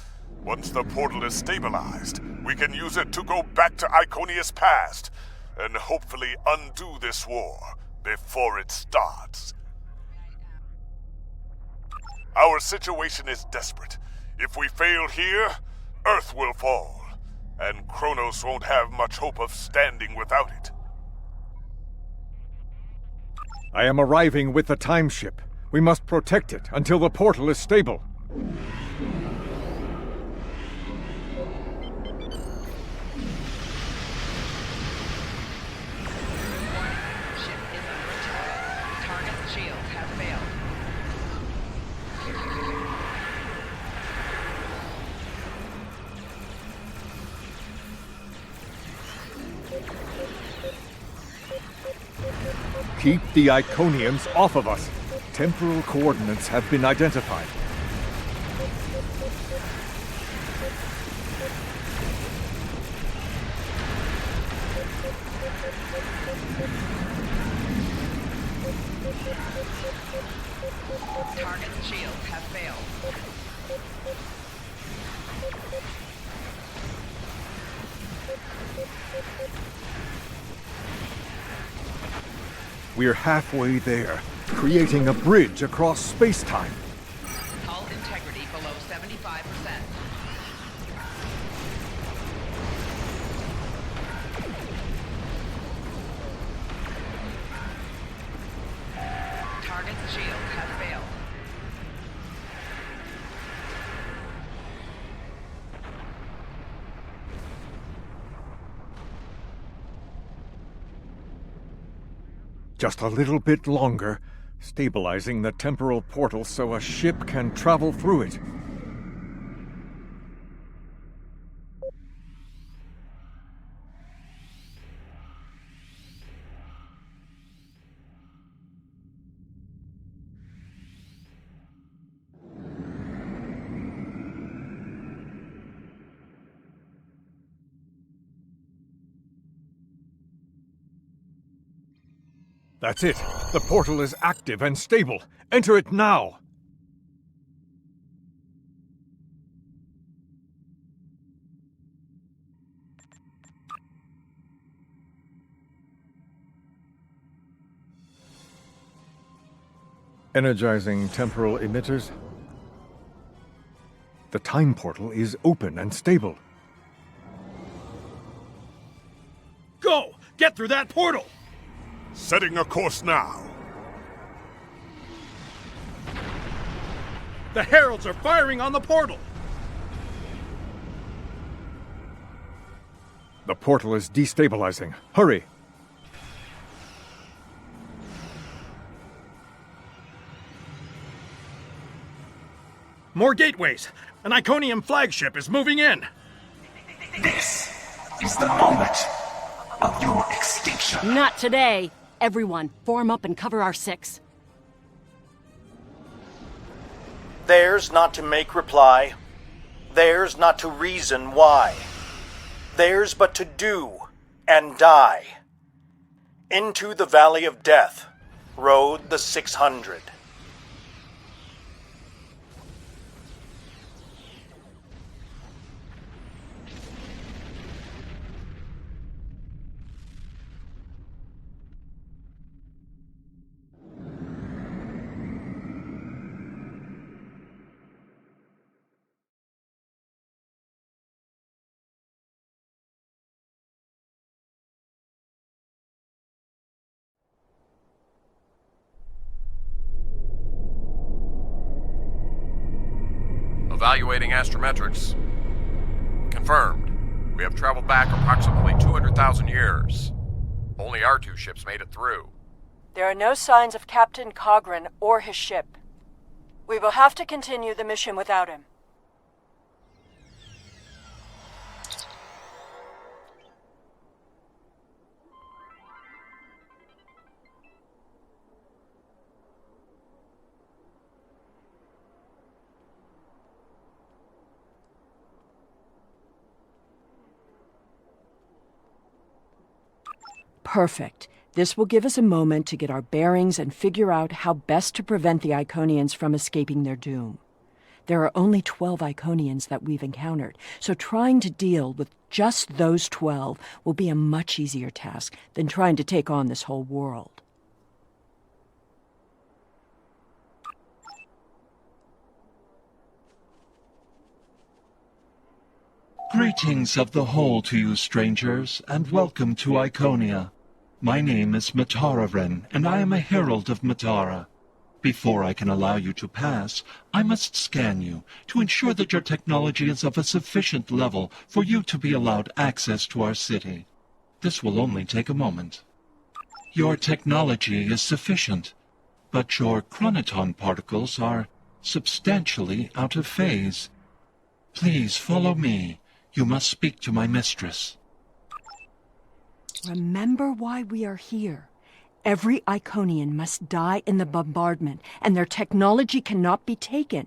Once the portal is stabilized, we can use it to go back to Iconia's past and hopefully undo this war before it starts. Our situation is desperate. If we fail here, Earth will fall, and Kronos won't have much hope of standing without it. I am arriving with the time ship. We must protect it until the portal is stable. Keep the Iconians off of us. Temporal coordinates have been identified. Target's shields have failed. We're halfway there, creating a bridge across space-time. Hull integrity below 75%. Target's shields have failed. Just a little bit longer, stabilizing the temporal portal so a ship can travel through it. That's it. The portal is active and stable. Enter it now! Energizing temporal emitters. The time portal is open and stable. Go! Get through that portal! Setting a course now. The heralds are firing on the portal! The portal is destabilizing. Hurry! More gateways! An Iconian flagship is moving in! This is the moment of your extinction. Not today! Everyone, form up and cover our six. Theirs not to make reply. Theirs not to reason why. Theirs but to do and die. Into the valley of death rode the 600. Evaluating astrometrics. Confirmed. We have traveled back approximately 200,000 years. Only our two ships made it through. There are no signs of Captain Cogran or his ship. We will have to continue the mission without him. Perfect. This will give us a moment to get our bearings and figure out how best to prevent the Iconians from escaping their doom. There are only 12 Iconians that we've encountered, so trying to deal with just those 12 will be a much easier task than trying to take on this whole world. Greetings of the whole to you, strangers, and welcome to Iconia. My name is Matara-Ren, and I am a herald of Matara. Before I can allow you to pass, I must scan you to ensure that your technology is of a sufficient level for you to be allowed access to our city. This will only take a moment. Your technology is sufficient, but your chronoton particles are substantially out of phase. Please follow me. You must speak to my mistress. Remember why we are here. Every Iconian must die in the bombardment, and their technology cannot be taken.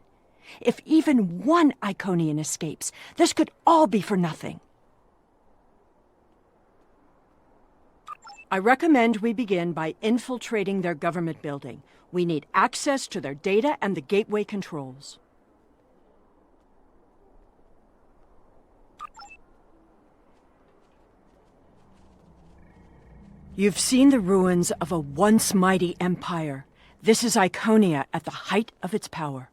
If even one Iconian escapes, this could all be for nothing. I recommend we begin by infiltrating their government building. We need access to their data and the gateway controls. You've seen the ruins of a once mighty empire. This is Iconia at the height of its power.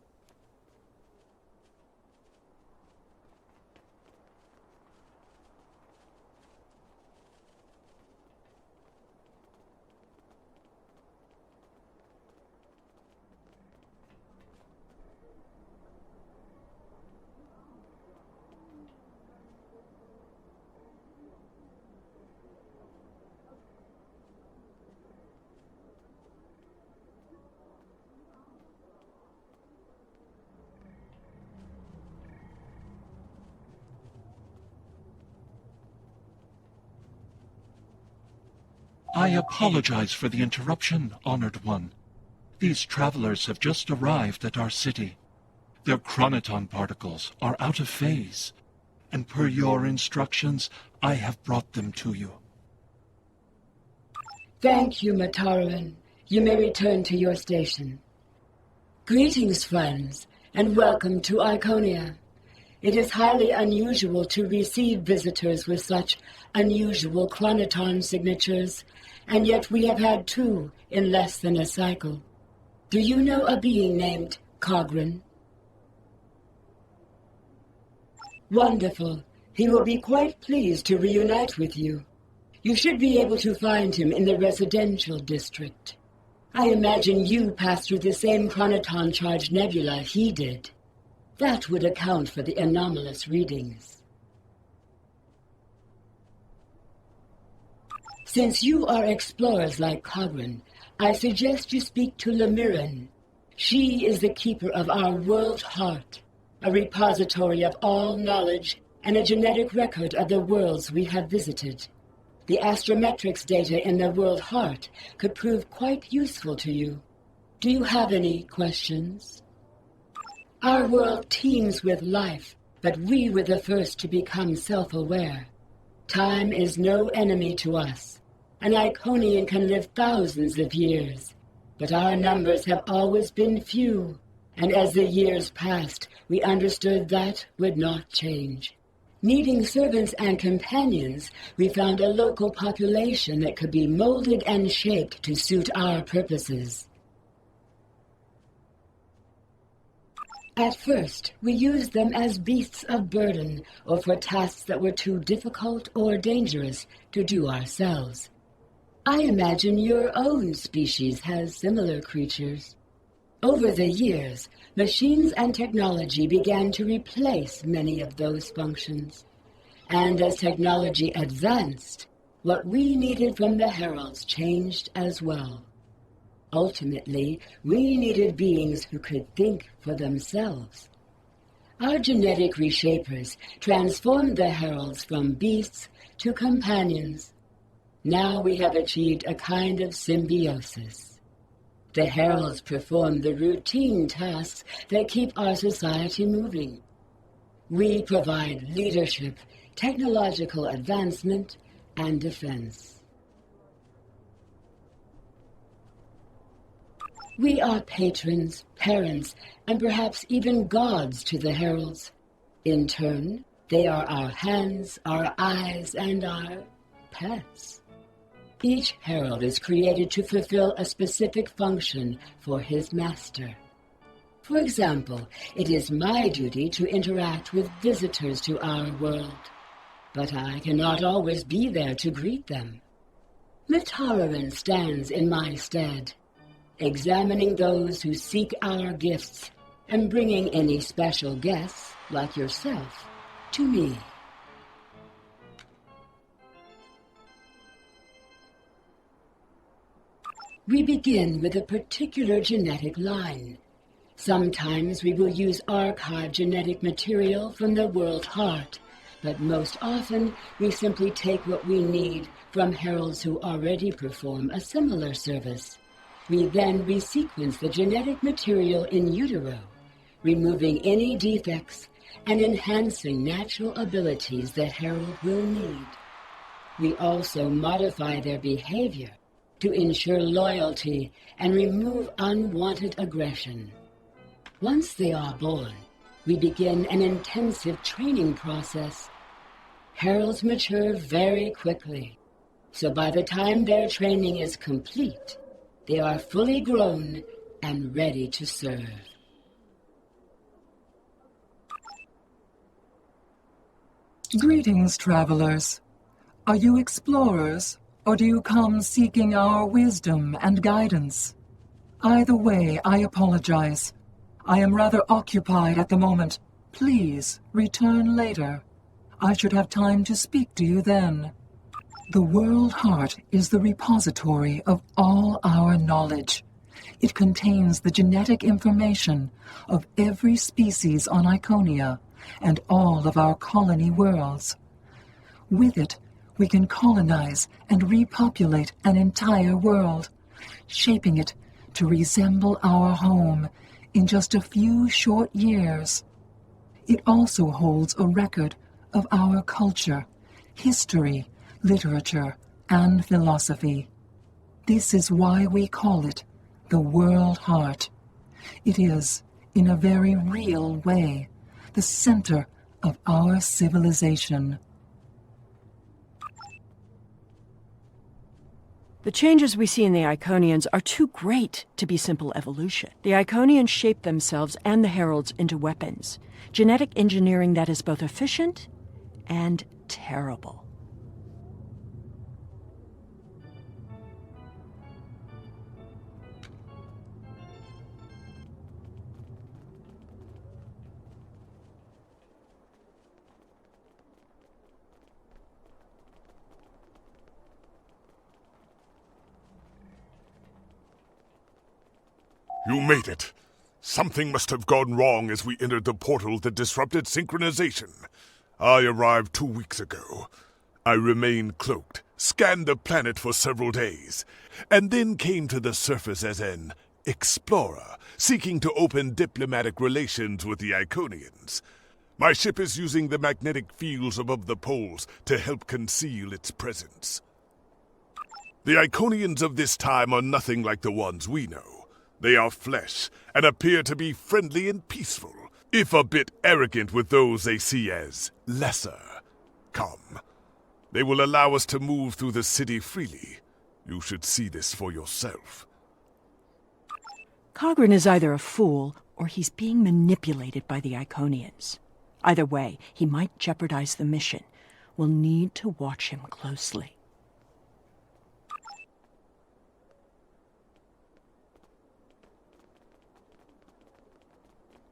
I apologize for the interruption, Honored One. These travelers have just arrived at our city. Their chronoton particles are out of phase, and per your instructions, I have brought them to you. Thank you, Mataran. You may return to your station. Greetings, friends, and welcome to Iconia. It is highly unusual to receive visitors with such unusual chronoton signatures, and yet we have had 2 in less than a cycle. Do you know a being named Cogran? Wonderful. He will be quite pleased to reunite with you. You should be able to find him in the residential district. I imagine you passed through the same chronoton-charged nebula he did. That would account for the anomalous readings. Since you are explorers like Cogran, I suggest you speak to Lemiran. She is the keeper of our world heart, a repository of all knowledge and a genetic record of the worlds we have visited. The astrometrics data in the world heart could prove quite useful to you. Do you have any questions? Our world teems with life, but we were the first to become self-aware. Time is no enemy to us. An Iconian can live thousands of years, but our numbers have always been few, and as the years passed, we understood that would not change. Needing servants and companions, we found a local population that could be molded and shaped to suit our purposes. At first, we used them as beasts of burden, or for tasks that were too difficult or dangerous to do ourselves. I imagine your own species has similar creatures. Over the years, machines and technology began to replace many of those functions. And as technology advanced, what we needed from the Heralds changed as well. Ultimately, we needed beings who could think for themselves. Our genetic reshapers transformed the Heralds from beasts to companions. Now we have achieved a kind of symbiosis. The Heralds perform the routine tasks that keep our society moving. We provide leadership, technological advancement, and defense. We are patrons, parents, and perhaps even gods to the Heralds. In turn, they are our hands, our eyes, and our pets. Each Herald is created to fulfill a specific function for his master. For example, it is my duty to interact with visitors to our world, but I cannot always be there to greet them. Mataran stands in my stead, examining those who seek our gifts and bringing any special guests, like yourself, to me. We begin with a particular genetic line. Sometimes we will use archived genetic material from the world heart, but most often we simply take what we need from heralds who already perform a similar service. We then resequence the genetic material in utero, removing any defects and enhancing natural abilities the herald will need. We also modify their behavior, to ensure loyalty and remove unwanted aggression. Once they are born, we begin an intensive training process. Heralds mature very quickly, so by the time their training is complete, they are fully grown and ready to serve. Greetings, travelers. Are you explorers, or do you come seeking our wisdom and guidance? Either way, I apologize. I am rather occupied at the moment. Please return later. I should have time to speak to you then. The World Heart is the repository of all our knowledge. It contains the genetic information of every species on Iconia and all of our colony worlds. With it, we can colonize and repopulate an entire world, shaping it to resemble our home in just a few short years. It also holds a record of our culture, history, literature, and philosophy. This is why we call it the World Heart. It is, in a very real way, the center of our civilization. The changes we see in the Iconians are too great to be simple evolution. The Iconians shaped themselves and the Heralds into weapons. Genetic engineering that is both efficient and terrible. You made it. Something must have gone wrong as we entered the portal that disrupted synchronization. I arrived 2 weeks ago. I remained cloaked, scanned the planet for several days, and then came to the surface as an explorer, seeking to open diplomatic relations with the Iconians. My ship is using the magnetic fields above the poles to help conceal its presence. The Iconians of this time are nothing like the ones we know. They are flesh, and appear to be friendly and peaceful, if a bit arrogant with those they see as lesser. Come. They will allow us to move through the city freely. You should see this for yourself. Cogran is either a fool, or he's being manipulated by the Iconians. Either way, he might jeopardize the mission. We'll need to watch him closely.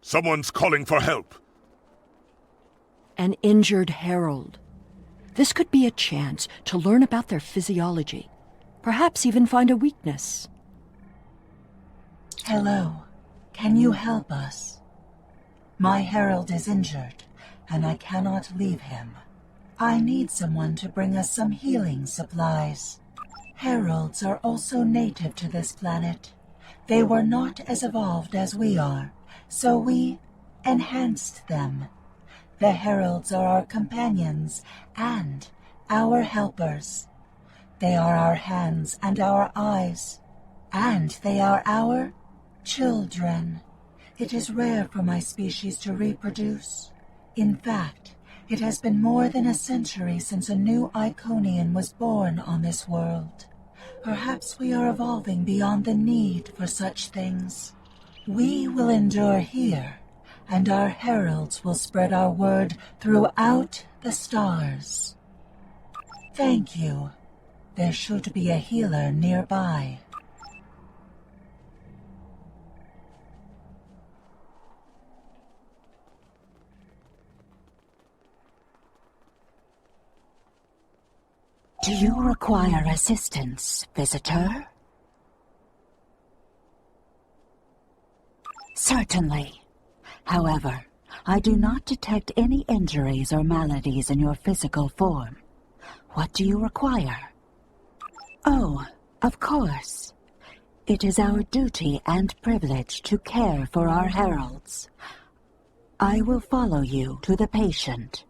Someone's calling for help. An injured herald. This could be a chance to learn about their physiology. Perhaps even find a weakness. Hello. Can you help us? My herald is injured, and I cannot leave him. I need someone to bring us some healing supplies. Heralds are also native to this planet. They were not as evolved as we are, so we enhanced them. The heralds are our companions and our helpers. They are our hands and our eyes, and they are our children. It is rare for my species to reproduce. In fact, it has been more than a century since a new Iconian was born on this world. Perhaps we are evolving beyond the need for such things. We will endure here, and our heralds will spread our word throughout the stars. Thank you. There should be a healer nearby. Do you require assistance, visitor? Certainly. However, I do not detect any injuries or maladies in your physical form. What do you require? Oh, of course. It is our duty and privilege to care for our heralds. I will follow you to the patient.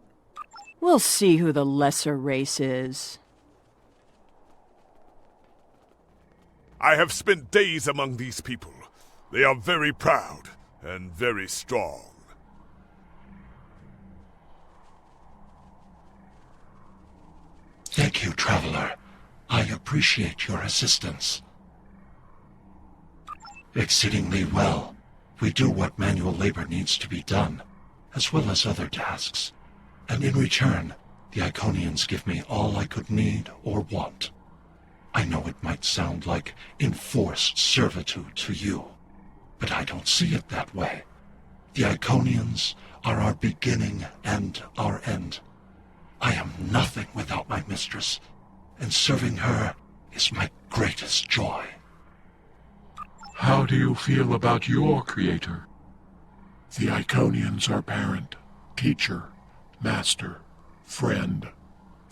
We'll see who the lesser race is. I have spent days among these people. They are very proud and very strong. Thank you, Traveler. I appreciate your assistance. Exceedingly well. We do what manual labor needs to be done, as well as other tasks. And in return, the Iconians give me all I could need or want. I know it might sound like enforced servitude to you, but I don't see it that way. The Iconians are our beginning and our end. I am nothing without my mistress, and serving her is my greatest joy. How do you feel about your creator? The Iconians are parent, teacher, master, friend.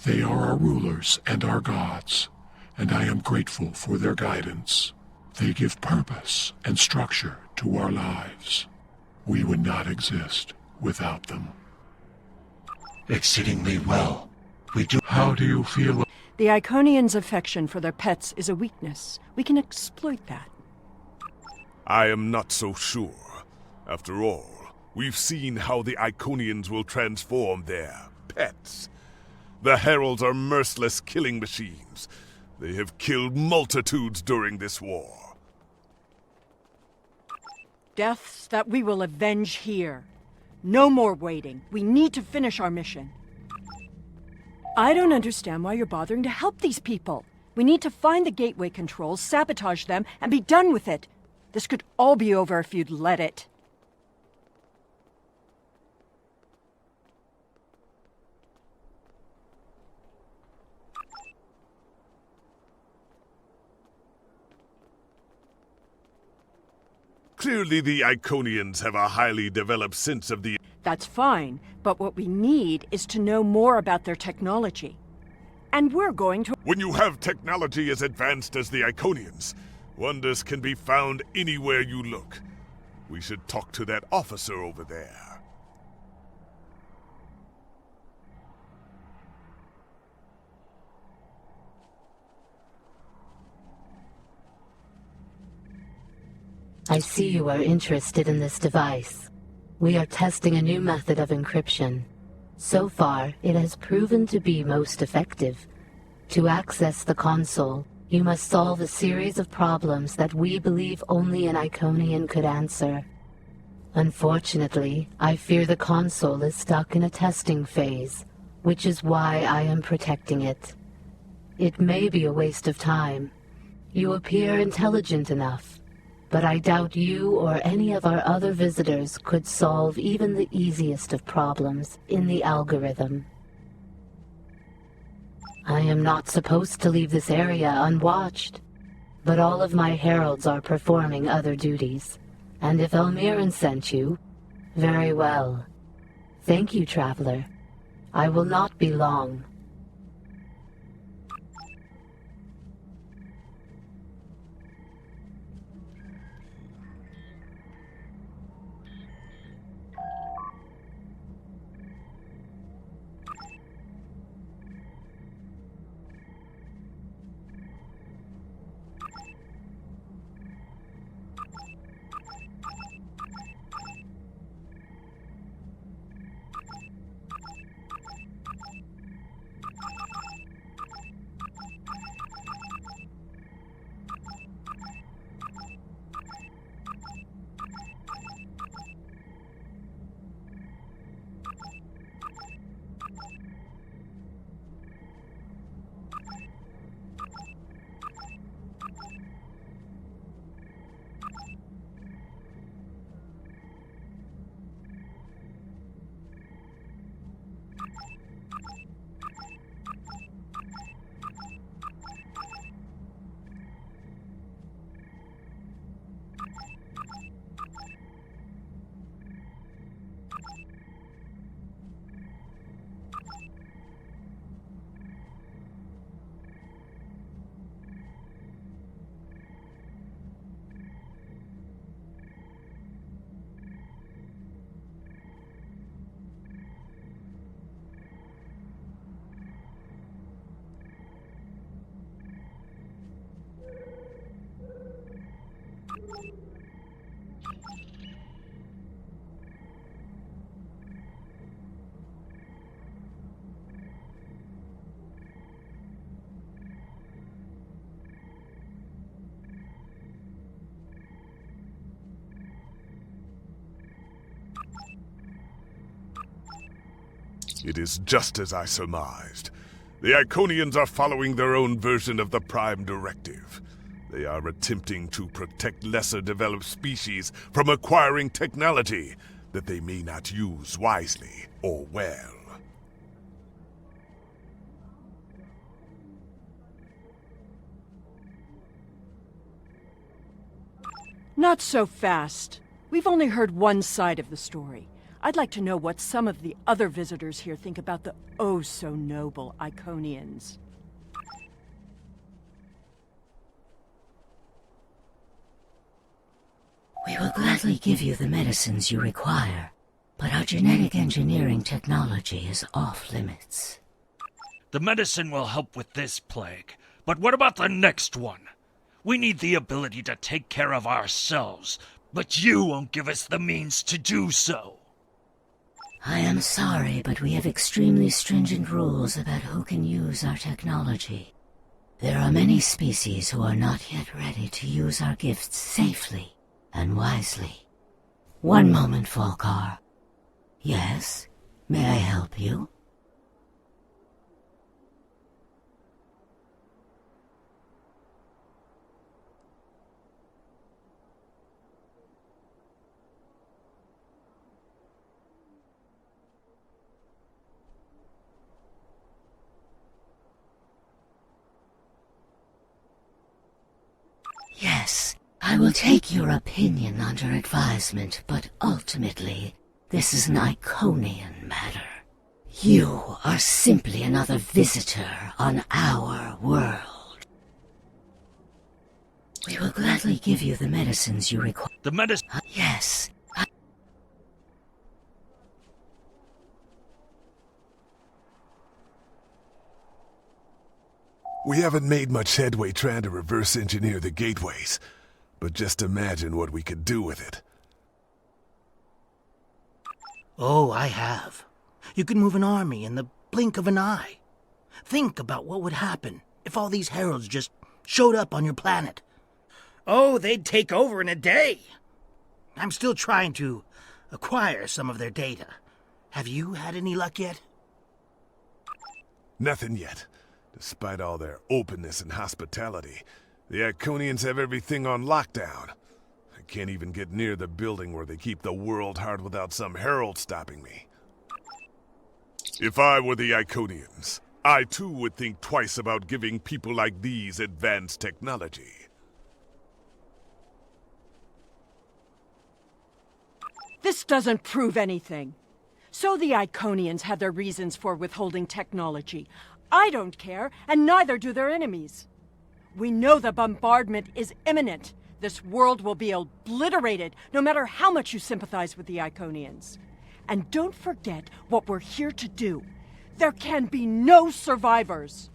They are our rulers and our gods, and I am grateful for their guidance. They give purpose and structure to our lives. We would not exist without them. Exceedingly well. We do. How do you feel? The Iconians' affection for their pets is a weakness. We can exploit that. I am not so sure. After all, we've seen how the Iconians will transform their pets. The Heralds are merciless killing machines. They have killed multitudes during this war. Deaths that we will avenge here. No more waiting. We need to finish our mission. I don't understand why you're bothering to help these people. We need to find the gateway controls, sabotage them, and be done with it. This could all be over if you'd let it. Clearly the Iconians have a highly developed sense of the... That's fine, but what we need is to know more about their technology. And we're going to... When you have technology as advanced as the Iconians, wonders can be found anywhere you look. We should talk to that officer over there. I see you are interested in this device. We are testing a new method of encryption. So far, it has proven to be most effective. To access the console, you must solve a series of problems that we believe only an Iconian could answer. Unfortunately, I fear the console is stuck in a testing phase, which is why I am protecting it. It may be a waste of time. You appear intelligent enough, but I doubt you or any of our other visitors could solve even the easiest of problems in the algorithm. I am not supposed to leave this area unwatched, but all of my heralds are performing other duties, and if Elmiran sent you, very well. Thank you, Traveler. I will not be long. It is just as I surmised. The Iconians are following their own version of the Prime Directive. They are attempting to protect lesser developed species from acquiring technology that they may not use wisely or well. Not so fast. We've only heard one side of the story. I'd like to know what some of the other visitors here think about the oh-so-noble Iconians. We will gladly give you the medicines you require, but our genetic engineering technology is off limits. The medicine will help with this plague, but what about the next one? We need the ability to take care of ourselves, but you won't give us the means to do so. I am sorry, but we have extremely stringent rules about who can use our technology. There are many species who are not yet ready to use our gifts safely and wisely. One moment, Falkar. Yes? May I help you? Yes, I will take your opinion under advisement, but ultimately, this is an Iconian matter. You are simply another visitor on our world. We will gladly give you the medicines you require. The medicine? Yes. We haven't made much headway trying to reverse engineer the gateways, but just imagine what we could do with it. Oh, I have. You could move an army in the blink of an eye. Think about what would happen if all these heralds just showed up on your planet. Oh, they'd take over in a day. I'm still trying to acquire some of their data. Have you had any luck yet? Nothing yet. Despite all their openness and hospitality, the Iconians have everything on lockdown. I can't even get near the building where they keep the world heart without some herald stopping me. If I were the Iconians, I too would think twice about giving people like these advanced technology. This doesn't prove anything. So the Iconians had their reasons for withholding technology. I don't care, and neither do their enemies. We know the bombardment is imminent. This world will be obliterated, no matter how much you sympathize with the Iconians. And don't forget what we're here to do. There can be no survivors.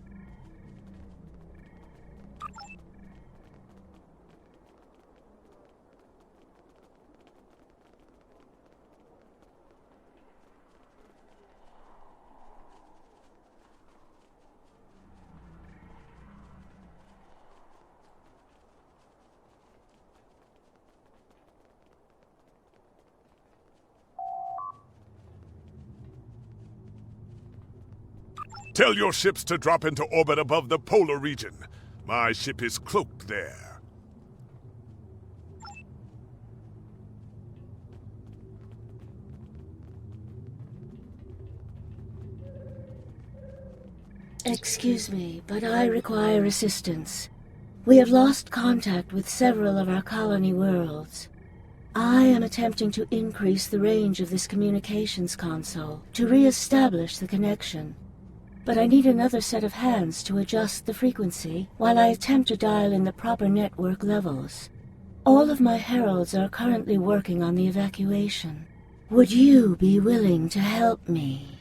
Tell your ships to drop into orbit above the polar region. My ship is cloaked there. Excuse me, but I require assistance. We have lost contact with several of our colony worlds. I am attempting to increase the range of this communications console to re-establish the connection. But I need another set of hands to adjust the frequency while I attempt to dial in the proper network levels. All of my heralds are currently working on the evacuation. Would you be willing to help me?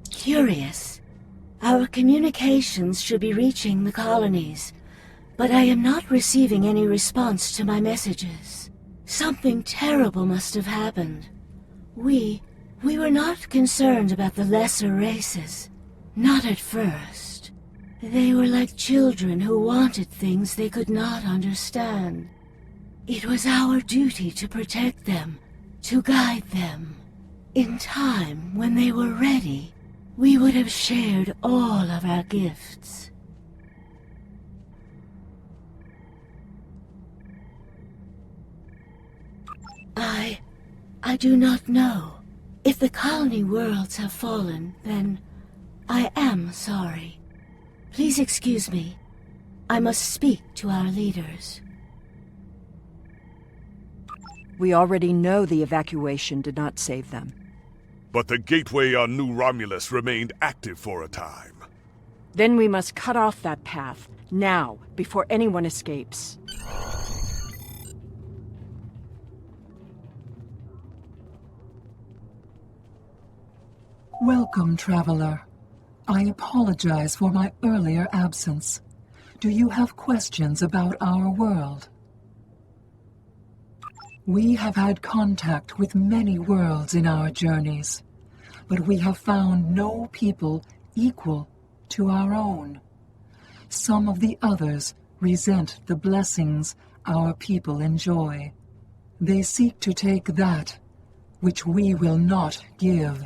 Curious. Our communications should be reaching the colonies, but I am not receiving any response to my messages. Something terrible must have happened. We We were not concerned about the lesser races. Not at first. They were like children who wanted things they could not understand. It was our duty to protect them, to guide them. In time, when they were ready, we would have shared all of our gifts. I do not know. If the colony worlds have fallen, then I am sorry. Please excuse me. I must speak to our leaders. We already know the evacuation did not save them. But the gateway on New Romulus remained active for a time. Then we must cut off that path, now, before anyone escapes. Welcome, traveler. I apologize for my earlier absence. Do you have questions about our world? We have had contact with many worlds in our journeys, but we have found no people equal to our own. Some of the others resent the blessings our people enjoy. They seek to take that which we will not give.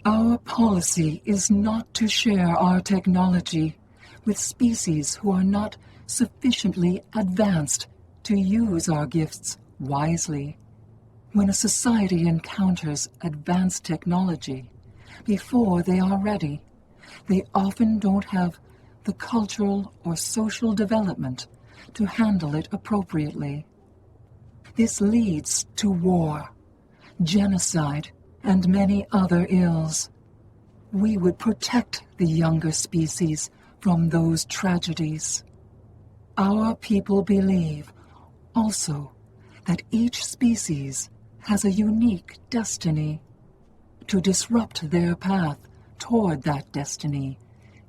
Our policy is not to share our technology with species who are not sufficiently advanced to use our gifts wisely. When a society encounters advanced technology, before they are ready, they often don't have the cultural or social development to handle it appropriately. This leads to war, genocide, and many other ills. We would protect the younger species from those tragedies. Our people believe also that each species has a unique destiny. To disrupt their path toward that destiny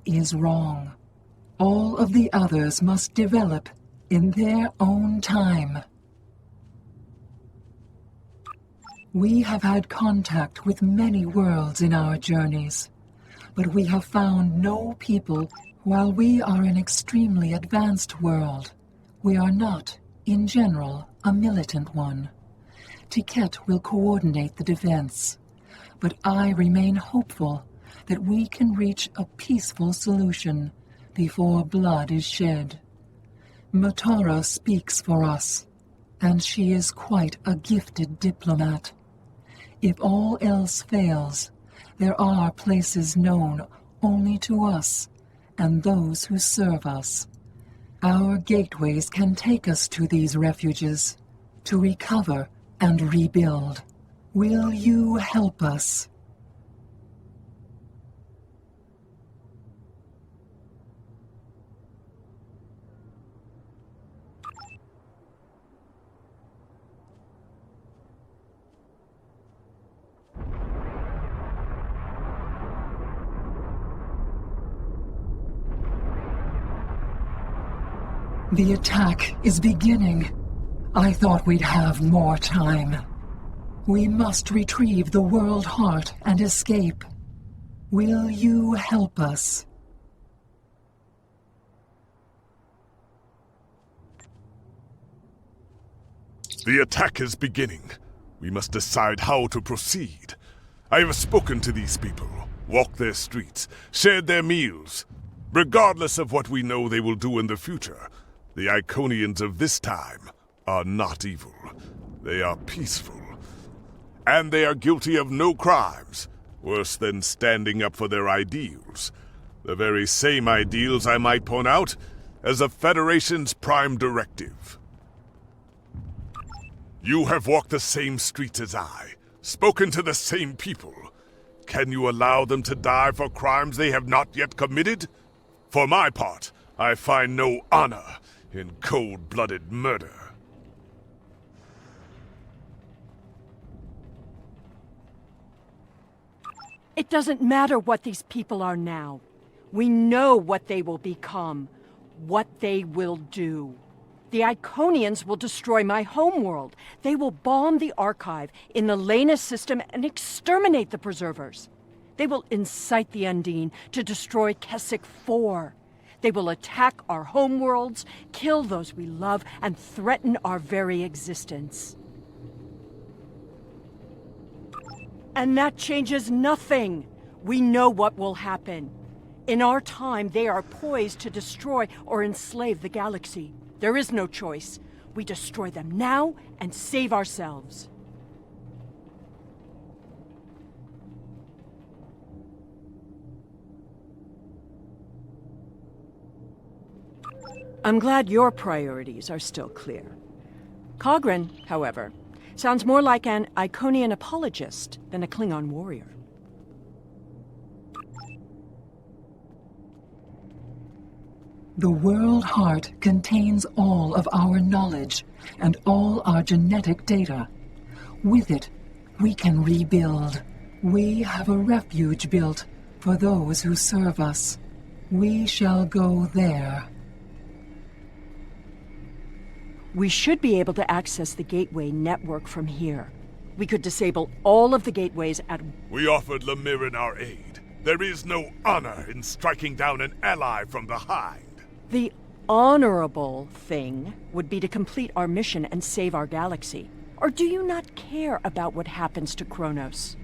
is wrong. All of the others must develop in their own time. We have had contact with many worlds in our journeys, but we have found no people. While we are an extremely advanced world, we are not, in general, a militant one. Tiket will coordinate the defense, but I remain hopeful that we can reach a peaceful solution before blood is shed. Matara speaks for us, and she is quite a gifted diplomat. If all else fails, there are places known only to us and those who serve us. Our gateways can take us to these refuges, to recover and rebuild. Will you help us? The attack is beginning. I thought we'd have more time. We must retrieve the world heart and escape. Will you help us? The attack is beginning. We must decide how to proceed. I have spoken to these people, walked their streets, shared their meals. Regardless of what we know they will do in the future, the Iconians of this time are not evil. They are peaceful. And they are guilty of no crimes, worse than standing up for their ideals. The very same ideals, I might point out, as the Federation's prime directive. You have walked the same streets as I, spoken to the same people. Can you allow them to die for crimes they have not yet committed? For my part, I find no honor in cold-blooded murder. It doesn't matter what these people are now. We know what they will become, what they will do. The Iconians will destroy my homeworld. They will bomb the archive in the Lena system and exterminate the preservers. They will incite the Undine to destroy Keswick 4. They will attack our homeworlds, kill those we love, and threaten our very existence. And that changes nothing. We know what will happen. In our time, they are poised to destroy or enslave the galaxy. There is no choice. We destroy them now and save ourselves. I'm glad your priorities are still clear. Cogran, however, sounds more like an Iconian apologist than a Klingon warrior. The World Heart contains all of our knowledge and all our genetic data. With it, we can rebuild. We have a refuge built for those who serve us. We shall go there. We should be able to access the gateway network from here. We could disable all of the gateways at... We offered Lemirin our aid. There is no honor in striking down an ally from behind. The honorable thing would be to complete our mission and save our galaxy. Or do you not care about what happens to Kronos?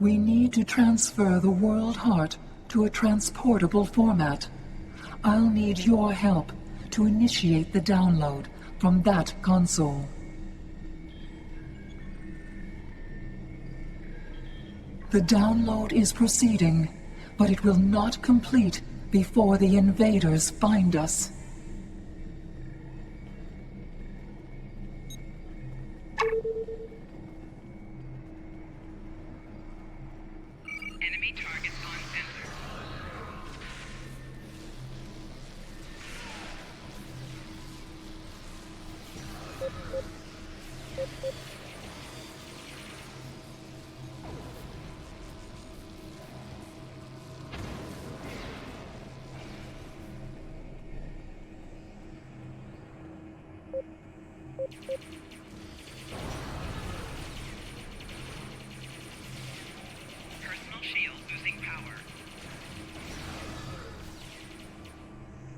We need to transfer the World Heart to a transportable format. I'll need your help to initiate the download from that console. The download is proceeding, but it will not complete before the invaders find us. Enemy targets on sensor. Personal shield losing power.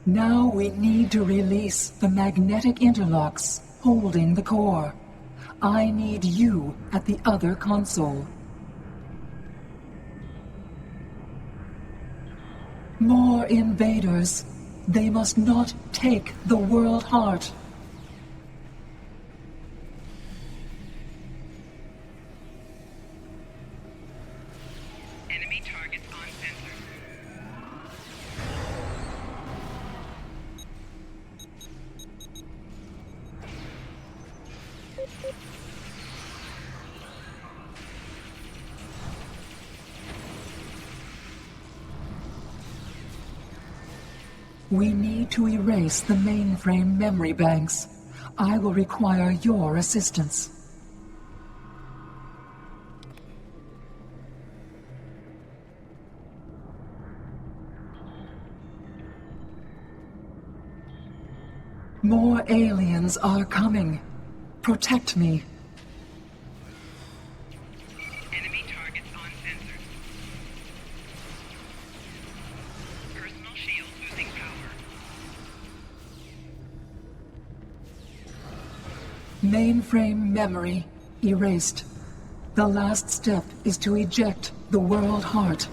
Now we need to release the magnetic interlocks holding the core. I need you at the other console. More invaders. They must not take the World Heart. Enemy targets on sensor. We need to erase the mainframe memory banks. I will require your assistance. More aliens are coming. Protect me. Enemy targets on sensor. Personal shield losing power. Mainframe memory erased. The last step is to eject the World Heart.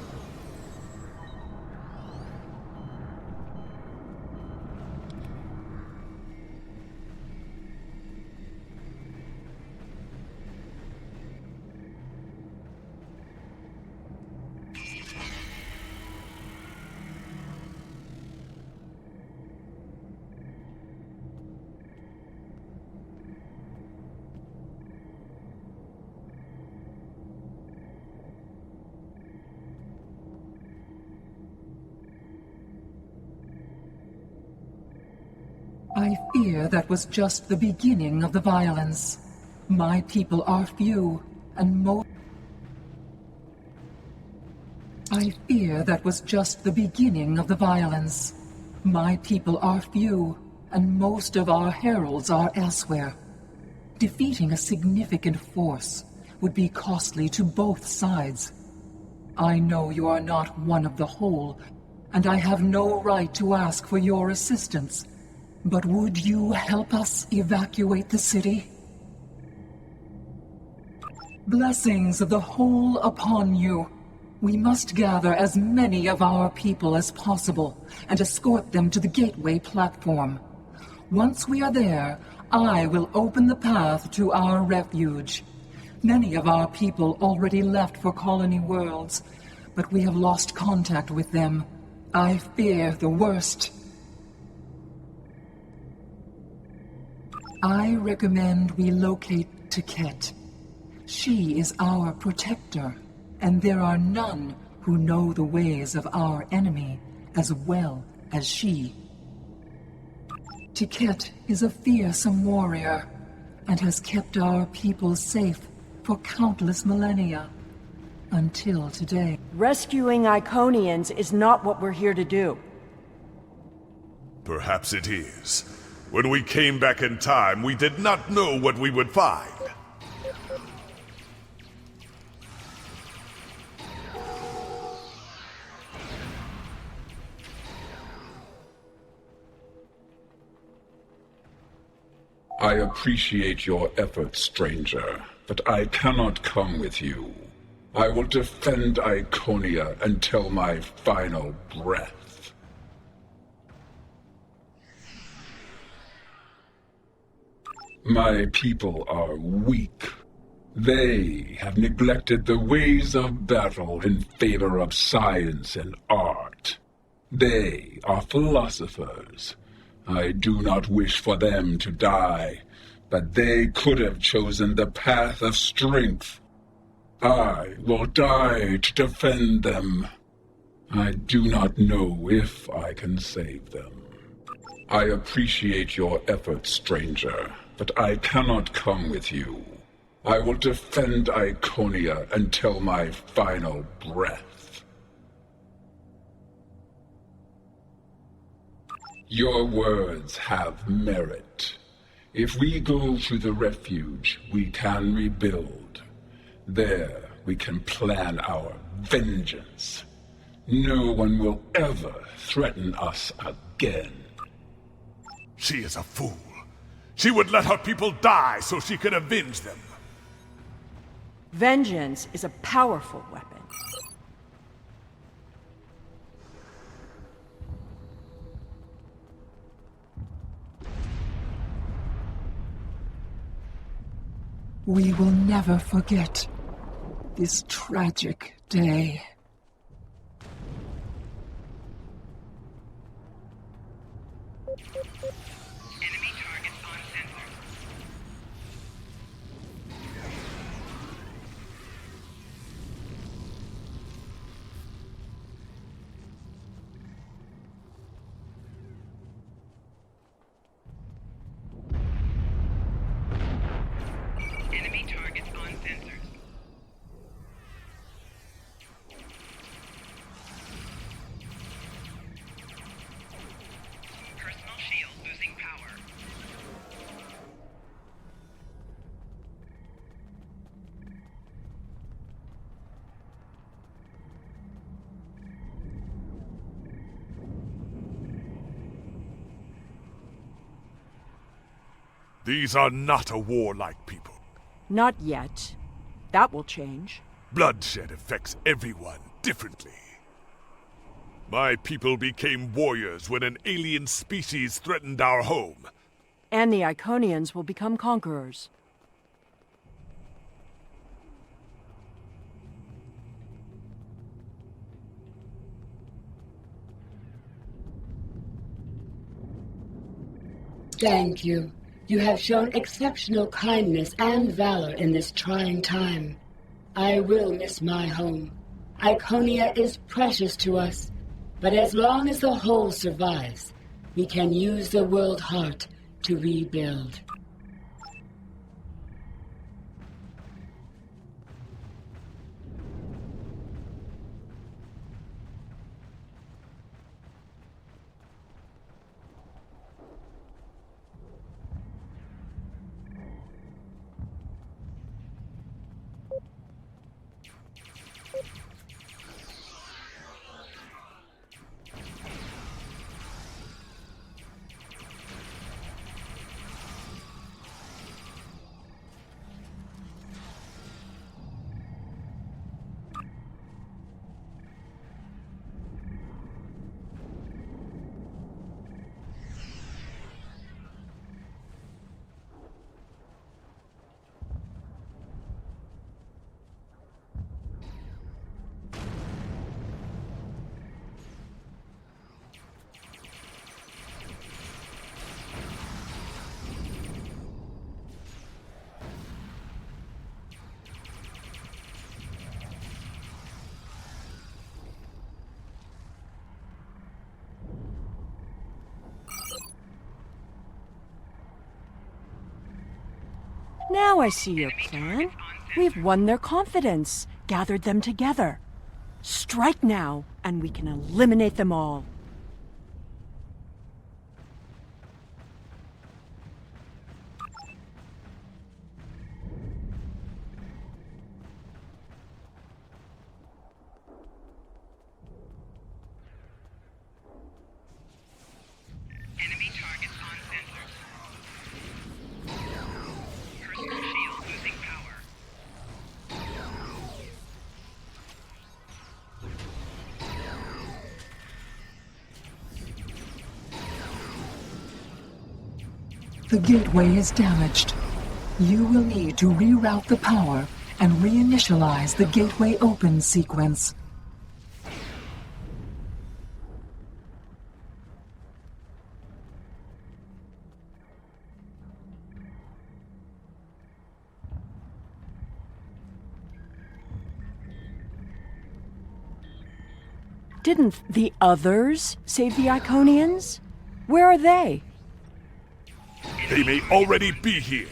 I fear that was just the beginning of the violence. My people are few, and I fear that was just the beginning of the violence. My people are few, and most of our heralds are elsewhere. Defeating a significant force would be costly to both sides. I know you are not one of the whole, and I have no right to ask for your assistance. But would you help us evacuate the city? Blessings of the whole upon you. We must gather as many of our people as possible and escort them to the gateway platform. Once we are there, I will open the path to our refuge. Many of our people already left for Colony Worlds, but we have lost contact with them. I fear the worst. I recommend we locate Tiket. She is our protector, and there are none who know the ways of our enemy as well as she. Tiket is a fearsome warrior, and has kept our people safe for countless millennia, until today. Rescuing Iconians is not what we're here to do. Perhaps it is. When we came back in time, we did not know what we would find. I appreciate your efforts, stranger, but I cannot come with you. I will defend Iconia until my final breath. My people are weak. They have neglected the ways of battle in favor of science and art. They are philosophers. I do not wish for them to die, but they could have chosen the path of strength. I will die to defend them. I do not know if I can save them. I appreciate your efforts, stranger, but I cannot come with you. I will defend Iconia until my final breath. Your words have merit. If we go to the refuge, we can rebuild. There, we can plan our vengeance. No one will ever threaten us again. She is a fool. She would let her people die so she could avenge them. Vengeance is a powerful weapon. We will never forget this tragic day. Enemy targets on sensors. Personal shield losing power. These are not a warlike people. Not yet. That will change. Bloodshed affects everyone differently. My people became warriors when an alien species threatened our home. And the Iconians will become conquerors. Thank you. You have shown exceptional kindness and valor in this trying time. I will miss my home. Iconia is precious to us, but as long as the whole survives, we can use the world heart to rebuild. Now I see your plan. We've won their confidence, gathered them together. Strike now, and we can eliminate them all. Enemy targets on sensors. Personal shield losing power. The gateway is damaged. You will need to reroute the power and reinitialize the gateway open sequence. Didn't the others save the Iconians? Where are they? They may already be here.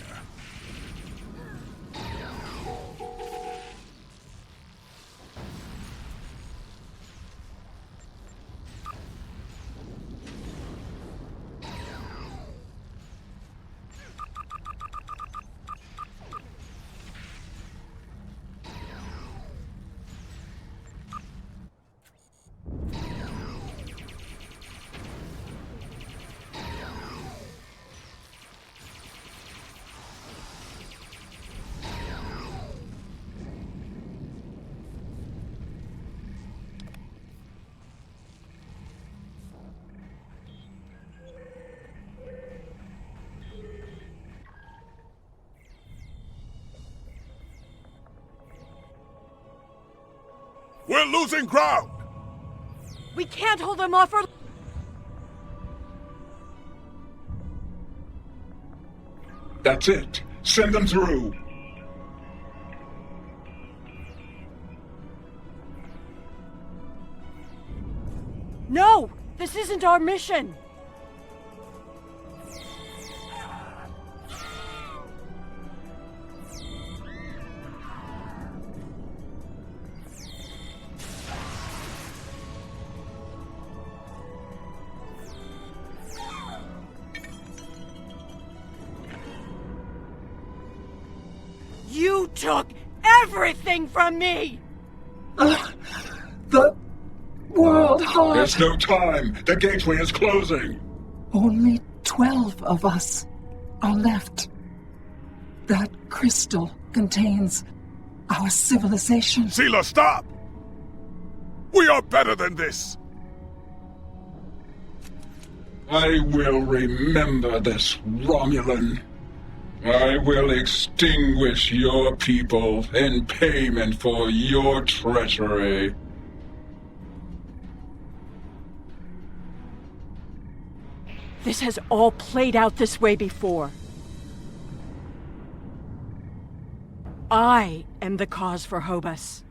We're losing ground! We can't hold them off for... That's it. Send them through. No! This isn't our mission! You took everything from me! The World Heart... There's no time. The gateway is closing. Only 12 of us are left. That crystal contains our civilization. Seela, stop! We are better than this! I will remember this, Romulan. I will extinguish your people in payment for your treachery. This has all played out this way before. I am the cause for Hobus.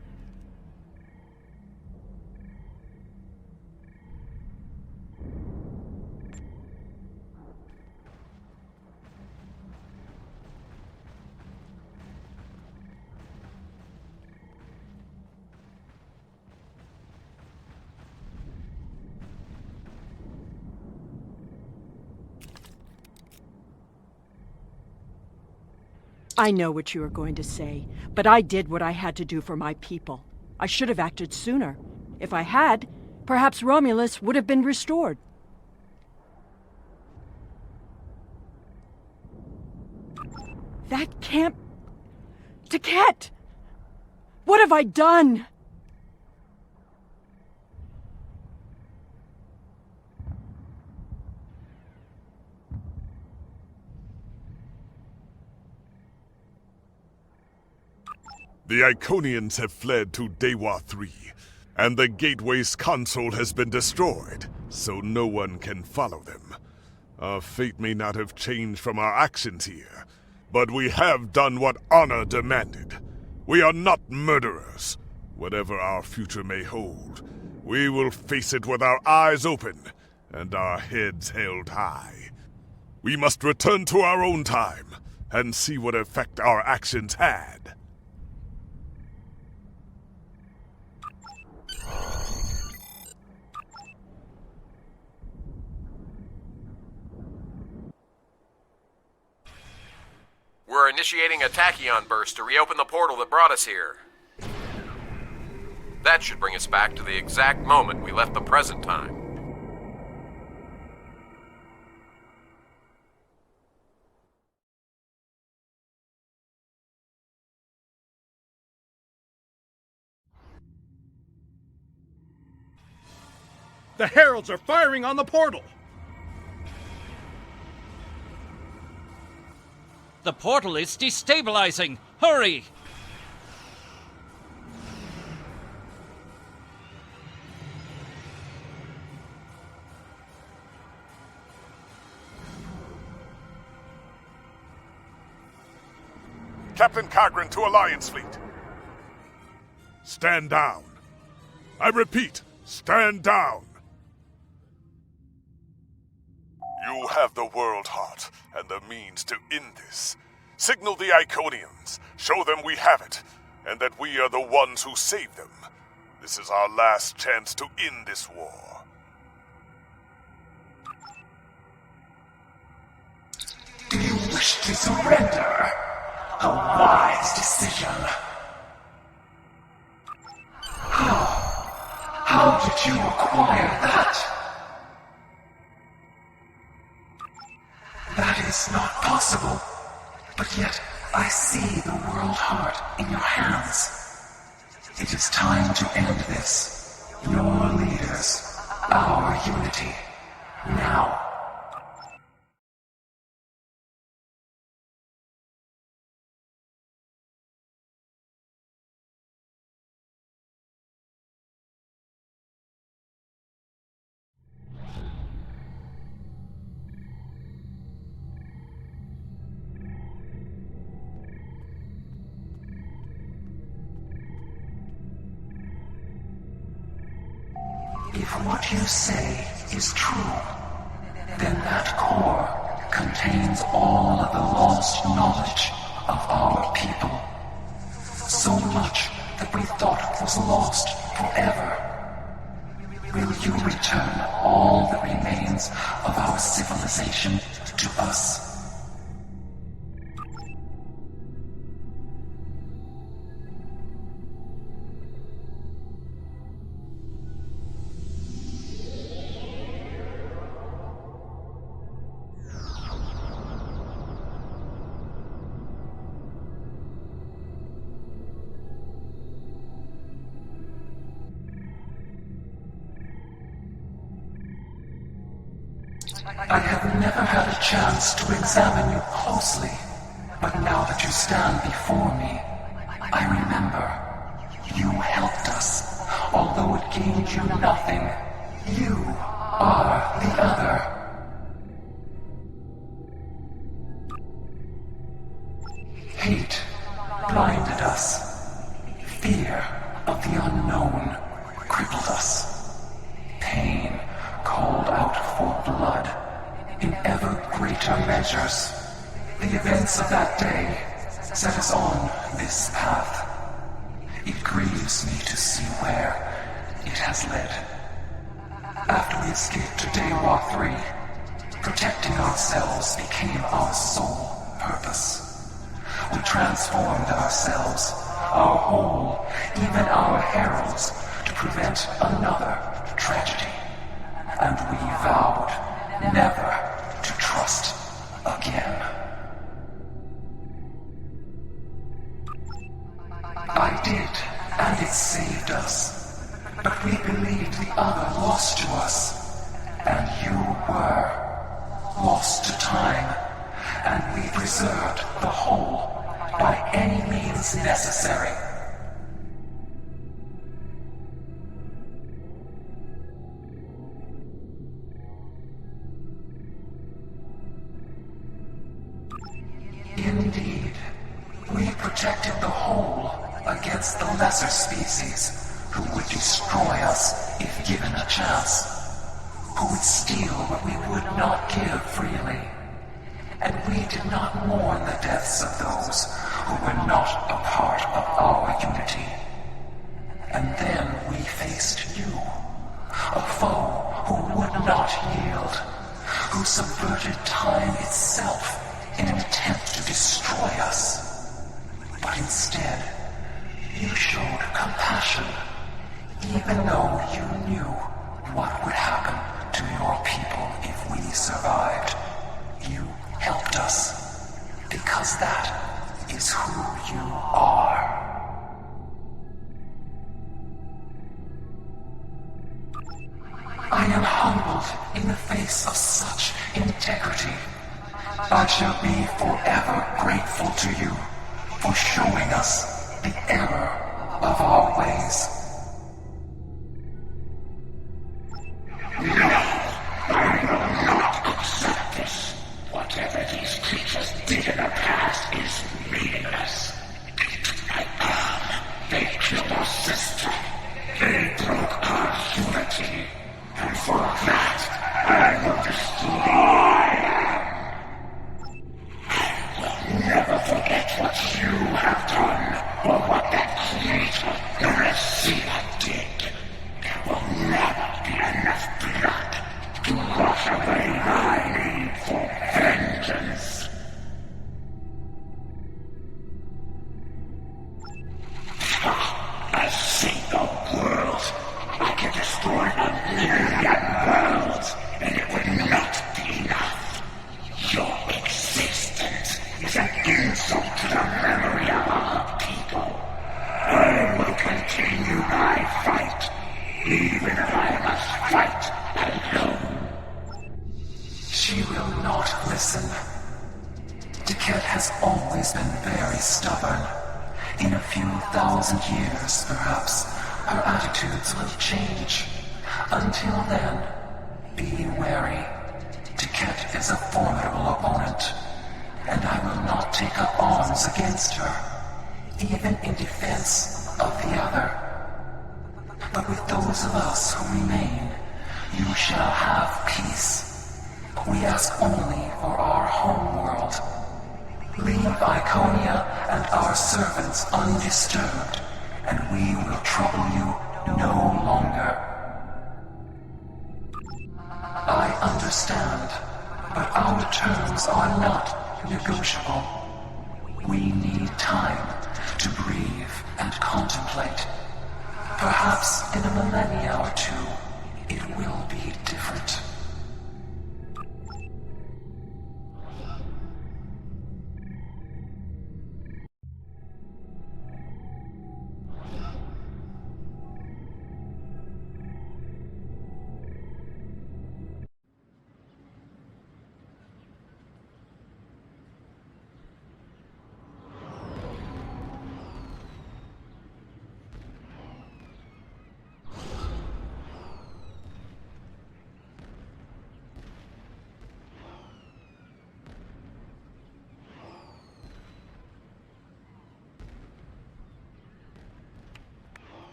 I know what you are going to say, but I did what I had to do for my people. I should have acted sooner. If I had, perhaps Romulus would have been restored. That can't... Taket! What have I done? The Iconians have fled to Dewa 3, and the Gateway's console has been destroyed, so no one can follow them. Our fate may not have changed from our actions here, but we have done what honor demanded. We are not murderers. Whatever our future may hold, we will face it with our eyes open and our heads held high. We must return to our own time and see what effect our actions had. We're initiating a tachyon burst to reopen the portal that brought us here. That should bring us back to the exact moment we left the present time. The Heralds are firing on the portal! The portal is destabilizing! Hurry! Captain Cagran to Alliance Fleet. Stand down. I repeat, stand down. You have the World Heart and the means to end this. Signal the Iconians, show them we have it, and that we are the ones who saved them. This is our last chance to end this war. Do you wish to surrender? A wise decision. How did you acquire that? That is not possible. But yet, I see the World Heart in your hands. It is time to end this. Your leaders, our unity. Now. If what you say is true, then that core contains all of the lost knowledge of our people. So much that we thought was lost forever. Will you return all that remains of our civilization to us? I have never had a chance to examine you closely, but now that you stand before me, I remember. You helped us, although it gained you nothing. You are the other. Hate blinded us. Fear of the unknown crippled us. Pain called out for blood in ever greater measures. The events of that day set us on this path. It grieves me to see where it has led. After we escaped to Daywalk 3, protecting ourselves became our sole purpose. We transformed ourselves, our whole, even our heralds, to prevent another tragedy. And we vowed never to trust again. I did, and it saved us. But we believed the other lost to us. And you were lost to time. And we preserved the whole by any means necessary. Indeed, we protected the whole against the lesser species who would destroy us if given a chance, who would steal what we would not give freely. And we did not mourn the deaths of those who were not a part of our unity. And then we faced you, a foe who would not yield, who subverted time itself in an attempt to destroy us. But instead, you showed compassion, even though you knew what would happen to your people if we survived. You helped us, because that is who you are. I am humbled in the face of such integrity. I shall be forever grateful to you for showing us the error of our ways. No, I will not accept this. Whatever these creatures did in the past is meaningless. They killed our sister. They broke our unity. And for that, I will destroy them. I will never forget what you have done, or what that creature, UNEASY, did. There will never be enough blood to wash away my need for vengeance. A single world. I can destroy 1,000,000 worlds, and it would not be enough. Your existence is an insult to the memory of our people. I will continue my fight, even if I must fight alone. She will not listen. Tiket has always been very stubborn. In a few thousand years, perhaps, her attitudes will change. Until then, be wary. Tiket is a formidable opponent, and I will not take up arms against her, even in defense of the other. But with those of us who remain, you shall have peace. We ask only for our home world. Leave Iconia and our servants undisturbed, and we will trouble you no longer. I understand, but our terms are not negotiable. We need time to breathe and contemplate. Perhaps in a millennia or two, it will be different.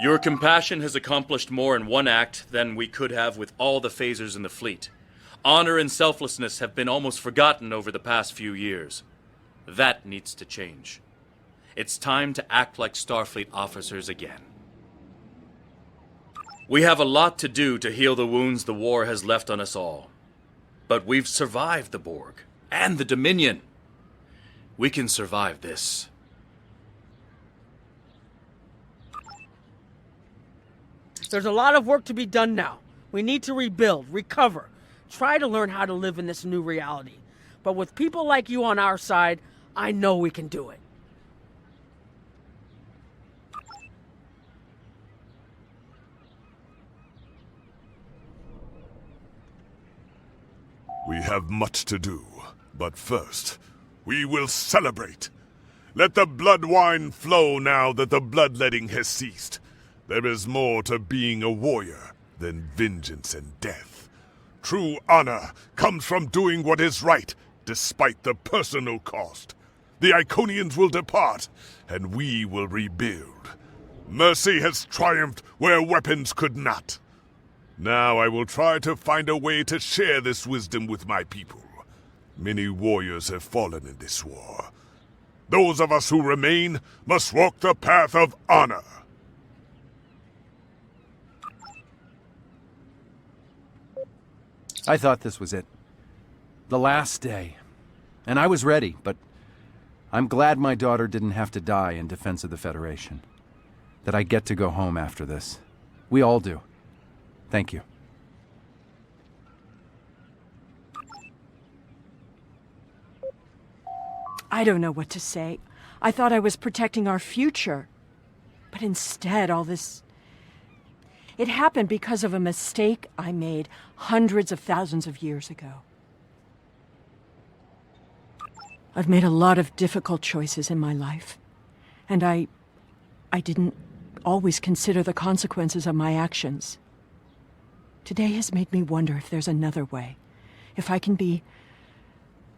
Your compassion has accomplished more in one act than we could have with all the phasers in the fleet. Honor and selflessness have been almost forgotten over the past few years. That needs to change. It's time to act like Starfleet officers again. We have a lot to do to heal the wounds the war has left on us all. But we've survived the Borg and the Dominion. We can survive this. There's a lot of work to be done now. We need to rebuild, recover, try to learn how to live in this new reality. But with people like you on our side, I know we can do it. We have much to do, but first, we will celebrate. Let the blood wine flow now that the bloodletting has ceased. There is more to being a warrior than vengeance and death. True honor comes from doing what is right, despite the personal cost. The Iconians will depart, and we will rebuild. Mercy has triumphed where weapons could not. Now I will try to find a way to share this wisdom with my people. Many warriors have fallen in this war. Those of us who remain must walk the path of honor. I thought this was it. The last day. And I was ready, but I'm glad my daughter didn't have to die in defense of the Federation. That I get to go home after this. We all do. Thank you. I don't know what to say. I thought I was protecting our future. But instead, all this... It happened because of a mistake I made hundreds of thousands of years ago. I've made a lot of difficult choices in my life. And I didn't always consider the consequences of my actions. Today has made me wonder if there's another way. If I can be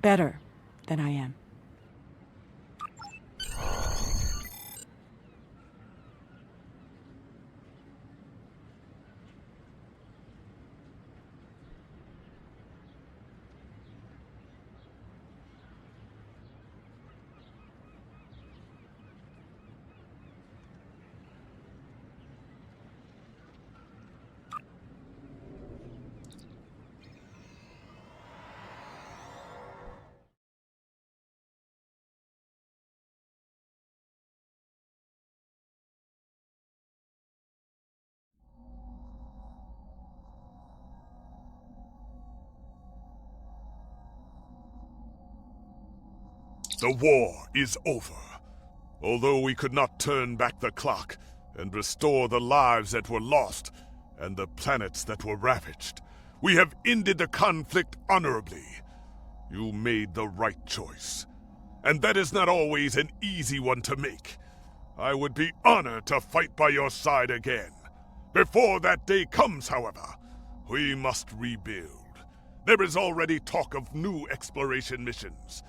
better than I am. The war is over. Although we could not turn back the clock and restore the lives that were lost and the planets that were ravaged, we have ended the conflict honorably. You made the right choice. And that is not always an easy one to make. I would be honored to fight by your side again. Before that day comes, however, we must rebuild. There is already talk of new exploration missions.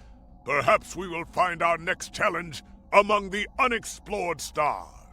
Perhaps we will find our next challenge among the unexplored stars.